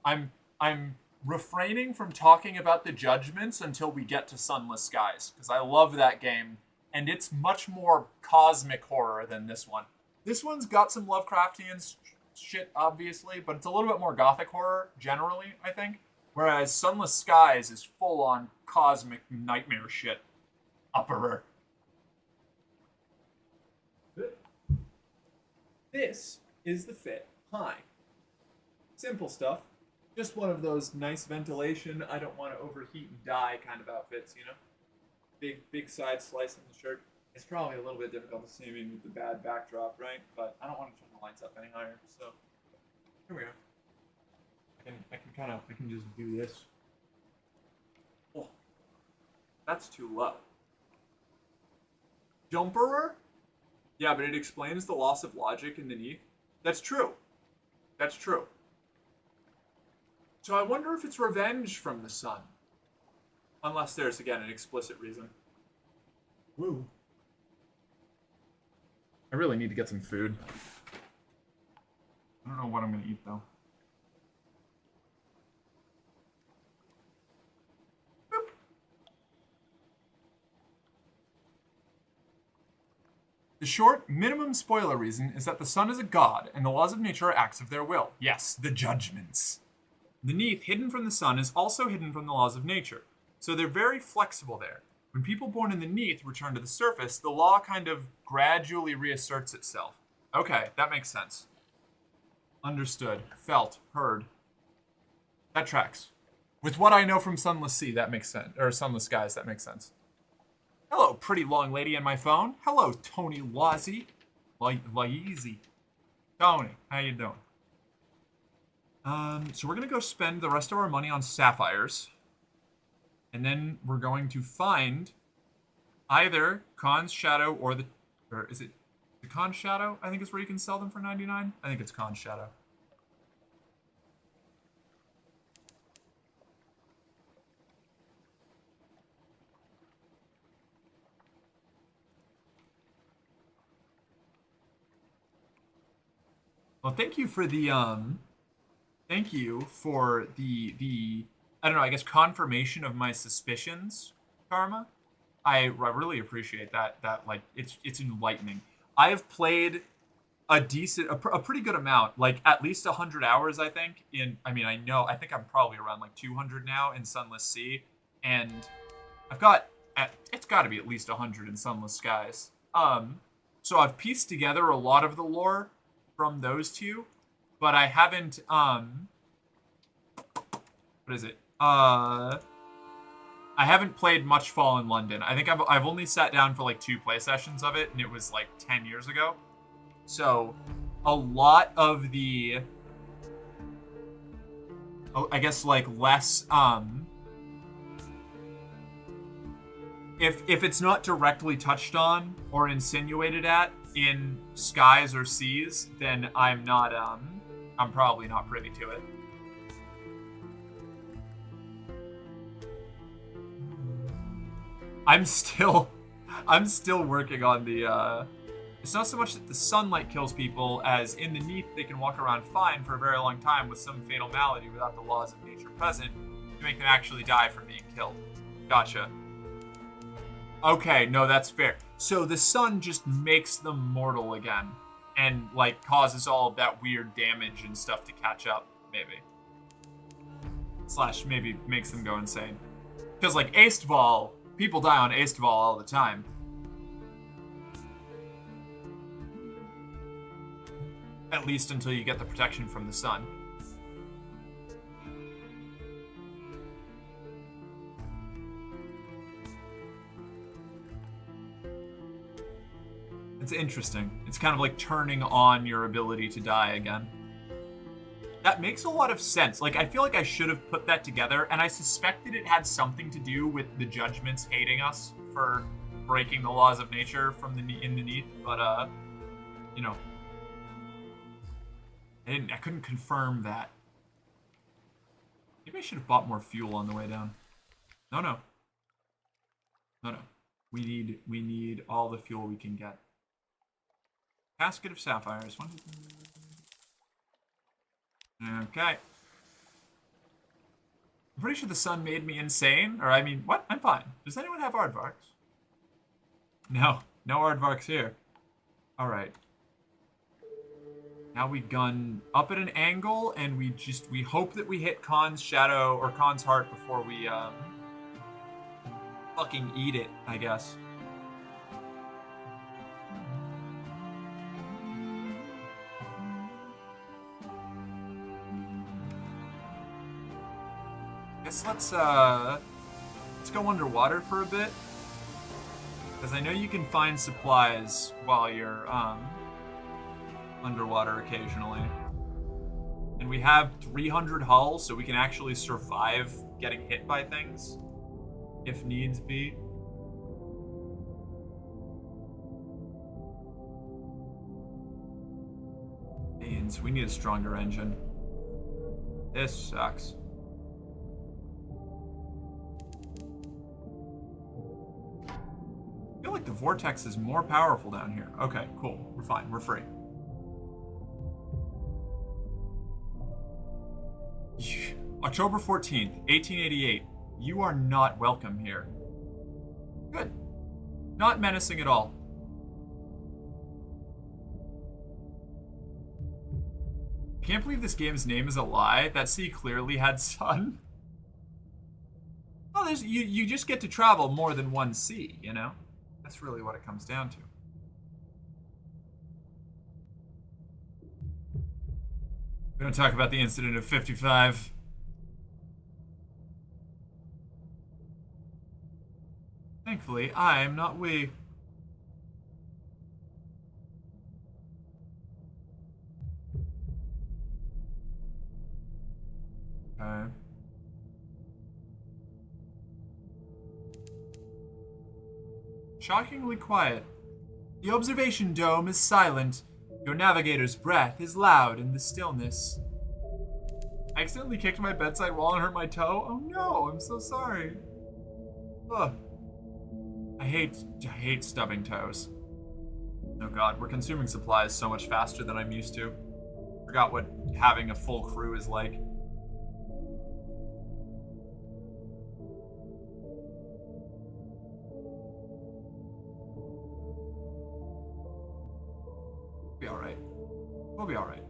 I'm refraining from talking about the judgments until we get to Sunless Skies, because I love that game, and it's much more cosmic horror than this one. This one's got some Lovecraftian shit, obviously, but it's a little bit more gothic horror, generally, I think. Whereas Sunless Skies is full-on cosmic nightmare shit. Upperer. This is the fit. Hi. Simple stuff. Just one of those nice ventilation, I don't want to overheat and die kind of outfits, you know? Big side slice in the shirt. It's probably a little bit difficult to see me with the bad backdrop, right? But I don't want to turn the lights up any higher, so here we are. I can just do this. Oh, that's too low. Jumperer? Yeah, but it explains the loss of logic in the Neath. That's true. That's true. So I wonder if it's revenge from the sun. Unless there's, again, an explicit reason. Woo. I really need to get some food. I don't know what I'm going to eat, though. The short, minimum spoiler reason is that the sun is a god, and the laws of nature are acts of their will. Yes, the judgments. The Neath, hidden from the sun, is also hidden from the laws of nature. So they're very flexible there. When people born in the Neath return to the surface, the law kind of gradually reasserts itself. Okay, that makes sense. Understood. Felt. Heard. That tracks. With what I know from Sunless Sea, that makes sense. Or Sunless Skies, that makes sense. Hello, pretty long lady in my phone. Hello, Tony Wazzy. Easy. Tony, how you doing? So we're gonna go spend the rest of our money on sapphires. And then we're going to find either Khan's Shadow or is it the Khan's Shadow? I think is where you can sell them for 99. I think it's Khan's Shadow. Well, thank you for the I don't know, I guess confirmation of my suspicions, Karma. I really appreciate that like it's enlightening. I have played a pretty good amount, like at least 100 hours, I think. I think I'm probably around like 200 now in Sunless Sea, and it's got to be at least 100 in Sunless Skies. So I've pieced together a lot of the lore from those two, but I haven't what is it? I haven't played much Fallen London. I think I've only sat down for like 2 play sessions of it, and it was like 10 years ago. So a lot of the I guess like less if it's not directly touched on or insinuated at in skies or seas, then I'm probably not privy to it. I'm still working on the it's not so much that the sunlight kills people as in the Neath they can walk around fine for a very long time with some fatal malady without the laws of nature present to make them actually die from being killed. Gotcha. Okay, no, that's fair. So the sun just makes them mortal again and like causes all of that weird damage and stuff to catch up, maybe. Slash maybe makes them go insane. Because like Aestval, people die on Aestval all the time. At least until you get the protection from the sun. It's interesting. It's kind of like turning on your ability to die again. That makes a lot of sense. Like, I feel like I should have put that together, and I suspected it had something to do with the judgments hating us for breaking the laws of nature from in the Neath, but, you know. I couldn't confirm that. Maybe I should have bought more fuel on the way down. No. We need all the fuel we can get. Casket of sapphires. Okay. I'm pretty sure the sun made me insane. Or, I mean, what? I'm fine. Does anyone have aardvarks? No aardvarks here. Alright. Now we gun up at an angle, and we hope that we hit Khan's shadow, or Khan's heart before we, fucking eat it, I guess. Let's go underwater for a bit, because I know you can find supplies while you're underwater occasionally, and we have 300 hull, so we can actually survive getting hit by things if needs be. Means we need a stronger engine. This sucks. I feel like the vortex is more powerful down here. Okay, cool. We're fine. We're free. October 14th, 1888. You are not welcome here. Good. Not menacing at all. Can't believe this game's name is a lie. That sea clearly had sun. Well, you just get to travel more than one sea, you know? That's really what it comes down to. We don't talk about the incident of 55. Thankfully, I am not we. Okay. Shockingly quiet. The observation dome is silent. Your navigator's breath is loud in the stillness. I accidentally kicked my bedside wall and hurt my toe. Oh no, I'm so sorry. Ugh. I hate stubbing toes. Oh god, we're consuming supplies so much faster than I'm used to. Forgot what having a full crew is like. Be alright. We'll be alright.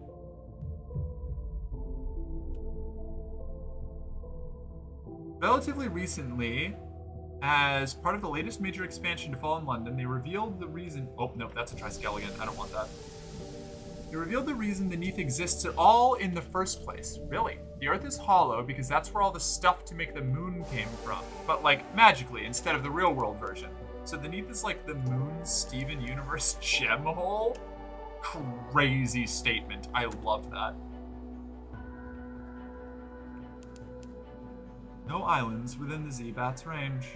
Relatively recently, as part of the latest major expansion to Fallen London, they revealed the reason... Oh, no, that's a Triskelion. I don't want that. They revealed the reason the Neath exists at all in the first place. Really? The Earth is hollow because that's where all the stuff to make the moon came from. But, like, magically, instead of the real-world version. So the Neath is like the moon's Steven Universe gem hole? Crazy statement. I love that. No islands within the Z-Bat's range.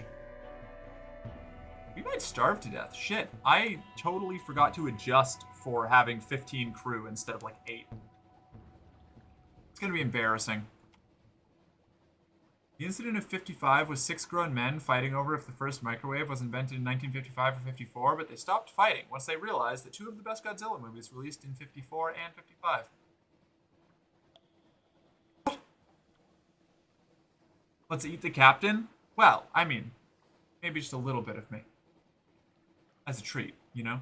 We might starve to death. Shit, I totally forgot to adjust for having 15 crew instead of like 8. It's gonna be embarrassing. The incident of 55 was 6 grown men fighting over if the first microwave was invented in 1955 or 54, but they stopped fighting once they realized that 2 of the best Godzilla movies released in 54 and 55. What? Let's eat the captain? Well, I mean, maybe just a little bit of me. As a treat, you know?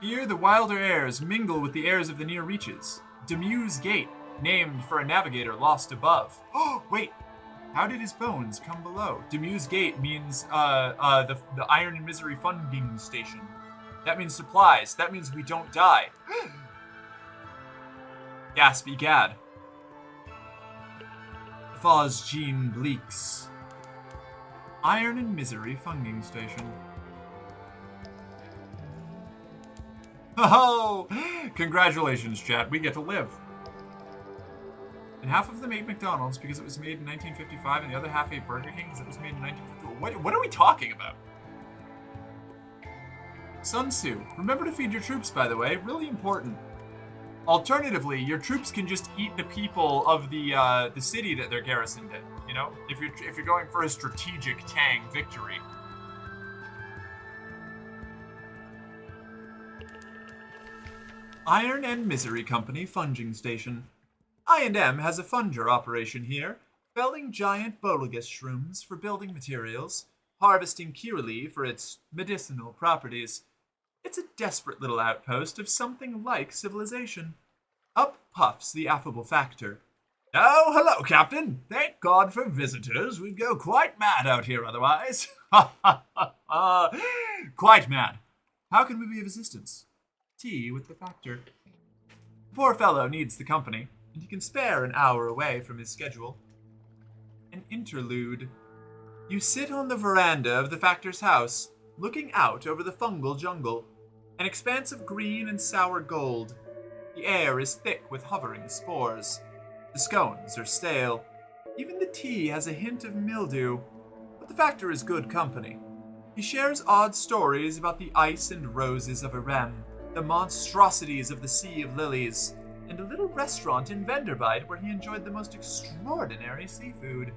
Here, the wilder airs mingle with the airs of the near reaches. Demuse Gate, named for a navigator lost above. Oh, wait! How did his bones come below? Demuse Gate means, the Iron and Misery Funding Station. That means supplies. That means we don't die. Gaspy Gad. Faz Jean Bleaks. Iron and Misery Funding Station. Oh! Congratulations, chat. We get to live. And half of them ate McDonald's because it was made in 1955, and the other half ate Burger King because it was made in 1954. What are we talking about? Sun Tzu. Remember to feed your troops, by the way. Really important. Alternatively, your troops can just eat the people of the city that they're garrisoned in. You know, if you're going for a strategic Tang victory. Iron and Misery Company Funging Station. I&M has a funger operation here, felling giant bolagus shrooms for building materials, harvesting kirili for its medicinal properties. It's a desperate little outpost of something like civilization. Up puffs the affable factor. Oh, hello, Captain. Thank God for visitors. We'd go quite mad out here otherwise. Quite mad. How can we be of assistance? Tea with the factor. The poor fellow needs the company, and he can spare an hour away from his schedule. An interlude. You sit on the veranda of the factor's house, looking out over the fungal jungle. An expanse of green and sour gold. The air is thick with hovering spores. The scones are stale. Even the tea has a hint of mildew. But the factor is good company. He shares odd stories about the ice and roses of Irem, the monstrosities of the Sea of Lilies, and a little restaurant in Venderbite where he enjoyed the most extraordinary seafood.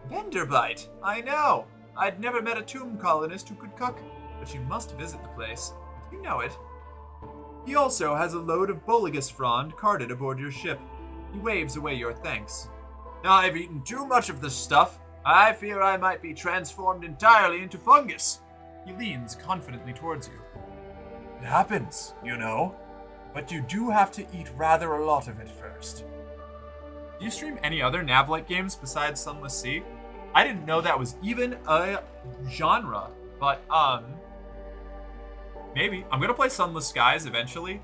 Venderbite! I know! I'd never met a tomb colonist who could cook, but you must visit the place. You know it. He also has a load of bolagus frond carted aboard your ship. He waves away your thanks. I've eaten too much of this stuff. I fear I might be transformed entirely into fungus. He leans confidently towards you. It happens, you know. But you do have to eat rather a lot of it first. Do you stream any other nav-like games besides Sunless Sea? I didn't know that was even a genre, but, maybe. I'm gonna play Sunless Skies eventually.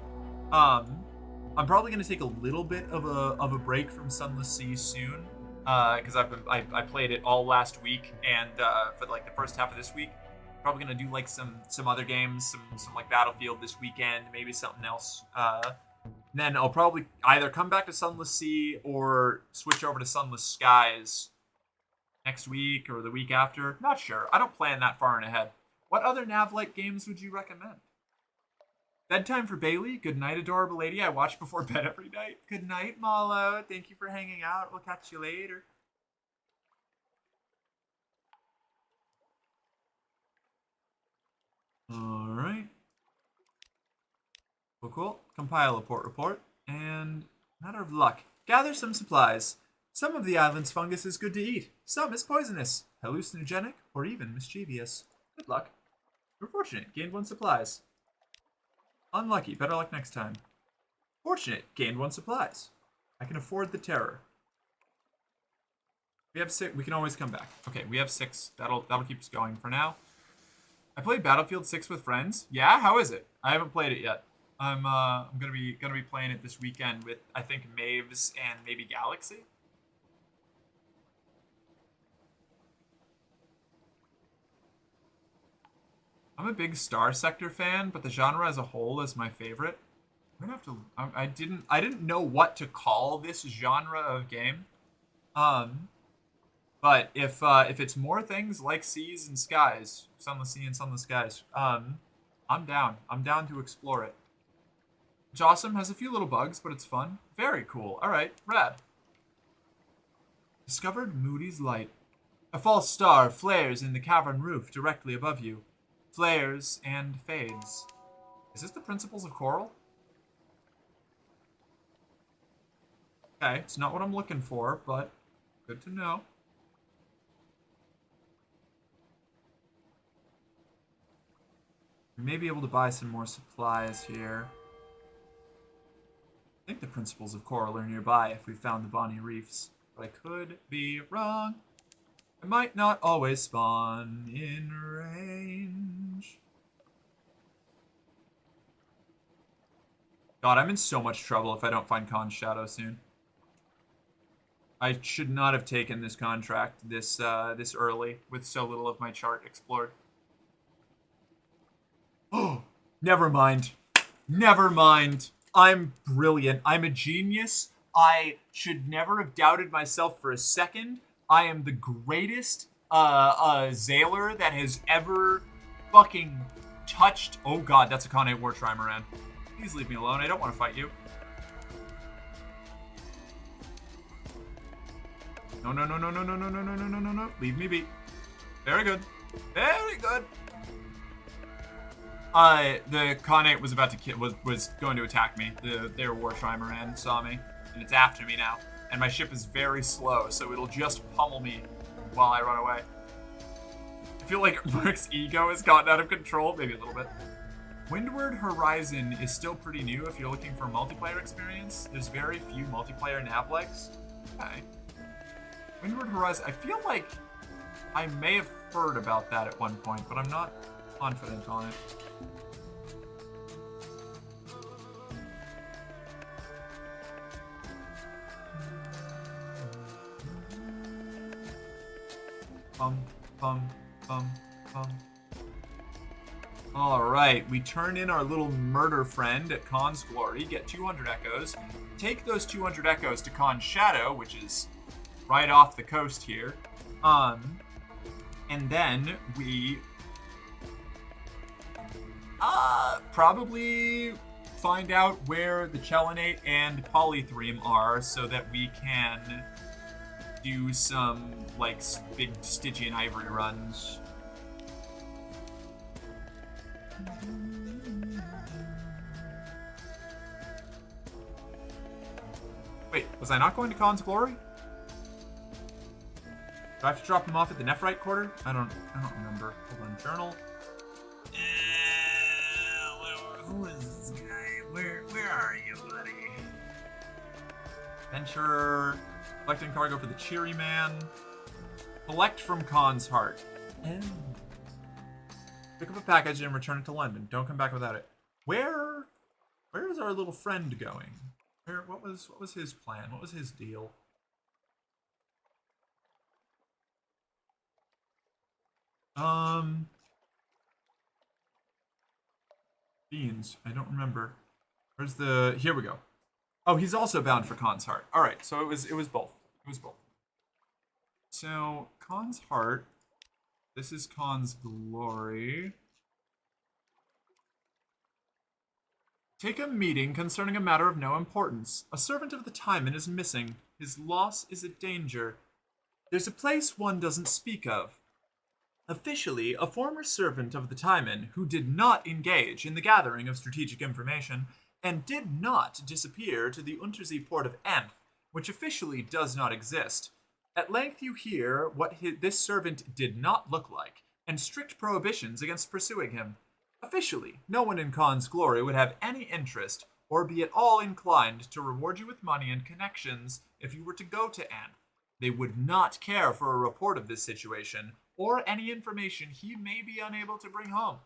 I'm probably gonna take a little bit of a break from Sunless Sea soon, because I played it all last week, and for like the first half of this week, probably gonna do like some other games, some like Battlefield this weekend, maybe something else. Then I'll probably either come back to Sunless Sea or switch over to Sunless Skies next week or the week after. Not sure. I don't plan that far in ahead. What other nav-like games would you recommend? Bedtime for Bailey. Good night, adorable lady. I watch before bed every night. Good night, Malo. Thank you for hanging out. We'll catch you later. Alright. Cool. Compile a port report. And matter of luck. Gather some supplies. Some of the island's fungus is good to eat. Some is poisonous, hallucinogenic, or even mischievous. Good luck. You're fortunate. Gained 1 supplies. Unlucky. Better luck next time. Fortunate. Gained 1 supplies. I can afford the terror. We have 6. We can always come back. Okay, we have 6. That'll keep us going for now. I played Battlefield 6 with friends. Yeah, how is it? I haven't played it yet. I'm gonna be playing it this weekend with, I think, Maves and maybe Galaxy. I'm a big Star Sector fan, but the genre as a whole is my favorite. I'm gonna have to. I didn't know what to call this genre of game. Um, but if it's more things like seas and skies, Sunless Sea and Sunless Skies, I'm down. I'm down to explore it. It's awesome. Has a few little bugs, but it's fun. Very cool. All right, rad. Discovered Moody's light. A false star flares in the cavern roof directly above you. Flares and fades. Is this the principles of coral? Okay, it's not what I'm looking for, but good to know. We may be able to buy some more supplies here. I think the principles of coral are nearby if we found the Bonnie Reefs, but I could be wrong. It might not always spawn in range. God, I'm in so much trouble if I don't find Khan's Shadow soon. I should not have taken this contract this early with so little of my chart explored. Oh, never mind. Never mind. I'm brilliant. I'm a genius. I should never have doubted myself for a second. I am the greatest Zaylor that has ever fucking touched. Oh god, that's a Con 8 War Trimaran. Please leave me alone. I don't want to fight you. No, no, no, no, no, no, no, no, no, no, no, no, no. Leave me be. Very good. Very good. The Con 8 was about to kill, was going to attack me. Their War Trimaran saw me, and it's after me now. And my ship is very slow, so it'll just pummel me while I run away. I feel like Mark's ego has gotten out of control, maybe a little bit. Windward Horizon is still pretty new if you're looking for multiplayer experience. There's very few multiplayer navlegs. Okay. Windward Horizon, I feel like I may have heard about that at one point, but I'm not confident on it. Bum, bum, bum, bum. Alright, we turn in our little murder friend at Khan's Glory, get 200 echoes, take those 200 echoes to Khan's Shadow, which is right off the coast here, and then we probably find out where the Chelinate and Polythreme are so that we can do some, like, big Stygian Ivory runs. Wait, was I not going to Khan's Glory? Do I have to drop him off at the Nephrite quarter? I don't remember. Hold on, journal. Who is this guy? Where are you, buddy? Venture. Collecting cargo for the Cheery Man. Collect from Khan's Heart. Pick up a package and return it to London. Don't come back without it. Where is our little friend going? What was his plan? What was his deal? Beans. I don't remember. Where's the... Here we go. Oh, he's also bound for Khan's Heart. All right, so it was both. It was both. So Khan's Heart. This is Khan's Glory. Take a meeting concerning a matter of no importance. A servant of the Timon is missing. His loss is a danger. There's a place one doesn't speak of. Officially, a former servant of the Timon who did not engage in the gathering of strategic information and did not disappear to the Untersee port of Enth, which officially does not exist. At length you hear what this servant did not look like, and strict prohibitions against pursuing him. Officially, no one in Khan's Glory would have any interest or be at all inclined to reward you with money and connections if you were to go to Enth. They would not care for a report of this situation, or any information he may be unable to bring home.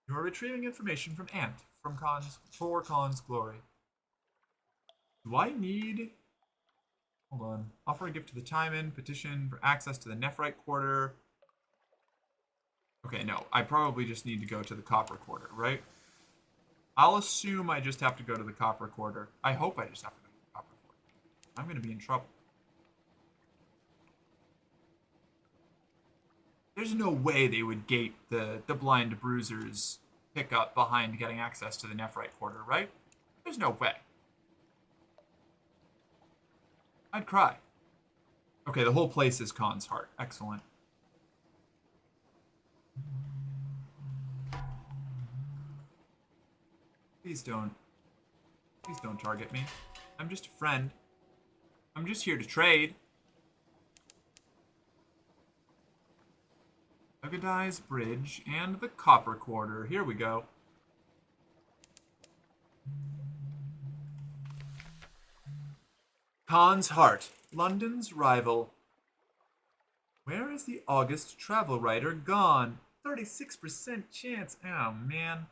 You are retrieving information from Enth for Khan's Glory. Do I need... Hold on. Offer a gift to the Timon. Petition for access to the Nephrite quarter. Okay, no. I probably just need to go to the copper quarter, right? I'll assume I just have to go to the copper quarter. I hope I just have to go to the copper quarter. I'm going to be in trouble. There's no way they would gate the blind bruiser's pickup behind getting access to the Nephrite quarter, right? There's no way. I'd cry. Okay, the whole place is Khan's heart. Excellent. Please don't target me. I'm just a friend. I'm just here to trade. Agadi's Bridge and the Copper Quarter. Here we go. Khan's Heart, London's rival. Where is the August travel writer gone? 36% chance. Oh, man.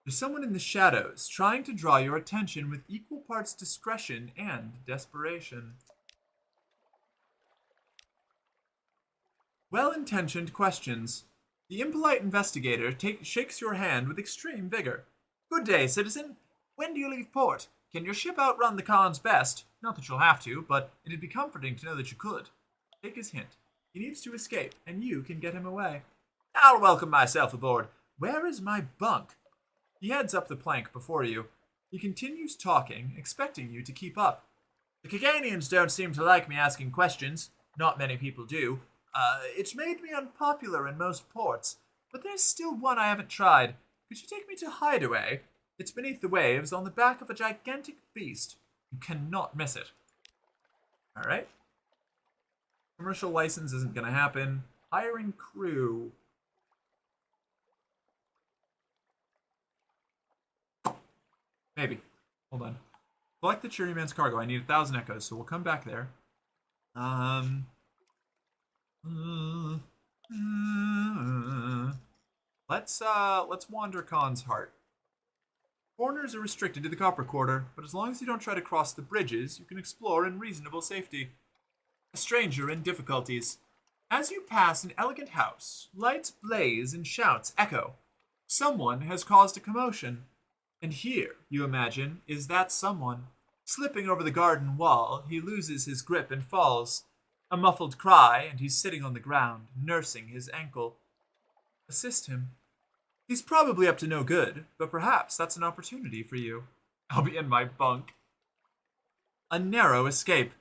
There's someone in the shadows trying to draw your attention with equal parts discretion and desperation. Well-intentioned questions. The impolite investigator shakes your hand with extreme vigor. Good day, citizen. When do you leave port? Can your ship outrun the Khan's best? Not that you'll have to, but it'd be comforting to know that you could. Take his hint. He needs to escape, and you can get him away. I'll welcome myself aboard. Where is my bunk? He heads up the plank before you. He continues talking, expecting you to keep up. The Kaganians don't seem to like me asking questions. Not many people do. It's made me unpopular in most ports, but there's still one I haven't tried. Could you take me to Hideaway? It's beneath the waves on the back of a gigantic beast. You cannot miss it. Alright. Commercial license isn't going to happen. Hiring crew. Maybe. Hold on. Collect the Cheeryman's cargo. I need 1,000 echoes, so we'll come back there. Let's wander Khan's heart. Foreigners are restricted to the Copper Quarter, but as long as you don't try to cross the bridges, you can explore in reasonable safety. A stranger in difficulties. As you pass an elegant house, lights blaze and shouts echo. Someone has caused a commotion. And here, you imagine, is that someone. Slipping over the garden wall, he loses his grip and falls. A muffled cry, and he's sitting on the ground, nursing his ankle. Assist him. He's probably up to no good, but perhaps that's an opportunity for you. I'll be in my bunk. A narrow escape.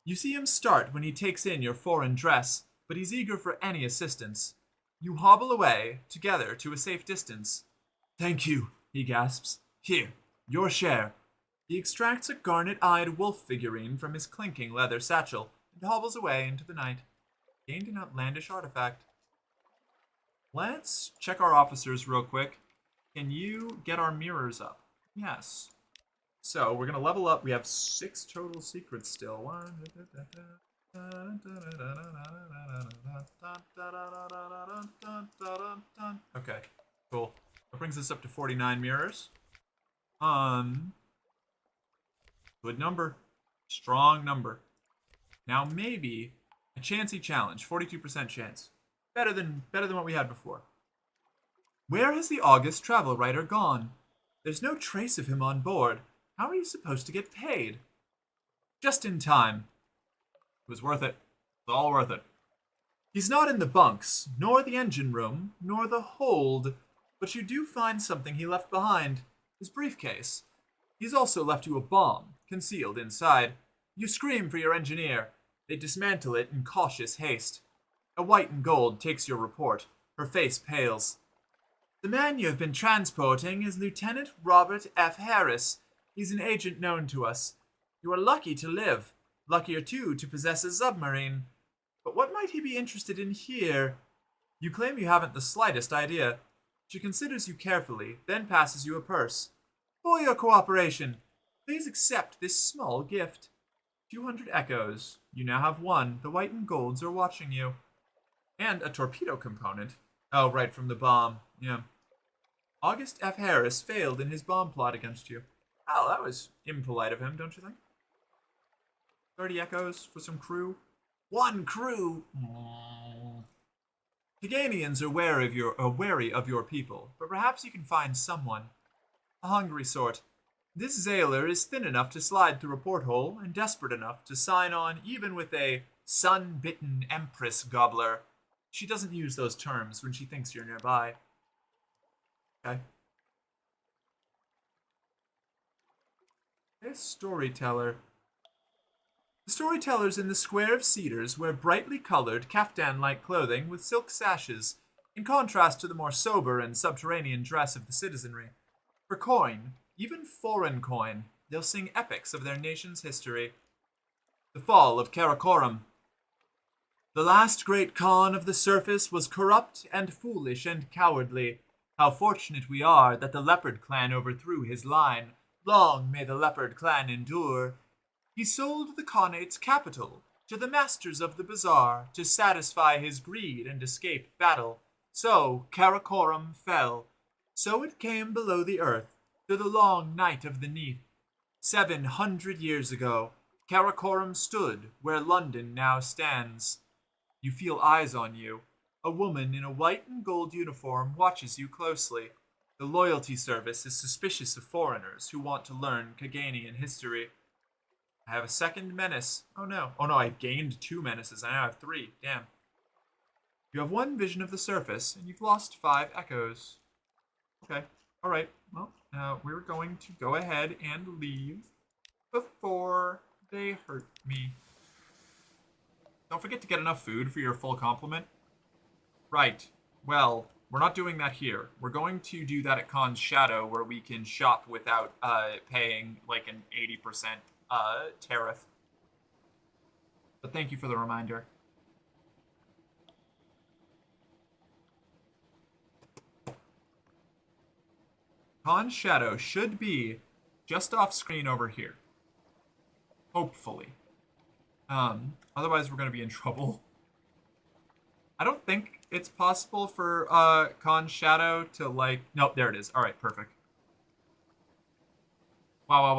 You see him start when he takes in your foreign dress, but he's eager for any assistance. You hobble away, together, to a safe distance. Thank you, he gasps. Here, your share. He extracts a garnet-eyed wolf figurine from his clinking leather satchel and hobbles away into the night. Gained an outlandish artifact. Let's check our officers real quick. Can you get our mirrors up? Yes. So, we're going to level up. We have 6 total secrets still. Okay, cool. That brings us up to 49 mirrors. Good number. Strong number. Now maybe a chancy challenge. 42% chance. Better than what we had before. Where has the August travel writer gone? There's no trace of him on board. How are you supposed to get paid? Just in time. It was worth it. It was all worth it. He's not in the bunks, nor the engine room, nor the hold, but you do find something he left behind. His briefcase. He's also left you a bomb, concealed inside. You scream for your engineer. They dismantle it in cautious haste. A white and gold takes your report. Her face pales. The man you have been transporting is Lieutenant Robert F. Harris. He's an agent known to us. You are lucky to live. Luckier, too, to possess a submarine. But what might he be interested in here? You claim you haven't the slightest idea. She considers you carefully, then passes you a purse. For your cooperation, please accept this small gift. 200 echoes. You now have 1. The white and golds are watching you. And a torpedo component. Oh, right, from the bomb. Yeah. August F. Harris failed in his bomb plot against you. Oh, that was impolite of him, don't you think? 30 echoes for some crew. 1 crew! Kaganians are wary of your people, but perhaps you can find someone. A hungry sort. This Zaylor is thin enough to slide through a porthole and desperate enough to sign on even with a sun-bitten empress gobbler. She doesn't use those terms when she thinks you're nearby. Okay. A storyteller. The storytellers in the Square of Cedars wear brightly colored, kaftan-like clothing with silk sashes, in contrast to the more sober and subterranean dress of the citizenry. For coin, even foreign coin, they'll sing epics of their nation's history. The fall of Karakoram. The last great Khan of the surface was corrupt and foolish and cowardly. How fortunate we are that the Leopard clan overthrew his line. Long may the Leopard clan endure. He sold the Khanate's capital to the masters of the bazaar to satisfy his greed and escape battle. So Karakoram fell. So it came below the earth, through the long night of the Neath. 700 years ago, Karakoram stood where London now stands. You feel eyes on you. A woman in a white and gold uniform watches you closely. The loyalty service is suspicious of foreigners who want to learn Kaganian history. I have a second menace. Oh no, I've gained 2 menaces. I now have 3. Damn. You have 1 vision of the surface, and you've lost 5 echoes. Okay, alright. Well, we're going to go ahead and leave before they hurt me. Don't forget to get enough food for your full complement. Right. Well, we're not doing that here. We're going to do that at Khan's Shadow, where we can shop without paying like an 80% tariff. But thank you for the reminder. Khan's Shadow should be just off screen over here. Hopefully. Otherwise we're going to be in trouble. I don't think it's possible for Khan's Shadow to like... Nope, there it is. Alright, perfect. Wow.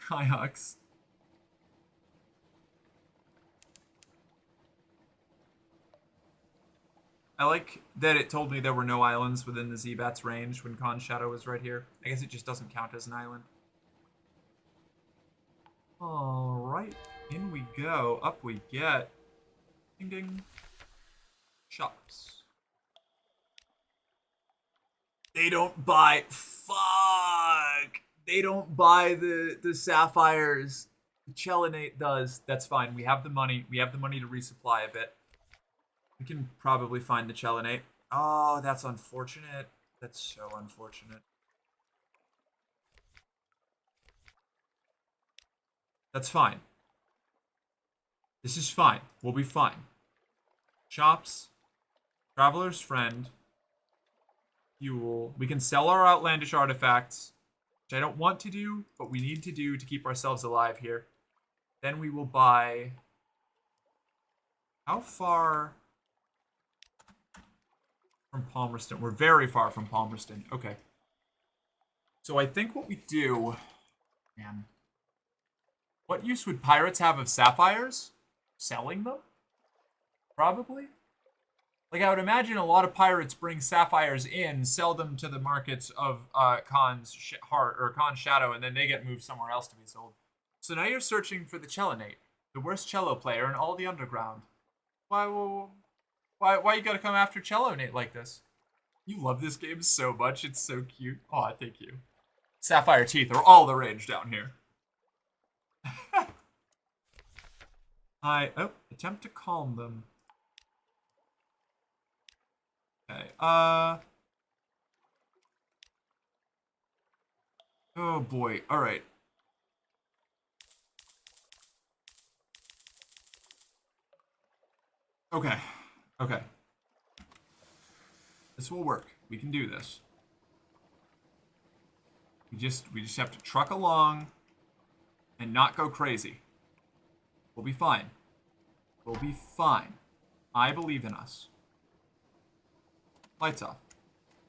Hi, Hux. I like that it told me there were no islands within the Zbat's range when Khan's Shadow was right here. I guess it just doesn't count as an island. Alright, in we go. Up we get. Ding ding. Shops. They don't buy... Fuck! They don't buy the sapphires. The Chelinate does. That's fine. We have the money. We have the money to resupply a bit. We can probably find the Chelinate. Oh, that's unfortunate. That's so unfortunate. That's fine. This is fine. We'll be fine. Shops. Traveler's Friend. Fuel. We can sell our outlandish artifacts, which I don't want to do, but we need to do to keep ourselves alive here. Then we will buy... How far from Palmerston? We're very far from Palmerston. Okay. So I think what we do... Man. What use would pirates have of sapphires? Selling them? Probably. Like, I would imagine a lot of pirates bring sapphires in, sell them to the markets of Khan's Shadow, and then they get moved somewhere else to be sold. So now you're searching for the Chelinate, the worst cello player in all the underground. Why you gotta come after Chelinate like this? You love this game so much, it's so cute. Aw, thank you. Sapphire teeth are all the rage down here. Attempt to calm them. Okay, oh boy, alright. Okay. This will work. We can do this. We just have to truck along and not go crazy. We'll be fine. We'll be fine. I believe in us. Lights off.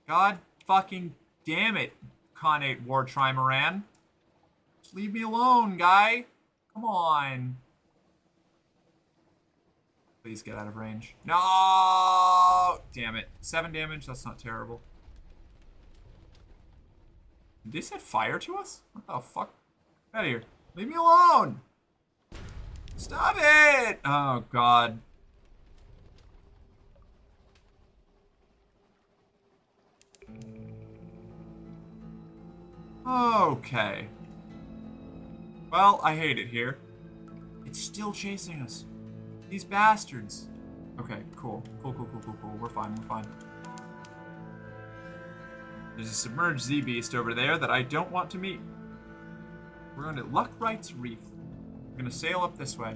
God fucking damn it, Khanate War Trimaran. Just leave me alone, guy. Come on. Please get out of range. No! Damn it. 7 damage, that's not terrible. Did they set fire to us? What the fuck? Get out of here. Leave me alone! Stop it! Oh, God. Okay. Well, I hate it here. It's still chasing us. These bastards. Okay, cool. Cool. We're fine. There's a submerged Z-Beast over there that I don't want to meet. We're going to Luckright's Reef. We're going to sail up this way.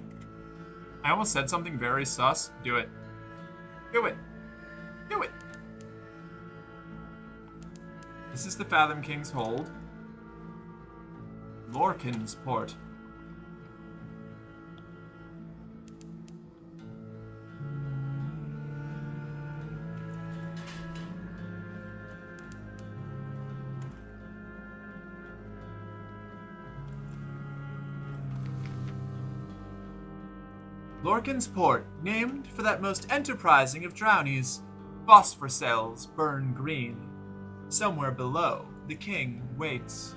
I almost said something very sus. Do it. Do it. Do it. This is the Fathom King's Hold. Lorcan's Port. Lorcan's Port, named for that most enterprising of drownies. Phosphor cells burn green. Somewhere below, the king waits.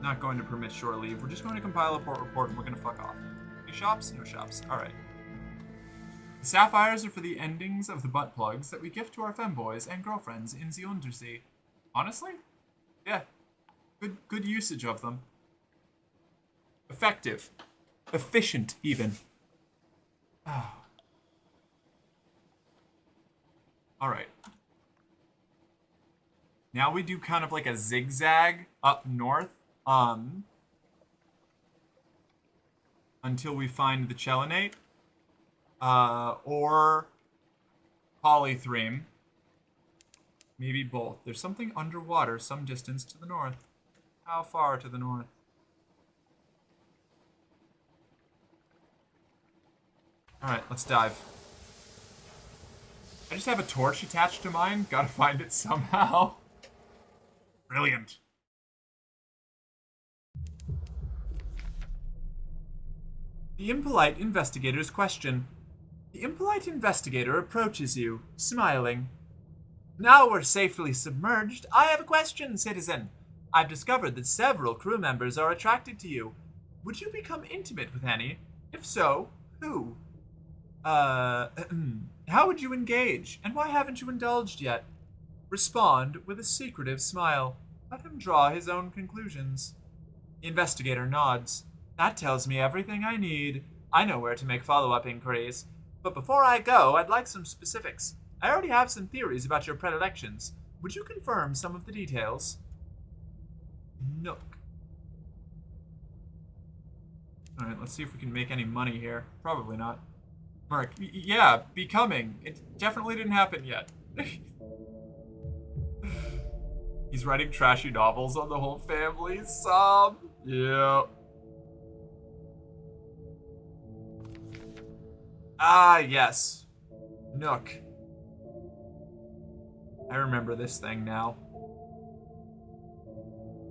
Not going to permit shore leave. We're just going to compile a port report and we're going to fuck off. Any shops? No shops. Alright. The sapphires are for the endings of the butt plugs that we gift to our femboys and girlfriends in the Untersea. Honestly? Yeah. Good usage of them. Effective. Efficient, even. Oh. Alright. Now we do kind of like a zigzag up north, until we find the Chelinate, or Polythreme. Maybe both. There's something underwater some distance to the north. How far to the north? Alright, let's dive. I just have a torch attached to mine. Gotta find it somehow. Brilliant. The impolite investigator's question. The impolite investigator approaches you, smiling. Now we're safely submerged. I have a question, citizen. I've discovered that several crew members are attracted to you. Would you become intimate with any? If so, who? How would you engage, and why haven't you indulged yet? Respond with a secretive smile. Let him draw his own conclusions. The investigator nods. That tells me everything I need. I know where to make follow-up inquiries. But before I go, I'd like some specifics. I already have some theories about your predilections. Would you confirm some of the details? Nook. Alright, let's see if we can make any money here. Probably not. Mark, yeah, becoming. It definitely didn't happen yet. He's writing trashy novels on the whole family. Yeah. Ah, yes. Nook. I remember this thing now.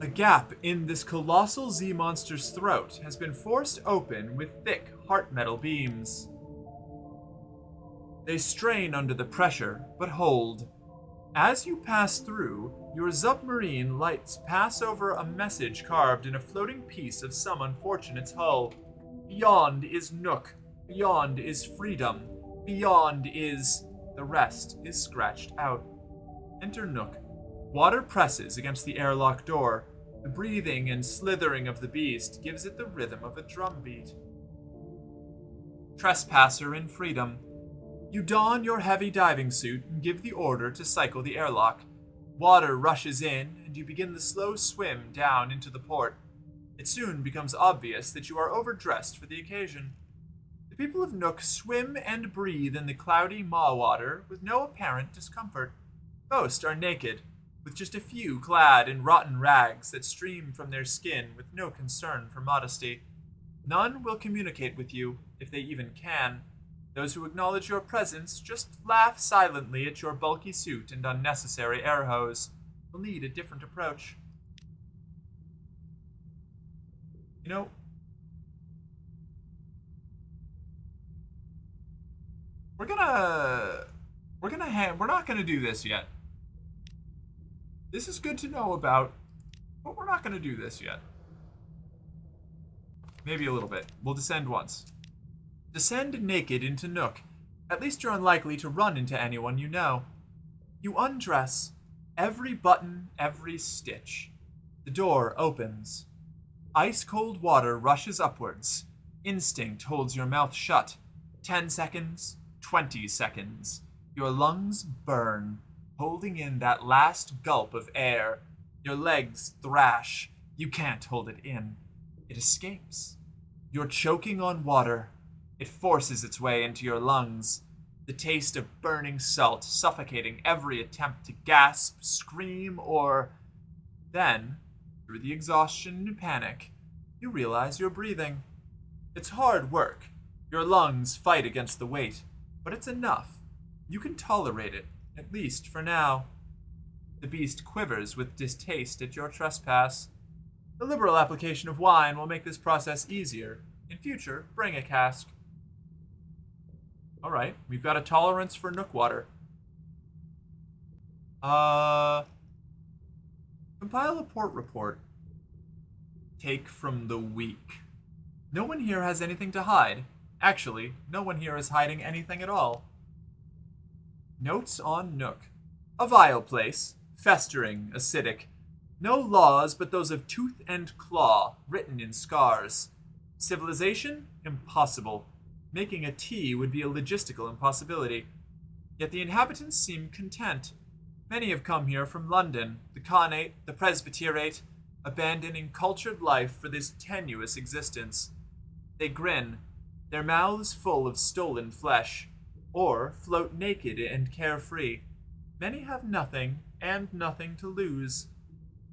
A gap in this colossal Z-monster's throat has been forced open with thick heart metal beams. They strain under the pressure, but hold. As you pass through, your submarine lights pass over a message carved in a floating piece of some unfortunate's hull. Beyond is Nook. Beyond is freedom. Beyond is... The rest is scratched out. Enter Nook. Water presses against the airlock door. The breathing and slithering of the beast gives it the rhythm of a drumbeat. Trespasser in freedom. You don your heavy diving suit and give the order to cycle the airlock. Water rushes in, and you begin the slow swim down into the port. It soon becomes obvious that you are overdressed for the occasion. The people of Nook swim and breathe in the cloudy maw water with no apparent discomfort. Most are naked, with just a few clad in rotten rags that stream from their skin with no concern for modesty. None will communicate with you, if they even can. Those who acknowledge your presence just laugh silently at your bulky suit and unnecessary air hose. Will need a different approach. You know, We're not gonna do this yet. This is good to know about, but we're not gonna do this yet. Maybe a little bit. We'll descend once. Descend naked into Nook. At least you're unlikely to run into anyone you know. You undress. Every button, every stitch. The door opens. Ice-cold water rushes upwards. Instinct holds your mouth shut. 10 seconds, 20 seconds. Your lungs burn, holding in that last gulp of air. Your legs thrash. You can't hold it in. It escapes. You're choking on water. It forces its way into your lungs. The taste of burning salt suffocating every attempt to gasp, scream, or... Then, through the exhaustion and panic, you realize you're breathing. It's hard work. Your lungs fight against the weight, but it's enough. You can tolerate it, at least for now. The beast quivers with distaste at your trespass. The liberal application of wine will make this process easier. In future, bring a cask. Alright, we've got a tolerance for Nook water. Compile a port report. Take from the weak. No one here has anything to hide. Actually, no one here is hiding anything at all. Notes on Nook. A vile place, festering, acidic. No laws but those of tooth and claw, written in scars. Civilization? Impossible. Making a tea would be a logistical impossibility. Yet the inhabitants seem content. Many have come here from London, the Khanate, the Presbyterate, abandoning cultured life for this tenuous existence. They grin, their mouths full of stolen flesh, or float naked and carefree. Many have nothing, and nothing to lose.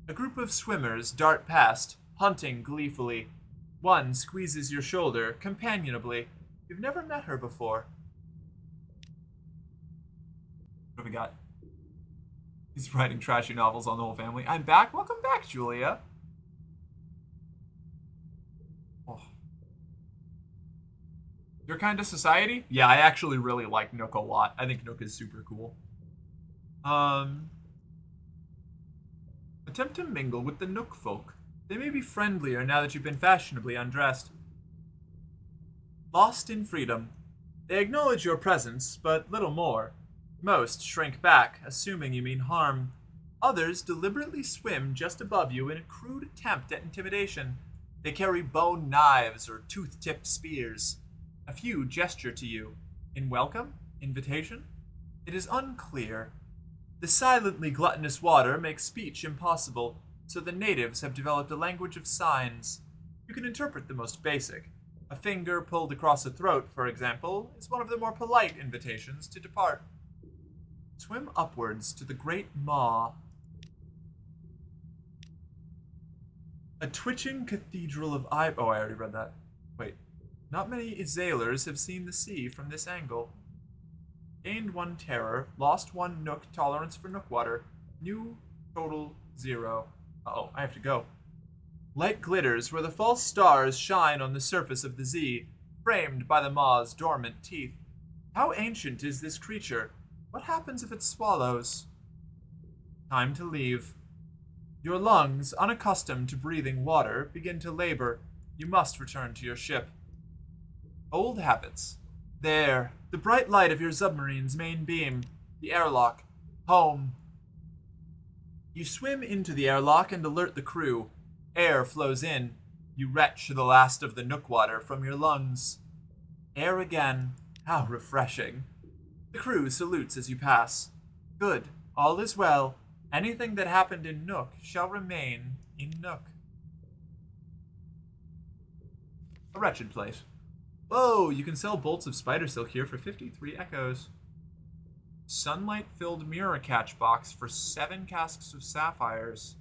A group of swimmers dart past, hunting gleefully. One squeezes your shoulder, companionably. You've never met her before. What have we got? He's writing trashy novels on the whole family. I'm back. Welcome back, Julia. Oh. Your kind of society? Yeah, I actually really like Nook a lot. I think Nook is super cool. Attempt to mingle with the Nook folk. They may be friendlier now that you've been fashionably undressed. Lost in freedom. They acknowledge your presence, but little more. Most shrink back, assuming you mean harm. Others deliberately swim just above you in a crude attempt at intimidation. They carry bone knives or tooth-tipped spears. A few gesture to you. In welcome? Invitation? It is unclear. The silently gluttonous water makes speech impossible, so the natives have developed a language of signs. You can interpret the most basic. A finger pulled across a throat, for example, is one of the more polite invitations to depart. Swim upwards to the great maw. A twitching cathedral of eye... Oh, I already read that. Wait. Not many sailors have seen the sea from this angle. Gained 1 terror, lost 1 Nook tolerance for Nook water. New total 0. Uh-oh, I have to go. Light glitters where the false stars shine on the surface of the Z, framed by the maw's dormant teeth. How ancient is this creature? What happens if it swallows? Time to leave. Your lungs, unaccustomed to breathing water, begin to labor. You must return to your ship. Old habits. There, the bright light of your submarine's main beam. The airlock. Home. You swim into the airlock and alert the crew. Air flows in. You retch the last of the Nook water from your lungs. Air again. How refreshing. The crew salutes as you pass. Good. All is well. Anything that happened in Nook shall remain in Nook. A wretched place. Whoa, you can sell bolts of spider silk here for 53 echoes. Sunlight-filled mirror catch box for 7 casks of sapphires.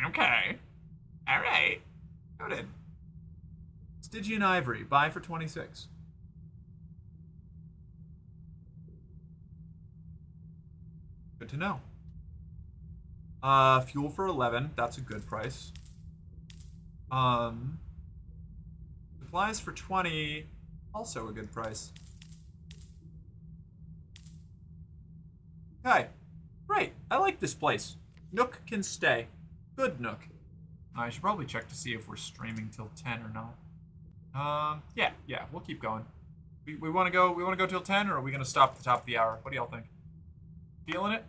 Okay. Alright. Noted. Stygian ivory. Buy for 26. Good to know. Fuel for 11. That's a good price. Supplies for 20. Also a good price. Okay. Great. I like this place. Nook can stay. Good Nook. I should probably check to see if we're streaming till 10 or not. Yeah, we'll keep going. We want to go till 10, or are we going to stop at the top of the hour? What do y'all think? Feeling it?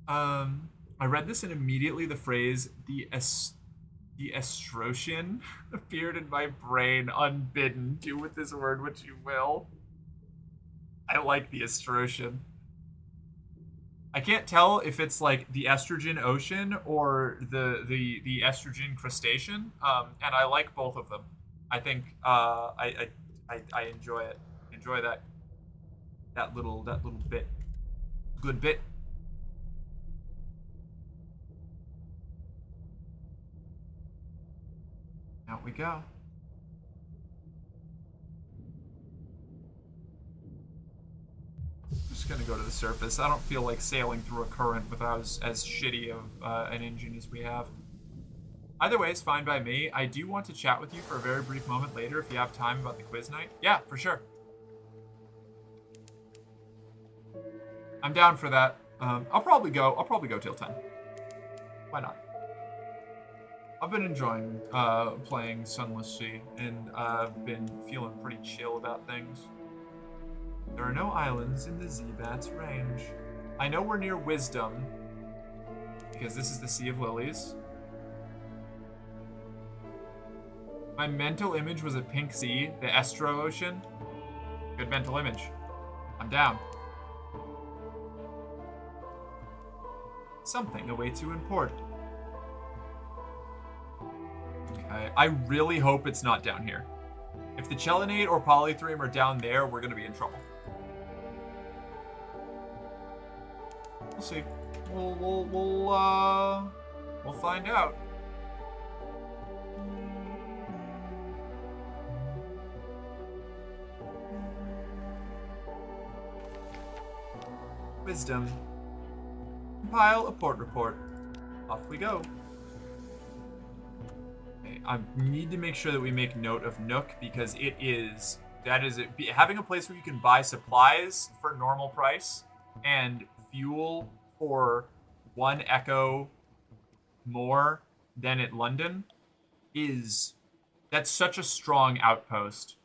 I read this and immediately the phrase the estrosian appeared in my brain unbidden. Do with this word what you will. I like the estrosian. I can't tell if it's like the estrogen ocean or the estrogen crustacean. And I like both of them. I think I enjoy it. Enjoy that little bit. Good bit. Out we go. Just gonna go to the surface. I don't feel like sailing through a current without as shitty of an engine as we have. Either way, it's fine by me. I do want to chat with you for a very brief moment later if you have time about the quiz night. Yeah, for sure. I'm down for that. I'll probably go till 10. Why not? I've been enjoying playing Sunless Sea, and I've been feeling pretty chill about things. There are no islands in the Z-Bat's range. I know we're near Wisdom, because this is the Sea of Lilies. My mental image was a pink sea, the Estro Ocean. Good mental image. I'm down. Something awaits you in port. Okay, I really hope it's not down here. If the Chelinate or Polythreme are down there, we're gonna be in trouble. We'll see. We'll find out. Wisdom. Compile a port report. Off we go. Okay, I need to make sure that we make note of Nook because having a place where you can buy supplies for normal price and fuel for 1 echo more than at London that's such a strong outpost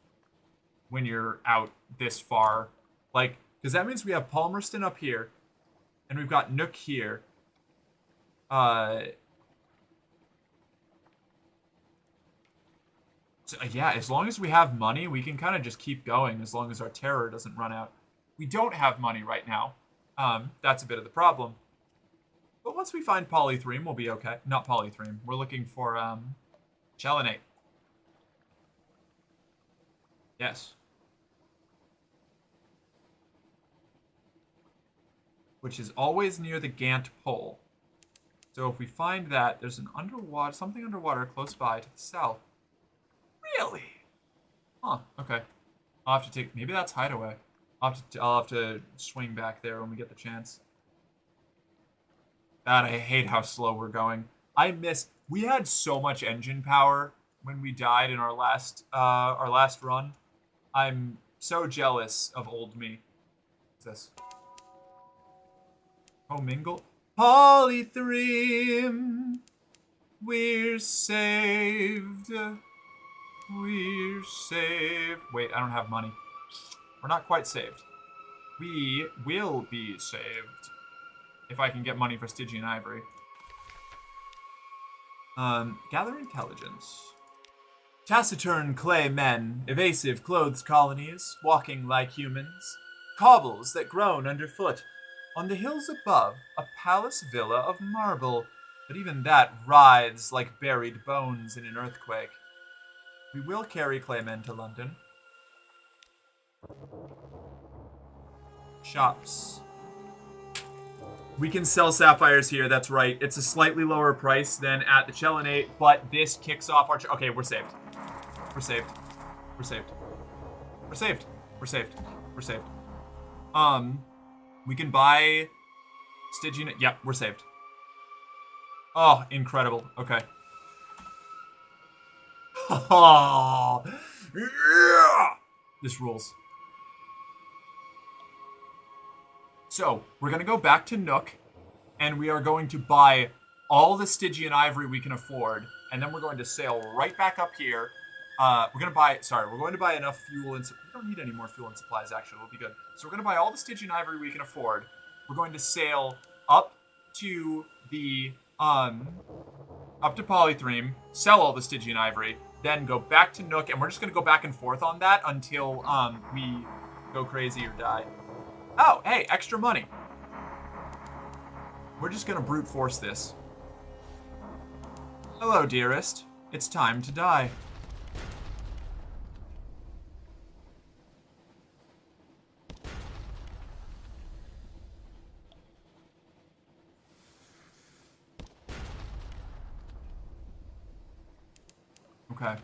when you're out this far. Like, because that means we have Palmerston up here, and we've got Nook here. So, yeah, as long as we have money, we can kind of just keep going as long as our terror doesn't run out. We don't have money right now. That's a bit of the problem. But once we find Polythreme, we'll be okay. Not Polythreme. We're looking for Chelinate. Yes. Which is always near the Gant Pole. So if we find that, there's something underwater close by to the south. Really? Huh, okay. I'll have to maybe that's Hideaway. I'll have to swing back there when we get the chance. God, I hate how slow we're going. We had so much engine power when we died in our last run. I'm so jealous of old me. What's this? Commingle. Polythreme. We're saved. We're saved. Wait, I don't have money. We're not quite saved. We will be saved. If I can get money for Stygian Ivory. Gather intelligence. Taciturn clay men, evasive clothes colonies, walking like humans, cobbles that groan underfoot. On the hills above, a palace villa of marble, but even that writhes like buried bones in an earthquake. We will carry claymen to London. Shops. We can sell sapphires here, that's right. It's a slightly lower price than at the Chelinate, but this kicks off our... Okay, we're saved. We're saved. We're saved. We're saved. We're saved. We're saved. We can buy Stygian... Yep, we're saved. Oh, incredible. Okay. Oh, yeah! This rules. So, we're going to go back to Nook, and we are going to buy all the Stygian ivory we can afford, and then we're going to sail right back up here. We're going to buy enough fuel and... We don't need any more fuel and supplies, actually. We'll be good. So we're going to buy all the Stygian ivory we can afford. We're going to sail up to the... up to Polythreme, sell all the Stygian ivory, then go back to Nook, and we're just going to go back and forth on that until we go crazy or die. Oh, hey, extra money. We're just going to brute force this. Hello, dearest. It's time to die. Okay.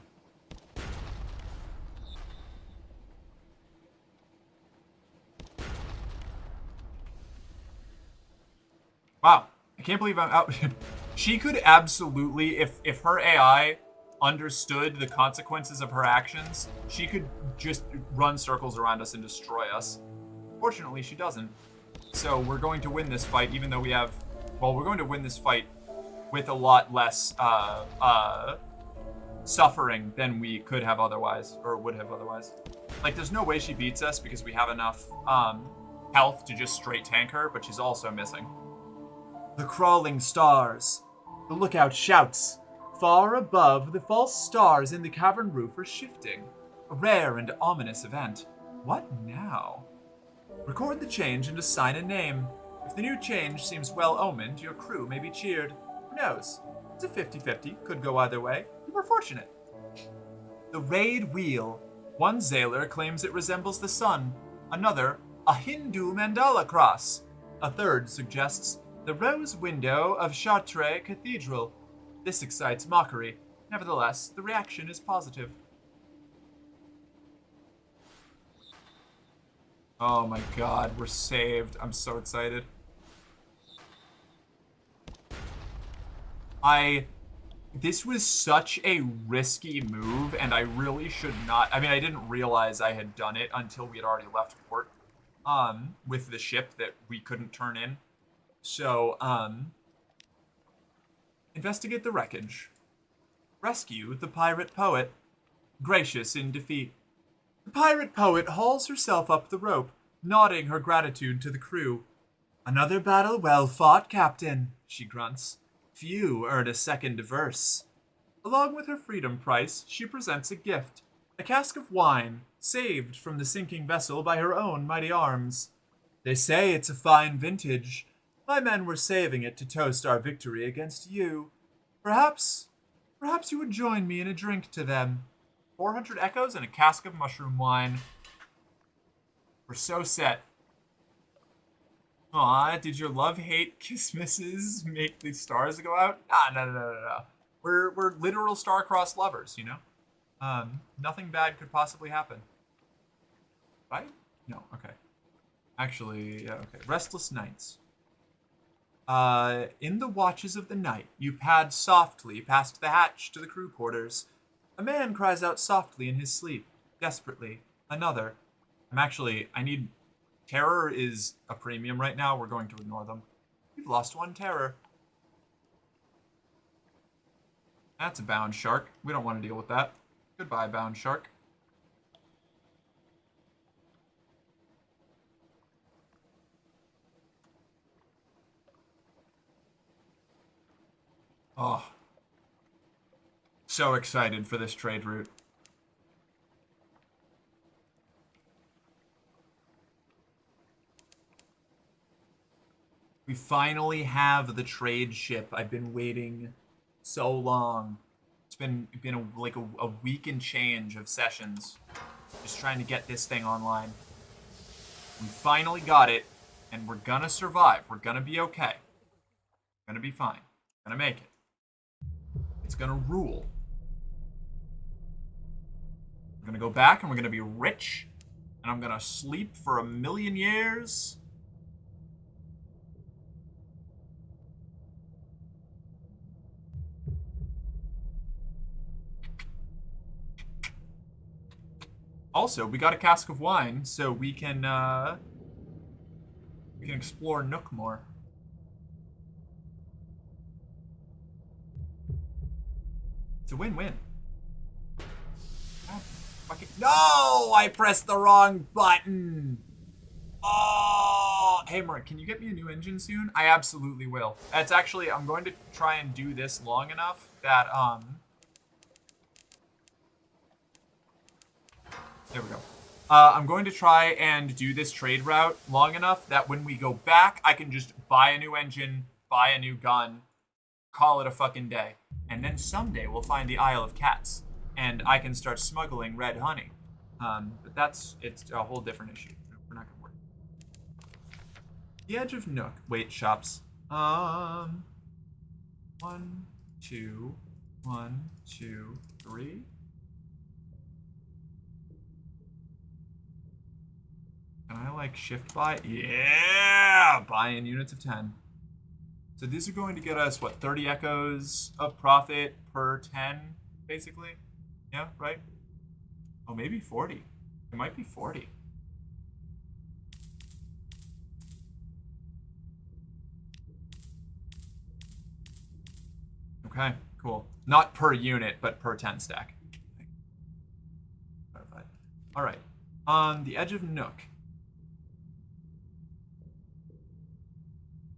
Wow. I can't believe I'm out. She could absolutely, if her AI understood the consequences of her actions, she could just run circles around us and destroy us. Fortunately, she doesn't. So we're going to win this fight, even though we have... Well, we're going to win this fight with a lot less suffering than we could have otherwise, or would have otherwise. Like, there's no way she beats us because we have enough health to just straight tank her, but she's also missing. The crawling stars. The lookout shouts. Far above, the false stars in the cavern roof are shifting. A rare and ominous event. What now? Record the change and assign a name. If the new change seems well-omened, your crew may be cheered. Who knows? It's a 50-50. Could go either way. You were fortunate. The Raid Wheel. One Zaylor claims it resembles the sun. Another, a Hindu mandala cross. A third suggests the rose window of Chartres Cathedral. This excites mockery. Nevertheless, the reaction is positive. Oh my god, we're saved. I'm so excited. This was such a risky move, and I really should not... I mean, I didn't realize I had done it until we had already left port, with the ship that we couldn't turn in. So, investigate the wreckage. Rescue the pirate poet. Gracious in defeat. The pirate poet hauls herself up the rope, nodding her gratitude to the crew. Another battle well fought, Captain, she grunts. Few earn a second verse. Along with her freedom price, she presents a gift. A cask of wine, saved from the sinking vessel by her own mighty arms. They say it's a fine vintage. My men were saving it to toast our victory against you. Perhaps you would join me in a drink to them. 400 echoes and a cask of mushroom wine. We're so set. Aw, did your love-hate kisses make the stars go out? Ah, no. We're literal star-crossed lovers, you know? Nothing bad could possibly happen. Right? No, okay. Actually, yeah, okay. Restless nights. In the watches of the night, you pad softly past the hatch to the crew quarters. A man cries out softly in his sleep, desperately. Another. I need... Terror is a premium right now. We're going to ignore them. We've lost one terror. That's a bound shark. We don't want to deal with that. Goodbye, bound shark. Oh. So excited for this trade route. We finally have the trade ship. I've been waiting so long. It's been a week and change of sessions. Just trying to get this thing online. We finally got it, and we're gonna survive. We're gonna be okay. Gonna be fine. Gonna make it. It's gonna rule. We're gonna go back, and we're gonna be rich, and I'm gonna sleep for 1,000,000 years. Also, we got a cask of wine, so we can explore Nook more. It's a win-win. Fucking no! I pressed the wrong button. Oh, hey Mark, can you get me a new engine soon? I absolutely will. That's actually, I'm going to try and do this long enough that there we go. I'm going to try and do this trade route long enough that when we go back, I can just buy a new engine, buy a new gun, call it a fucking day. And then someday we'll find the Isle of Cats, and I can start smuggling red honey. But it's a whole different issue. We're not gonna work. The edge of Nook. Wait, shops. 1, 2, 1, 2, 3. Can I like shift buy? Yeah! Buy in units of 10. So these are going to get us, what, 30 echoes of profit per 10, basically? Yeah, right? Oh, maybe 40. It might be 40. Okay, cool. Not per unit, but per 10 stack. Clarified. All right. On the edge of Nook.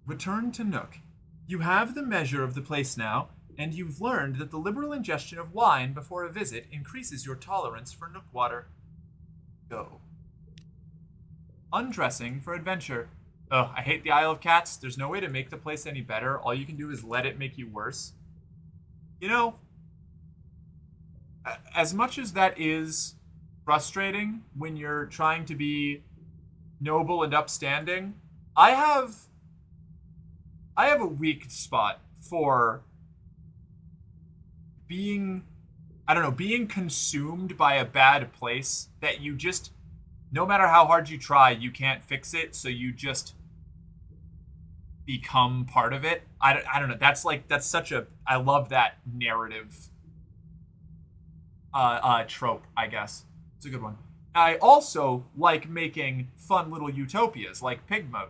Return to Nook. You have the measure of the place now, and you've learned that the liberal ingestion of wine before a visit increases your tolerance for Nook water. Go. Undressing for adventure. Ugh, I hate the Isle of Cats. There's no way to make the place any better. All you can do is let it make you worse. You know, as much as that is frustrating when you're trying to be noble and upstanding, I have a weak spot for being consumed by a bad place that you just, no matter how hard you try, you can't fix it, so you just become part of it. I don't know. That's such a, I love that narrative trope, I guess. It's a good one. I also like making fun little utopias like Pig Mode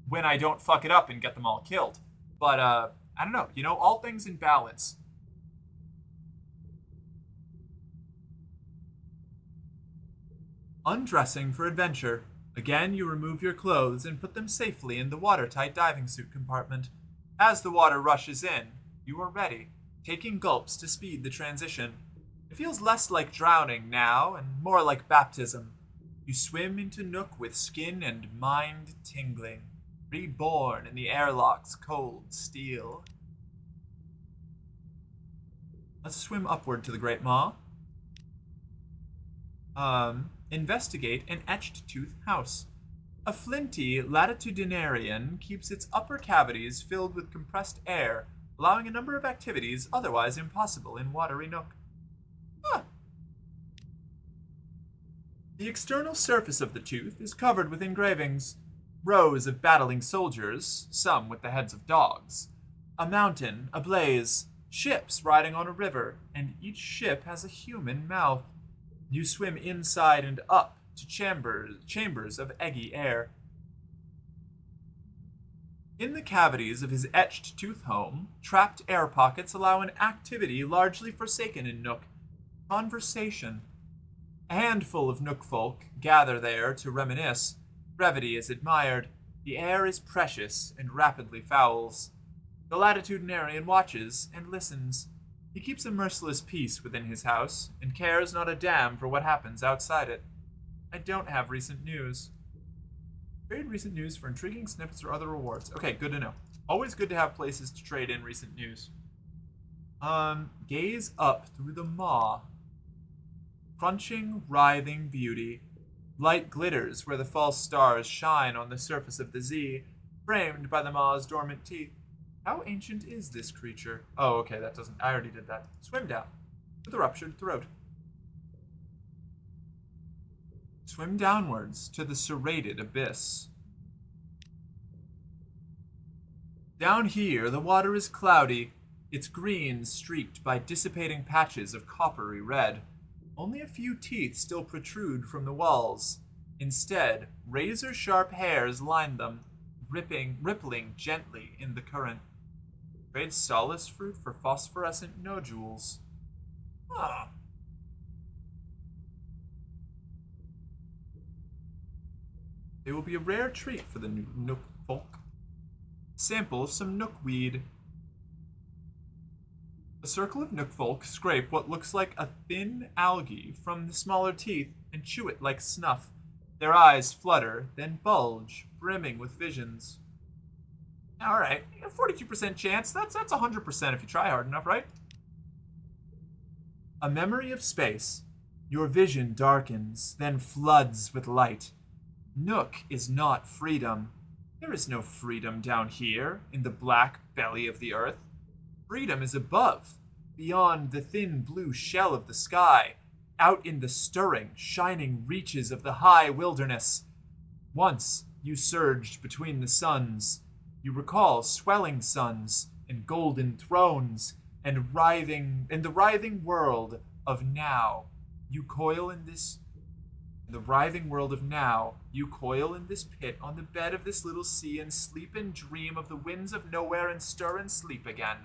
when I don't fuck it up and get them all killed. But I don't know. You know, all things in balance. Undressing for adventure. Again, you remove your clothes and put them safely in the watertight diving suit compartment. As the water rushes in, you are ready, taking gulps to speed the transition. It feels less like drowning now and more like baptism. You swim into Nook with skin and mind tingling, reborn in the airlock's cold steel. Let's swim upward to the Great Maw. Investigate an etched tooth house. A flinty latitudinarian keeps its upper cavities filled with compressed air, allowing a number of activities otherwise impossible in watery Nook. Ah. The external surface of the tooth is covered with engravings. Rows of battling soldiers, some with the heads of dogs. A mountain ablaze, ships riding on a river, and each ship has a human mouth. You swim inside and up to chambers of eggy air. In the cavities of his etched tooth home, trapped air pockets allow an activity largely forsaken in Nook: conversation. A handful of Nook folk gather there to reminisce. Brevity is admired. The air is precious and rapidly fouls. The latitudinarian watches and listens. He keeps a merciless peace within his house, and cares not a damn for what happens outside it. I don't have recent news. Trade recent news for intriguing snippets or other rewards. Okay, good to know. Always good to have places to trade in recent news. Gaze up through the maw. Crunching, writhing beauty. Light glitters where the false stars shine on the surface of the Z, framed by the maw's dormant teeth. How ancient is this creature? Oh, okay, that doesn't... I already did that. Swim down to the ruptured throat. Swim downwards to the serrated abyss. Down here, the water is cloudy, its green streaked by dissipating patches of coppery red. Only a few teeth still protrude from the walls. Instead, razor-sharp hairs line them, rippling gently in the current. Trade solace fruit for phosphorescent nodules. Huh. It will be a rare treat for the Nook folk. Sample some Nook weed. A circle of Nook folk scrape what looks like a thin algae from the smaller teeth and chew it like snuff. Their eyes flutter, then bulge, brimming with visions. Alright, 42% chance. That's 100% if you try hard enough, right? A memory of space. Your vision darkens, then floods with light. Nook is not freedom. There is no freedom down here, in the black belly of the earth. Freedom is above, beyond the thin blue shell of the sky, out in the stirring, shining reaches of the high wilderness. Once you surged between the suns. You recall swelling suns and golden thrones and the writhing world of now. You coil in the writhing world of now. You coil in this pit on the bed of this little sea and sleep and dream of the winds of nowhere and stir and sleep again.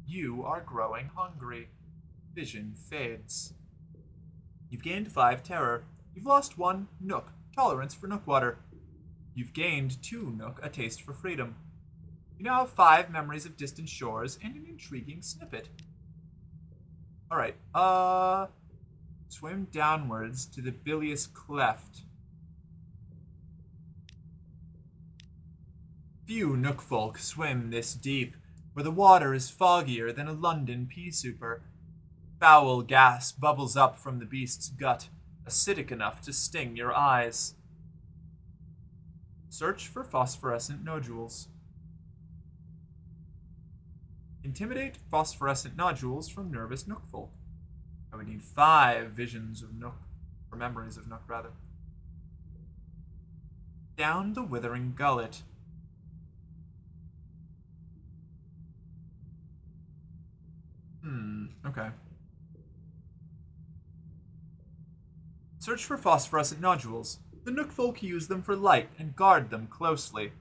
You are growing hungry. Vision fades. You've gained 5 terror. You've lost 1 Nook, tolerance for Nook water. You've gained 2 Nook, a taste for freedom. You now have 5 memories of distant shores and an intriguing snippet. Alright, swim downwards to the bilious cleft. Few Nook folk swim this deep, where the water is foggier than a London pea souper. Foul gas bubbles up from the beast's gut, acidic enough to sting your eyes. Search for phosphorescent nodules. Intimidate phosphorescent nodules from nervous Nook folk. I would need 5 visions of Nook, or memories of Nook, rather. Down the withering gullet. Okay. Search for phosphorescent nodules. The Nook folk use them for light and guard them closely.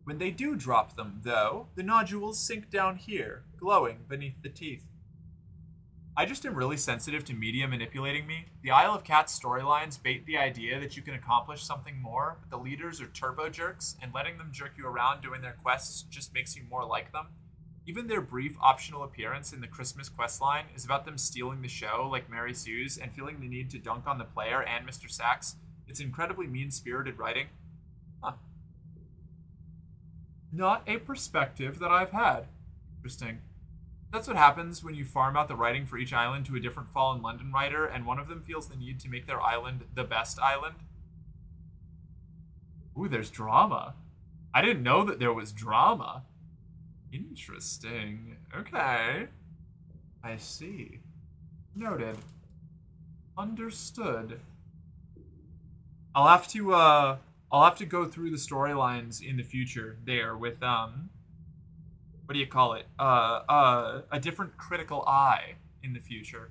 When they do drop them, though, the nodules sink down here, glowing beneath the teeth. I just am really sensitive to media manipulating me. The Isle of Cats storylines bait the idea that you can accomplish something more, but the leaders are turbo jerks, and letting them jerk you around doing their quests just makes you more like them. Even their brief optional appearance in the Christmas questline is about them stealing the show like Mary Sue's and feeling the need to dunk on the player and Mr. Sachs. It's incredibly mean-spirited writing. Huh. Not a perspective that I've had. Interesting. That's what happens when you farm out the writing for each island to a different Fallen London writer, and one of them feels the need to make their island the best island. Ooh, there's drama. I didn't know that there was drama. Interesting. Okay. I see. Noted. Understood. I'll have to go through the storylines in the future there with what do you call it? A different critical eye in the future.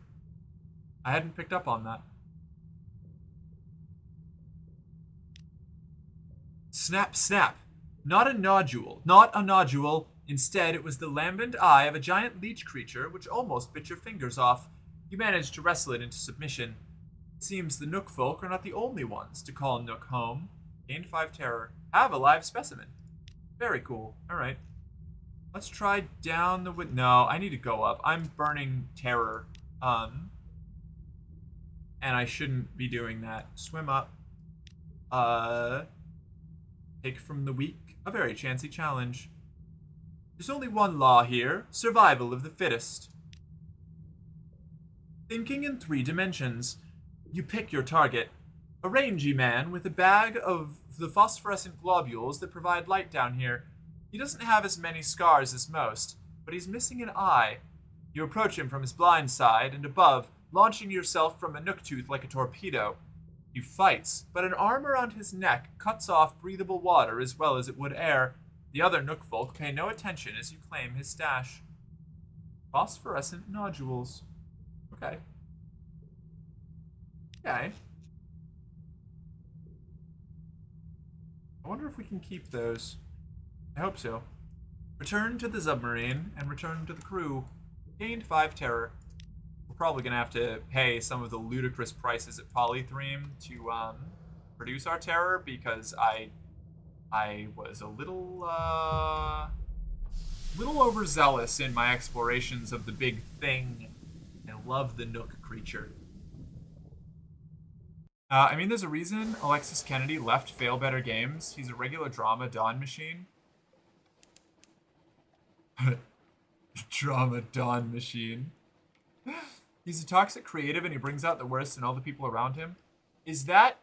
I hadn't picked up on that. Snap, snap. Not a nodule. Not a nodule. Instead, it was the lambent eye of a giant leech creature which almost bit your fingers off. You managed to wrestle it into submission. It seems the Nook folk are not the only ones to call Nook home. Gained 5 terror. Have a live specimen. Very cool. Alright. Let's try down the no, I need to go up. I'm burning terror. And I shouldn't be doing that. Swim up. Take from the weak. A very chancy challenge. There's only one law here. Survival of the fittest. Thinking in 3 dimensions. You pick your target. A rangy man with a bag of the phosphorescent globules that provide light down here. He doesn't have as many scars as most, but he's missing an eye. You approach him from his blind side and above, launching yourself from a Nook tooth like a torpedo. He fights, but an arm around his neck cuts off breathable water as well as it would air. The other Nook folk pay no attention as you claim his stash. Phosphorescent nodules. Okay. Okay. I wonder if we can keep those. I hope so. Return to the submarine and return to the crew. Gained 5 terror. We're probably gonna have to pay some of the ludicrous prices at Polythreme to produce our terror because I was a little overzealous in my explorations of the big thing. I love the Nook creature. I mean, there's a reason Alexis Kennedy left Fail Better Games. He's a regular drama Dawn machine. Drama Dawn machine. He's a toxic creative and he brings out the worst in all the people around him. Is that...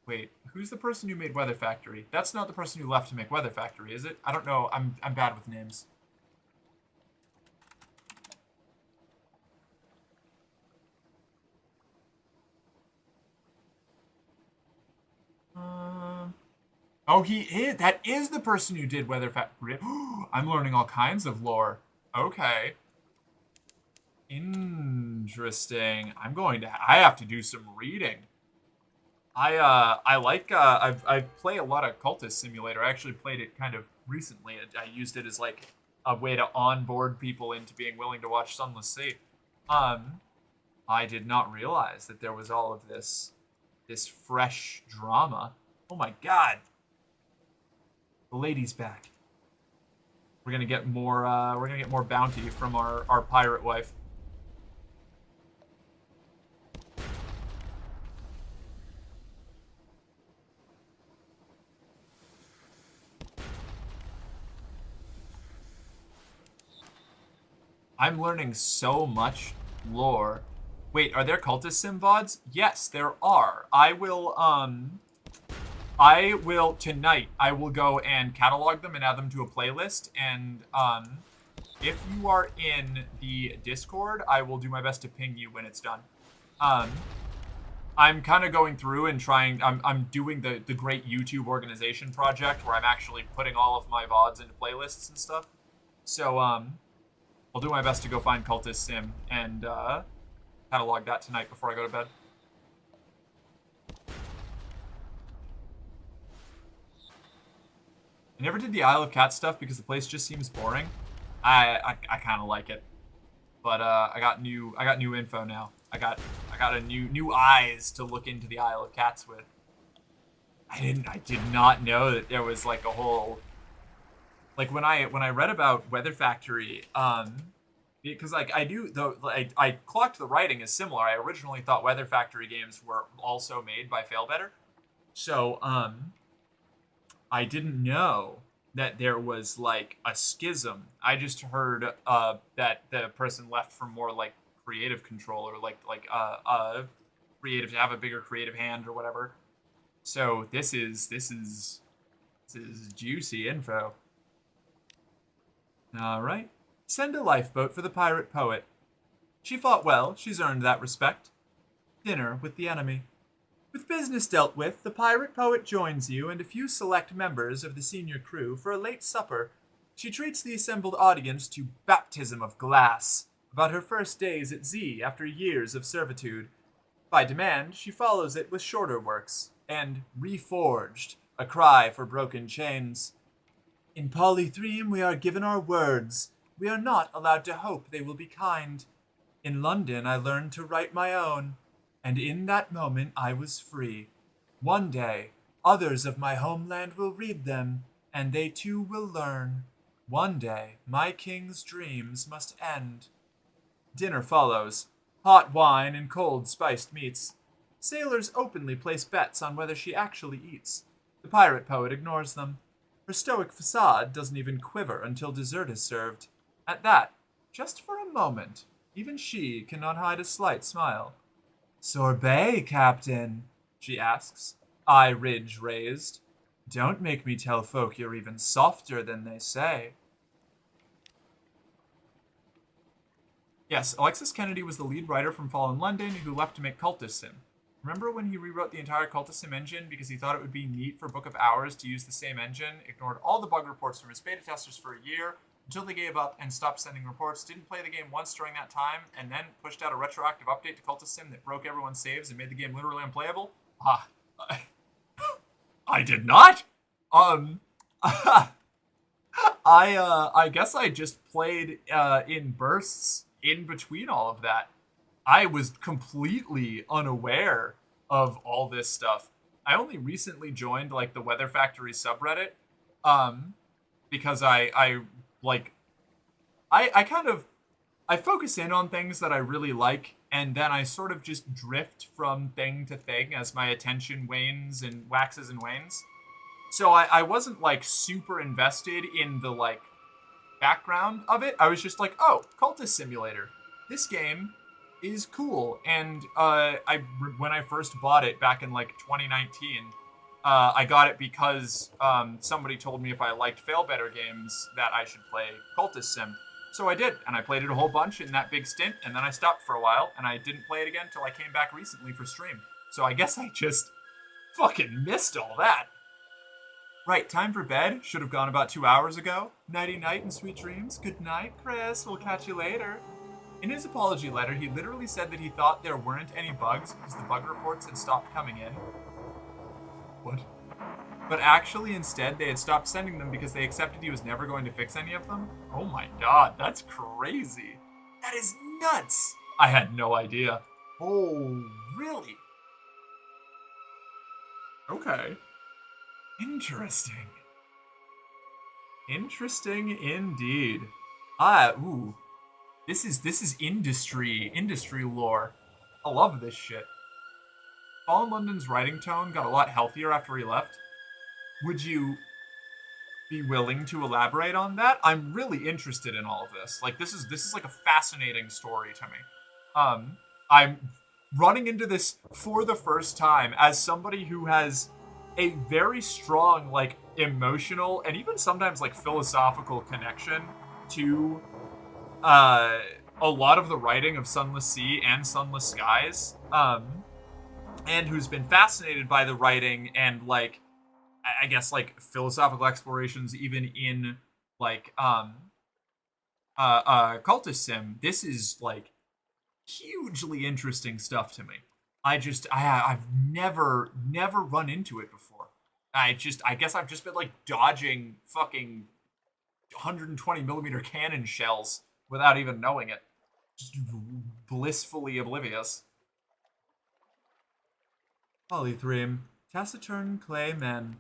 Wait, who's the person who made Weather Factory? That's not the person who left to make Weather Factory, is it? I don't know. I'm bad with names. Oh, he is. That is the person who did Weather Factory. I'm learning all kinds of lore. Okay. Interesting. I have to do some reading. I play a lot of Cultist Simulator. I actually played it kind of recently. I used it as like a way to onboard people into being willing to watch Sunless Sea. I did not realize that there was all of this fresh drama. Oh my god. The lady's back. We're gonna get more bounty from our pirate wife. I'm learning so much lore. Wait, are there cultist sim VODs? Yes, there are. Tonight, I will go and catalog them and add them to a playlist. And if you are in the Discord, I will do my best to ping you when it's done. I'm kind of going through and trying, I'm doing the great YouTube organization project where I'm actually putting all of my VODs into playlists and stuff. So, I'll do my best to go find Cultist Sim and catalog that tonight before I go to bed. I never did the Isle of Cats stuff because the place just seems boring. I kind of like it, but I got new info now. I got a new eyes to look into the Isle of Cats with. I did not know that there was like a whole, like when I read about Weather Factory, because like I clocked the writing as similar. I originally thought Weather Factory games were also made by Failbetter, so I didn't know that there was like a schism. I just heard that the person left for more like creative control or like creative to have a bigger creative hand or whatever. So this is juicy info. All right. Send a lifeboat for the pirate poet. She fought well. She's earned that respect. Dinner with the enemy. With business dealt with, the pirate poet joins you and a few select members of the senior crew for a late supper. She treats the assembled audience to baptism of glass about her first days at Z after years of servitude. By demand, she follows it with shorter works and Reforged, a cry for broken chains. In Polythreme we are given our words. We are not allowed to hope they will be kind. In London I learned to write my own, and in that moment I was free. One day, others of my homeland will read them, and they too will learn. One day, my king's dreams must end. Dinner follows. Hot wine and cold spiced meats. Sailors openly place bets on whether she actually eats. The pirate poet ignores them. Her stoic facade doesn't even quiver until dessert is served. At that, just for a moment, even she cannot hide a slight smile. Sorbet, Captain, she asks, eye ridge raised. Don't make me tell folk you're even softer than they say. Yes, Alexis Kennedy was the lead writer from Fallen London who left to make Cultist Sim. Remember when he rewrote the entire Cultist Sim engine because he thought it would be neat for Book of Hours to use the same engine, ignored all the bug reports from his beta testers for a year, until they gave up and stopped sending reports. Didn't play the game once during that time, and then pushed out a retroactive update to Cultist Sim that broke everyone's saves and made the game literally unplayable? I did not. I guess I just played in bursts in between all of that. I was completely unaware of all this stuff. I only recently joined like the Weather Factory subreddit, because I focus in on things that I really like, and then I sort of just drift from thing to thing as my attention wanes and waxes and wanes. So I wasn't like super invested in the like background of it. I was just like, oh, Cultist Simulator. This game is cool. And when I first bought it back in like 2019, I got it because somebody told me if I liked fail better games that I should play Cultist Sim. So I did, and I played it a whole bunch in that big stint, and then I stopped for a while, and I didn't play it again until I came back recently for stream. So I guess I just fucking missed all that. Right, time for bed. Should have gone about 2 hours ago. Nighty-night and sweet dreams. Good night, Chris. We'll catch you later. In his apology letter, he literally said that he thought there weren't any bugs because the bug reports had stopped coming in. What? But actually, instead, they had stopped sending them because they accepted he was never going to fix any of them? Oh my god, that's crazy. That is nuts. I had no idea. Oh, really? Okay. Interesting. Interesting indeed. Ooh. This is industry lore. I love this shit. Fallen London's writing tone got a lot healthier after he left. Would you be willing to elaborate on that? I'm really interested in all of this. Like, this is like a fascinating story to me. I'm running into this for the first time as somebody who has a very strong, like, emotional and even sometimes, like, philosophical connection to a lot of the writing of Sunless Sea and Sunless Skies, and who's been fascinated by the writing and, like, I guess, like, philosophical explorations even in, like, Cultist Sim. This is, like, hugely interesting stuff to me. I've never run into it before. I guess I've just been, like, dodging fucking 120mm cannon shells without even knowing it. Just blissfully oblivious. Polythreme, taciturn clay men.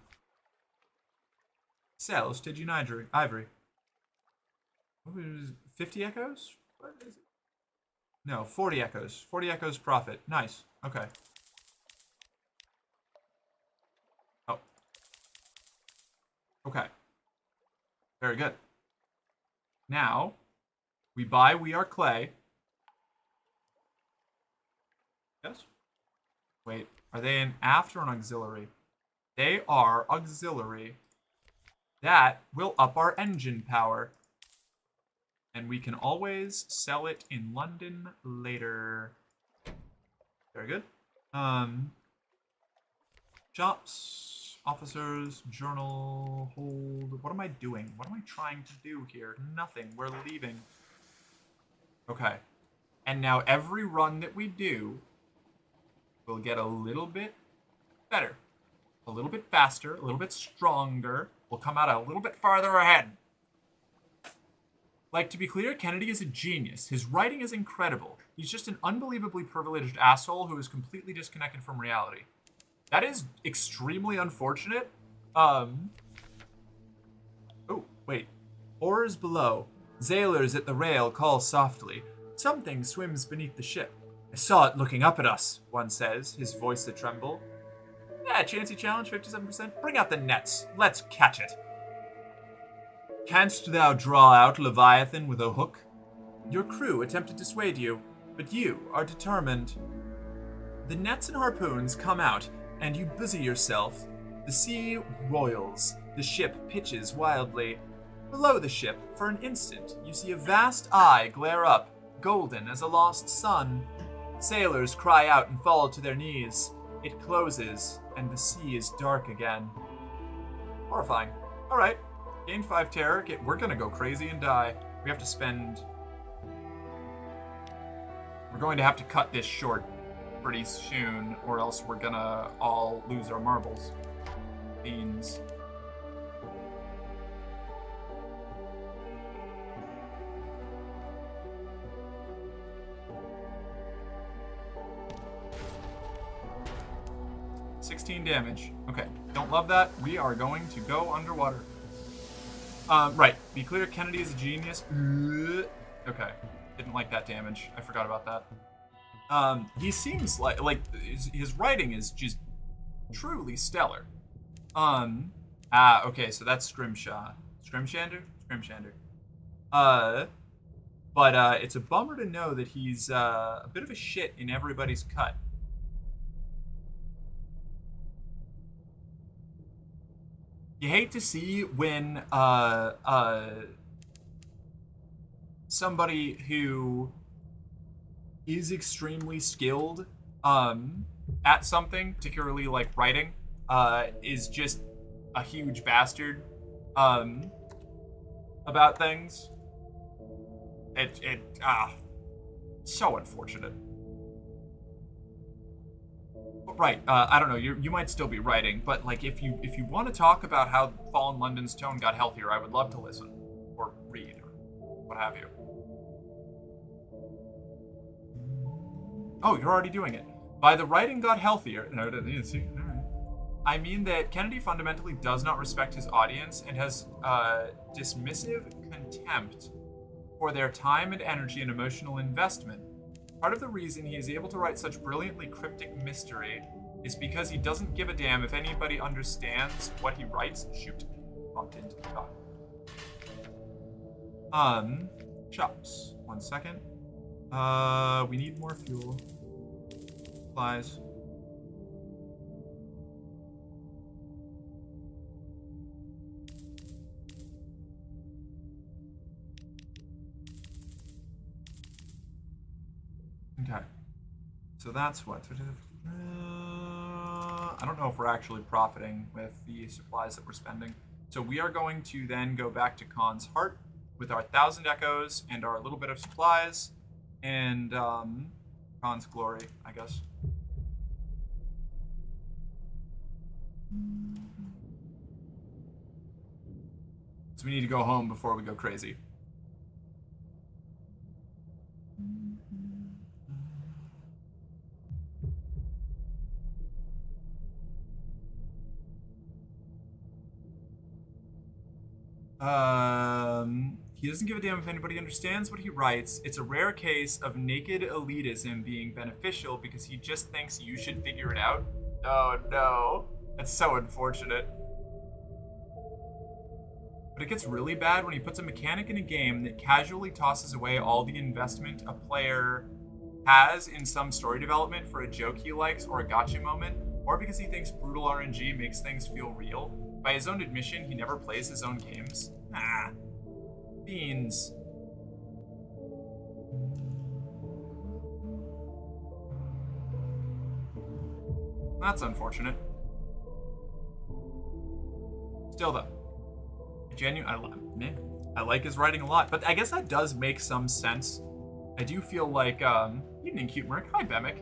Cell, Stygian ivory. What was 50 echoes? What is it? No, 40 echoes. 40 echoes profit. Nice. Okay. Oh. Okay. Very good. Now, we buy We Are Clay. Yes? Wait, are they an aft or an auxiliary? They are auxiliary. That will up our engine power. And we can always sell it in London later. Very good. Shops, officers, journal, hold. What am I doing? What am I trying to do here? Nothing. We're leaving. Okay. And now every run that we do will get a little bit better. A little bit faster, a little bit stronger. We'll come out a little bit farther ahead. Like, to be clear, Kennedy is a genius. His writing is incredible. He's just an unbelievably privileged asshole who is completely disconnected from reality. That is extremely unfortunate. Oh, wait. Oars below. Sailors at the rail call softly. Something swims beneath the ship. I saw it looking up at us, one says, his voice a tremble. Yeah, chancy challenge, 57%. Bring out the nets. Let's catch it. Canst thou draw out Leviathan with a hook? Your crew attempt to dissuade you, but you are determined. The nets and harpoons come out, and you busy yourself. The sea roils. The ship pitches wildly. Below the ship, for an instant, you see a vast eye glare up, golden as a lost sun. Sailors cry out and fall to their knees. It closes, and the sea is dark again. Horrifying. All right. Gain 5 terror. We're gonna go crazy and die. We have to spend... We're going to have to cut this short pretty soon, or else we're gonna all lose our marbles. Beans. Damage. Okay, don't love that. We are going to go underwater. Right. Be clear, Kennedy is a genius. Okay, didn't like that damage. I forgot about that. He seems like his writing is just truly stellar. Okay, so that's Scrimshaw. Scrimshander? Scrimshander. But it's a bummer to know that he's a bit of a shit in everybody's cut. You hate to see when somebody who is extremely skilled at something, particularly like writing, is just a huge bastard about things. So unfortunate. Right, I don't know, you might still be writing, but like if you want to talk about how Fallen London's tone got healthier, I would love to listen, or read, or what have you. Oh, you're already doing it. By the writing got healthier, no, see, all right. I mean that Kennedy fundamentally does not respect his audience and has dismissive contempt for their time and energy and emotional investment. Part of the reason he is able to write such brilliantly cryptic mystery is because he doesn't give a damn if anybody understands what he writes. Shoot. Bumped into the dot. Shops. 1 second. We need more fuel. Supplies. Okay, so that's what. I don't know if we're actually profiting with the supplies that we're spending. So we are going to then go back to Khan's Heart with our 1,000 echoes and our little bit of supplies and Khan's Glory, I guess. So we need to go home before we go crazy. He doesn't give a damn if anybody understands what he writes. It's a rare case of naked elitism being beneficial because he just thinks you should figure it out. Oh no, that's so unfortunate. But it gets really bad when he puts a mechanic in a game that casually tosses away all the investment a player has in some story development for a joke he likes or a gotcha moment, or because he thinks brutal RNG makes things feel real. By his own admission, he never plays his own games. Ah. Beans. That's unfortunate. Still though, I like his writing a lot, but I guess that does make some sense. I do feel like, evening cute Merc, hi Bemic.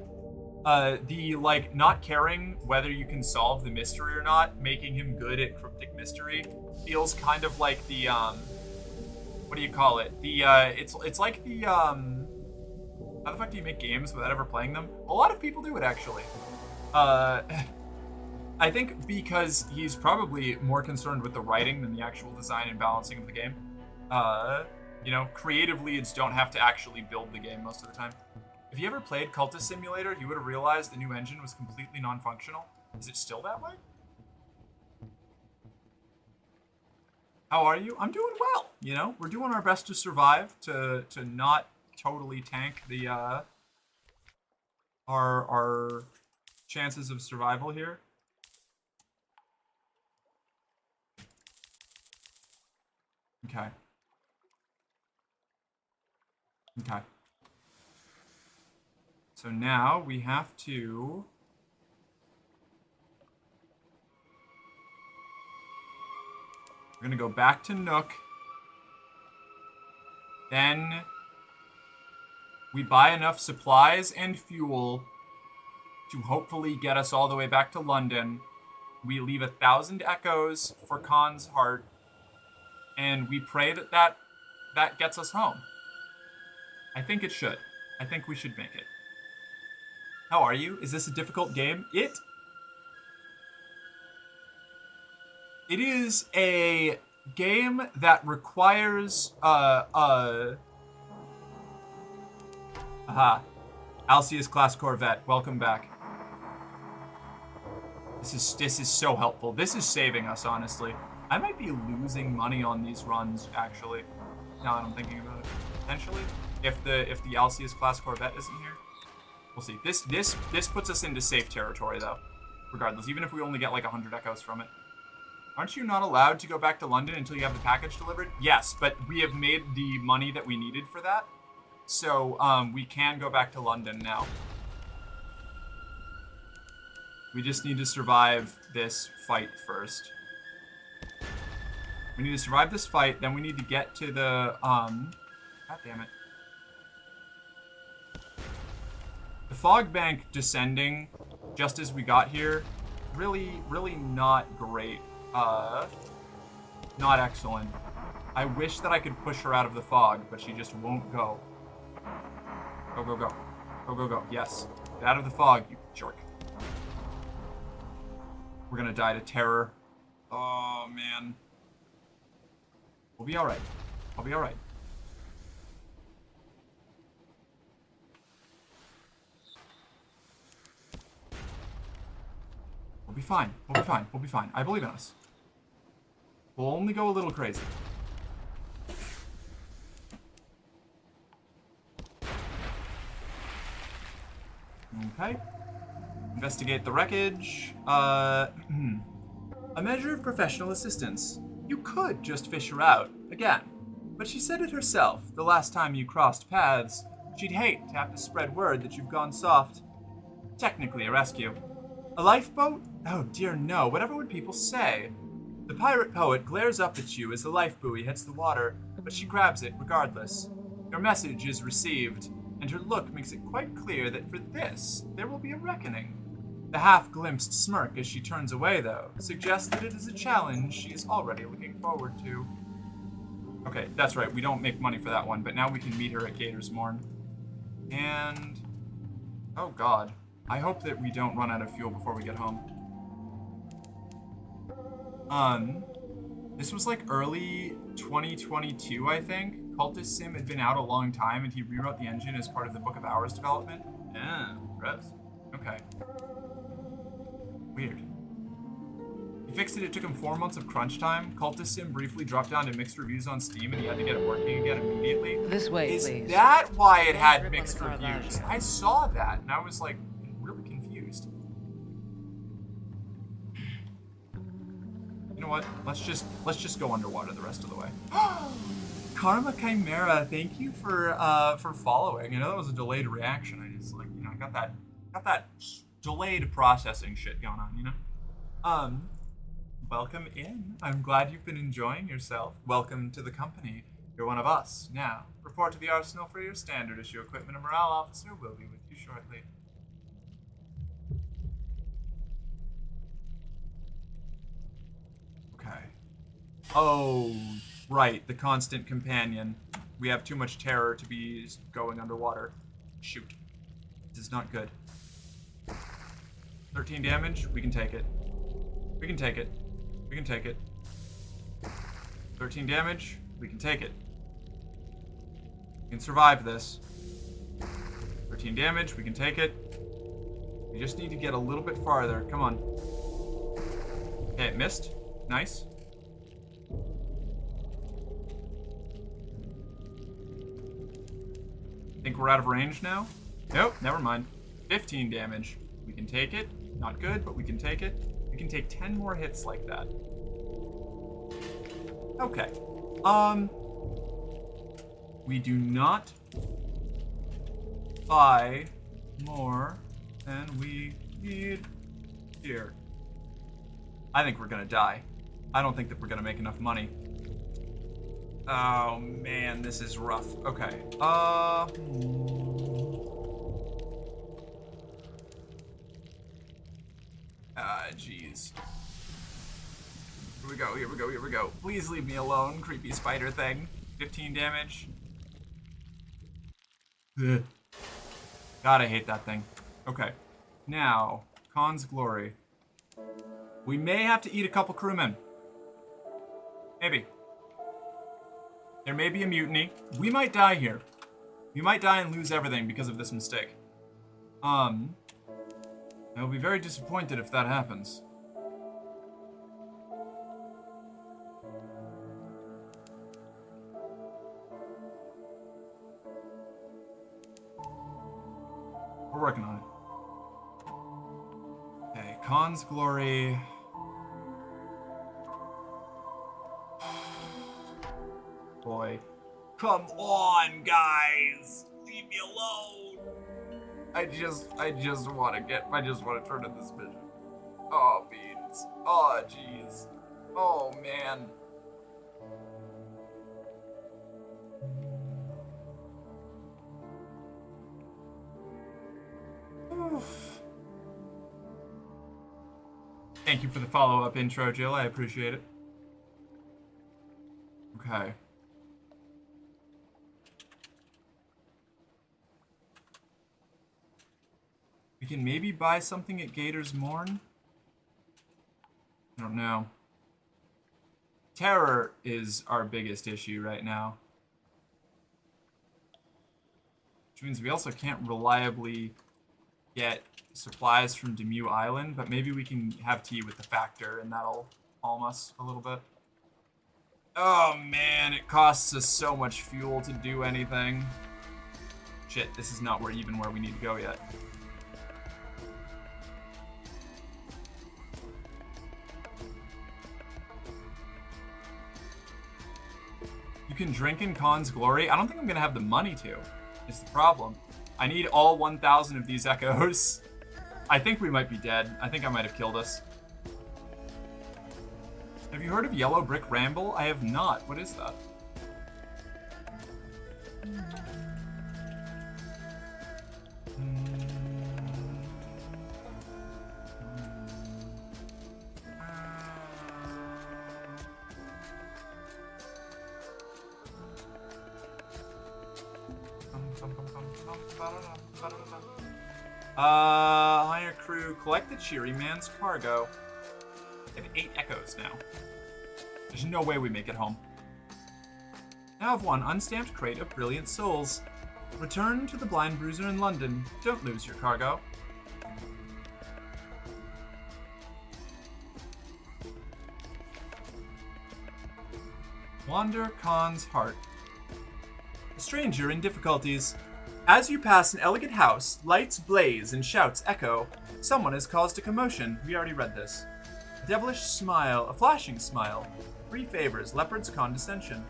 The, like, not caring whether you can solve the mystery or not, making him good at cryptic mystery, feels kind of like the, what do you call it? The, it's like the, how the fuck do you make games without ever playing them? A lot of people do it, actually. I think because he's probably more concerned with the writing than the actual design and balancing of the game. You know, creative leads don't have to actually build the game most of the time. If you ever played Cultist Simulator, you would have realized the new engine was completely non-functional. Is it still that way? How are you? I'm doing well. You know, we're doing our best to survive, to not totally tank the our chances of survival here. Okay. Okay. So now we have to... We're gonna go back to Nook. Then we buy enough supplies and fuel to hopefully get us all the way back to London. We leave 1,000 echoes for Khan's heart, and we pray that gets us home. I think it should. I think we should make it. How are you? Is this a difficult game? It is a game that requires Alcia's class Corvette. Welcome back. This is so helpful. This is saving us, honestly. I might be losing money on these runs, actually. Now that I'm thinking about it. Potentially. If the Alcia's class Corvette isn't here. We'll see. This puts us into safe territory, though. Regardless, even if we only get like 100 echoes from it. Aren't you not allowed to go back to London until you have the package delivered? Yes, but we have made the money that we needed for that. So, we can go back to London now. We just need to survive this fight first. We need to survive this fight, then we need to get to the, God damn it. The fog bank descending just as we got here, really not great. Not excellent. I wish that I could push her out of the fog, but she just won't go. Go, go, go. Go, go, go. Yes. Get out of the fog, you jerk. We're gonna die to terror. Oh, man. We'll be alright. I'll be alright. We'll be fine. We'll be fine. We'll be fine. I believe in us. We'll only go a little crazy. Okay. Investigate the wreckage. A measure of professional assistance. You could just fish her out, again. But she said it herself, the last time you crossed paths. She'd hate to have to spread word that you've gone soft. Technically a rescue. A lifeboat? Oh dear no, whatever would people say? The pirate poet glares up at you as the life buoy hits the water, but she grabs it regardless. Your message is received, and her look makes it quite clear that for this, there will be a reckoning. The half-glimpsed smirk as she turns away, though, suggests that it is a challenge she is already looking forward to. Okay, that's right, we don't make money for that one, but now we can meet her at Gator's Morn. And... oh god. I hope that we don't run out of fuel before we get home. This was like early 2022, I think. Cultist Sim had been out a long time, and he rewrote the engine as part of the Book of Hours development. Yeah, gross. Okay. Weird. He fixed it, it took him 4 months of crunch time. Cultist Sim briefly dropped down to mixed reviews on Steam, and he had to get it working again immediately. This way, Is please. that why it had mixed reviews? I saw that, and I was like, really confused. You know what? Let's just go underwater the rest of the way. Karma Chimera, thank you for following. I know that was a delayed reaction. I just like, you know, I got that delayed processing shit going on, you know? Welcome in. I'm glad you've been enjoying yourself. Welcome to the company. You're one of us. Now, report to the arsenal for your standard issue equipment. A morale officer will be with you shortly. Okay. Oh, right. The constant companion. We have too much terror to be going underwater. Shoot. This is not good. 13 damage. We can take it. We can take it. We can take it. 13 damage. We can take it. We can survive this. 13 damage. We can take it. We just need to get a little bit farther. Come on. Okay, it missed. Nice. Think we're out of range now? Nope, never mind. 15 damage. We can take it. Not good, but we can take it. We can take 10 more hits like that. Okay. We do not buy more than we need here. I think we're gonna die. I don't think that we're gonna make enough money. Oh man, this is rough. Okay. Jeez. Here we go, here we go, here we go. Please leave me alone, creepy spider thing. 15 damage. Ugh. God, I hate that thing. Okay. Now, Khan's Glory. We may have to eat a couple crewmen. Maybe. There may be a mutiny. We might die here. We might die and lose everything because of this mistake. I will be very disappointed if that happens. We're working on it. Okay, Khan's Glory. Boy. Come on, guys! Leave me alone! I just want to turn in this mission. Oh, beans. Oh, jeez. Oh, man. Oof. Thank you for the follow-up intro, Jill. I appreciate it. Okay. We can maybe buy something at Gator's Morn? I don't know. Terror is our biggest issue right now. Which means we also can't reliably get supplies from Demew Island, but maybe we can have tea with the Factor and that'll calm us a little bit. Oh man, it costs us so much fuel to do anything. Shit, this is not even where we need to go yet. You can drink in Khan's Glory? I don't think I'm gonna have the money to, is the problem. I need all 1,000 of these echoes. I think we might be dead. I think I might have killed us. Have you heard of Yellow Brick Ramble? I have not. What is that? Hire crew, collect the cheery man's cargo. I have 8 echoes now. There's no way we make it home. Now have one unstamped crate of brilliant souls. Return to the Blind Bruiser in London. Don't lose your cargo. Wander Khan's Heart. A stranger in difficulties. As you pass an elegant house, lights blaze and shouts echo. Someone has caused a commotion. We already read this. A devilish smile, a flashing smile. 3 favors, leopard's condescension.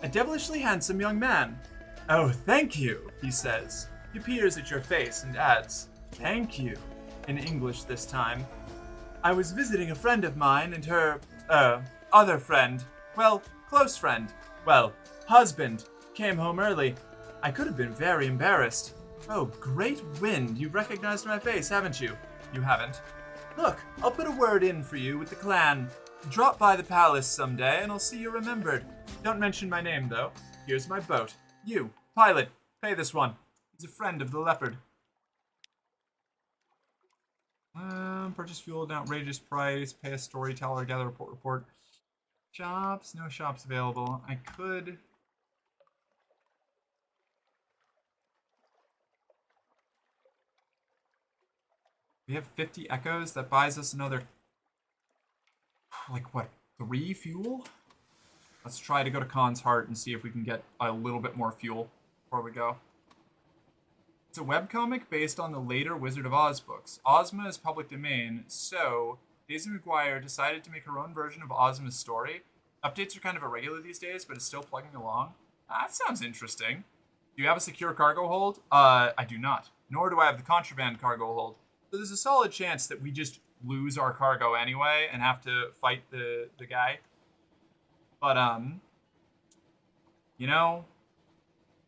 A devilishly handsome young man. Oh, thank you, he says. He peers at your face and adds, thank you, in English this time. I was visiting a friend of mine and her, other friend. Well, close friend. Well, husband. Came home early. I could have been very embarrassed. Oh, great wind. You've recognized my face, haven't you? You haven't. Look, I'll put a word in for you with the clan. Drop by the palace someday and I'll see you remembered. Don't mention my name, though. Here's my boat. You, pilot, pay this one. He's a friend of the leopard. Purchase fuel at an outrageous price. Pay a storyteller, gather a report. Shops, no shops available. I could... We have 50 echoes. That buys us another, like, what, 3 fuel? Let's try to go to Khan's Heart and see if we can get a little bit more fuel before we go. It's a webcomic based on the later Wizard of Oz books. Ozma is public domain, so Daisy McGuire decided to make her own version of Ozma's story. Updates are kind of irregular these days, but it's still plugging along. That sounds interesting. Do you have a secure cargo hold? I do not. Nor do I have the contraband cargo hold. So there's a solid chance that we just lose our cargo anyway and have to fight the guy. But you know,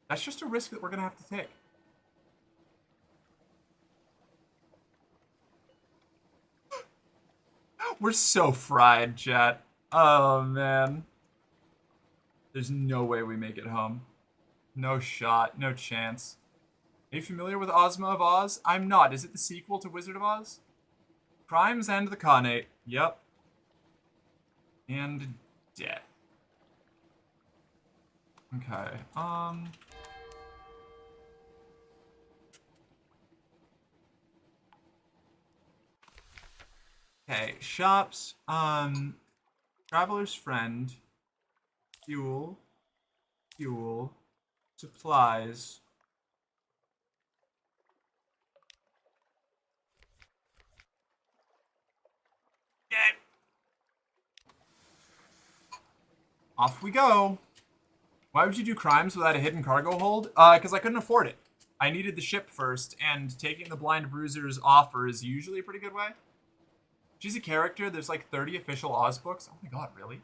that's just a risk that we're gonna have to take. We're so fried, chat. Oh man. There's no way we make it home. No shot, no chance. Are you familiar with Ozma of Oz? I'm not. Is it the sequel to Wizard of Oz? Crimes and the Khanate. Yep. And death. Okay. Okay, shops. Traveler's Friend. Fuel. Fuel. Supplies. Okay. Off we go. Why would you do crimes without a hidden cargo hold? Because I couldn't afford it. I needed the ship first, and taking the Blind Bruiser's offer is usually a pretty good way. She's a character. There's like 30 official Oz books. Oh my god, really?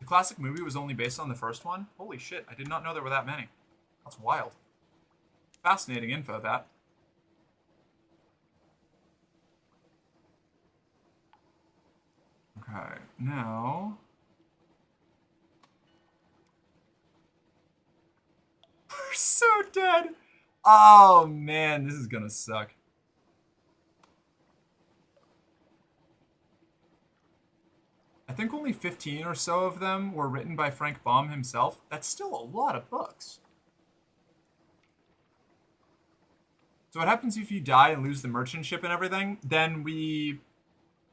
The classic movie was only based on the first one? Holy shit, I did not know there were that many. That's wild. Fascinating info, that. Okay, now... We're so dead! Oh man, this is gonna suck. I think only 15 or so of them were written by Frank Baum himself. That's still a lot of books. So what happens if you die and lose the merchant ship and everything? Then we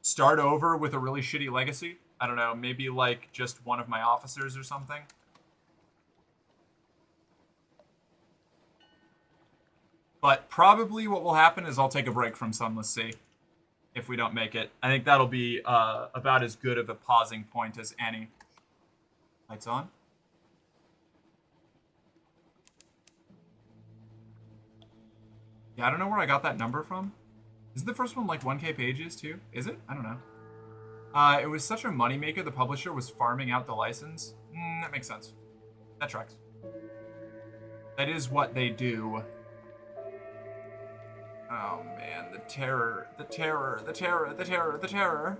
start over with a really shitty legacy. I don't know, maybe like just one of my officers or something. But probably what will happen is I'll take a break from Sunless Sea if we don't make it. I think that'll be about as good of a pausing point as any. Lights on. Yeah, I don't know where I got that number from. Is the first one like 1K pages too? Is it? I don't know. It was such a moneymaker, the publisher was farming out the license. That makes sense. That tracks. That is what they do. Oh man, the terror, the terror, the terror, the terror, the terror.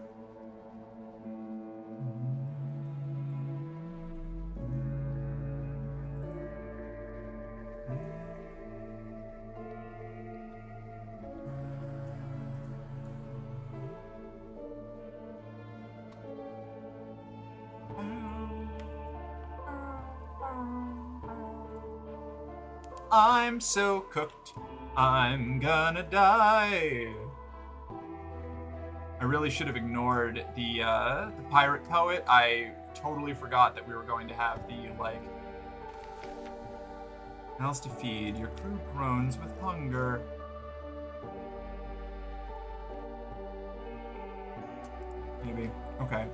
I'm so cooked. I'm gonna die. I really should have ignored the pirate poet. I totally forgot that we were going to have the, like, mouths to feed. Your crew groans with hunger. Maybe. Okay.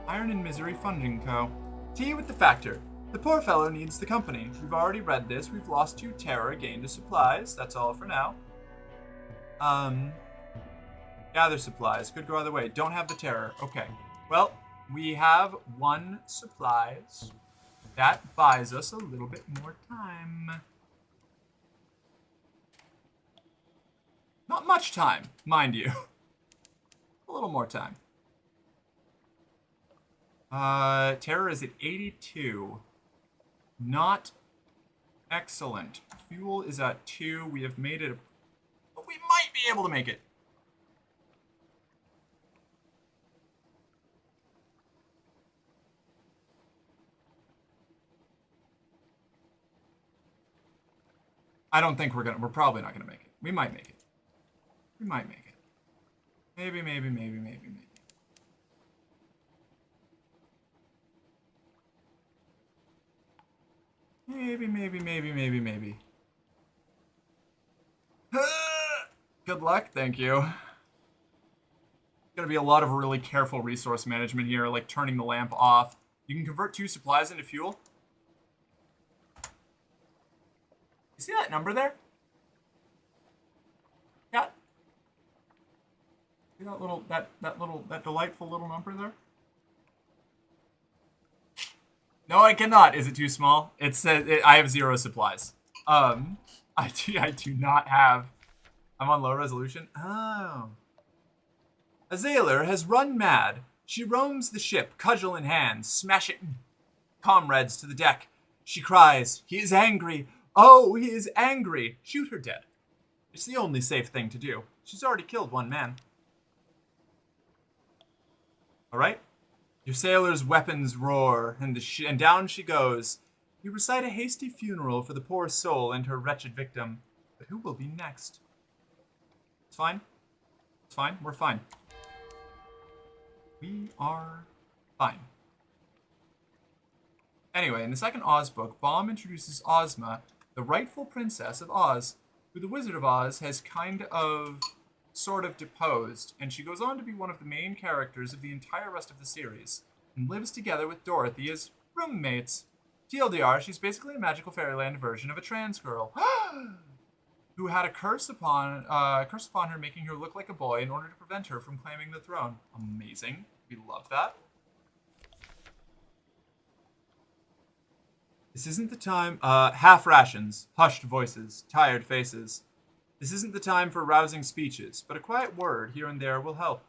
Iron and Misery Funding Co. Tea with the Factor. The poor fellow needs the company. We've already read this. We've lost 2 terror, gained 2 supplies. That's all for now. Gather supplies. Could go either way. Don't have the terror. Okay. Well, we have 1 supplies. That buys us a little bit more time. Not much time, mind you. A little more time. Terror is at 82. Not excellent. Fuel is at 2. We have made it. But we might be able to make it. I don't think we're probably not gonna make it. We might make it. We might make it. Maybe, maybe, maybe, maybe, maybe. Maybe, maybe, maybe, maybe, maybe. Good luck, thank you. Gonna be a lot of really careful resource management here, like turning the lamp off. You can convert 2 supplies into fuel. You see that number there? See that delightful little number there? No, I cannot. Is it too small? It says I have 0 supplies. I do not have. I'm on low resolution. Oh. A sailor has run mad. She roams the ship, cudgel in hand, smashing comrades to the deck. She cries, "He is angry! Oh, he is angry!" Shoot her dead. It's the only safe thing to do. She's already killed one man. Alright? Your sailor's weapons roar, and down she goes. You recite a hasty funeral for the poor soul and her wretched victim. But who will be next? It's fine. It's fine. We're fine. We are fine. Anyway, in the second Oz book, Baum introduces Ozma, the rightful princess of Oz, who the Wizard of Oz has kind of, sort of deposed, and she goes on to be one of the main characters of the entire rest of the series, and lives together with Dorothy as roommates. TLDR, she's basically a magical fairyland version of a trans girl, who had a curse upon her, making her look like a boy in order to prevent her from claiming the throne. Amazing. We love that. This isn't the time. Half rations, hushed voices, tired faces. This isn't the time for rousing speeches, but a quiet word here and there will help.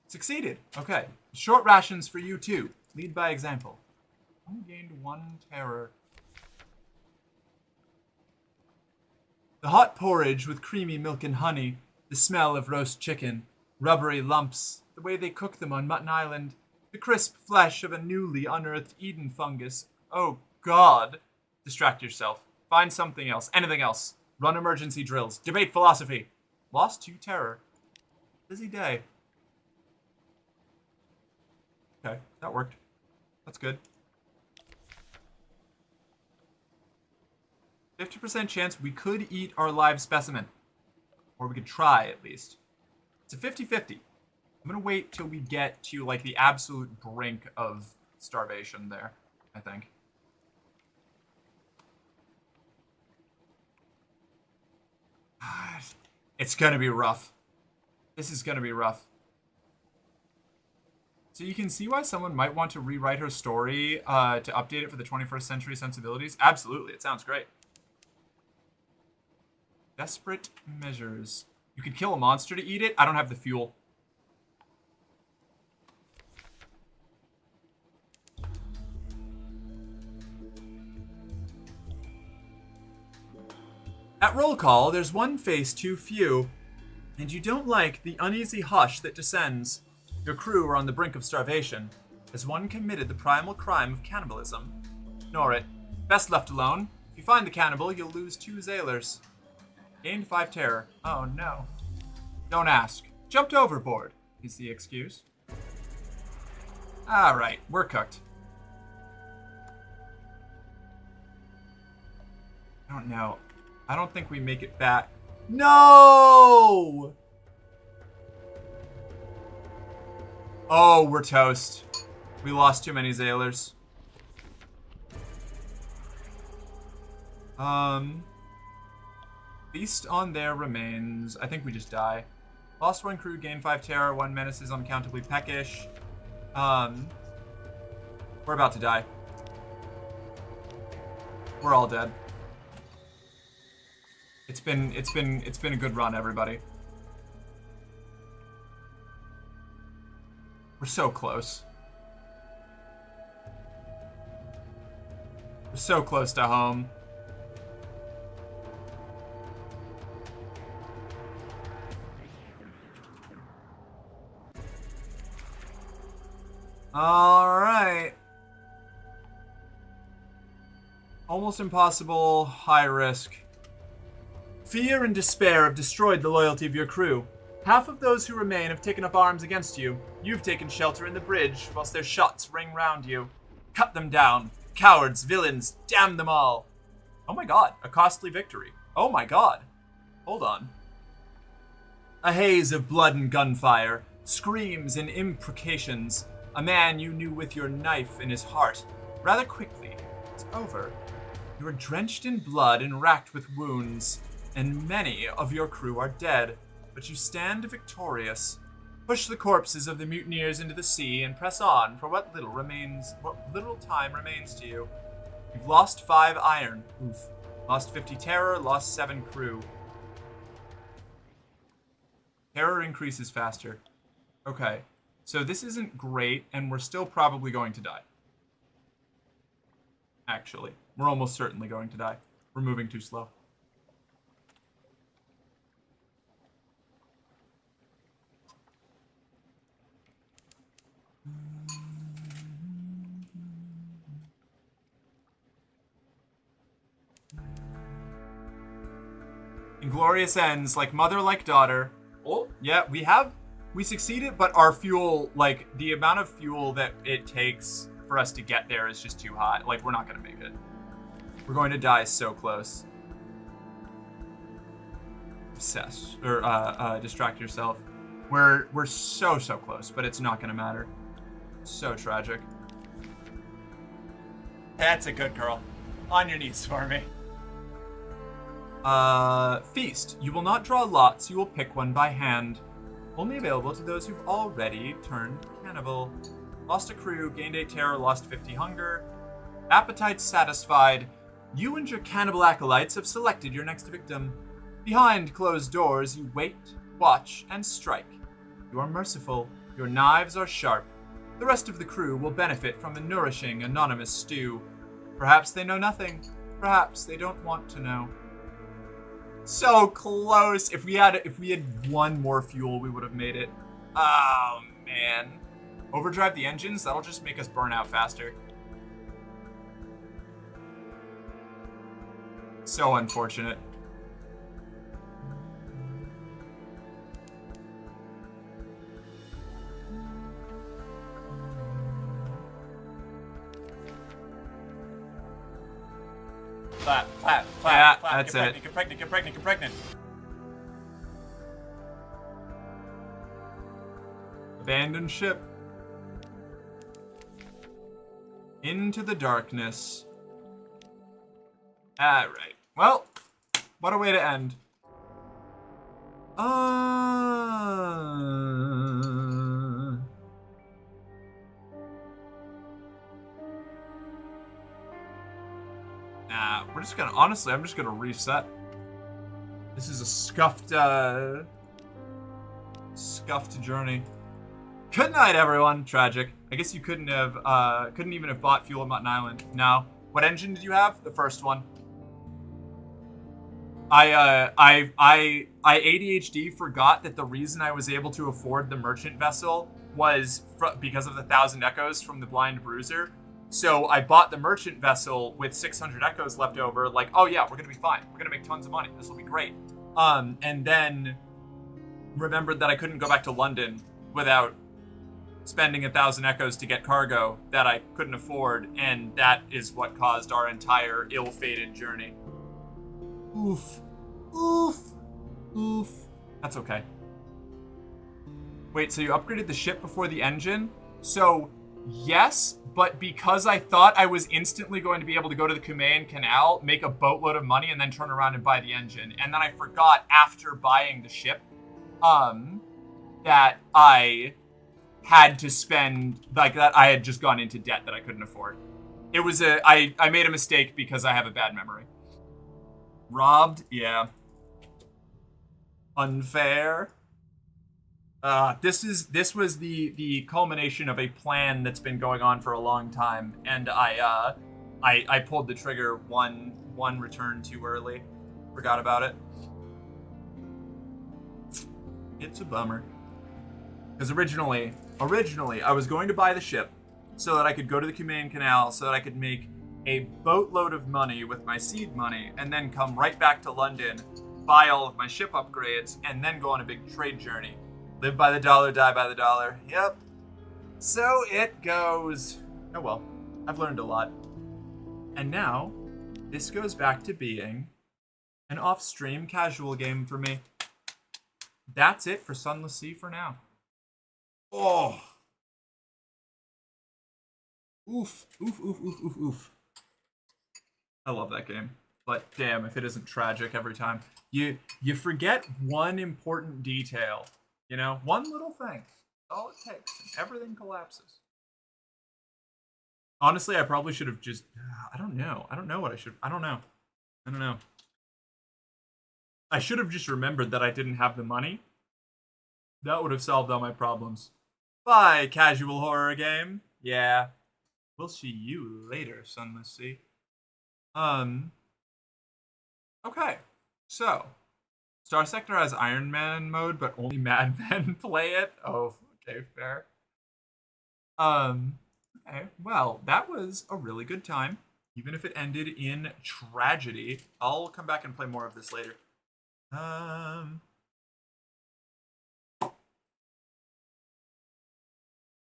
Succeeded. Okay. Short rations for you too. Lead by example. Only gained 1 terror. The hot porridge with creamy milk and honey, the smell of roast chicken, rubbery lumps, the way they cook them on Mutton Island, the crisp flesh of a newly unearthed Eden fungus. Oh, God. Distract yourself. Find something else. Anything else. Run emergency drills. Debate philosophy. Lost 2 terror. Busy day. Okay, that worked. That's good. 50% chance we could eat our live specimen. Or we could try, at least. It's a 50-50. I'm gonna wait till we get to, like, the absolute brink of starvation there, I think. It's gonna be rough. This is gonna be rough. So you can see why someone might want to rewrite her story to update it for the 21st century sensibilities. Absolutely, it sounds great. Desperate measures. You could kill a monster to eat it. I don't have the fuel. At roll call, there's one face too few, and you don't like the uneasy hush that descends. Your crew are on the brink of starvation, as one committed the primal crime of cannibalism. Ignore it. Best left alone. If you find the cannibal, you'll lose 2 sailors. Gained 5 terror. Oh no. Don't ask. Jumped overboard, is the excuse. Alright, we're cooked. I don't know. I don't think we make it back. No! Oh, we're toast. We lost too many sailors. Feast on their remains. I think we just die. Lost 1 crew, gained 5 terror, 1 menace is uncountably peckish. We're about to die. We're all dead. It's been a good run, everybody. We're so close. We're so close to home. Alright. Almost impossible, high risk. Fear and despair have destroyed the loyalty of your crew. Half of those who remain have taken up arms against you. You've taken shelter in the bridge, whilst their shots ring round you. Cut them down. Cowards, villains, damn them all. Oh my god, a costly victory. Oh my god. Hold on. A haze of blood and gunfire, screams and imprecations. A man you knew with your knife in his heart. Rather quickly, it's over. You are drenched in blood and racked with wounds, and many of your crew are dead. but you stand victorious. Push the corpses of the mutineers into the sea and press on for what little time remains to you. You've lost 5 iron. Oof. Lost 50 terror, lost 7 crew. Terror increases faster. Okay. So this isn't great, and we're still probably going to die. Actually. We're almost certainly going to die. We're moving too slow. Inglorious ends, like mother, like daughter. Oh, yeah, we succeeded, but our fuel, like, the amount of fuel that it takes for us to get there is just too high. Like, we're not gonna make it. We're going to die so close. Obsess, or, distract yourself. We're so close, but it's not gonna matter. So tragic. That's a good girl. On your knees for me. Feast. You will not draw lots, you will pick one by hand. Only available to those who've already turned cannibal. Lost a crew, gained 8 terror, lost 50 hunger. Appetite satisfied. You and your cannibal acolytes have selected your next victim. Behind closed doors, you wait, watch, and strike. You are merciful. Your knives are sharp. The rest of the crew will benefit from a nourishing, anonymous stew. Perhaps they know nothing. Perhaps they don't want to know. So close. If we had 1 more fuel, we would have made it. Oh, man. Overdrive the engines? That'll just make us burn out faster. So unfortunate. Clap. Yeah, clap. that's it. Get pregnant. Abandon ship. Into the darkness. Alright. Well, what a way to end. We're just gonna, honestly, I'm just gonna reset. This is a scuffed journey. Good night, everyone. Tragic. I guess you couldn't even have bought fuel on Mutton Island. No. What engine did you have? The first one. I ADHD forgot that the reason I was able to afford the merchant vessel was because of the 1,000 echoes from the Blind Bruiser. So I bought the merchant vessel with 600 echoes left over, like, oh yeah, we're gonna be fine. We're gonna make tons of money. This will be great. And then remembered that I couldn't go back to London without spending 1,000 echoes to get cargo that I couldn't afford, and that is what caused our entire ill-fated journey. Oof. That's okay. Wait, so you upgraded the ship before the engine? So, yes, but because I thought I was instantly going to be able to go to the Cumaean Canal, make a boatload of money, and then turn around and buy the engine. And then I forgot after buying the ship, that I had to spend, like, that I had just gone into debt that I couldn't afford. It was I made a mistake because I have a bad memory. Robbed? Yeah. Unfair? This was the culmination of a plan that's been going on for a long time, and I pulled the trigger one return too early. Forgot about it. It's a bummer. Because originally I was going to buy the ship so that I could go to the Cumaean Canal, so that I could make a boatload of money with my seed money, and then come right back to London, buy all of my ship upgrades, and then go on a big trade journey. Live by the dollar, die by the dollar. Yep. So it goes. Oh well, I've learned a lot. And now, this goes back to being an off-stream casual game for me. That's it for Sunless Sea for now. Oh. Oof. I love that game. But damn, if it isn't tragic every time. You forget one important detail. You know, one little thing. All it takes, and everything collapses. Honestly, I probably should have just. I don't know. I don't know what I should. I don't know. I should have just remembered that I didn't have the money. That would have solved all my problems. Bye, casual horror game. Yeah. We'll see you later, Sunless Sea. Okay. So, Star Sector has Iron Man mode, but only Mad Men play it. Oh, okay, fair. Okay. Well, that was a really good time, even if it ended in tragedy. I'll come back and play more of this later.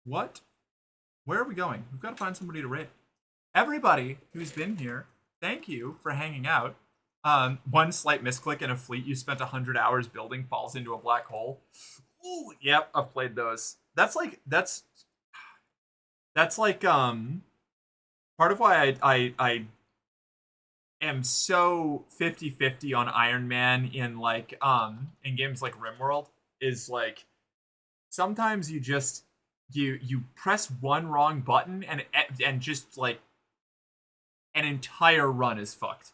What? Where are we going? We've got to find somebody to raid. Everybody who's been here, thank you for hanging out. One slight misclick in a fleet you spent 100 hours building falls into a black hole. Ooh, yep, I've played those. That's like part of why I am so 50-50 on Iron Man in like in games like RimWorld is like sometimes you just you press one wrong button and just like an entire run is fucked.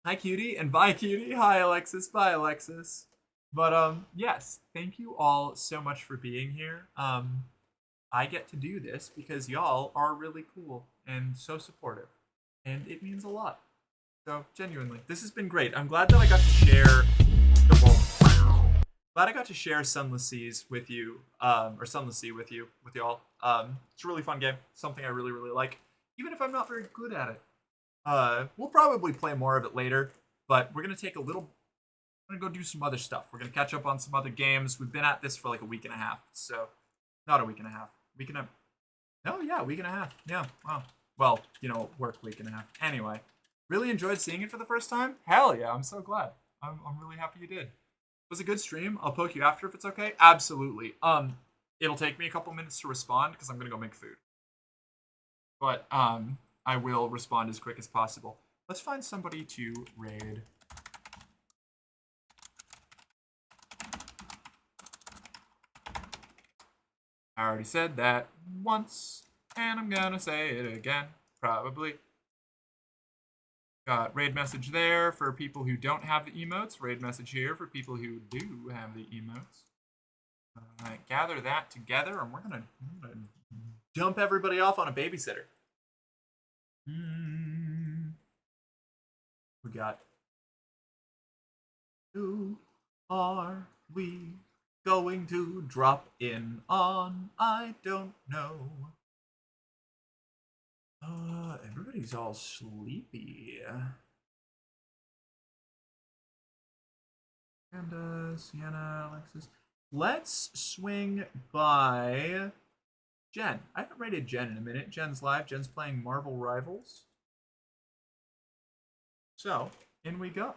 Hi cutie and bye cutie. Hi Alexis, bye Alexis. But yes, thank you all so much for being here. I get to do this because y'all are really cool and so supportive. And it means a lot. So genuinely, this has been great. I'm glad that I got to share glad I got to share Sunless Seas with you, or Sunless Sea with y'all. It's a really fun game, something I really, really like, even if I'm not very good at it. We'll probably play more of it later, but we're gonna take a little. We're gonna go do some other stuff. We're gonna catch up on some other games. We've been at this for like a week and a half, so not a week and a half. Week and a half. Yeah, wow. Well, you know, work week and a half. Anyway, really enjoyed seeing it for the first time. Hell yeah, I'm so glad. I'm really happy you did. It was a good stream. I'll poke you after if it's okay. Absolutely. It'll take me a couple minutes to respond because I'm gonna go make food. But I will respond as quick as possible. Let's find somebody to raid. I already said that once, and I'm gonna say it again, probably. Got raid message there for people who don't have the emotes. Raid message here for people who do have the emotes. Gather that together, and we're gonna dump everybody off on a babysitter. We got. Who are we going to drop in on? I don't know. Everybody's all sleepy. And Sienna, Alexis. Let's swing by Jen. I haven't rated Jen in a minute. Jen's live. Jen's playing Marvel Rivals. So, in we go.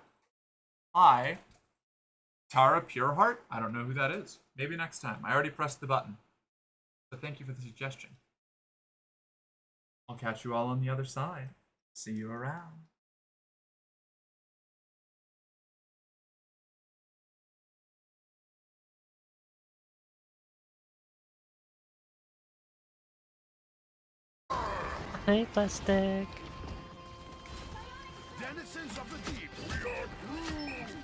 Tara Pureheart? I don't know who that is. Maybe next time. I already pressed the button. So thank you for the suggestion. I'll catch you all on the other side. See you around. Hey, plastic. Denizens of the deep, we are groomed.